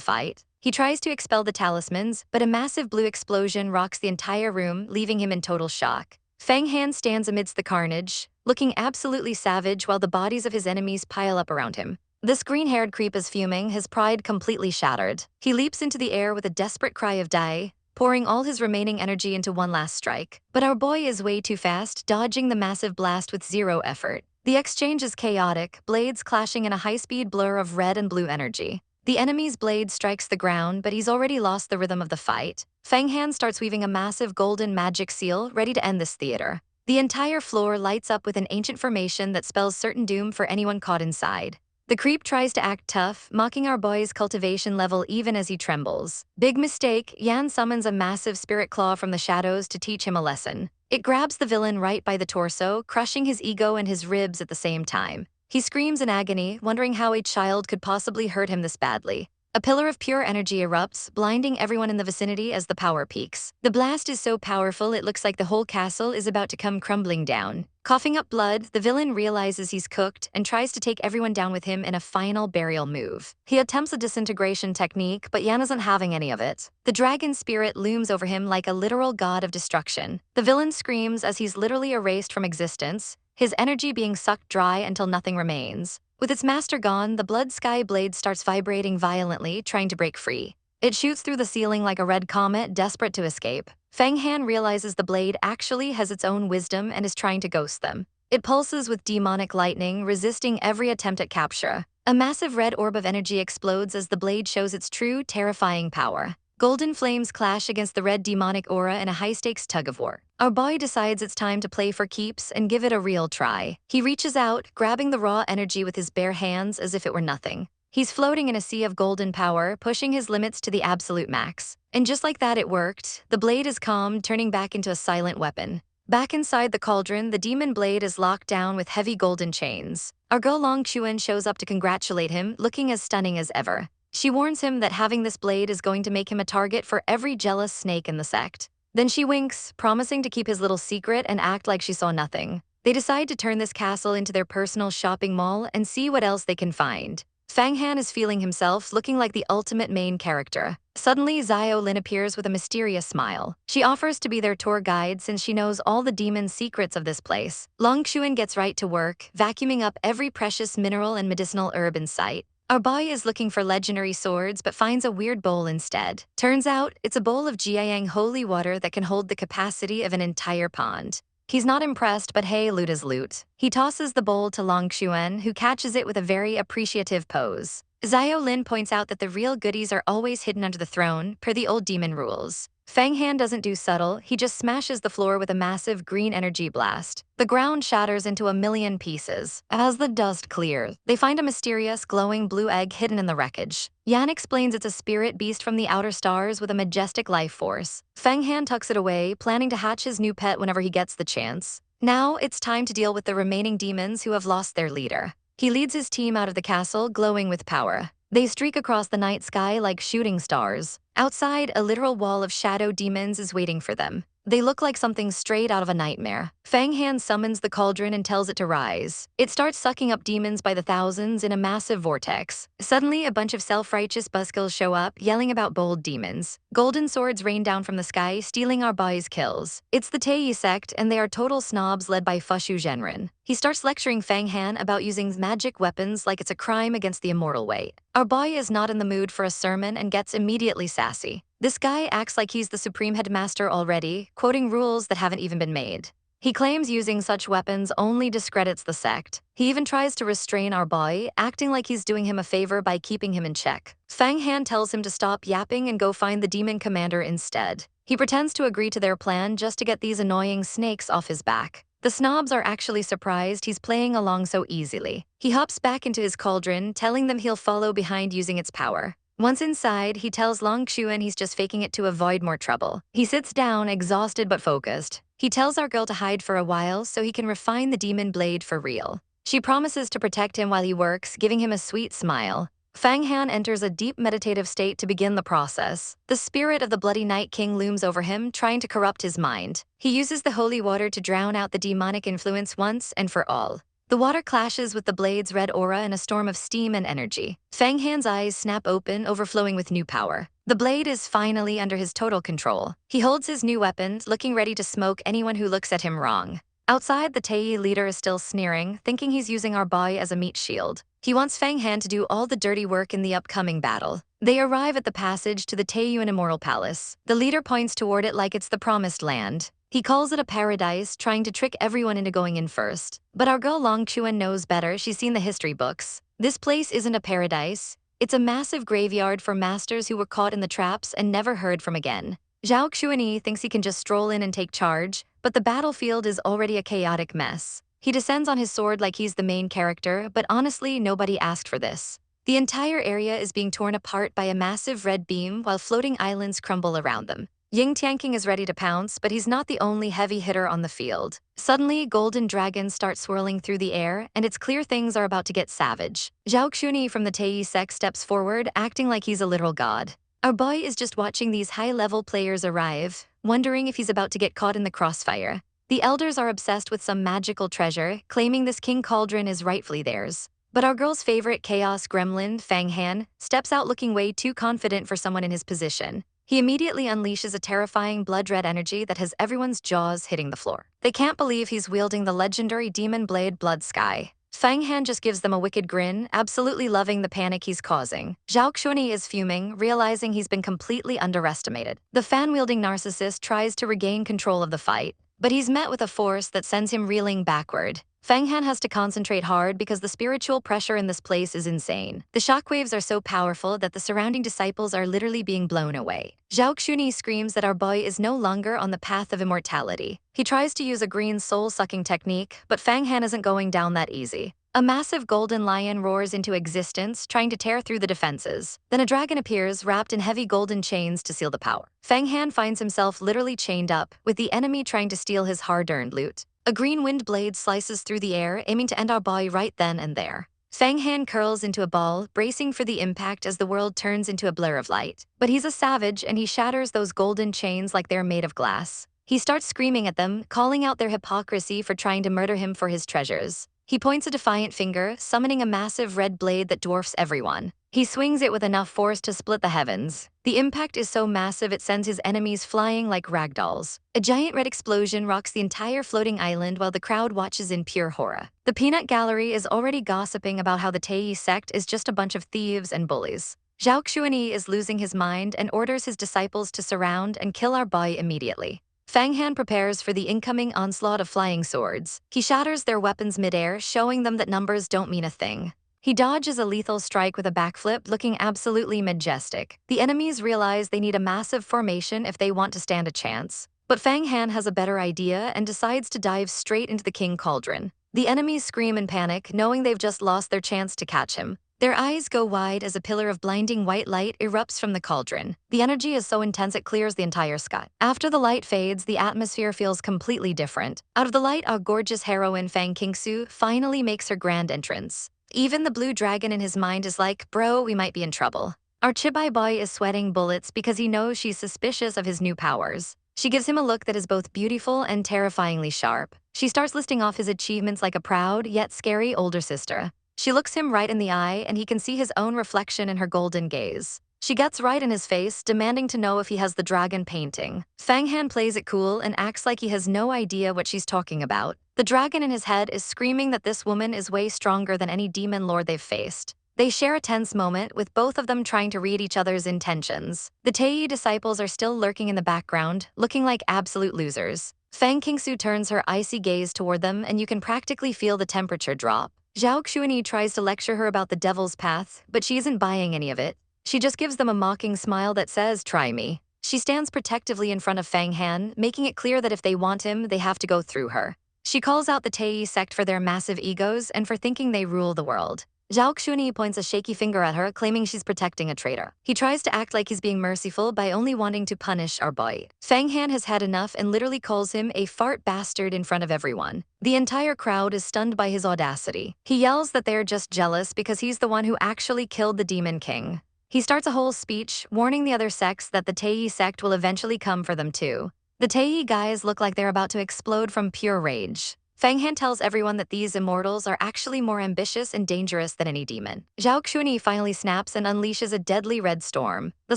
fight. He tries to expel the talismans, but a massive blue explosion rocks the entire room, leaving him in total shock. Fang Han stands amidst the carnage, looking absolutely savage while the bodies of his enemies pile up around him. This green-haired creep is fuming, his pride completely shattered. He leaps into the air with a desperate cry of die, pouring all his remaining energy into one last strike. But our boy is way too fast, dodging the massive blast with zero effort. The exchange is chaotic, blades clashing in a high-speed blur of red and blue energy. The enemy's blade strikes the ground, but he's already lost the rhythm of the fight. Fang Han starts weaving a massive golden magic seal, ready to end this theater. The entire floor lights up with an ancient formation that spells certain doom for anyone caught inside. The creep tries to act tough, mocking our boy's cultivation level even as he trembles. Big mistake, Yan summons a massive spirit claw from the shadows to teach him a lesson. It grabs the villain right by the torso, crushing his ego and his ribs at the same time. He screams in agony, wondering how a child could possibly hurt him this badly. A pillar of pure energy erupts, blinding everyone in the vicinity as the power peaks. The blast is so powerful it looks like the whole castle is about to come crumbling down. Coughing up blood, the villain realizes he's cooked and tries to take everyone down with him in a final burial move. He attempts a disintegration technique, but Yan isn't having any of it. The dragon spirit looms over him like a literal god of destruction. The villain screams as he's literally erased from existence, his energy being sucked dry until nothing remains. With its master gone, the blood sky blade starts vibrating violently, trying to break free. It shoots through the ceiling like a red comet, desperate to escape. Fang Han realizes the blade actually has its own wisdom and is trying to ghost them. It pulses with demonic lightning, resisting every attempt at capture. A massive red orb of energy explodes as the blade shows its true, terrifying power. Golden flames clash against the red demonic aura in a high-stakes tug-of-war. Our boy decides it's time to play for keeps and give it a real try. He reaches out, grabbing the raw energy with his bare hands as if it were nothing. He's floating in a sea of golden power, pushing his limits to the absolute max. And just like that, it worked. The blade is calmed, turning back into a silent weapon. Back inside the cauldron, the demon blade is locked down with heavy golden chains. Our girl Long Chuan shows up to congratulate him, looking as stunning as ever. She warns him that having this blade is going to make him a target for every jealous snake in the sect. Then she winks, promising to keep his little secret and act like she saw nothing. They decide to turn this castle into their personal shopping mall and see what else they can find. Fang Han is feeling himself, looking like the ultimate main character. Suddenly, Xiao Lin appears with a mysterious smile. She offers to be their tour guide since she knows all the demon secrets of this place. Long Chuan gets right to work, vacuuming up every precious mineral and medicinal herb in sight. Our boy is looking for legendary swords but finds a weird bowl instead. Turns out, it's a bowl of Jiayang holy water that can hold the capacity of an entire pond. He's not impressed, but hey, loot is loot. He tosses the bowl to Long Chuan, who catches it with a very appreciative pose. Xiao Lin points out that the real goodies are always hidden under the throne, per the old demon rules. Fang Han doesn't do subtle, he just smashes the floor with a massive green energy blast. The ground shatters into a million pieces. As the dust clears, they find a mysterious, glowing blue egg hidden in the wreckage. Yan explains it's a spirit beast from the outer stars with a majestic life force. Fang Han tucks it away, planning to hatch his new pet whenever he gets the chance. Now, it's time to deal with the remaining demons who have lost their leader. He leads his team out of the castle, glowing with power. They streak across the night sky like shooting stars. Outside, a literal wall of shadow demons is waiting for them. They look like something straight out of a nightmare. Fang Han summons the cauldron and tells it to rise. It starts sucking up demons by the thousands in a massive vortex. Suddenly, a bunch of self-righteous buskills show up, yelling about bold demons. Golden swords rain down from the sky, stealing our boys' kills. It's the Tei sect, and they are total snobs led by Fushu Zhenren. He starts lecturing Fang Han about using magic weapons like it's a crime against the immortal way. Our boy is not in the mood for a sermon and gets immediately sassy. This guy acts like he's the supreme headmaster already, quoting rules that haven't even been made. He claims using such weapons only discredits the sect. He even tries to restrain our boy, acting like he's doing him a favor by keeping him in check. Fang Han tells him to stop yapping and go find the demon commander instead. He pretends to agree to their plan just to get these annoying snakes off his back. The snobs are actually surprised he's playing along so easily. He hops back into his cauldron, telling them he'll follow behind using its power. Once inside, he tells Long Chuan he's just faking it to avoid more trouble. He sits down, exhausted but focused. He tells our girl to hide for a while so he can refine the demon blade for real. She promises to protect him while he works, giving him a sweet smile. Fang Han enters a deep meditative state to begin the process. The spirit of the Bloody Night King looms over him, trying to corrupt his mind. He uses the holy water to drown out the demonic influence once and for all. The water clashes with the blade's red aura in a storm of steam and energy. Fang Han's eyes snap open, overflowing with new power. The blade is finally under his total control. He holds his new weapon, looking ready to smoke anyone who looks at him wrong. Outside, the Tei leader is still sneering, thinking he's using our boy as a meat shield. He wants Fang Han to do all the dirty work in the upcoming battle. They arrive at the passage to the Taiyuan Immortal Palace. The leader points toward it like it's the promised land. He calls it a paradise, trying to trick everyone into going in first. But our girl Long Chuan knows better, she's seen the history books. This place isn't a paradise. It's a massive graveyard for masters who were caught in the traps and never heard from again. Zhao Xuanyi thinks he can just stroll in and take charge, but the battlefield is already a chaotic mess. He descends on his sword like he's the main character, but honestly, nobody asked for this. The entire area is being torn apart by a massive red beam while floating islands crumble around them. Ying Xian is ready to pounce, but he's not the only heavy hitter on the field. Suddenly, golden dragons start swirling through the air, and it's clear things are about to get savage. Zhao Xuni from the Tei sect steps forward, acting like he's a literal god. Our boy is just watching these high-level players arrive, wondering if he's about to get caught in the crossfire. The elders are obsessed with some magical treasure, claiming this king cauldron is rightfully theirs. But our girl's favorite chaos gremlin, Fang Han, steps out looking way too confident for someone in his position. He immediately unleashes a terrifying blood-red energy that has everyone's jaws hitting the floor. They can't believe he's wielding the legendary demon blade Blood Sky. Fang Han just gives them a wicked grin, absolutely loving the panic he's causing. Zhao Xuni is fuming, realizing he's been completely underestimated. The fan-wielding narcissist tries to regain control of the fight, but he's met with a force that sends him reeling backward. Fang Han has to concentrate hard because the spiritual pressure in this place is insane. The shockwaves are so powerful that the surrounding disciples are literally being blown away. Zhao Xuni screams that our boy is no longer on the path of immortality. He tries to use a green soul-sucking technique, but Fang Han isn't going down that easy. A massive golden lion roars into existence, trying to tear through the defenses. Then a dragon appears, wrapped in heavy golden chains to seal the power. Fang Han finds himself literally chained up, with the enemy trying to steal his hard-earned loot. A green wind blade slices through the air, aiming to end our boy right then and there. Fang Han curls into a ball, bracing for the impact as the world turns into a blur of light. But he's a savage, and he shatters those golden chains like they're made of glass. He starts screaming at them, calling out their hypocrisy for trying to murder him for his treasures. He points a defiant finger, summoning a massive red blade that dwarfs everyone. He swings it with enough force to split the heavens. The impact is so massive it sends his enemies flying like ragdolls. A giant red explosion rocks the entire floating island while the crowd watches in pure horror. The peanut gallery is already gossiping about how the Tei sect is just a bunch of thieves and bullies. Zhao Xuanyi is losing his mind and orders his disciples to surround and kill our boy immediately. Fang Han prepares for the incoming onslaught of flying swords. He shatters their weapons midair, showing them that numbers don't mean a thing. He dodges a lethal strike with a backflip, looking absolutely majestic. The enemies realize they need a massive formation if they want to stand a chance. But Fang Han has a better idea and decides to dive straight into the King Cauldron. The enemies scream in panic, knowing they've just lost their chance to catch him. Their eyes go wide as a pillar of blinding white light erupts from the cauldron. The energy is so intense it clears the entire sky. After the light fades, the atmosphere feels completely different. Out of the light, our gorgeous heroine Fang Qingsu finally makes her grand entrance. Even the blue dragon in his mind is like, bro, we might be in trouble. Our Chibai boy is sweating bullets because he knows she's suspicious of his new powers. She gives him a look that is both beautiful and terrifyingly sharp. She starts listing off his achievements like a proud, yet scary older sister. She looks him right in the eye, and he can see his own reflection in her golden gaze. She gets right in his face, demanding to know if he has the dragon painting. Fang Han plays it cool and acts like he has no idea what she's talking about. The dragon in his head is screaming that this woman is way stronger than any demon lord they've faced. They share a tense moment, with both of them trying to read each other's intentions. The Tei disciples are still lurking in the background, looking like absolute losers. Fang Qingsu turns her icy gaze toward them, and you can practically feel the temperature drop. Zhao Xuanyi tries to lecture her about the devil's path, but she isn't buying any of it. She just gives them a mocking smile that says, try me. She stands protectively in front of Fang Han, making it clear that if they want him, they have to go through her. She calls out the Tei sect for their massive egos and for thinking they rule the world. Zhao Xuni points a shaky finger at her, claiming she's protecting a traitor. He tries to act like he's being merciful by only wanting to punish our boy. Fang Han has had enough and literally calls him a fart bastard in front of everyone. The entire crowd is stunned by his audacity. He yells that they're just jealous because he's the one who actually killed the Demon King. He starts a whole speech, warning the other sects that the Tei sect will eventually come for them too. The Tei guys look like they're about to explode from pure rage. Fang Han tells everyone that these immortals are actually more ambitious and dangerous than any demon. Zhao Xuni finally snaps and unleashes a deadly red storm. The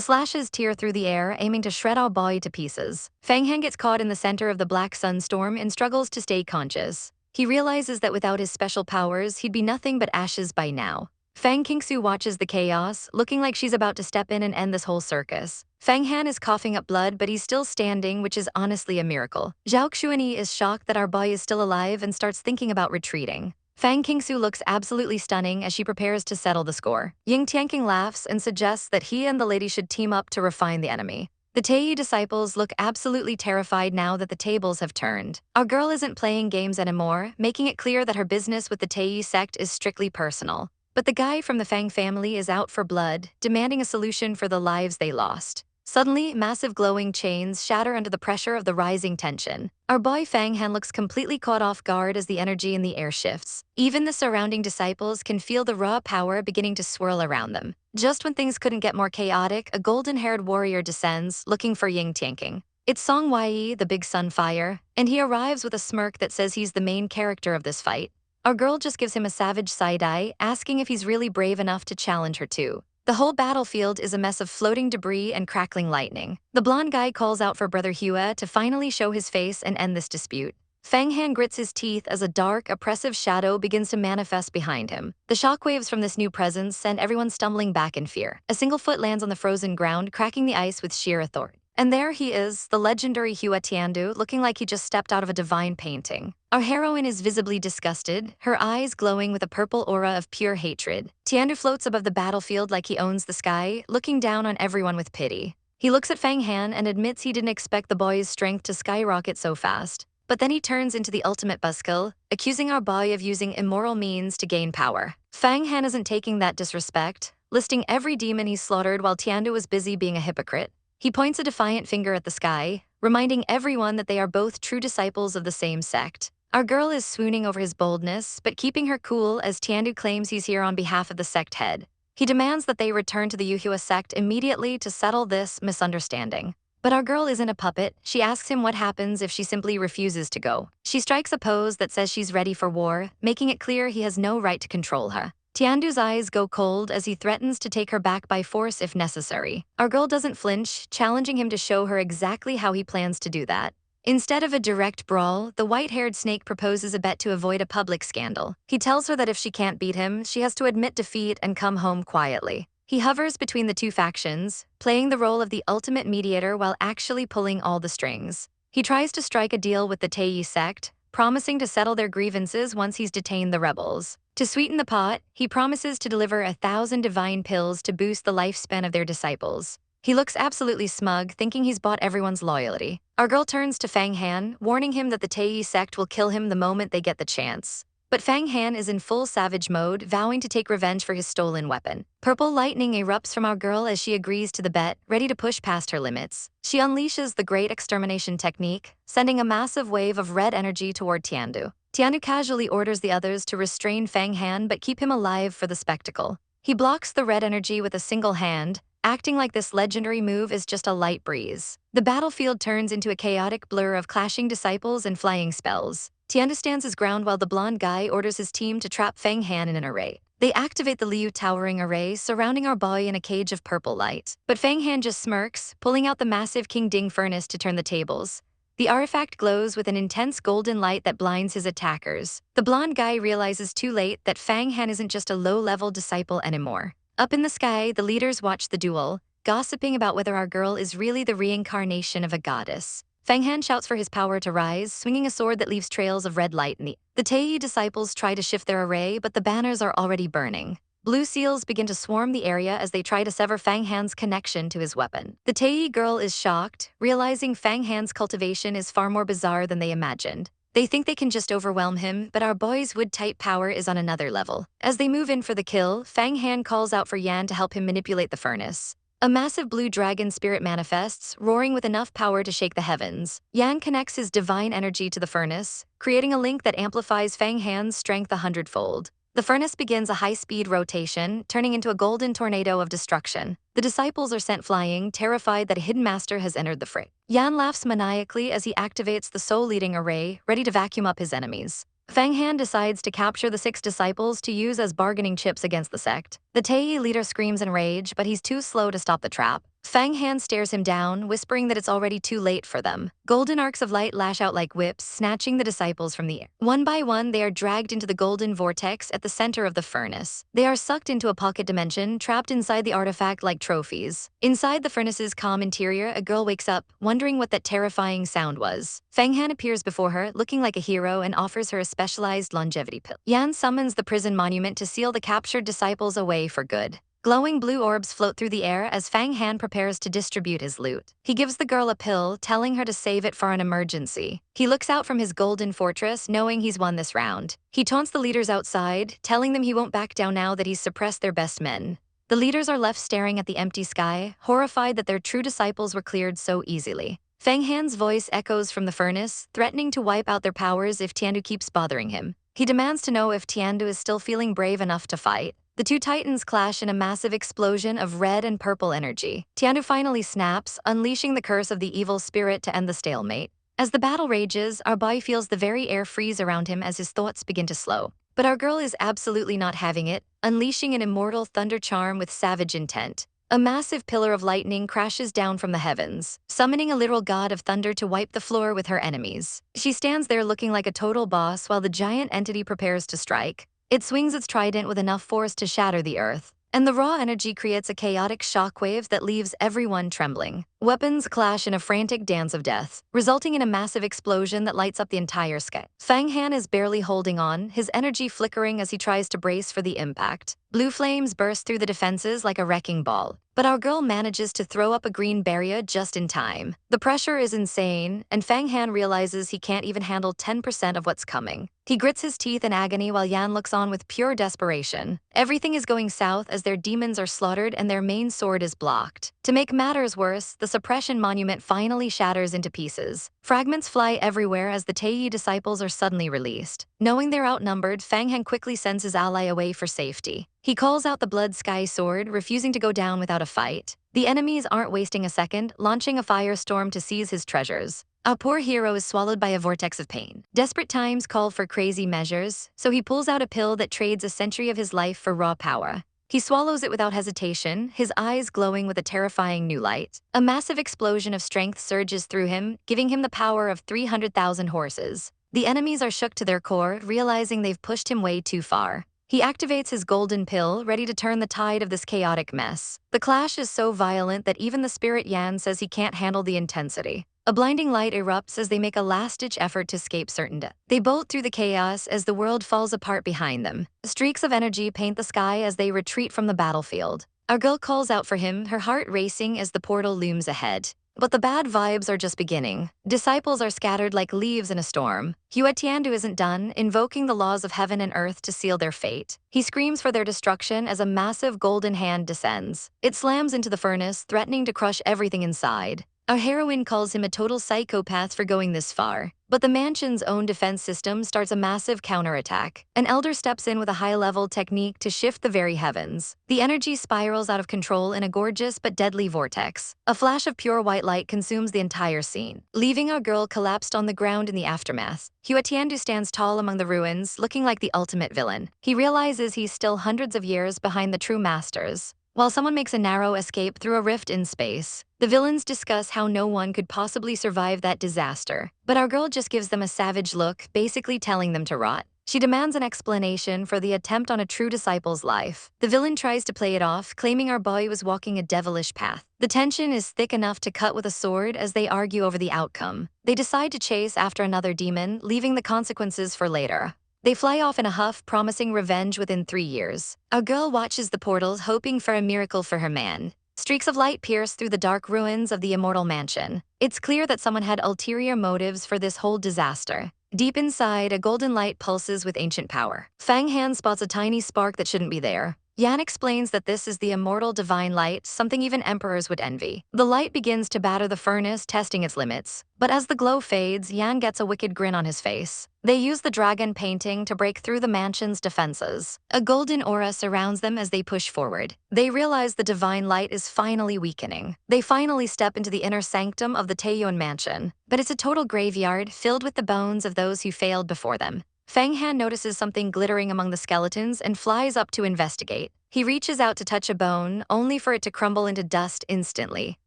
slashes tear through the air, aiming to shred our boy to pieces. Fang Han gets caught in the center of the black sunstorm and struggles to stay conscious. He realizes that without his special powers, he'd be nothing but ashes by now. Fang Qingsu watches the chaos, looking like she's about to step in and end this whole circus. Fang Han is coughing up blood, but he's still standing, which is honestly a miracle. Zhao Xuanyi is shocked that our boy is still alive and starts thinking about retreating. Fang Qingsu looks absolutely stunning as she prepares to settle the score. Ying Xian laughs and suggests that he and the lady should team up to refine the enemy. The Tei disciples look absolutely terrified now that the tables have turned. Our girl isn't playing games anymore, making it clear that her business with the Tei sect is strictly personal. But the guy from the Fang family is out for blood, demanding a solution for the lives they lost. Suddenly, massive glowing chains shatter under the pressure of the rising tension. Our boy Fang Han looks completely caught off guard as the energy in the air shifts. Even the surrounding disciples can feel the raw power beginning to swirl around them. Just when things couldn't get more chaotic, a golden-haired warrior descends, looking for Ying Xian. It's Song Wai, the big sunfire, and he arrives with a smirk that says he's the main character of this fight. Our girl just gives him a savage side-eye, asking if he's really brave enough to challenge her too. The whole battlefield is a mess of floating debris and crackling lightning. The blonde guy calls out for Brother Hua to finally show his face and end this dispute. Fang Han grits his teeth as a dark, oppressive shadow begins to manifest behind him. The shockwaves from this new presence send everyone stumbling back in fear. A single foot lands on the frozen ground, cracking the ice with sheer authority. And there he is, the legendary Hua Tiandu, looking like he just stepped out of a divine painting. Our heroine is visibly disgusted, her eyes glowing with a purple aura of pure hatred. Tiandu floats above the battlefield like he owns the sky, looking down on everyone with pity. He looks at Fang Han and admits he didn't expect the boy's strength to skyrocket so fast. But then he turns into the ultimate buzzkill, accusing our boy of using immoral means to gain power. Fang Han isn't taking that disrespect, listing every demon he's slaughtered while Tiandu was busy being a hypocrite. He points a defiant finger at the sky, reminding everyone that they are both true disciples of the same sect. Our girl is swooning over his boldness, but keeping her cool as Tiandu claims he's here on behalf of the sect head. He demands that they return to the Yuhua sect immediately to settle this misunderstanding. But our girl isn't a puppet. She asks him what happens if she simply refuses to go. She strikes a pose that says she's ready for war, making it clear he has no right to control her. Tiandu's eyes go cold as he threatens to take her back by force if necessary. Our girl doesn't flinch, challenging him to show her exactly how he plans to do that. Instead of a direct brawl, the white-haired snake proposes a bet to avoid a public scandal. He tells her that if she can't beat him, she has to admit defeat and come home quietly. He hovers between the two factions, playing the role of the ultimate mediator while actually pulling all the strings. He tries to strike a deal with the Tei sect, promising to settle their grievances once he's detained the rebels. To sweeten the pot, he promises to deliver 1,000 divine pills to boost the lifespan of their disciples. He looks absolutely smug, thinking he's bought everyone's loyalty. Our girl turns to Fang Han, warning him that the Tei sect will kill him the moment they get the chance. But Fang Han is in full savage mode, vowing to take revenge for his stolen weapon. Purple lightning erupts from our girl as she agrees to the bet, ready to push past her limits. She unleashes the Great Extermination technique, sending a massive wave of red energy toward Tiandu. Tiandu casually orders the others to restrain Fang Han but keep him alive for the spectacle. He blocks the red energy with a single hand, acting like this legendary move is just a light breeze. The battlefield turns into a chaotic blur of clashing disciples and flying spells. Tiandu stands his ground while the blonde guy orders his team to trap Fang Han in an array. They activate the Liu towering array, surrounding our boy in a cage of purple light. But Fang Han just smirks, pulling out the massive King Ding furnace to turn the tables. The artifact glows with an intense golden light that blinds his attackers. The blonde guy realizes too late that Fang Han isn't just a low-level disciple anymore. Up in the sky, the leaders watch the duel, gossiping about whether our girl is really the reincarnation of a goddess. Fang Han shouts for his power to rise, swinging a sword that leaves trails of red light in the air. The Tei disciples try to shift their array, but the banners are already burning. Blue seals begin to swarm the area as they try to sever Fang Han's connection to his weapon. The Tei girl is shocked, realizing Fang Han's cultivation is far more bizarre than they imagined. They think they can just overwhelm him, but our boy's wood-type power is on another level. As they move in for the kill, Fang Han calls out for Yan to help him manipulate the furnace. A massive blue dragon spirit manifests, roaring with enough power to shake the heavens. Yan connects his divine energy to the furnace, creating a link that amplifies Fang Han's strength 100-fold. The furnace begins a high-speed rotation, turning into a golden tornado of destruction. The disciples are sent flying, terrified that a hidden master has entered the fray. Yan laughs maniacally as he activates the soul-leading array, ready to vacuum up his enemies. Fang Han decides to capture the 6 disciples to use as bargaining chips against the sect. The Tei leader screams in rage, but he's too slow to stop the trap. Fang Han stares him down, whispering that it's already too late for them. Golden arcs of light lash out like whips, snatching the disciples from the air. One by one, they are dragged into the golden vortex at the center of the furnace. They are sucked into a pocket dimension, trapped inside the artifact like trophies. Inside the furnace's calm interior, a girl wakes up, wondering what that terrifying sound was. Fang Han appears before her, looking like a hero, and offers her a specialized longevity pill. Yan summons the prison monument to seal the captured disciples away for good. Glowing blue orbs float through the air as Fang Han prepares to distribute his loot. He gives the girl a pill, telling her to save it for an emergency. He looks out from his golden fortress, knowing he's won this round. He taunts the leaders outside, telling them he won't back down now that he's suppressed their best men. The leaders are left staring at the empty sky, horrified that their true disciples were cleared so easily. Fang Han's voice echoes from the furnace, threatening to wipe out their powers if Tiandu keeps bothering him. He demands to know if Tiandu is still feeling brave enough to fight. The two titans clash in a massive explosion of red and purple energy. Tiandu finally snaps, unleashing the curse of the evil spirit to end the stalemate. As the battle rages, our boy feels the very air freeze around him as his thoughts begin to slow. But our girl is absolutely not having it, unleashing an immortal thunder charm with savage intent. A massive pillar of lightning crashes down from the heavens, summoning a literal god of thunder to wipe the floor with her enemies. She stands there looking like a total boss while the giant entity prepares to strike. It swings its trident with enough force to shatter the earth, and the raw energy creates a chaotic shockwave that leaves everyone trembling. Weapons clash in a frantic dance of death, resulting in a massive explosion that lights up the entire sky. Fang Han is barely holding on, his energy flickering as he tries to brace for the impact. Blue flames burst through the defenses like a wrecking ball, but our girl manages to throw up a green barrier just in time. The pressure is insane, and Fang Han realizes he can't even handle 10% of what's coming. He grits his teeth in agony while Yan looks on with pure desperation. Everything is going south as their demons are slaughtered and their main sword is blocked. To make matters worse, the suppression monument finally shatters into pieces. Fragments fly everywhere as the Taiyi disciples are suddenly released. Knowing they're outnumbered, Fang Han quickly sends his ally away for safety. He calls out the Blood Sky Sword, refusing to go down without a fight. The enemies aren't wasting a second, launching a firestorm to seize his treasures. Our poor hero is swallowed by a vortex of pain. Desperate times call for crazy measures, so he pulls out a pill that trades a century of his life for raw power. He swallows it without hesitation, his eyes glowing with a terrifying new light. A massive explosion of strength surges through him, giving him the power of 300,000 horses. The enemies are shook to their core, realizing they've pushed him way too far. He activates his golden pill, ready to turn the tide of this chaotic mess. The clash is so violent that even the spirit Yan says he can't handle the intensity. A blinding light erupts as they make a last-ditch effort to escape certain death. They bolt through the chaos as the world falls apart behind them. Streaks of energy paint the sky as they retreat from the battlefield. Our girl calls out for him, her heart racing as the portal looms ahead. But the bad vibes are just beginning. Disciples are scattered like leaves in a storm. Tiandu isn't done, invoking the laws of heaven and earth to seal their fate. He screams for their destruction as a massive golden hand descends. It slams into the furnace, threatening to crush everything inside. Our heroine calls him a total psychopath for going this far. But the mansion's own defense system starts a massive counterattack. An elder steps in with a high-level technique to shift the very heavens. The energy spirals out of control in a gorgeous but deadly vortex. A flash of pure white light consumes the entire scene, leaving our girl collapsed on the ground in the aftermath. Tiandu stands tall among the ruins, looking like the ultimate villain. He realizes he's still hundreds of years behind the true masters. While someone makes a narrow escape through a rift in space, the villains discuss how no one could possibly survive that disaster. But our girl just gives them a savage look, basically telling them to rot. She demands an explanation for the attempt on a true disciple's life. The villain tries to play it off, claiming our boy was walking a devilish path. The tension is thick enough to cut with a sword as they argue over the outcome. They decide to chase after another demon, leaving the consequences for later. They fly off in a huff, promising revenge within 3 years. Our girl watches the portals, hoping for a miracle for her man. Streaks of light pierce through the dark ruins of the Immortal Mansion. It's clear that someone had ulterior motives for this whole disaster. Deep inside, a golden light pulses with ancient power. Fang Han spots a tiny spark that shouldn't be there. Yan explains that this is the immortal divine light, something even emperors would envy. The light begins to batter the furnace, testing its limits. But as the glow fades, Yan gets a wicked grin on his face. They use the dragon painting to break through the mansion's defenses. A golden aura surrounds them as they push forward. They realize the divine light is finally weakening. They finally step into the inner sanctum of the Taeyuan mansion. But it's a total graveyard, filled with the bones of those who failed before them. Fang Han notices something glittering among the skeletons and flies up to investigate. He reaches out to touch a bone, only for it to crumble into dust instantly.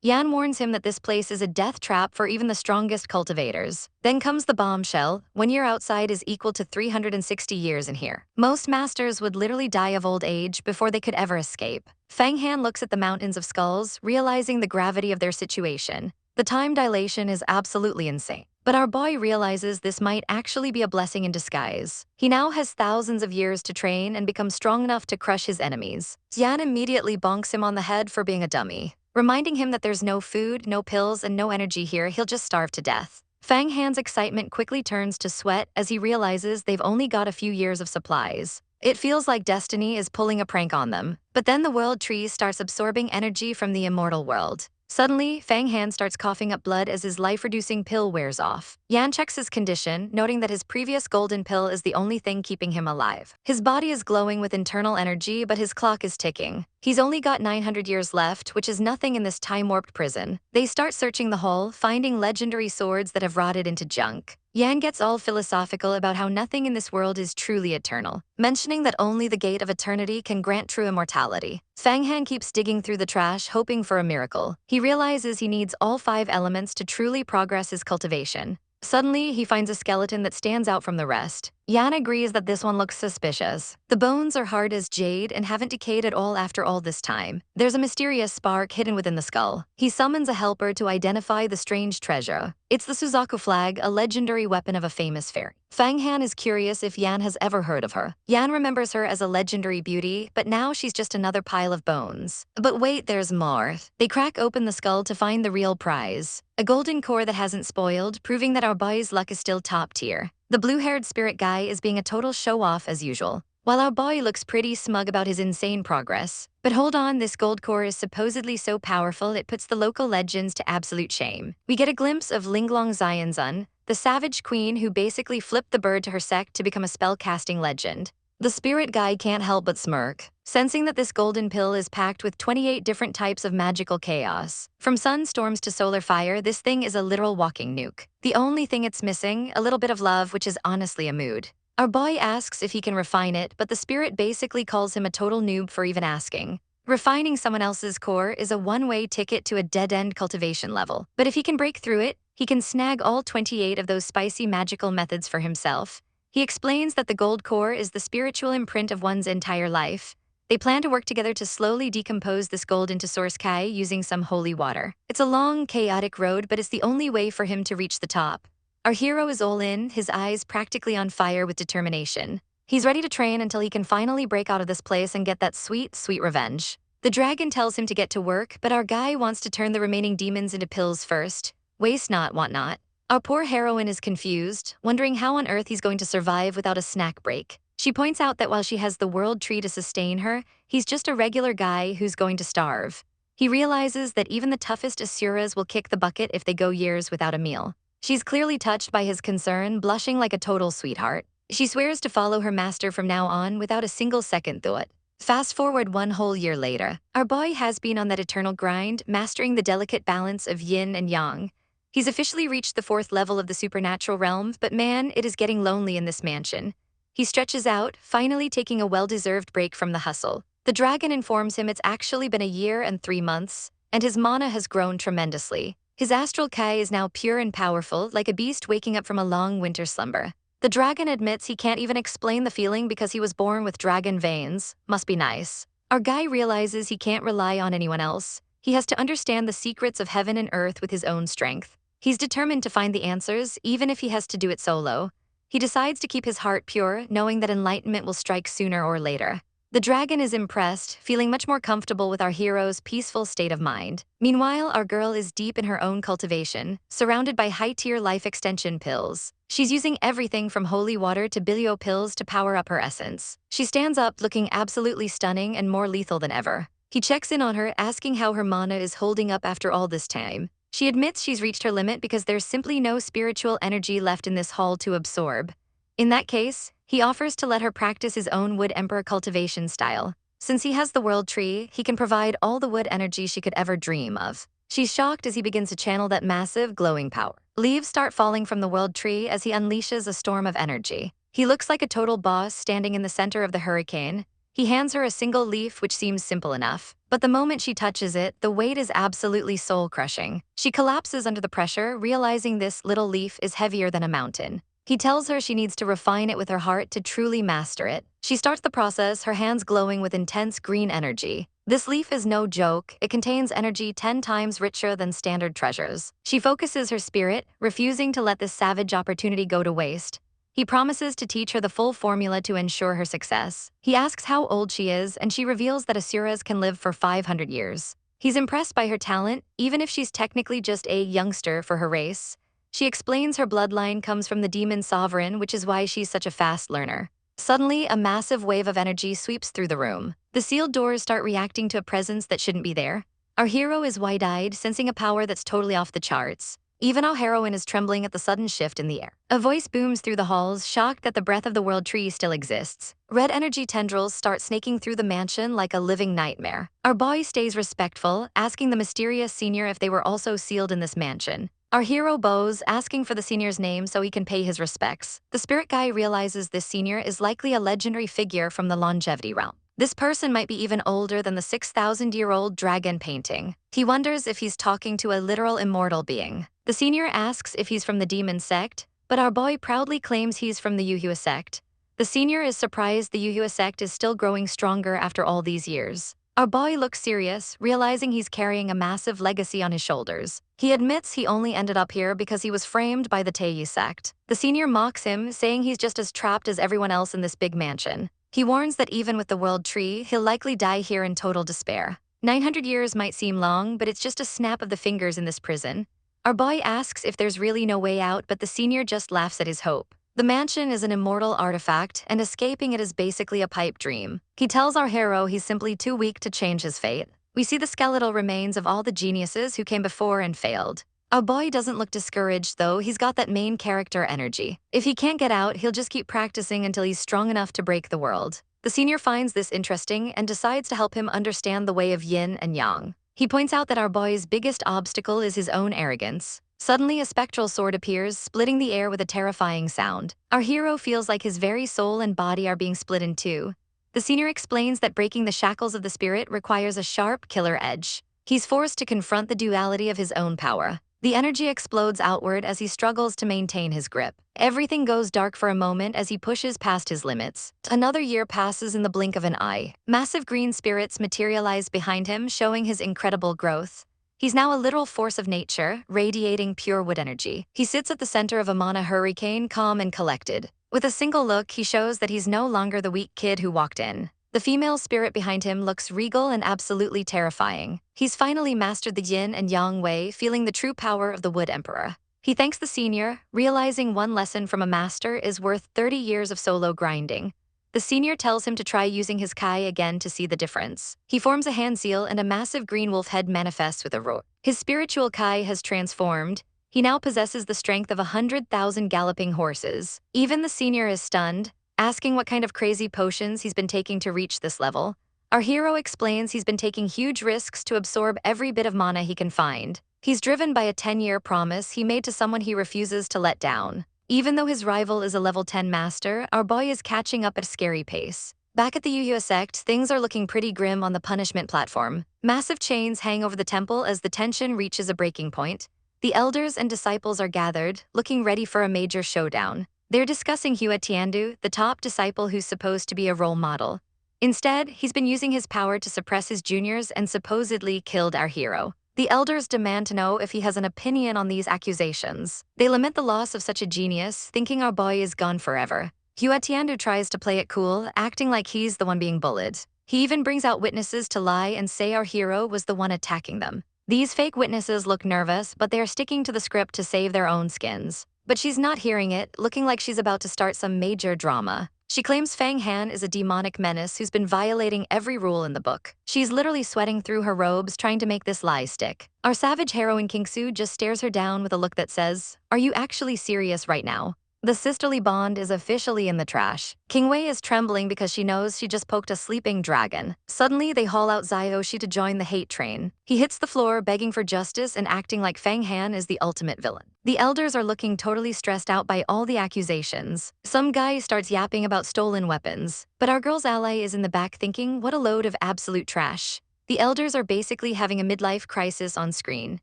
Yan warns him that this place is a death trap for even the strongest cultivators. Then comes the bombshell: 1 year outside is equal to 360 years in here. Most masters would literally die of old age before they could ever escape. Fang Han looks at the mountains of skulls, realizing the gravity of their situation. The time dilation is absolutely insane. But our boy realizes this might actually be a blessing in disguise. He now has thousands of years to train and become strong enough to crush his enemies. Xian immediately bonks him on the head for being a dummy, reminding him that there's no food, no pills, and no energy here. He'll just starve to death. Fang Han's excitement quickly turns to sweat as he realizes they've only got a few years of supplies. It feels like destiny is pulling a prank on them. But then the world tree starts absorbing energy from the immortal world. Suddenly, Fang Han starts coughing up blood as his life-reducing pill wears off. Yan checks his condition, noting that his previous golden pill is the only thing keeping him alive. His body is glowing with internal energy, but his clock is ticking. He's only got 900 years left, which is nothing in this time-warped prison. They start searching the hall, finding legendary swords that have rotted into junk. Yan gets all philosophical about how nothing in this world is truly eternal, mentioning that only the gate of eternity can grant true immortality. Fang Han keeps digging through the trash, hoping for a miracle. He realizes he needs all 5 elements to truly progress his cultivation. Suddenly, he finds a skeleton that stands out from the rest. Yan agrees that this one looks suspicious. The bones are hard as jade and haven't decayed at all after all this time. There's a mysterious spark hidden within the skull. He summons a helper to identify the strange treasure. It's the Suzaku flag, a legendary weapon of a famous fairy. Fang Han is curious if Yan has ever heard of her. Yan remembers her as a legendary beauty, but now she's just another pile of bones. But wait, there's more. They crack open the skull to find the real prize. A golden core that hasn't spoiled, proving that our boy's luck is still top tier. The blue-haired spirit guy is being a total show-off as usual, while our boy looks pretty smug about his insane progress. But hold on, this gold core is supposedly so powerful it puts the local legends to absolute shame. We get a glimpse of Linglong Xianzun, the savage queen who basically flipped the bird to her sect to become a spell-casting legend. The spirit guy can't help but smirk, sensing that this golden pill is packed with 28 different types of magical chaos. From sunstorms to solar fire, this thing is a literal walking nuke. The only thing it's missing, a little bit of love, which is honestly a mood. Our boy asks if he can refine it, but the spirit basically calls him a total noob for even asking. Refining someone else's core is a one-way ticket to a dead-end cultivation level. But if he can break through it, he can snag all 28 of those spicy magical methods for himself. He explains that the gold core is the spiritual imprint of one's entire life. They plan to work together to slowly decompose this gold into source kai using some holy water. It's a long, chaotic road, but it's the only way for him to reach the top. Our hero is all in, his eyes practically on fire with determination. He's ready to train until he can finally break out of this place and get that sweet, sweet revenge. The dragon tells him to get to work, but our guy wants to turn the remaining demons into pills first. Waste not, want not. Our poor heroine is confused, wondering how on earth he's going to survive without a snack break. She points out that while she has the world tree to sustain her, he's just a regular guy who's going to starve. He realizes that even the toughest Asuras will kick the bucket if they go years without a meal. She's clearly touched by his concern, blushing like a total sweetheart. She swears to follow her master from now on without a single second thought. Fast forward 1 whole year later, our boy has been on that eternal grind, mastering the delicate balance of yin and yang. He's officially reached the 4th level of the supernatural realm, but man, it is getting lonely in this mansion. He stretches out, finally taking a well-deserved break from the hustle. The dragon informs him it's actually been a year and 3 months, and his mana has grown tremendously. His astral kai is now pure and powerful, like a beast waking up from a long winter slumber. The dragon admits he can't even explain the feeling because he was born with dragon veins. Must be nice. Our guy realizes he can't rely on anyone else. He has to understand the secrets of heaven and earth with his own strength. He's determined to find the answers, even if he has to do it solo. He decides to keep his heart pure, knowing that enlightenment will strike sooner or later. The dragon is impressed, feeling much more comfortable with our hero's peaceful state of mind. Meanwhile, our girl is deep in her own cultivation, surrounded by high-tier life extension pills. She's using everything from holy water to bilio pills to power up her essence. She stands up looking absolutely stunning and more lethal than ever. He checks in on her, asking how her mana is holding up after all this time. She admits she's reached her limit because there's simply no spiritual energy left in this hall to absorb. In that case, he offers to let her practice his own wood emperor cultivation style. Since he has the world tree, he can provide all the wood energy she could ever dream of. She's shocked as he begins to channel that massive, glowing power. Leaves start falling from the world tree as he unleashes a storm of energy. He looks like a total boss standing in the center of the hurricane. He hands her a single leaf, which seems simple enough. But the moment she touches it, the weight is absolutely soul-crushing. She collapses under the pressure, realizing this little leaf is heavier than a mountain. He tells her she needs to refine it with her heart to truly master it. She starts the process, her hands glowing with intense green energy. This leaf is no joke. It contains energy 10 times richer than standard treasures. She focuses her spirit, refusing to let this savage opportunity go to waste. He promises to teach her the full formula to ensure her success. He asks how old she is, and she reveals that Asuras can live for 500 years. He's impressed by her talent, even if she's technically just a youngster for her race. She explains her bloodline comes from the demon sovereign, which is why she's such a fast learner. Suddenly, a massive wave of energy sweeps through the room. The sealed doors start reacting to a presence that shouldn't be there. Our hero is wide-eyed, sensing a power that's totally off the charts. Even our heroine is trembling at the sudden shift in the air. A voice booms through the halls, shocked that the breath of the world tree still exists. Red energy tendrils start snaking through the mansion like a living nightmare. Our boy stays respectful, asking the mysterious senior if they were also sealed in this mansion. Our hero bows, asking for the senior's name so he can pay his respects. The spirit guy realizes this senior is likely a legendary figure from the longevity realm. This person might be even older than the 6,000-year-old dragon painting. He wonders if he's talking to a literal immortal being. The senior asks if he's from the demon sect, but our boy proudly claims he's from the Yuhua sect. The senior is surprised the Yuhua sect is still growing stronger after all these years. Our boy looks serious, realizing he's carrying a massive legacy on his shoulders. He admits he only ended up here because he was framed by the Teiyu sect. The senior mocks him, saying he's just as trapped as everyone else in this big mansion. He warns that even with the world tree, he'll likely die here in total despair. 900 years might seem long, but it's just a snap of the fingers in this prison. Our boy asks if there's really no way out, but the senior just laughs at his hope. The mansion is an immortal artifact, and escaping it is basically a pipe dream. He tells our hero he's simply too weak to change his fate. We see the skeletal remains of all the geniuses who came before and failed. Our boy doesn't look discouraged, though. He's got that main character energy. If he can't get out, he'll just keep practicing until he's strong enough to break the world. The senior finds this interesting and decides to help him understand the way of yin and yang. He points out that our boy's biggest obstacle is his own arrogance. Suddenly, a spectral sword appears, splitting the air with a terrifying sound. Our hero feels like his very soul and body are being split in two. The senior explains that breaking the shackles of the spirit requires a sharp, killer edge. He's forced to confront the duality of his own power. The energy explodes outward as he struggles to maintain his grip. Everything goes dark for a moment as he pushes past his limits. Another year passes in the blink of an eye. Massive green spirits materialize behind him, showing his incredible growth. He's now a literal force of nature, radiating pure wood energy. He sits at the center of a mana hurricane, calm and collected. With a single look, he shows that he's no longer the weak kid who walked in. The female spirit behind him looks regal and absolutely terrifying. He's finally mastered the yin and yang way, feeling the true power of the Wood Emperor. He thanks the senior, realizing one lesson from a master is worth 30 years of solo grinding. The senior tells him to try using his kai again to see the difference. He forms a hand seal and a massive green wolf head manifests with a roar. His spiritual kai has transformed. He now possesses the strength of 100,000 galloping horses. Even the senior is stunned, asking what kind of crazy potions he's been taking to reach this level. Our hero explains he's been taking huge risks to absorb every bit of mana he can find. He's driven by a 10-year promise he made to someone he refuses to let down. Even though his rival is a level 10 master, our boy is catching up at a scary pace. Back at the Yuhua sect, things are looking pretty grim on the punishment platform. Massive chains hang over the temple as the tension reaches a breaking point. The elders and disciples are gathered, looking ready for a major showdown. They're discussing Hua Tiandu, the top disciple who's supposed to be a role model. Instead, he's been using his power to suppress his juniors and supposedly killed our hero. The elders demand to know if he has an opinion on these accusations. They lament the loss of such a genius, thinking our boy is gone forever. Hua Tiandu tries to play it cool, acting like he's the one being bullied. He even brings out witnesses to lie and say our hero was the one attacking them. These fake witnesses look nervous, but they are sticking to the script to save their own skins. But she's not hearing it, looking like she's about to start some major drama. She claims Fang Han is a demonic menace who's been violating every rule in the book. She's literally sweating through her robes trying to make this lie stick. Our savage heroine Kingsu just stares her down with a look that says, "Are you actually serious right now?" The sisterly bond is officially in the trash. Qingwei is trembling because she knows she just poked a sleeping dragon. Suddenly, they haul out Zioshi to join the hate train. He hits the floor, begging for justice and acting like Fang Han is the ultimate villain. The elders are looking totally stressed out by all the accusations. Some guy starts yapping about stolen weapons, but our girl's ally is in the back thinking, what a load of absolute trash. The elders are basically having a midlife crisis on screen.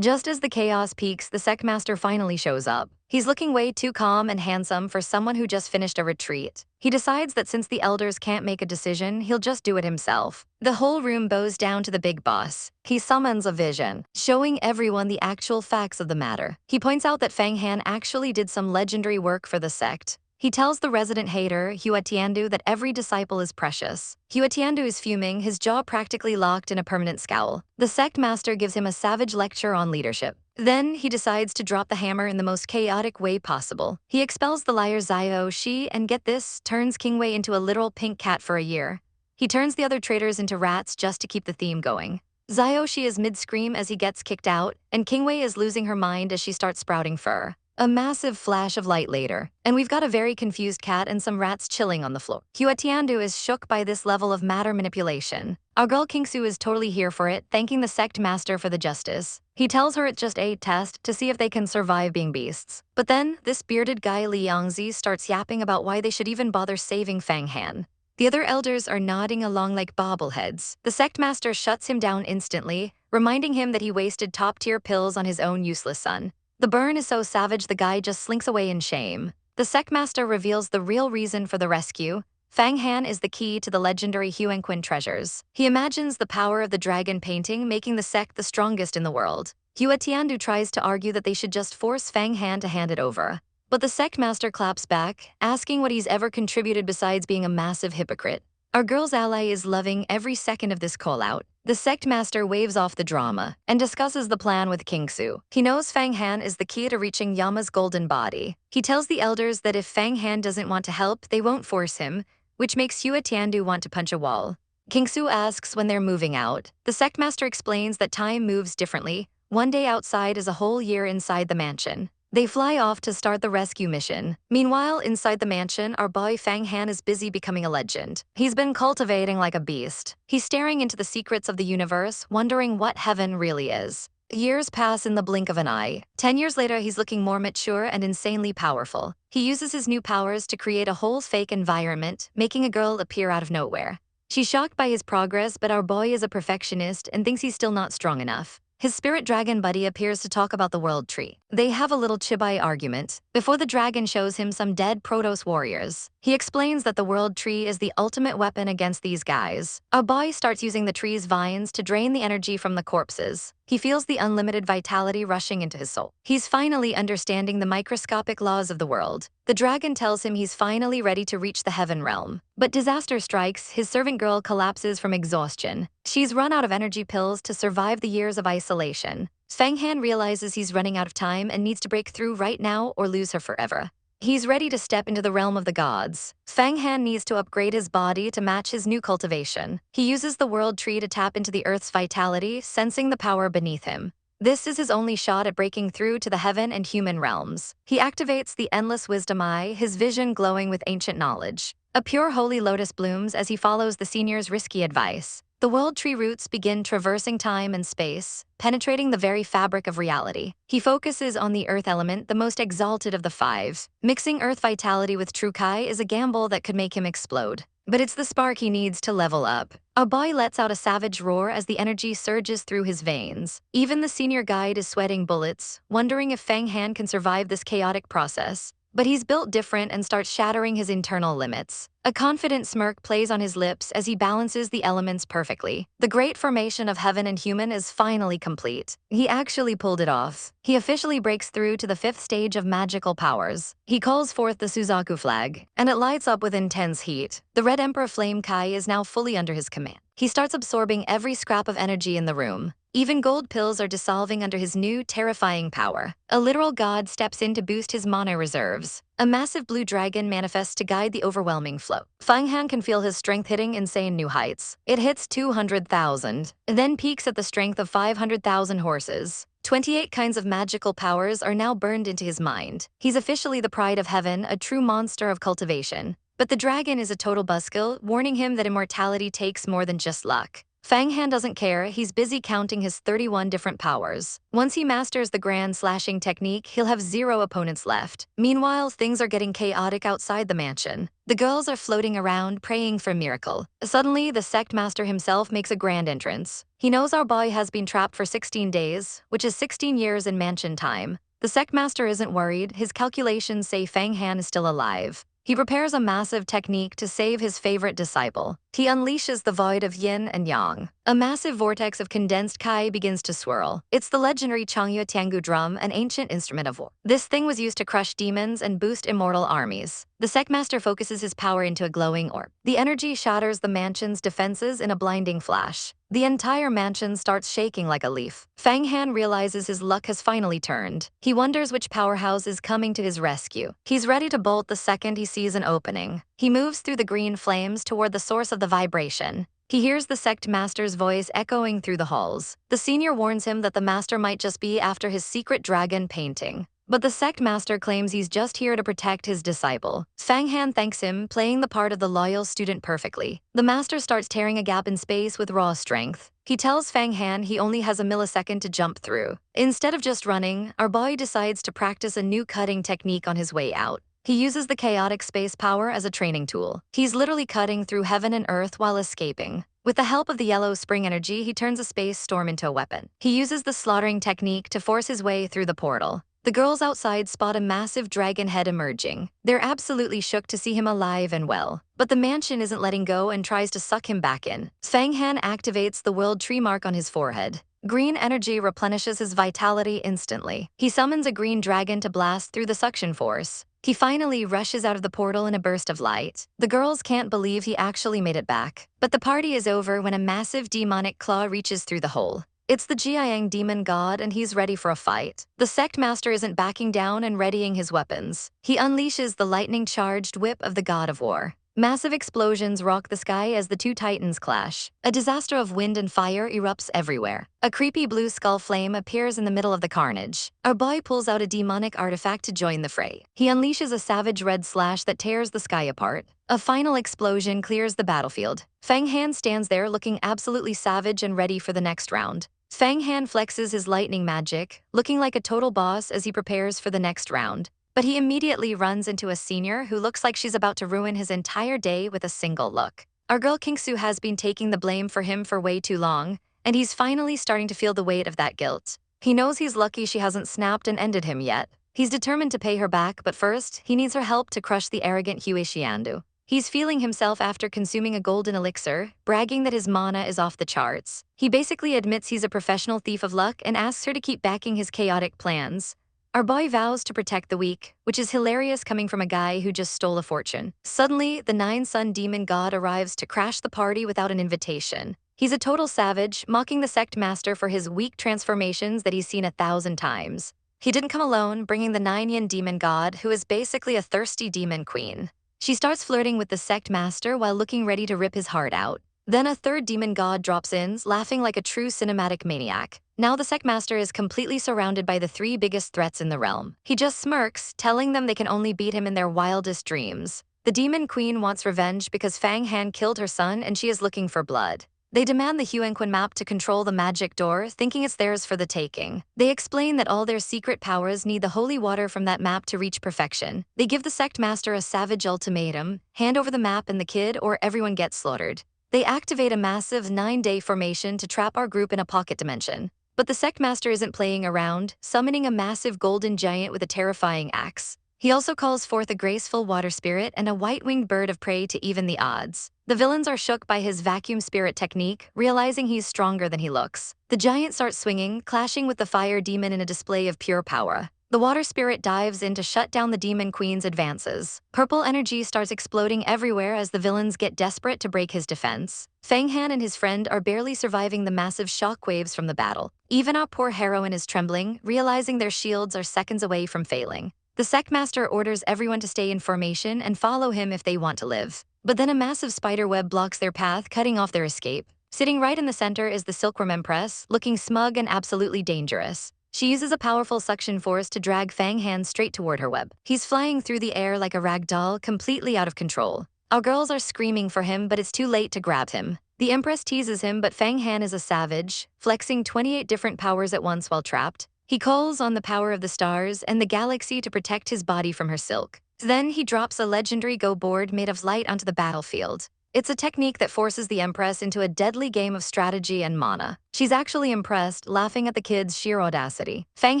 Just as the chaos peaks, the sect master finally shows up. He's looking way too calm and handsome for someone who just finished a retreat. He decides that since the elders can't make a decision, he'll just do it himself. The whole room bows down to the big boss. He summons a vision, showing everyone the actual facts of the matter. He points out that Fang Han actually did some legendary work for the sect. He tells the resident hater, Hua Tiandu, that every disciple is precious. Hua Tiandu is fuming, his jaw practically locked in a permanent scowl. The sect master gives him a savage lecture on leadership. Then, he decides to drop the hammer in the most chaotic way possible. He expels the liar Zio Shi and, get this, turns Qingwei into a literal pink cat for a year. He turns the other traitors into rats just to keep the theme going. Zio Shi is mid-scream as he gets kicked out, and Qingwei is losing her mind as she starts sprouting fur. A massive flash of light later, and we've got a very confused cat and some rats chilling on the floor. Hua Tiandu is shook by this level of matter manipulation. Our girl Kingsu is totally here for it, thanking the sect master for the justice. He tells her it's just a test to see if they can survive being beasts. But then, this bearded guy Li Yangzi starts yapping about why they should even bother saving Fang Han. The other elders are nodding along like bobbleheads. The sect master shuts him down instantly, reminding him that he wasted top-tier pills on his own useless son. The burn is so savage the guy just slinks away in shame. The sect master reveals the real reason for the rescue. Fang Han is the key to the legendary Huanquin treasures. He imagines the power of the dragon painting, making the sect the strongest in the world. Hua Tiandu tries to argue that they should just force Fang Han to hand it over. But the sect master claps back, asking what he's ever contributed besides being a massive hypocrite. Our girl's ally is loving every second of this call-out. The sect master waves off the drama and discusses the plan with Kingsu. He knows Fang Han is the key to reaching Yama's golden body. He tells the elders that if Fang Han doesn't want to help, they won't force him, which makes Hua Tiandu want to punch a wall. Kingsu asks when they're moving out. The sect master explains that time moves differently. One day outside is a whole year inside the mansion. They fly off to start the rescue mission. Meanwhile, inside the mansion, our boy Fang Han is busy becoming a legend. He's been cultivating like a beast. He's staring into the secrets of the universe, wondering what heaven really is. Years pass in the blink of an eye. 10 years later, he's looking more mature and insanely powerful. He uses his new powers to create a whole fake environment, making a girl appear out of nowhere. She's shocked by his progress, but our boy is a perfectionist and thinks he's still not strong enough. His spirit dragon buddy appears to talk about the world tree. They have a little chibai argument before the dragon shows him some dead Protoss warriors. He explains that the world tree is the ultimate weapon against these guys. Our boy starts using the tree's vines to drain the energy from the corpses. He feels the unlimited vitality rushing into his soul. He's finally understanding the microscopic laws of the world. The dragon tells him he's finally ready to reach the heaven realm. But disaster strikes, his servant girl collapses from exhaustion. She's run out of energy pills to survive the years of isolation. Fang Han realizes he's running out of time and needs to break through right now or lose her forever. He's ready to step into the realm of the gods. Fang Han needs to upgrade his body to match his new cultivation. He uses the world tree to tap into the earth's vitality, sensing the power beneath him. This is his only shot at breaking through to the heaven and human realms. He activates the endless wisdom eye, his vision glowing with ancient knowledge. A pure holy lotus blooms as he follows the senior's risky advice. The world tree roots begin traversing time and space, penetrating the very fabric of reality. He focuses on the earth element, the most exalted of the five. Mixing earth vitality with true Kai is a gamble that could make him explode. But it's the spark he needs to level up. Our boy lets out a savage roar as the energy surges through his veins. Even the senior guide is sweating bullets, wondering if Fang Han can survive this chaotic process. But he's built different and starts shattering his internal limits. A confident smirk plays on his lips as he balances the elements perfectly. The great formation of heaven and human is finally complete. He actually pulled it off. He officially breaks through to the 5th stage of magical powers. He calls forth the Suzaku flag, and it lights up with intense heat. The Red Emperor Flame Kai is now fully under his command. He starts absorbing every scrap of energy in the room. Even gold pills are dissolving under his new, terrifying power. A literal god steps in to boost his mana reserves. A massive blue dragon manifests to guide the overwhelming flow. Fang Han can feel his strength hitting insane new heights. It hits 200,000, then peaks at the strength of 500,000 horses. 28 kinds of magical powers are now burned into his mind. He's officially the pride of heaven, a true monster of cultivation. But the dragon is a total buzzkill, warning him that immortality takes more than just luck. Fang Han doesn't care, he's busy counting his 31 different powers. Once he masters the grand slashing technique, he'll have 0 opponents left. Meanwhile, things are getting chaotic outside the mansion. The girls are floating around, praying for a miracle. Suddenly, the sect master himself makes a grand entrance. He knows our boy has been trapped for 16 days, which is 16 years in mansion time. The sect master isn't worried, his calculations say Fang Han is still alive. He prepares a massive technique to save his favorite disciple. He unleashes the void of yin and yang. A massive vortex of condensed Kai begins to swirl. It's the legendary Changyue Tiangu drum, an ancient instrument of war. This thing was used to crush demons and boost immortal armies. The sect master focuses his power into a glowing orb. The energy shatters the mansion's defenses in a blinding flash. The entire mansion starts shaking like a leaf. Fang Han realizes his luck has finally turned. He wonders which powerhouse is coming to his rescue. He's ready to bolt the second he sees an opening. He moves through the green flames toward the source of the vibration. He hears the sect master's voice echoing through the halls. The senior warns him that the master might just be after his secret dragon painting. But the sect master claims he's just here to protect his disciple. Fang Han thanks him, playing the part of the loyal student perfectly. The master starts tearing a gap in space with raw strength. He tells Fang Han he only has a millisecond to jump through. Instead of just running, our boy decides to practice a new cutting technique on his way out. He uses the chaotic space power as a training tool. He's literally cutting through heaven and earth while escaping. With the help of the yellow spring energy, he turns a space storm into a weapon. He uses the slaughtering technique to force his way through the portal. The girls outside spot a massive dragon head emerging. They're absolutely shook to see him alive and well. But the mansion isn't letting go and tries to suck him back in. Fang Han activates the world tree mark on his forehead. Green energy replenishes his vitality instantly. He summons a green dragon to blast through the suction force. He finally rushes out of the portal in a burst of light. The girls can't believe he actually made it back. But the party is over when a massive demonic claw reaches through the hole. It's the Jiayang demon god, and he's ready for a fight. The sect master isn't backing down and readying his weapons. He unleashes the lightning-charged whip of the god of war. Massive explosions rock the sky as the two titans clash. A disaster of wind and fire erupts everywhere. A creepy blue skull flame appears in the middle of the carnage. Our boy pulls out a demonic artifact to join the fray. He unleashes a savage red slash that tears the sky apart. A final explosion clears the battlefield. Fang Han stands there looking absolutely savage and ready for the next round. Fang Han flexes his lightning magic, looking like a total boss as he prepares for the next round. But he immediately runs into a senior who looks like she's about to ruin his entire day with a single look. Our girl Kingsu has been taking the blame for him for way too long, and he's finally starting to feel the weight of that guilt. He knows he's lucky she hasn't snapped and ended him yet. He's determined to pay her back, but first, he needs her help to crush the arrogant Hue Xiandu. He's feeling himself after consuming a golden elixir, bragging that his mana is off the charts. He basically admits he's a professional thief of luck and asks her to keep backing his chaotic plans. Our boy vows to protect the weak, which is hilarious coming from a guy who just stole a fortune. Suddenly, the nine-sun demon god arrives to crash the party without an invitation. He's a total savage, mocking the sect master for his weak transformations that he's seen 1,000 times. He didn't come alone, bringing the nine-yin demon god, who is basically a thirsty demon queen. She starts flirting with the sect master while looking ready to rip his heart out. Then a third demon god drops in, laughing like a true cinematic maniac. Now the sect master is completely surrounded by the three biggest threats in the realm. He just smirks, telling them they can only beat him in their wildest dreams. The demon queen wants revenge because Fang Han killed her son and she is looking for blood. They demand the Huanquan map to control the magic door, thinking it's theirs for the taking. They explain that all their secret powers need the holy water from that map to reach perfection. They give the sect master a savage ultimatum: hand over the map and the kid or everyone gets slaughtered. They activate a massive 9-day formation to trap our group in a pocket dimension. But the sect master isn't playing around, summoning a massive golden giant with a terrifying axe. He also calls forth a graceful water spirit and a white-winged bird of prey to even the odds. The villains are shook by his vacuum spirit technique, realizing he's stronger than he looks. The giant starts swinging, clashing with the fire demon in a display of pure power. The water spirit dives in to shut down the demon queen's advances. Purple energy starts exploding everywhere as the villains get desperate to break his defense. Fang Han and his friend are barely surviving the massive shockwaves from the battle. Even our poor heroine is trembling, realizing their shields are seconds away from failing. The sect master orders everyone to stay in formation and follow him if they want to live. But then a massive spider web blocks their path, cutting off their escape. Sitting right in the center is the Silkworm Empress, looking smug and absolutely dangerous. She uses a powerful suction force to drag Fang Han straight toward her web. He's flying through the air like a rag doll, completely out of control. Our girls are screaming for him, but it's too late to grab him. The Empress teases him, but Fang Han is a savage, flexing 28 different powers at once while trapped. He calls on the power of the stars and the galaxy to protect his body from her silk. Then he drops a legendary go board made of light onto the battlefield. It's a technique that forces the Empress into a deadly game of strategy and mana. She's actually impressed, laughing at the kid's sheer audacity. Fang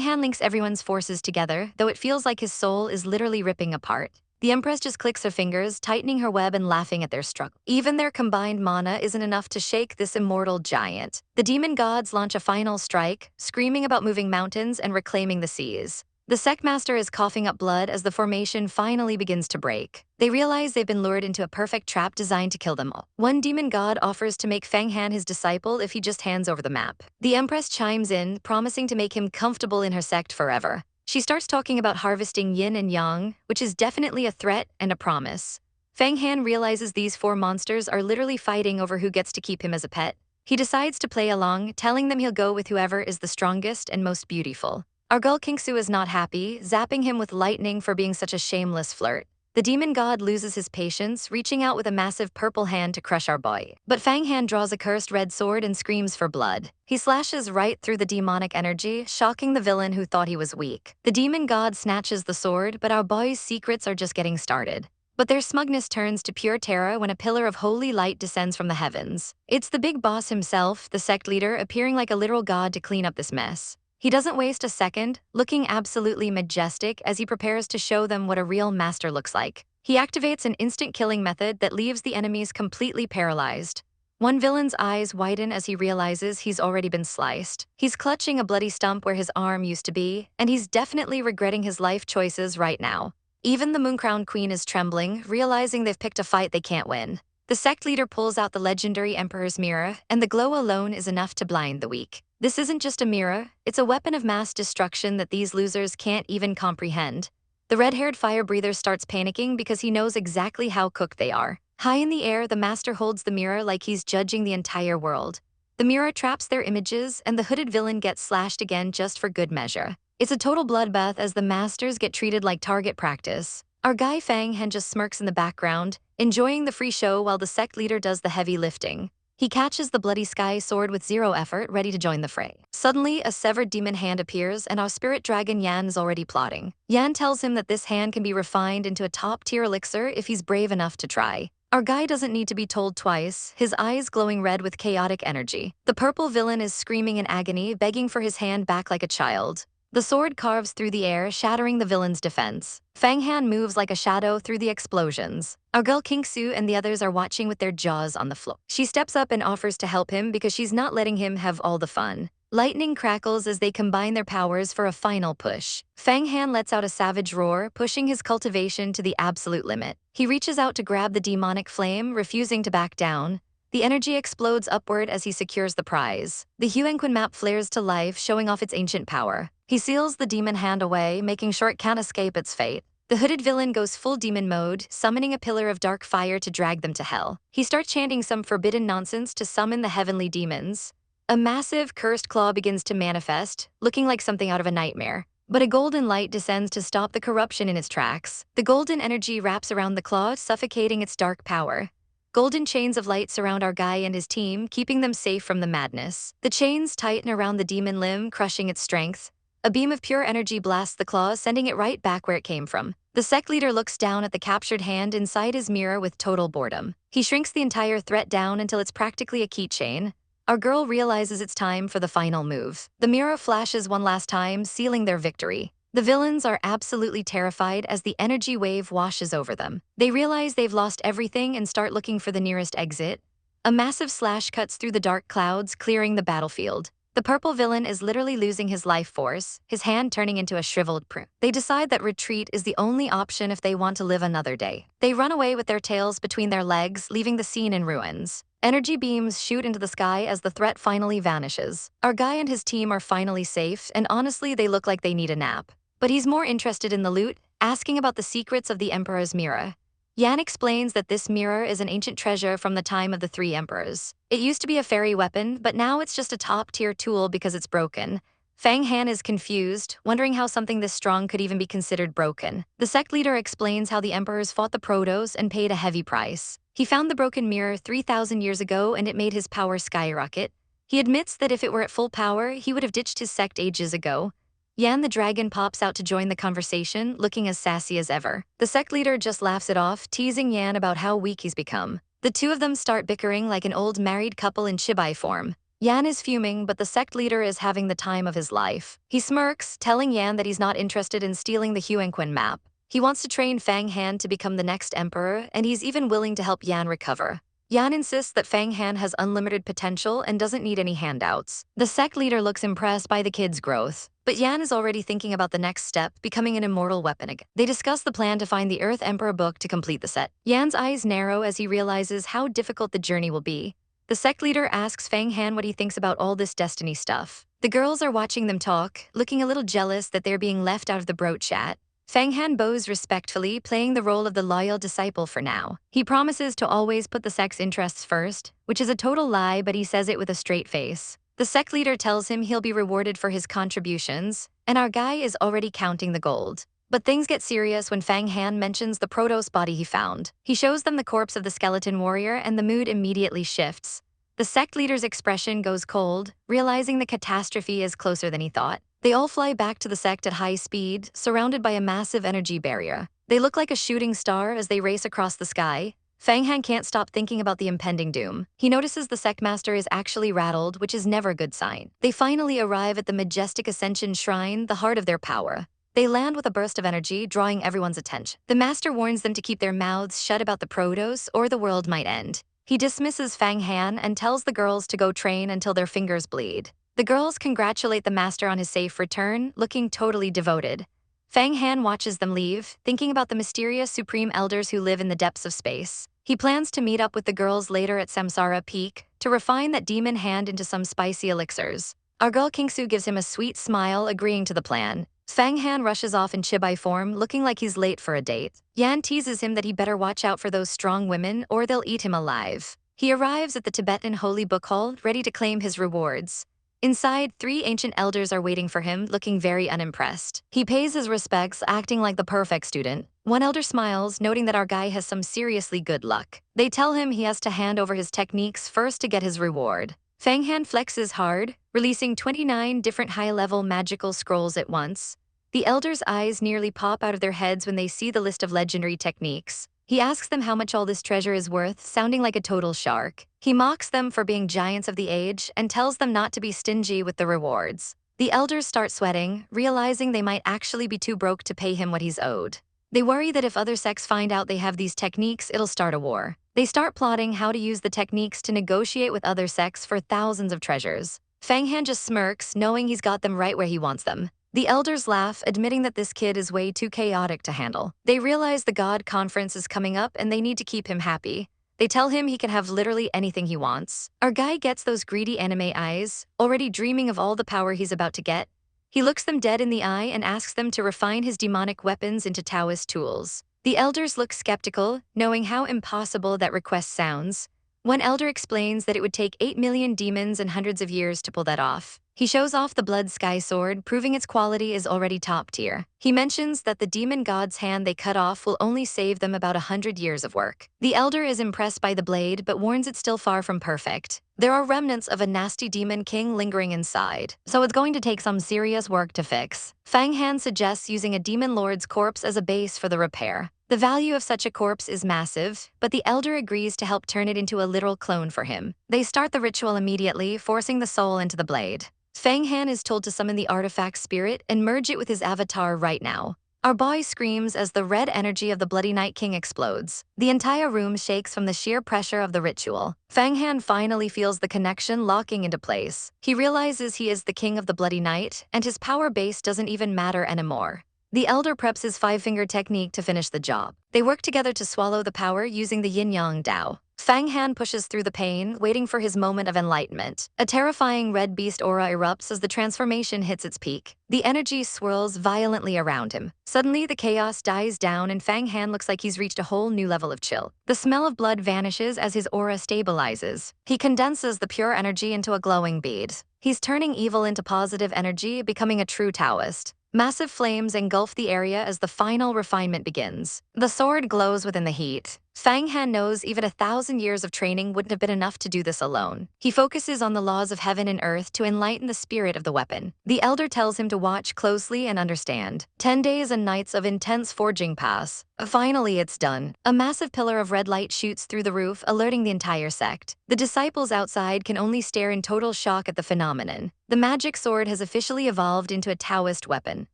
Han links everyone's forces together, though it feels like his soul is literally ripping apart. The Empress just clicks her fingers, tightening her web and laughing at their struggle. Even their combined mana isn't enough to shake this immortal giant. The demon gods launch a final strike, screaming about moving mountains and reclaiming the seas. The sect master is coughing up blood as the formation finally begins to break. They realize they've been lured into a perfect trap designed to kill them all. One demon god offers to make Fang Han his disciple if he just hands over the map. The Empress chimes in, promising to make him comfortable in her sect forever. She starts talking about harvesting yin and yang, which is definitely a threat and a promise. Fang Han realizes these four monsters are literally fighting over who gets to keep him as a pet. He decides to play along, telling them he'll go with whoever is the strongest and most beautiful. Our girl Kingsu is not happy, zapping him with lightning for being such a shameless flirt. The demon god loses his patience, reaching out with a massive purple hand to crush our boy. But Fang Han draws a cursed red sword and screams for blood. He slashes right through the demonic energy, shocking the villain who thought he was weak. The demon god snatches the sword, but our boy's secrets are just getting started. But their smugness turns to pure terror when a pillar of holy light descends from the heavens. It's the big boss himself, the sect leader, appearing like a literal god to clean up this mess. He doesn't waste a second, looking absolutely majestic as he prepares to show them what a real master looks like. He activates an instant killing method that leaves the enemies completely paralyzed. One villain's eyes widen as he realizes he's already been sliced. He's clutching a bloody stump where his arm used to be, and he's definitely regretting his life choices right now. Even the Mooncrown Queen is trembling, realizing they've picked a fight they can't win. The sect leader pulls out the legendary Emperor's Mirror, and the glow alone is enough to blind the weak. This isn't just a mirror, it's a weapon of mass destruction that these losers can't even comprehend. The red-haired fire breather starts panicking because he knows exactly how cooked they are. High in the air, the master holds the mirror like he's judging the entire world. The mirror traps their images, and the hooded villain gets slashed again just for good measure. It's a total bloodbath as the masters get treated like target practice. Our guy Fang Han just smirks in the background, enjoying the free show while the sect leader does the heavy lifting. He catches the bloody sky sword with zero effort, ready to join the fray. Suddenly, a severed demon hand appears, and our spirit dragon Yan is already plotting. Yan tells him that this hand can be refined into a top-tier elixir if he's brave enough to try. Our guy doesn't need to be told twice, his eyes glowing red with chaotic energy. The purple villain is screaming in agony, begging for his hand back like a child. The sword carves through the air, shattering the villain's defense. Fang Han moves like a shadow through the explosions. Our girl Kingsu and the others are watching with their jaws on the floor. She steps up and offers to help him because she's not letting him have all the fun. Lightning crackles as they combine their powers for a final push. Fang Han lets out a savage roar, pushing his cultivation to the absolute limit. He reaches out to grab the demonic flame, refusing to back down. The energy explodes upward as he secures the prize. The Huanquan map flares to life, showing off its ancient power. He seals the demon hand away, making sure it can't escape its fate. The hooded villain goes full demon mode, summoning a pillar of dark fire to drag them to hell. He starts chanting some forbidden nonsense to summon the heavenly demons. A massive, cursed claw begins to manifest, looking like something out of a nightmare. But a golden light descends to stop the corruption in its tracks. The golden energy wraps around the claw, suffocating its dark power. Golden chains of light surround our guy and his team, keeping them safe from the madness. The chains tighten around the demon limb, crushing its strength. A beam of pure energy blasts the claw, sending it right back where it came from. The sect leader looks down at the captured hand inside his mirror with total boredom. He shrinks the entire threat down until it's practically a keychain. Our girl realizes it's time for the final move. The mirror flashes one last time, sealing their victory. The villains are absolutely terrified as the energy wave washes over them. They realize they've lost everything and start looking for the nearest exit. A massive slash cuts through the dark clouds, clearing the battlefield. The purple villain is literally losing his life force, his hand turning into a shriveled prune. They decide that retreat is the only option if they want to live another day. They run away with their tails between their legs, leaving the scene in ruins. Energy beams shoot into the sky as the threat finally vanishes. Our guy and his team are finally safe, and honestly, they look like they need a nap. But he's more interested in the loot, asking about the secrets of the Emperor's Mirror. Yan explains that this mirror is an ancient treasure from the time of the three emperors. It used to be a fairy weapon, but now it's just a top-tier tool because it's broken. Fang Han is confused, wondering how something this strong could even be considered broken. The sect leader explains how the emperors fought the Protos and paid a heavy price. He found the broken mirror 3,000 years ago and it made his power skyrocket. He admits that if it were at full power, he would have ditched his sect ages ago. Yan the dragon pops out to join the conversation, looking as sassy as ever. The sect leader just laughs it off, teasing Yan about how weak he's become. The The two of them start bickering like an old married couple in chibai form. Yan is fuming, but the sect leader is having the time of his life. He smirks, telling Yan that he's not interested in stealing the Huanquan map. He wants to train Fang Han to become the next emperor, and he's even willing to help Yan recover. Yan insists that Fang Han has unlimited potential and doesn't need any handouts. The sect leader looks impressed by the kid's growth, but Yan is already thinking about the next step, becoming an immortal weapon again. They discuss the plan to find the Earth Emperor book to complete the set. Yan's eyes narrow as he realizes how difficult the journey will be. The sect leader asks Fang Han what he thinks about all this destiny stuff. The girls are watching them talk, looking a little jealous that they're being left out of the bro chat. Fang Han bows respectfully, playing the role of the loyal disciple for now. He promises to always put the sect's interests first, which is a total lie, but he says it with a straight face. The sect leader tells him he'll be rewarded for his contributions, and our guy is already counting the gold. But things get serious when Fang Han mentions the Protoss body he found. He shows them the corpse of the skeleton warrior, and the mood immediately shifts. The sect leader's expression goes cold, realizing the catastrophe is closer than he thought. They all fly back to the sect at high speed, surrounded by a massive energy barrier. They look like a shooting star as they race across the sky. Fang Han can't stop thinking about the impending doom. He notices the sect master is actually rattled, which is never a good sign. They finally arrive at the majestic Ascension Shrine, the heart of their power. They land with a burst of energy, drawing everyone's attention. The master warns them to keep their mouths shut about the Protoss, or the world might end. He dismisses Fang Han and tells the girls to go train until their fingers bleed. The girls congratulate the master on his safe return, looking totally devoted. Fang Han watches them leave, thinking about the mysterious supreme elders who live in the depths of space. He plans to meet up with the girls later at Samsara Peak to refine that demon hand into some spicy elixirs. Our girl Kingsu gives him a sweet smile, agreeing to the plan. Fang Han rushes off in chibai form, looking like he's late for a date. Yan teases him that he better watch out for those strong women or they'll eat him alive. He arrives at the Tibetan Holy Book Hall, ready to claim his rewards. Inside, 3 ancient elders are waiting for him, looking very unimpressed. He pays his respects, acting like the perfect student. One elder smiles, noting that our guy has some seriously good luck. They tell him he has to hand over his techniques first to get his reward. Fang Han flexes hard, releasing 29 different high-level magical scrolls at once. The elders' eyes nearly pop out of their heads when they see the list of legendary techniques. He asks them how much all this treasure is worth, sounding like a total shark. He mocks them for being giants of the age and tells them not to be stingy with the rewards. The elders start sweating, realizing they might actually be too broke to pay him what he's owed. They worry that if other sects find out they have these techniques, it'll start a war. They start plotting how to use the techniques to negotiate with other sects for thousands of treasures. Fang Han just smirks, knowing he's got them right where he wants them. The elders laugh, admitting that this kid is way too chaotic to handle. They realize the God Conference is coming up and they need to keep him happy. They tell him he can have literally anything he wants. Our guy gets those greedy anime eyes, already dreaming of all the power he's about to get. He looks them dead in the eye and asks them to refine his demonic weapons into Taoist tools. The elders look skeptical, knowing how impossible that request sounds. One elder explains that it would take 8 million demons and hundreds of years to pull that off. He shows off the blood sky sword, proving its quality is already top tier. He mentions that the demon god's hand they cut off will only save them about 100 years of work. The elder is impressed by the blade, but warns it's still far from perfect. There are remnants of a nasty demon king lingering inside, so it's going to take some serious work to fix. Fang Han suggests using a demon lord's corpse as a base for the repair. The value of such a corpse is massive, but the elder agrees to help turn it into a literal clone for him. They start the ritual immediately, forcing the soul into the blade. Fang Han is told to summon the artifact spirit and merge it with his avatar right now. Our boy screams as the red energy of the Bloody Night King explodes. The entire room shakes from the sheer pressure of the ritual. Fang Han finally feels the connection locking into place. He realizes he is the king of the Bloody Night, and his power base doesn't even matter anymore. The elder preps his 5-finger technique to finish the job. They work together to swallow the power using the yin-yang Dao. Fang Han pushes through the pain, waiting for his moment of enlightenment. A terrifying red beast aura erupts as the transformation hits its peak. The energy swirls violently around him. Suddenly, the chaos dies down and Fang Han looks like he's reached a whole new level of chill. The smell of blood vanishes as his aura stabilizes. He condenses the pure energy into a glowing bead. He's turning evil into positive energy, becoming a true Taoist. Massive flames engulf the area as the final refinement begins. The sword glows within the heat. Fang Han knows even 1,000 years of training wouldn't have been enough to do this alone. He focuses on the laws of heaven and earth to enlighten the spirit of the weapon. The elder tells him to watch closely and understand. 10 days and nights of intense forging pass. Finally, it's done. A massive pillar of red light shoots through the roof, alerting the entire sect. The disciples outside can only stare in total shock at the phenomenon. The magic sword has officially evolved into a Taoist weapon.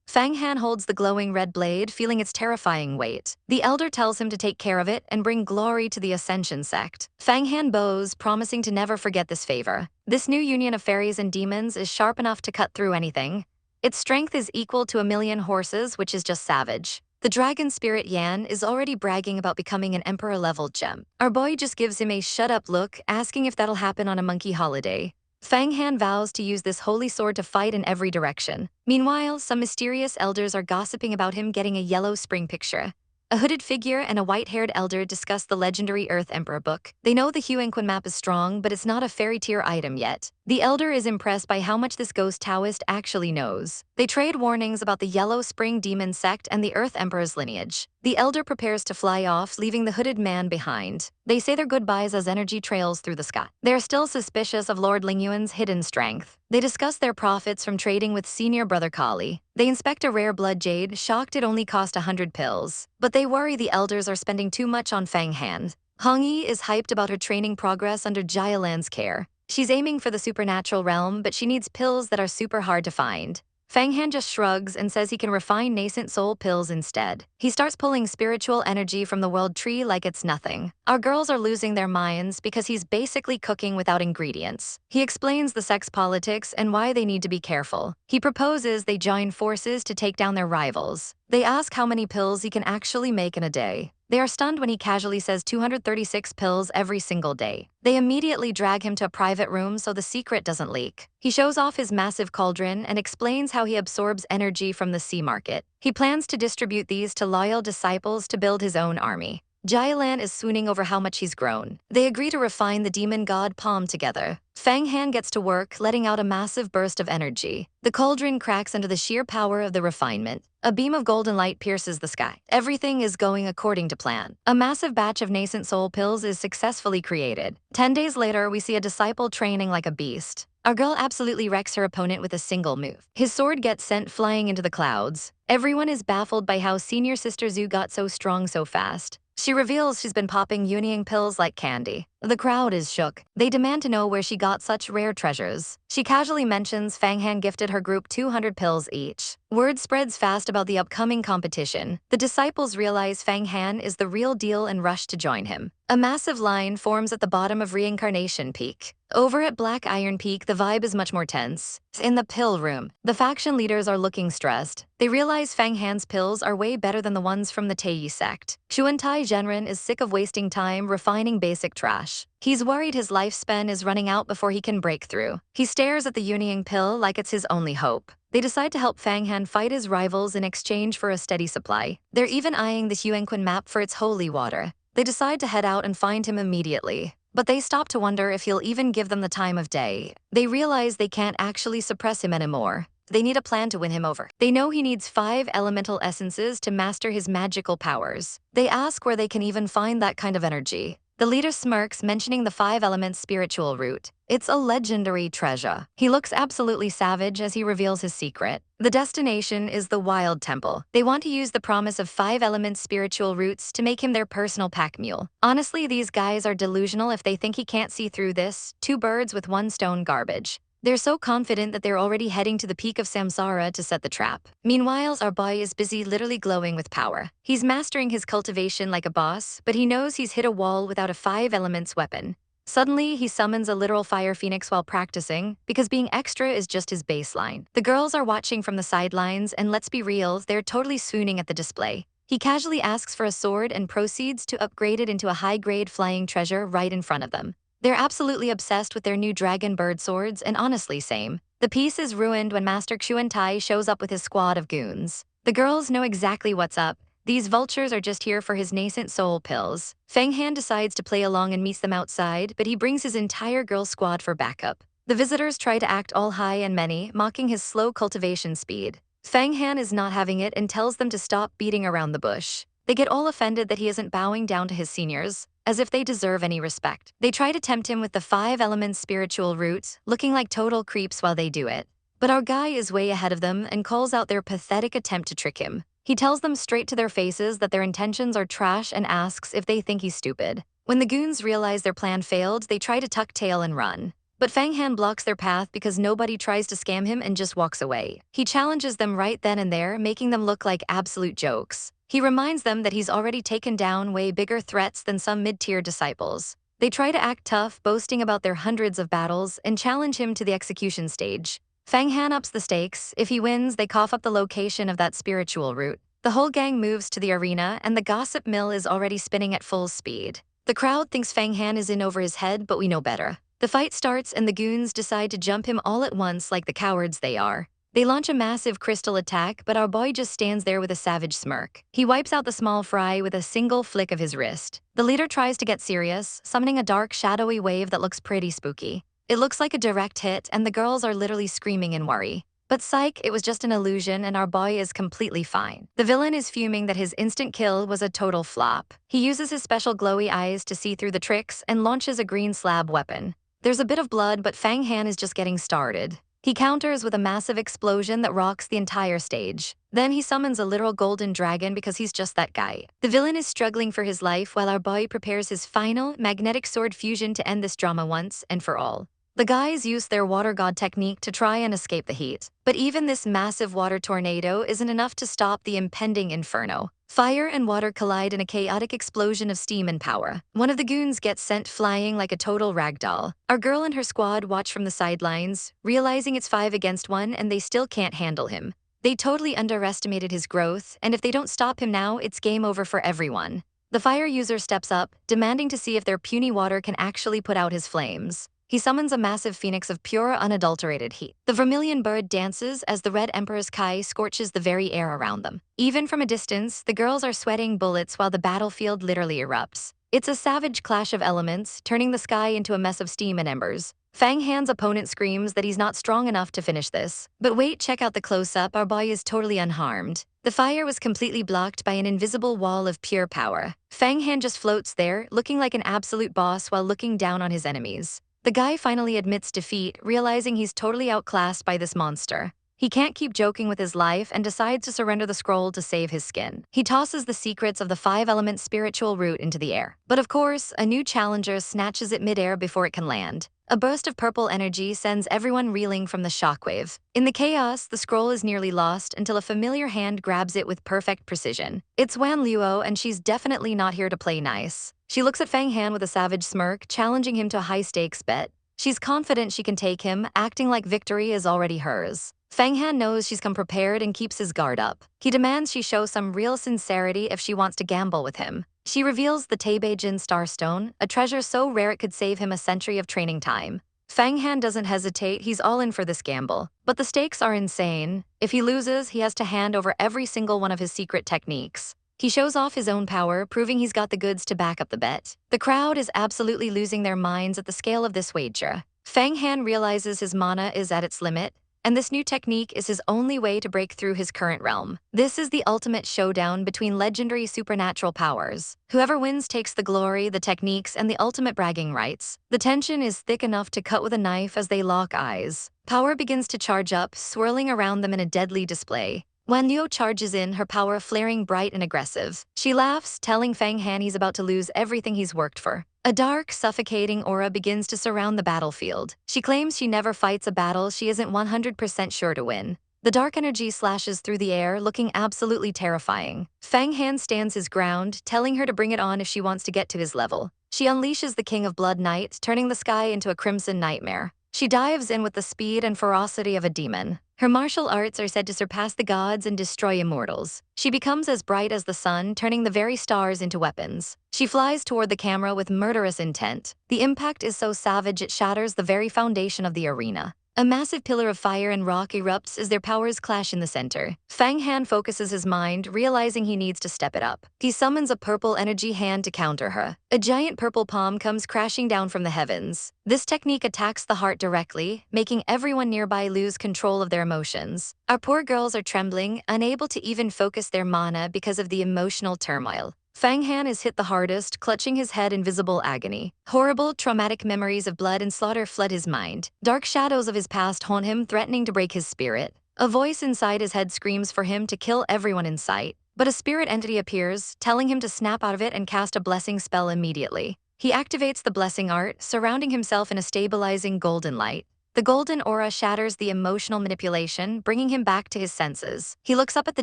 Fang Han holds the glowing red blade, feeling its terrifying weight. The elder tells him to take care of it and bring glory to the Ascension sect. Fang Han bows, promising to never forget this favor. This new union of fairies and demons is sharp enough to cut through anything. Its strength is equal to 1,000,000 horses, which is just savage. The dragon spirit Yan is already bragging about becoming an emperor-level gem. Our boy just gives him a shut-up look, asking if that'll happen on a monkey holiday. Fang Han vows to use this holy sword to fight in every direction. Meanwhile, some mysterious elders are gossiping about him getting a yellow spring picture. A hooded figure and a white-haired elder discuss the legendary Earth Emperor book. They know the Huanquan map is strong, but it's not a fairy tier item yet. The elder is impressed by how much this ghost Taoist actually knows. They trade warnings about the Yellow Spring Demon sect and the Earth Emperor's lineage. The elder prepares to fly off, leaving the hooded man behind. They say their goodbyes as energy trails through the sky. They're still suspicious of Lord Lingyuan's hidden strength. They discuss their profits from trading with senior brother Kali. They inspect a rare blood jade, shocked it only cost 100 pills. But they worry the elders are spending too much on Fang Han. Hong Yi is hyped about her training progress under Jia care. She's aiming for the supernatural realm, but she needs pills that are super hard to find. Fang Han just shrugs and says he can refine nascent soul pills instead. He starts pulling spiritual energy from the world tree like it's nothing. Our girls are losing their minds because he's basically cooking without ingredients. He explains the sect's politics and why they need to be careful. He proposes they join forces to take down their rivals. They ask how many pills he can actually make in a day. They are stunned when he casually says 236 pills every single day. They immediately drag him to a private room so the secret doesn't leak. He shows off his massive cauldron and explains how he absorbs energy from the sea market. He plans to distribute these to loyal disciples to build his own army. Jia is swooning over how much he's grown. They agree to refine the demon god Palm together. Fang Han gets to work, letting out a massive burst of energy. The cauldron cracks under the sheer power of the refinement. A beam of golden light pierces the sky. Everything is going according to plan. A massive batch of nascent soul pills is successfully created. 10 days later, we see a disciple training like a beast. Our girl absolutely wrecks her opponent with a single move. His sword gets sent flying into the clouds. Everyone is baffled by how senior sister Zhu got so strong so fast. She reveals she's been popping Yunying pills like candy. The crowd is shook. They demand to know where she got such rare treasures. She casually mentions Fang Han gifted her group 200 pills each. Word spreads fast about the upcoming competition. The disciples realize Fang Han is the real deal and rush to join him. A massive line forms at the bottom of Reincarnation Peak. Over at Black Iron Peak, the vibe is much more tense. In the pill room, the faction leaders are looking stressed. They realize Fang Han's pills are way better than the ones from the Taiyi sect. Xuantai Zhenren is sick of wasting time refining basic trash. He's worried his lifespan is running out before he can break through. He stares at the Yunying pill like it's his only hope. They decide to help Fang Han fight his rivals in exchange for a steady supply. They're even eyeing the Huanquan map for its holy water. They decide to head out and find him immediately. But they stop to wonder if he'll even give them the time of day. They realize they can't actually suppress him anymore. They need a plan to win him over. They know he needs 5 elemental essences to master his magical powers. They ask where they can even find that kind of energy. The leader smirks, mentioning the 5 elements spiritual root. It's a legendary treasure. He looks absolutely savage as he reveals his secret. The destination is the Wild Temple. They want to use the promise of 5 elements spiritual roots to make him their personal pack mule. Honestly, these guys are delusional if they think he can't see through this. 2 birds with 1 stone garbage. They're so confident that they're already heading to the peak of Samsara to set the trap. Meanwhile, our boy is busy literally glowing with power. He's mastering his cultivation like a boss, but he knows he's hit a wall without a 5 elements weapon. Suddenly, he summons a literal fire phoenix while practicing, because being extra is just his baseline. The girls are watching from the sidelines, and let's be real, they're totally swooning at the display. He casually asks for a sword and proceeds to upgrade it into a high-grade flying treasure right in front of them. They're absolutely obsessed with their new dragon bird swords, and honestly same. The piece is ruined when Master Xuantai shows up with his squad of goons. The girls know exactly what's up. These vultures are just here for his nascent soul pills. Fang Han decides to play along and meets them outside, but he brings his entire girl squad for backup. The visitors try to act all high and many, mocking his slow cultivation speed. Fang Han is not having it and tells them to stop beating around the bush. They get all offended that he isn't bowing down to his seniors, as if they deserve any respect. They try to tempt him with the 5 elements spiritual route, looking like total creeps while they do it. But our guy is way ahead of them and calls out their pathetic attempt to trick him. He tells them straight to their faces that their intentions are trash and asks if they think he's stupid. When the goons realize their plan failed, they try to tuck tail and run. But Fang Han blocks their path because nobody tries to scam him and just walks away. He challenges them right then and there, making them look like absolute jokes. He reminds them that he's already taken down way bigger threats than some mid-tier disciples. They try to act tough, boasting about their hundreds of battles, and challenge him to the execution stage. Fang Han ups the stakes. If he wins, they cough up the location of that spiritual route. The whole gang moves to the arena, and the gossip mill is already spinning at full speed. The crowd thinks Fang Han is in over his head, but we know better. The fight starts, and the goons decide to jump him all at once like the cowards they are. They launch a massive crystal attack, but our boy just stands there with a savage smirk. He wipes out the small fry with a single flick of his wrist. The leader tries to get serious, summoning a dark, shadowy wave that looks pretty spooky. It looks like a direct hit, and the girls are literally screaming in worry. But psych, it was just an illusion, and our boy is completely fine. The villain is fuming that his instant kill was a total flop. He uses his special glowy eyes to see through the tricks and launches a green slab weapon. There's a bit of blood, but Fang Han is just getting started. He counters with a massive explosion that rocks the entire stage. Then he summons a literal golden dragon because he's just that guy. The villain is struggling for his life while our boy prepares his final magnetic sword fusion to end this drama once and for all. The guys use their water god technique to try and escape the heat. But even this massive water tornado isn't enough to stop the impending inferno. Fire and water collide in a chaotic explosion of steam and power. One of the goons gets sent flying like a total ragdoll. Our girl and her squad watch from the sidelines, realizing it's 5 against 1 and they still can't handle him. They totally underestimated his growth, and if they don't stop him now, it's game over for everyone. The fire user steps up, demanding to see if their puny water can actually put out his flames. He summons a massive phoenix of pure, unadulterated heat. The vermilion bird dances as the red emperor's kai scorches the very air around them. Even from a distance, the girls are sweating bullets while the battlefield literally erupts. It's a savage clash of elements, turning the sky into a mess of steam and embers. Fang Han's opponent screams that he's not strong enough to finish this. But wait, check out the close-up, our boy is totally unharmed. The fire was completely blocked by an invisible wall of pure power. Fang Han just floats there, looking like an absolute boss while looking down on his enemies. The guy finally admits defeat, realizing he's totally outclassed by this monster. He can't keep joking with his life and decides to surrender the scroll to save his skin. He tosses the secrets of the 5-element spiritual route into the air. But of course, a new challenger snatches it midair before it can land. A burst of purple energy sends everyone reeling from the shockwave. In the chaos, the scroll is nearly lost until a familiar hand grabs it with perfect precision. It's Wan Luo, and she's definitely not here to play nice. She looks at Fang Han with a savage smirk, challenging him to a high-stakes bet. She's confident she can take him, acting like victory is already hers. Fang Han knows she's come prepared and keeps his guard up. He demands she show some real sincerity if she wants to gamble with him. She reveals the Taebaejin Starstone, a treasure so rare it could save him a century of training time. Fang Han doesn't hesitate, he's all in for this gamble. But the stakes are insane. If he loses, he has to hand over every single one of his secret techniques. He shows off his own power, proving he's got the goods to back up the bet. The crowd is absolutely losing their minds at the scale of this wager. Fang Han realizes his mana is at its limit, and this new technique is his only way to break through his current realm. This is the ultimate showdown between legendary supernatural powers. Whoever wins takes the glory, the techniques, and the ultimate bragging rights. The tension is thick enough to cut with a knife as they lock eyes. Power begins to charge up, swirling around them in a deadly display. Wan Liu charges in, her power flaring bright and aggressive. She laughs, telling Fang Han he's about to lose everything he's worked for. A dark, suffocating aura begins to surround the battlefield. She claims she never fights a battle she isn't 100% sure to win. The dark energy slashes through the air, looking absolutely terrifying. Fang Han stands his ground, telling her to bring it on if she wants to get to his level. She unleashes the King of Blood Knight, turning the sky into a crimson nightmare. She dives in with the speed and ferocity of a demon. Her martial arts are said to surpass the gods and destroy immortals. She becomes as bright as the sun, turning the very stars into weapons. She flies toward the camera with murderous intent. The impact is so savage it shatters the very foundation of the arena. A massive pillar of fire and rock erupts as their powers clash in the center. Fang Han focuses his mind, realizing he needs to step it up. He summons a purple energy hand to counter her. A giant purple palm comes crashing down from the heavens. This technique attacks the heart directly, making everyone nearby lose control of their emotions. Our poor girls are trembling, unable to even focus their mana because of the emotional turmoil. Fang Han is hit the hardest, clutching his head in visible agony. Horrible, traumatic memories of blood and slaughter flood his mind. Dark shadows of his past haunt him, threatening to break his spirit. A voice inside his head screams for him to kill everyone in sight. But a spirit entity appears, telling him to snap out of it and cast a blessing spell immediately. He activates the blessing art, surrounding himself in a stabilizing golden light. The golden aura shatters the emotional manipulation, bringing him back to his senses. He looks up at the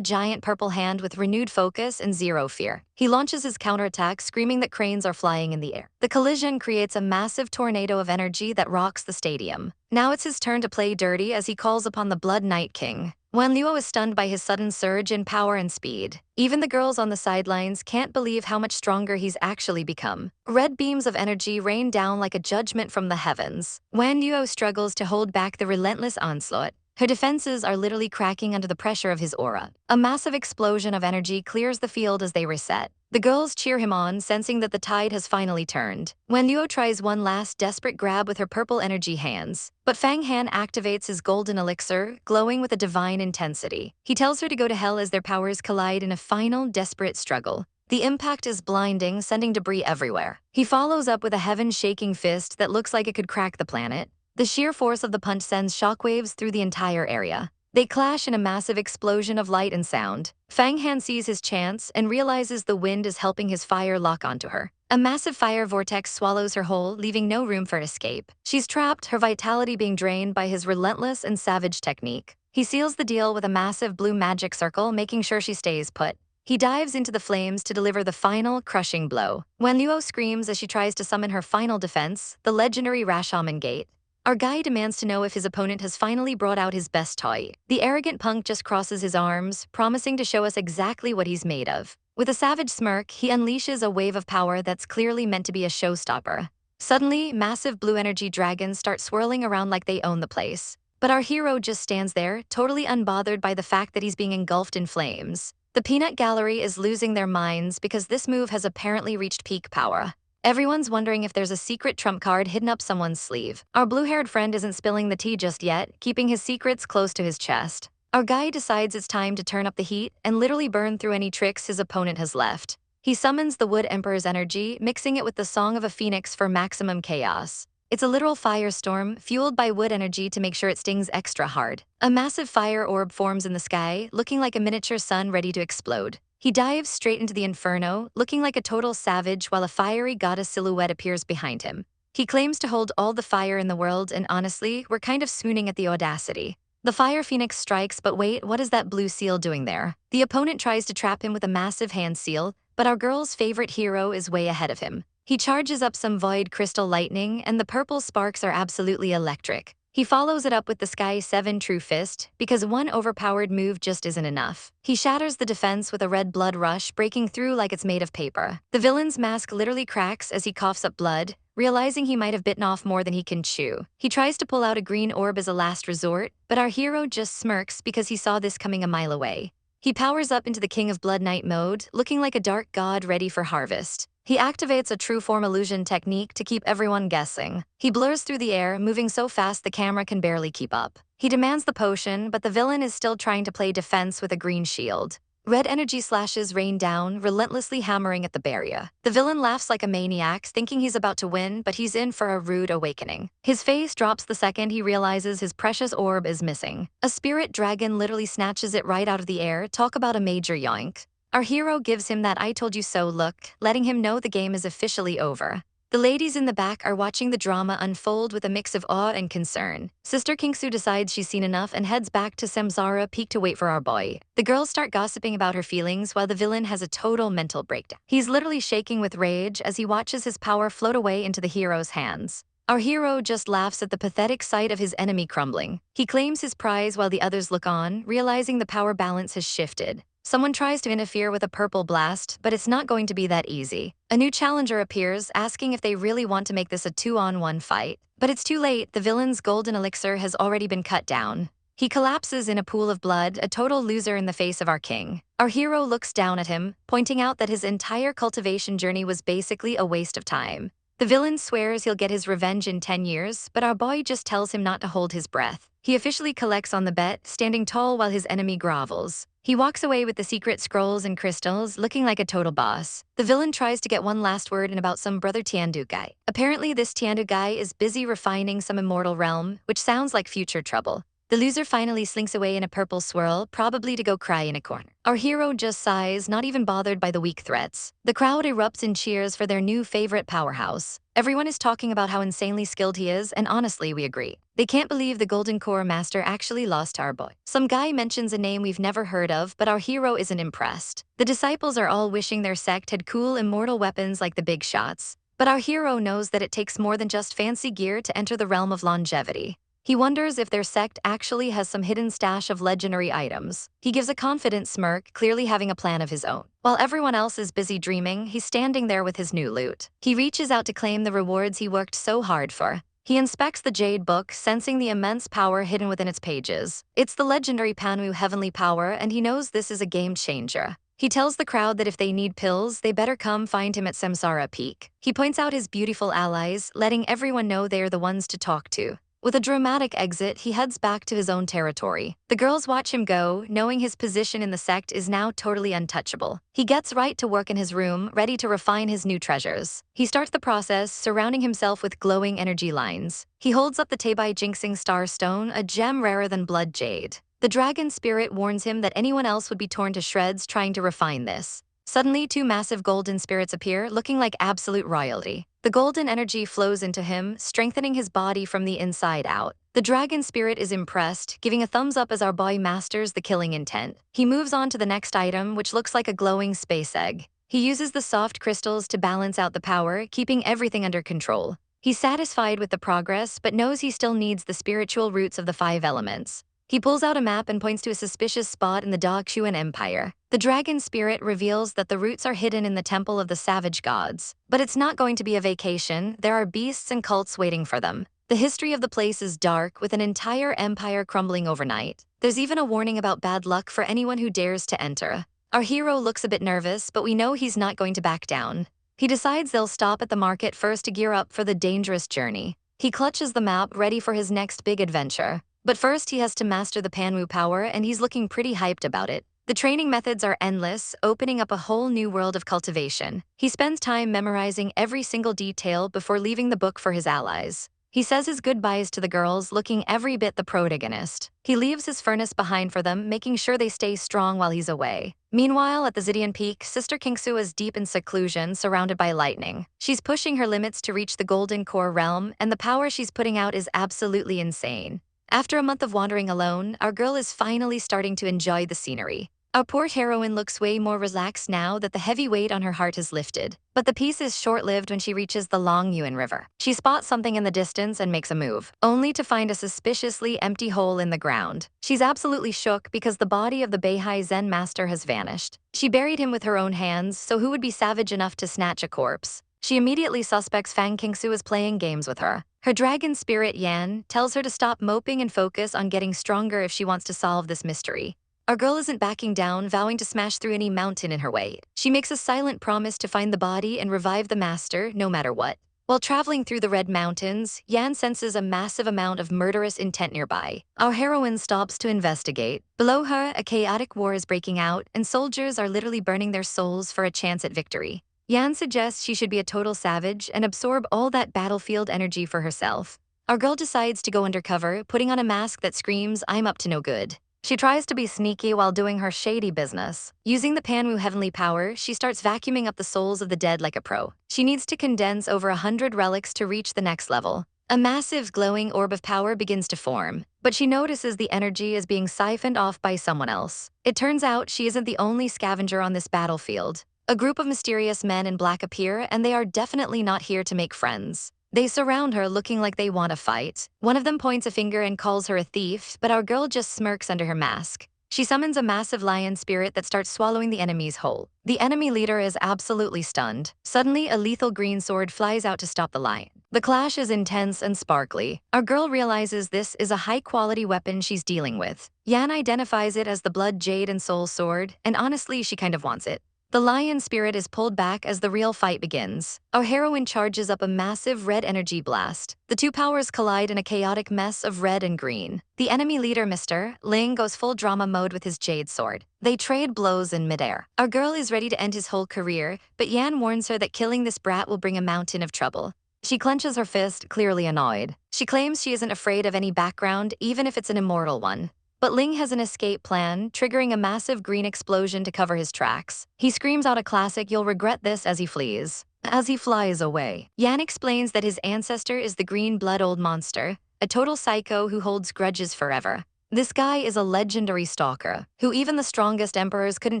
giant purple hand with renewed focus and zero fear. He launches his counterattack, screaming that cranes are flying in the air. The collision creates a massive tornado of energy that rocks the stadium. Now it's his turn to play dirty as he calls upon the Blood Night King. Wan Luo is stunned by his sudden surge in power and speed. Even the girls on the sidelines can't believe how much stronger he's actually become. Red beams of energy rain down like a judgment from the heavens. Wan Luo struggles to hold back the relentless onslaught. Her defenses are literally cracking under the pressure of his aura. A massive explosion of energy clears the field as they reset. The girls cheer him on, sensing that the tide has finally turned. Wan Luo tries one last desperate grab with her purple energy hands, but Fang Han activates his golden elixir, glowing with a divine intensity. He tells her to go to hell as their powers collide in a final, desperate struggle. The impact is blinding, sending debris everywhere. He follows up with a heaven-shaking fist that looks like it could crack the planet. The sheer force of the punch sends shockwaves through the entire area. They clash in a massive explosion of light and sound. Fang Han sees his chance and realizes the wind is helping his fire lock onto her. A massive fire vortex swallows her whole, leaving no room for escape. She's trapped, her vitality being drained by his relentless and savage technique. He seals the deal with a massive blue magic circle, making sure she stays put. He dives into the flames to deliver the final, crushing blow. Wan Luo screams as she tries to summon her final defense, the legendary Rashaman Gate. Our guy demands to know if his opponent has finally brought out his best toy. The arrogant punk just crosses his arms, promising to show us exactly what he's made of. With a savage smirk, he unleashes a wave of power that's clearly meant to be a showstopper. Suddenly, massive blue energy dragons start swirling around like they own the place. But our hero just stands there, totally unbothered by the fact that he's being engulfed in flames. The peanut gallery is losing their minds because this move has apparently reached peak power. Everyone's wondering if there's a secret trump card hidden up someone's sleeve. Our blue-haired friend isn't spilling the tea just yet, keeping his secrets close to his chest. Our guy decides it's time to turn up the heat and literally burn through any tricks his opponent has left. He summons the Wood Emperor's energy, mixing it with the Song of a Phoenix for maximum chaos. It's a literal firestorm, fueled by wood energy to make sure it stings extra hard. A massive fire orb forms in the sky, looking like a miniature sun ready to explode. He dives straight into the inferno, looking like a total savage while a fiery goddess silhouette appears behind him. He claims to hold all the fire in the world, and honestly, we're kind of swooning at the audacity. The fire phoenix strikes, but wait, what is that blue seal doing there? The opponent tries to trap him with a massive hand seal, but our girl's favorite hero is way ahead of him. He charges up some void crystal lightning, and the purple sparks are absolutely electric. He follows it up with the Sky 7 True Fist, because one overpowered move just isn't enough. He shatters the defense with a red blood rush, breaking through like it's made of paper. The villain's mask literally cracks as he coughs up blood, realizing he might have bitten off more than he can chew. He tries to pull out a green orb as a last resort, but our hero just smirks because he saw this coming a mile away. He powers up into the King of Blood Knight mode, looking like a dark god ready for harvest. He activates a true form illusion technique to keep everyone guessing. He blurs through the air, moving so fast the camera can barely keep up. He demands the potion, but the villain is still trying to play defense with a green shield. Red energy slashes rain down, relentlessly hammering at the barrier. The villain laughs like a maniac, thinking he's about to win, but he's in for a rude awakening. His face drops the second he realizes his precious orb is missing. A spirit dragon literally snatches it right out of the air. Talk about a major yoink. Our hero gives him that "I told you so" look, letting him know the game is officially over. The ladies in the back are watching the drama unfold with a mix of awe and concern. Sister Kingsu decides she's seen enough and heads back to Samsara Peak to wait for our boy. The girls start gossiping about her feelings while the villain has a total mental breakdown. He's literally shaking with rage as he watches his power float away into the hero's hands. Our hero just laughs at the pathetic sight of his enemy crumbling. He claims his prize while the others look on, realizing the power balance has shifted. Someone tries to interfere with a purple blast, but it's not going to be that easy. A new challenger appears, asking if they really want to make this a 2-on-1 fight. But it's too late, the villain's golden elixir has already been cut down. He collapses in a pool of blood, a total loser in the face of our king. Our hero looks down at him, pointing out that his entire cultivation journey was basically a waste of time. The villain swears he'll get his revenge in 10 years, but our boy just tells him not to hold his breath. He officially collects on the bet, standing tall while his enemy grovels. He walks away with the secret scrolls and crystals, looking like a total boss. The villain tries to get one last word in about some brother Tiandu guy. Apparently this Tiandu guy is busy refining some immortal realm, which sounds like future trouble. The loser finally slinks away in a purple swirl, probably to go cry in a corner. Our hero just sighs, not even bothered by the weak threats. The crowd erupts in cheers for their new favorite powerhouse. Everyone is talking about how insanely skilled he is, and honestly, we agree. They can't believe the Golden Core Master actually lost to our boy. Some guy mentions a name we've never heard of, but our hero isn't impressed. The disciples are all wishing their sect had cool immortal weapons like the big shots. But our hero knows that it takes more than just fancy gear to enter the realm of longevity. He wonders if their sect actually has some hidden stash of legendary items. He gives a confident smirk, clearly having a plan of his own. While everyone else is busy dreaming, he's standing there with his new loot. He reaches out to claim the rewards he worked so hard for. He inspects the Jade Book, sensing the immense power hidden within its pages. It's the legendary Panwu Heavenly Power, and he knows this is a game changer. He tells the crowd that if they need pills, they better come find him at Samsara Peak. He points out his beautiful allies, letting everyone know they are the ones to talk to. With a dramatic exit, he heads back to his own territory. The girls watch him go, knowing his position in the sect is now totally untouchable. He gets right to work in his room, ready to refine his new treasures. He starts the process, surrounding himself with glowing energy lines. He holds up the Tebai Jinxing Star Stone, a gem rarer than blood jade. The dragon spirit warns him that anyone else would be torn to shreds trying to refine this. Suddenly, two massive golden spirits appear, looking like absolute royalty. The golden energy flows into him, strengthening his body from the inside out. The dragon spirit is impressed, giving a thumbs up as our boy masters the killing intent. He moves on to the next item, which looks like a glowing space egg. He uses the soft crystals to balance out the power, keeping everything under control. He's satisfied with the progress, but knows he still needs the spiritual roots of the 5 elements. He pulls out a map and points to a suspicious spot in the Daxuan Empire. The dragon spirit reveals that the roots are hidden in the temple of the savage gods. But it's not going to be a vacation, there are beasts and cults waiting for them. The history of the place is dark, with an entire empire crumbling overnight. There's even a warning about bad luck for anyone who dares to enter. Our hero looks a bit nervous, but we know he's not going to back down. He decides they'll stop at the market first to gear up for the dangerous journey. He clutches the map, ready for his next big adventure. But first he has to master the Panwu power, and he's looking pretty hyped about it. The training methods are endless, opening up a whole new world of cultivation. He spends time memorizing every single detail before leaving the book for his allies. He says his goodbyes to the girls, looking every bit the protagonist. He leaves his furnace behind for them, making sure they stay strong while he's away. Meanwhile, at the Zidian Peak, Sister Kingsu is deep in seclusion, surrounded by lightning. She's pushing her limits to reach the Golden Core realm, and the power she's putting out is absolutely insane. After a month of wandering alone, our girl is finally starting to enjoy the scenery. Our poor heroine looks way more relaxed now that the heavy weight on her heart has lifted. But the peace is short-lived when she reaches the Long Yuan River. She spots something in the distance and makes a move, only to find a suspiciously empty hole in the ground. She's absolutely shook because the body of the Beihai Zen master has vanished. She buried him with her own hands, so who would be savage enough to snatch a corpse? She immediately suspects Fang Kingsu is playing games with her. Her dragon spirit Yan tells her to stop moping and focus on getting stronger if she wants to solve this mystery. Our girl isn't backing down, vowing to smash through any mountain in her way. She makes a silent promise to find the body and revive the master, no matter what. While traveling through the Red Mountains, Yan senses a massive amount of murderous intent nearby. Our heroine stops to investigate. Below her, a chaotic war is breaking out, and soldiers are literally burning their souls for a chance at victory. Yan suggests she should be a total savage and absorb all that battlefield energy for herself. Our girl decides to go undercover, putting on a mask that screams, "I'm up to no good." She tries to be sneaky while doing her shady business. Using the Panwu heavenly power, she starts vacuuming up the souls of the dead like a pro. She needs to condense over 100 relics to reach the next level. A massive glowing orb of power begins to form, but she notices the energy is being siphoned off by someone else. It turns out she isn't the only scavenger on this battlefield. A group of mysterious men in black appear, and they are definitely not here to make friends. They surround her looking like they want to fight. One of them points a finger and calls her a thief, but our girl just smirks under her mask. She summons a massive lion spirit that starts swallowing the enemy's whole. The enemy leader is absolutely stunned. Suddenly, a lethal green sword flies out to stop the lion. The clash is intense and sparkly. Our girl realizes this is a high-quality weapon she's dealing with. Yan identifies it as the Blood, Jade, and Soul sword, and honestly, she kind of wants it. The lion spirit is pulled back as the real fight begins. Our heroine charges up a massive red energy blast. The two powers collide in a chaotic mess of red and green. The enemy leader, Mr. Ling, goes full drama mode with his jade sword. They trade blows in midair. Our girl is ready to end his whole career, but Yan warns her that killing this brat will bring a mountain of trouble. She clenches her fist, clearly annoyed. She claims she isn't afraid of any background, even if it's an immortal one. But Ling has an escape plan, triggering a massive green explosion to cover his tracks. He screams out a classic, "You'll regret this," as he flees. As he flies away, Yan explains that his ancestor is the green blood old monster, a total psycho who holds grudges forever. This guy is a legendary stalker, who even the strongest emperors couldn't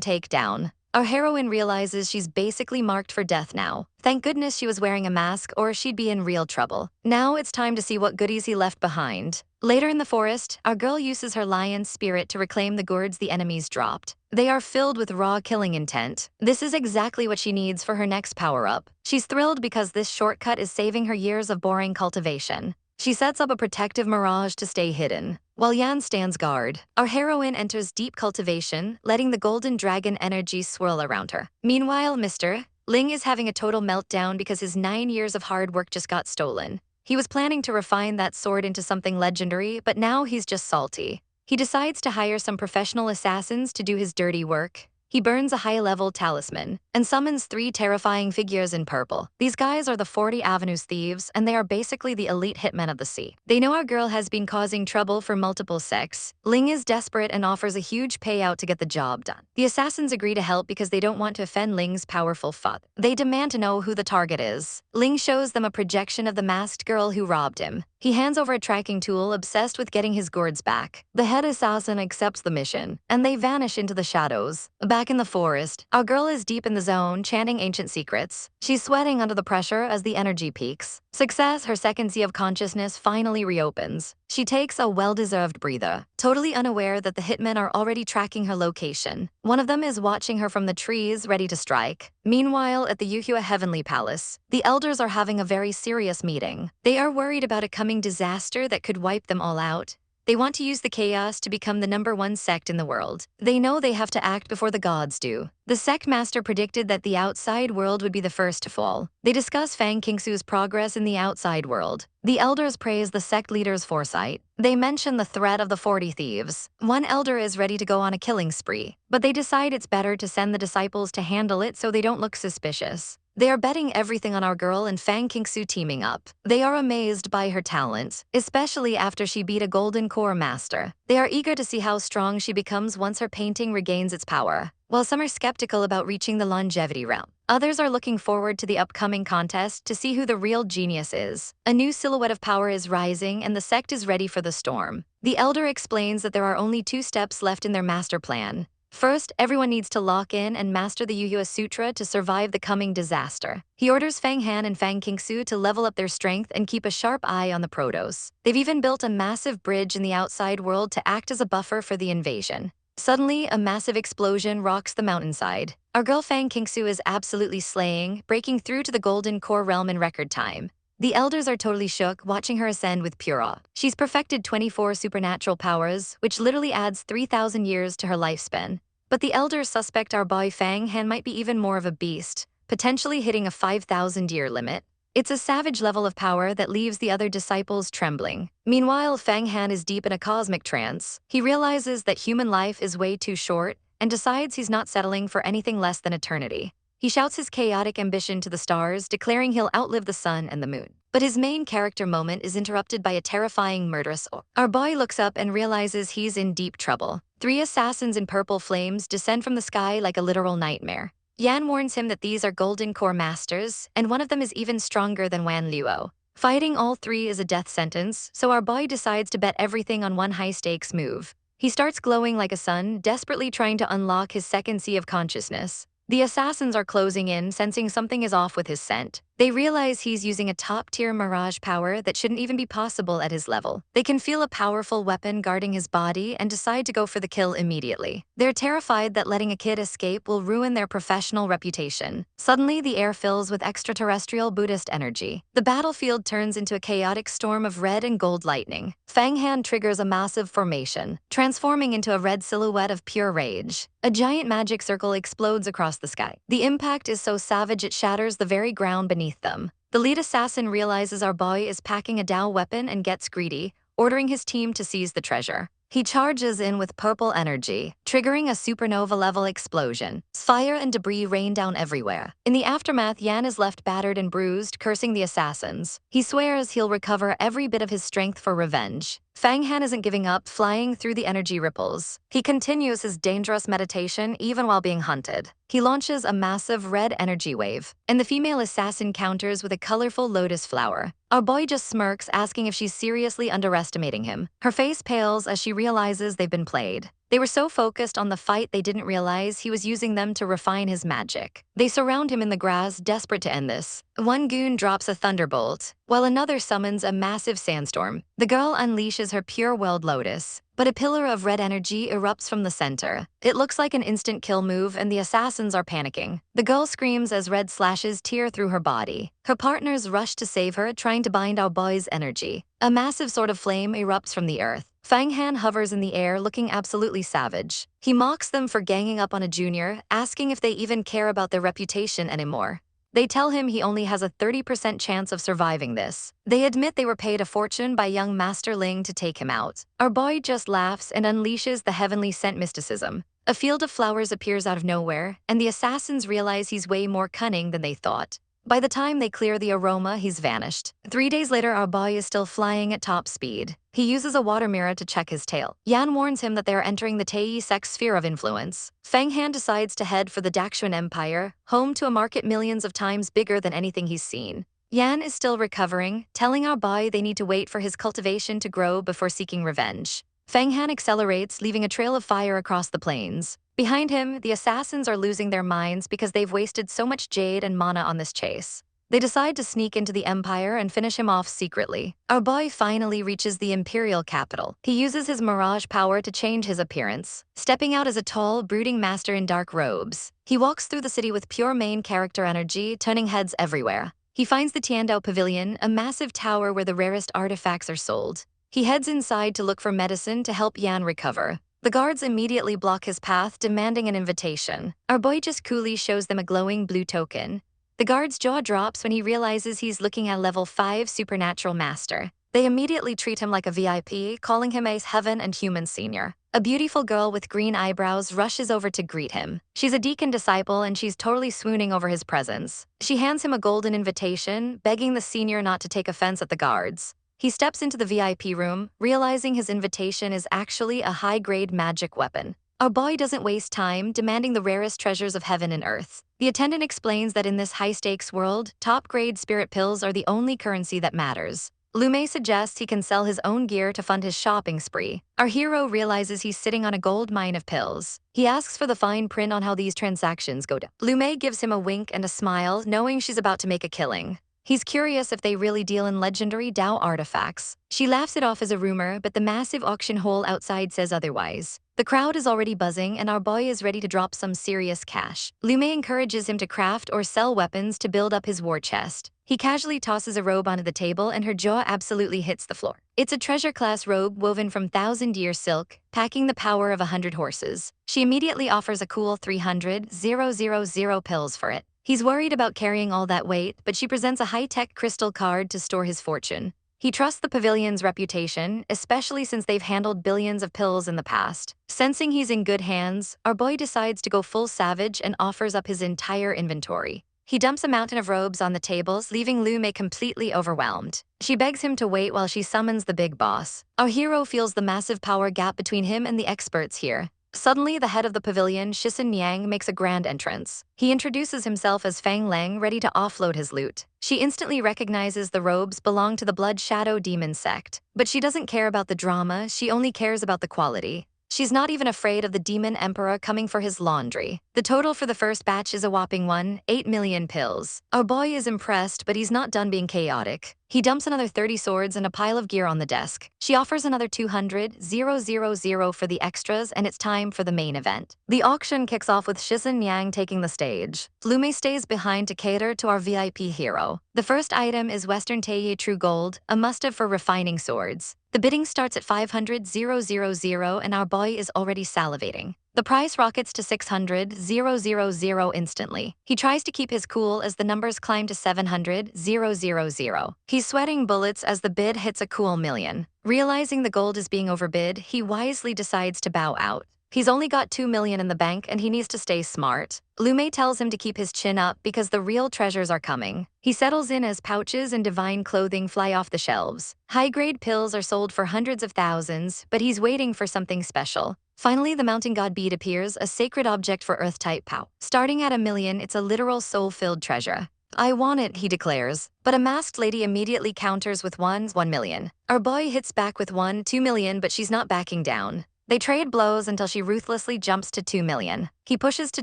take down. Our heroine realizes she's basically marked for death now. Thank goodness she was wearing a mask, or she'd be in real trouble. Now it's time to see what goodies he left behind. Later in the forest, our girl uses her lion spirit to reclaim the gourds the enemies dropped. They are filled with raw killing intent. This is exactly what she needs for her next power-up. She's thrilled because this shortcut is saving her years of boring cultivation. She sets up a protective mirage to stay hidden. While Yan stands guard, our heroine enters deep cultivation, letting the golden dragon energy swirl around her. Meanwhile, Mr. Ling is having a total meltdown because his 9 years of hard work just got stolen. He was planning to refine that sword into something legendary, but now he's just salty. He decides to hire some professional assassins to do his dirty work. He burns a high-level talisman and summons 3 terrifying figures in purple. These guys are the 40 Avenues thieves, and they are basically the elite hitmen of the sea. They know our girl has been causing trouble for multiple sects. Ling is desperate and offers a huge payout to get the job done. The assassins agree to help because they don't want to offend Ling's powerful father. They demand to know who the target is. Ling shows them a projection of the masked girl who robbed him. He hands over a tracking tool, obsessed with getting his gourds back. The head assassin accepts the mission, and they vanish into the shadows. Back in the forest, our girl is deep in the zone, chanting ancient secrets. She's sweating under the pressure as the energy peaks. Success, her second sea of consciousness, finally reopens. She takes a well-deserved breather, totally unaware that the hitmen are already tracking her location. One of them is watching her from the trees, ready to strike. Meanwhile, at the Yuhua Heavenly Palace, the elders are having a very serious meeting. They are worried about a coming disaster that could wipe them all out. They want to use the chaos to become the #1 sect in the world. They know they have to act before the gods do. The sect master predicted that the outside world would be the first to fall. They discuss Fang Qingsu's progress in the outside world. The elders praise the sect leader's foresight. They mention the threat of the 40 thieves. One elder is ready to go on a killing spree, but they decide it's better to send the disciples to handle it so they don't look suspicious. They are betting everything on our girl and Fang Qingsu teaming up. They are amazed by her talent, especially after she beat a golden core master. They are eager to see how strong she becomes once her painting regains its power. While some are skeptical about reaching the longevity realm, others are looking forward to the upcoming contest to see who the real genius is. A new silhouette of power is rising, and the sect is ready for the storm. The elder explains that there are only 2 steps left in their master plan. First, everyone needs to lock in and master the Yuhua Sutra to survive the coming disaster. He orders Fang Han and Fang Qingsu to level up their strength and keep a sharp eye on the Protos. They've even built a massive bridge in the outside world to act as a buffer for the invasion. Suddenly, a massive explosion rocks the mountainside. Our girl Fang Qingsu is absolutely slaying, breaking through to the Golden Core realm in record time. The elders are totally shook, watching her ascend with pure awe. She's perfected 24 supernatural powers, which literally adds 3,000 years to her lifespan. But the elders suspect our boy Fang Han might be even more of a beast, potentially hitting a 5,000-year limit. It's a savage level of power that leaves the other disciples trembling. Meanwhile, Fang Han is deep in a cosmic trance. He realizes that human life is way too short and decides he's not settling for anything less than eternity. He shouts his chaotic ambition to the stars, declaring he'll outlive the sun and the moon. But his main character moment is interrupted by a terrifying murderous orc. Our boy looks up and realizes he's in deep trouble. 3 assassins in purple flames descend from the sky like a literal nightmare. Yan warns him that these are Golden Core masters, and one of them is even stronger than Wan Luo. Fighting all 3 is a death sentence, so our boy decides to bet everything on one high-stakes move. He starts glowing like a sun, desperately trying to unlock his second sea of consciousness. The assassins are closing in, sensing something is off with his scent. They realize he's using a top-tier mirage power that shouldn't even be possible at his level. They can feel a powerful weapon guarding his body and decide to go for the kill immediately. They're terrified that letting a kid escape will ruin their professional reputation. Suddenly, the air fills with extraterrestrial Buddhist energy. The battlefield turns into a chaotic storm of red and gold lightning. Fang Han triggers a massive formation, transforming into a red silhouette of pure rage. A giant magic circle explodes across the sky. The impact is so savage it shatters the very ground beneath them. The lead assassin realizes our boy is packing a Dao weapon and gets greedy, ordering his team to seize the treasure. He charges in with purple energy, triggering a supernova-level explosion. Fire and debris rain down everywhere. In the aftermath, Yan is left battered and bruised, cursing the assassins. He swears he'll recover every bit of his strength for revenge. Fang Han isn't giving up, flying through the energy ripples. He continues his dangerous meditation even while being hunted. He launches a massive red energy wave, and the female assassin counters with a colorful lotus flower. Our boy just smirks, asking if she's seriously underestimating him. Her face pales as she realizes they've been played. They were so focused on the fight they didn't realize he was using them to refine his magic. They surround him in the grass, desperate to end this. One goon drops a thunderbolt, while another summons a massive sandstorm. The girl unleashes her pure world lotus, but a pillar of red energy erupts from the center. It looks like an instant kill move, and the assassins are panicking. The girl screams as red slashes tear through her body. Her partners rush to save her, trying to bind our boy's energy. A massive sword of flame erupts from the earth. Fang Han hovers in the air, looking absolutely savage. He mocks them for ganging up on a junior, asking if they even care about their reputation anymore. They tell him he only has a 30% chance of surviving this. They admit they were paid a fortune by young Master Ling to take him out. Our boy just laughs and unleashes the heavenly scent mysticism. A field of flowers appears out of nowhere, and the assassins realize he's way more cunning than they thought. By the time they clear the aroma, he's vanished. 3 days later, our boy is still flying at top speed. He uses a water mirror to check his tail. Yan warns him that they are entering the Tei sect sphere of influence. Fang Han decides to head for the Daxuan Empire, home to a market millions of times bigger than anything he's seen. Yan is still recovering, telling our boy they need to wait for his cultivation to grow before seeking revenge. Fang Han accelerates, leaving a trail of fire across the plains. Behind him, the assassins are losing their minds because they've wasted so much jade and mana on this chase. They decide to sneak into the Empire and finish him off secretly. Our boy finally reaches the Imperial capital. He uses his mirage power to change his appearance, stepping out as a tall, brooding master in dark robes. He walks through the city with pure main character energy, turning heads everywhere. He finds the Tiandao Pavilion, a massive tower where the rarest artifacts are sold. He heads inside to look for medicine to help Yan recover. The guards immediately block his path, demanding an invitation. Our boy just coolly shows them a glowing blue token. The guard's jaw drops when he realizes he's looking at a level 5 supernatural master. They immediately treat him like a VIP, calling him a heaven and human senior. A beautiful girl with green eyebrows rushes over to greet him. She's a deacon disciple, and she's totally swooning over his presence. She hands him a golden invitation, begging the senior not to take offense at the guards. He steps into the VIP room, realizing his invitation is actually a high-grade magic weapon. Our boy doesn't waste time, demanding the rarest treasures of heaven and earth. The attendant explains that in this high-stakes world, top-grade spirit pills are the only currency that matters. Lume suggests he can sell his own gear to fund his shopping spree. Our hero realizes he's sitting on a gold mine of pills. He asks for the fine print on how these transactions go down. Lume gives him a wink and a smile, knowing she's about to make a killing. He's curious if they really deal in legendary Dao artifacts. She laughs it off as a rumor, but the massive auction hole outside says otherwise. The crowd is already buzzing, and our boy is ready to drop some serious cash. Lume encourages him to craft or sell weapons to build up his war chest. He casually tosses a robe onto the table, and her jaw absolutely hits the floor. It's a treasure-class robe woven from 1,000-year silk, packing the power of 100 horses. She immediately offers a cool 300,000 pills for it. He's worried about carrying all that weight, but she presents a high-tech crystal card to store his fortune. He trusts the pavilion's reputation, especially since they've handled billions of pills in the past. Sensing he's in good hands, our boy decides to go full savage and offers up his entire inventory. He dumps a mountain of robes on the tables, leaving Lume completely overwhelmed. She begs him to wait while she summons the big boss. Our hero feels the massive power gap between him and the experts here. Suddenly, the head of the pavilion, Shisun Yang, makes a grand entrance. He introduces himself as Fang Lang, ready to offload his loot. She instantly recognizes the robes belong to the Blood Shadow Demon sect. But she doesn't care about the drama, she only cares about the quality. She's not even afraid of the Demon Emperor coming for his laundry. The total for the first batch is a whopping 8 million pills. Our boy is impressed, but he's not done being chaotic. He dumps another 30 swords and a pile of gear on the desk. She offers another 200,000 for the extras, and it's time for the main event. The auction kicks off with Shizhen Yang taking the stage. Lume stays behind to cater to our VIP hero. The first item is Western Teye True Gold, a must-have for refining swords. The bidding starts at 500,000 and our boy is already salivating. The price rockets to 600,000 instantly. He tries to keep his cool as the numbers climb to 700,000. He's sweating bullets as the bid hits a cool million. Realizing the gold is being overbid, he wisely decides to bow out. He's only got 2 million in the bank and he needs to stay smart. Lume tells him to keep his chin up because the real treasures are coming. He settles in as pouches and divine clothing fly off the shelves. High-grade pills are sold for hundreds of thousands, but he's waiting for something special. Finally, the mountain god bead appears, a sacred object for Earth-type pow. Starting at 1 million, it's a literal soul-filled treasure. I want it, he declares. But a masked lady immediately counters with 1 million. Our boy hits back with 2 million, but she's not backing down. They trade blows until she ruthlessly jumps to 2 million. He pushes to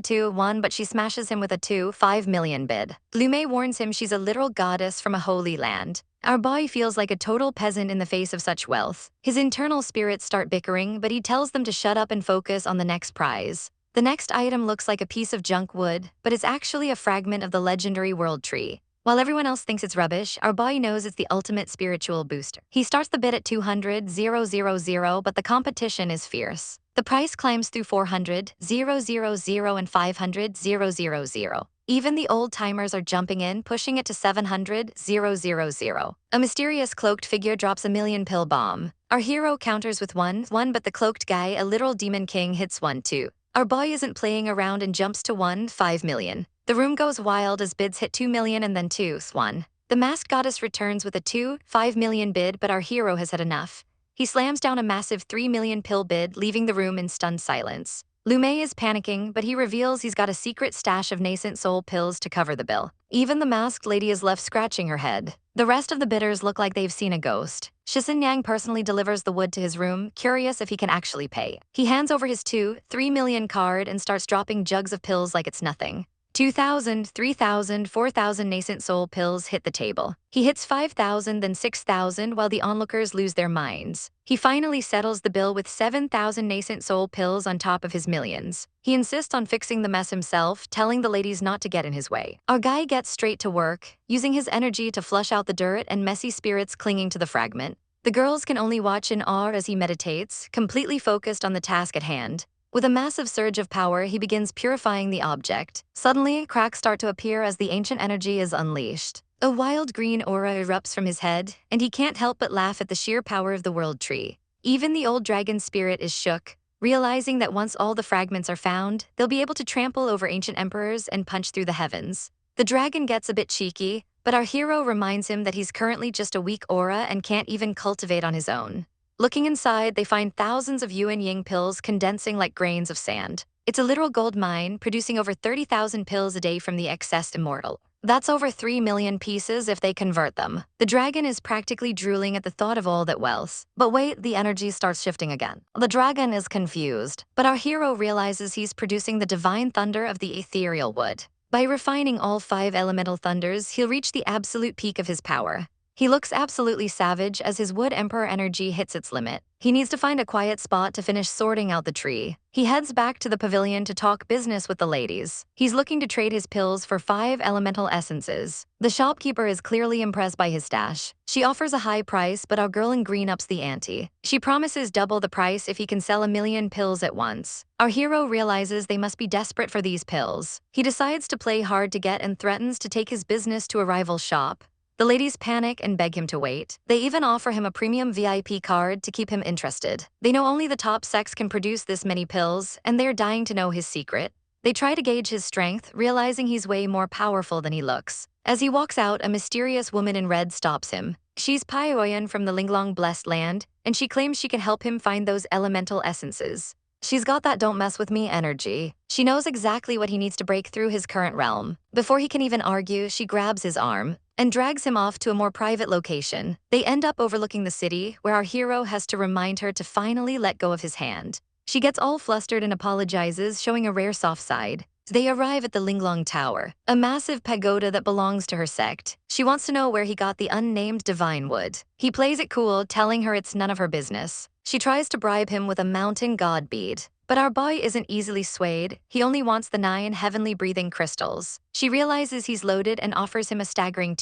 2-1, but she smashes him with a 5 million bid. Lume warns him she's a literal goddess from a holy land. Our boy feels like a total peasant in the face of such wealth. His internal spirits start bickering, but he tells them to shut up and focus on the next prize. The next item looks like a piece of junk wood, but it's actually a fragment of the legendary world tree. While everyone else thinks it's rubbish, our boy knows it's the ultimate spiritual booster. He starts the bid at 200,000, but the competition is fierce. The price climbs through 400,000 and 500,000. Even the old-timers are jumping in, pushing it to 700,000. A mysterious cloaked figure drops a million pill bomb. Our hero counters with 1, but the cloaked guy, a literal demon king, hits 1-2. Our boy isn't playing around and jumps to 5 million. The room goes wild as bids hit 2 million and then 2-1. The masked goddess returns with a 5 million bid, but our hero has had enough. He slams down a massive 3 million pill bid, leaving the room in stunned silence. Lume is panicking, but he reveals he's got a secret stash of nascent soul pills to cover the bill. Even the masked lady is left scratching her head. The rest of the bidders look like they've seen a ghost. Shizhen Yang personally delivers the wood to his room, curious if he can actually pay. He hands over his 3 million card and starts dropping jugs of pills like it's nothing. 2,000, 3,000, 4,000 nascent soul pills hit the table. He hits 5,000, then 6,000 while the onlookers lose their minds. He finally settles the bill with 7,000 nascent soul pills on top of his millions. He insists on fixing the mess himself, telling the ladies not to get in his way. Our guy gets straight to work, using his energy to flush out the dirt and messy spirits clinging to the fragment. The girls can only watch in awe as he meditates, completely focused on the task at hand. With a massive surge of power, he begins purifying the object. Suddenly, cracks start to appear as the ancient energy is unleashed. A wild green aura erupts from his head, and he can't help but laugh at the sheer power of the world tree. Even the old dragon spirit is shook, realizing that once all the fragments are found, they'll be able to trample over ancient emperors and punch through the heavens. The dragon gets a bit cheeky, but our hero reminds him that he's currently just a weak aura and can't even cultivate on his own. Looking inside, they find thousands of Yuan Ying pills condensing like grains of sand. It's a literal gold mine, producing over 30,000 pills a day from the excess Immortal. That's over 3 million pieces if they convert them. The dragon is practically drooling at the thought of all that wealth. But wait, the energy starts shifting again. The dragon is confused, but our hero realizes he's producing the divine thunder of the ethereal wood. By refining all 5 elemental thunders, he'll reach the absolute peak of his power. He looks absolutely savage as his wood emperor energy hits its limit. He needs to find a quiet spot to finish sorting out the tree. He heads back to the pavilion to talk business with the ladies. He's looking to trade his pills for 5 elemental essences. The shopkeeper is clearly impressed by his stash. She offers a high price, but our girl in green ups the ante. She promises double the price if he can sell 1 million pills at once. Our hero realizes they must be desperate for these pills. He decides to play hard to get and threatens to take his business to a rival shop. The ladies panic and beg him to wait. They even offer him a premium VIP card to keep him interested. They know only the top sects can produce this many pills, and they're dying to know his secret. They try to gauge his strength, realizing he's way more powerful than he looks. As he walks out, a mysterious woman in red stops him. She's Paioyan from the Linglong Blessed Land, and she claims she can help him find those elemental essences. She's got that don't mess with me energy. She knows exactly what he needs to break through his current realm. Before he can even argue, she grabs his arm and drags him off to a more private location. They end up overlooking the city, where our hero has to remind her to finally let go of his hand. She gets all flustered and apologizes, showing a rare soft side. They arrive at the Linglong Tower, a massive pagoda that belongs to her sect. She wants to know where he got the unnamed divine wood. He plays it cool, telling her it's none of her business. She tries to bribe him with a mountain god bead. But our boy isn't easily swayed. He only wants the 9 heavenly breathing crystals. She realizes he's loaded and offers him a staggering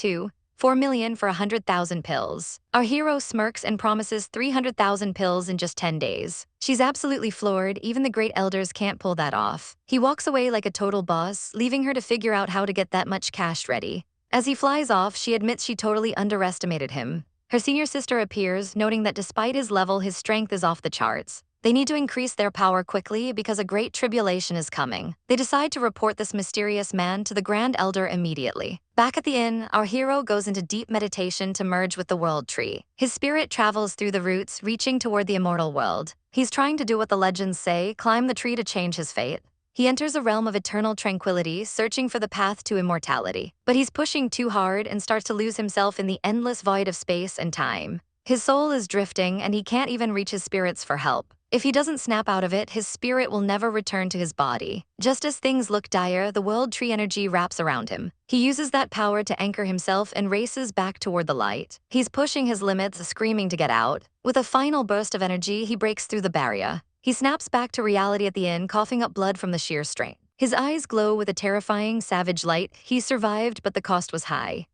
4 million for 100,000 pills. Our hero smirks and promises 300,000 pills in just 10 days. She's absolutely floored, even the great elders can't pull that off. He walks away like a total boss, leaving her to figure out how to get that much cash ready. As he flies off, she admits she totally underestimated him. Her senior sister appears, noting that despite his level, his strength is off the charts. They need to increase their power quickly because a great tribulation is coming. They decide to report this mysterious man to the Grand Elder immediately. Back at the inn, our hero goes into deep meditation to merge with the world tree. His spirit travels through the roots, reaching toward the immortal world. He's trying to do what the legends say, climb the tree to change his fate. He enters a realm of eternal tranquility, searching for the path to immortality. But he's pushing too hard and starts to lose himself in the endless void of space and time. His soul is drifting, and he can't even reach his spirits for help. If he doesn't snap out of it, his spirit will never return to his body. Just as things look dire, the world tree energy wraps around him. He uses that power to anchor himself and races back toward the light. He's pushing his limits, screaming to get out. With a final burst of energy, he breaks through the barrier. He snaps back to reality at the inn, coughing up blood from the sheer strain. His eyes glow with a terrifying, savage light. He survived, but the cost was high.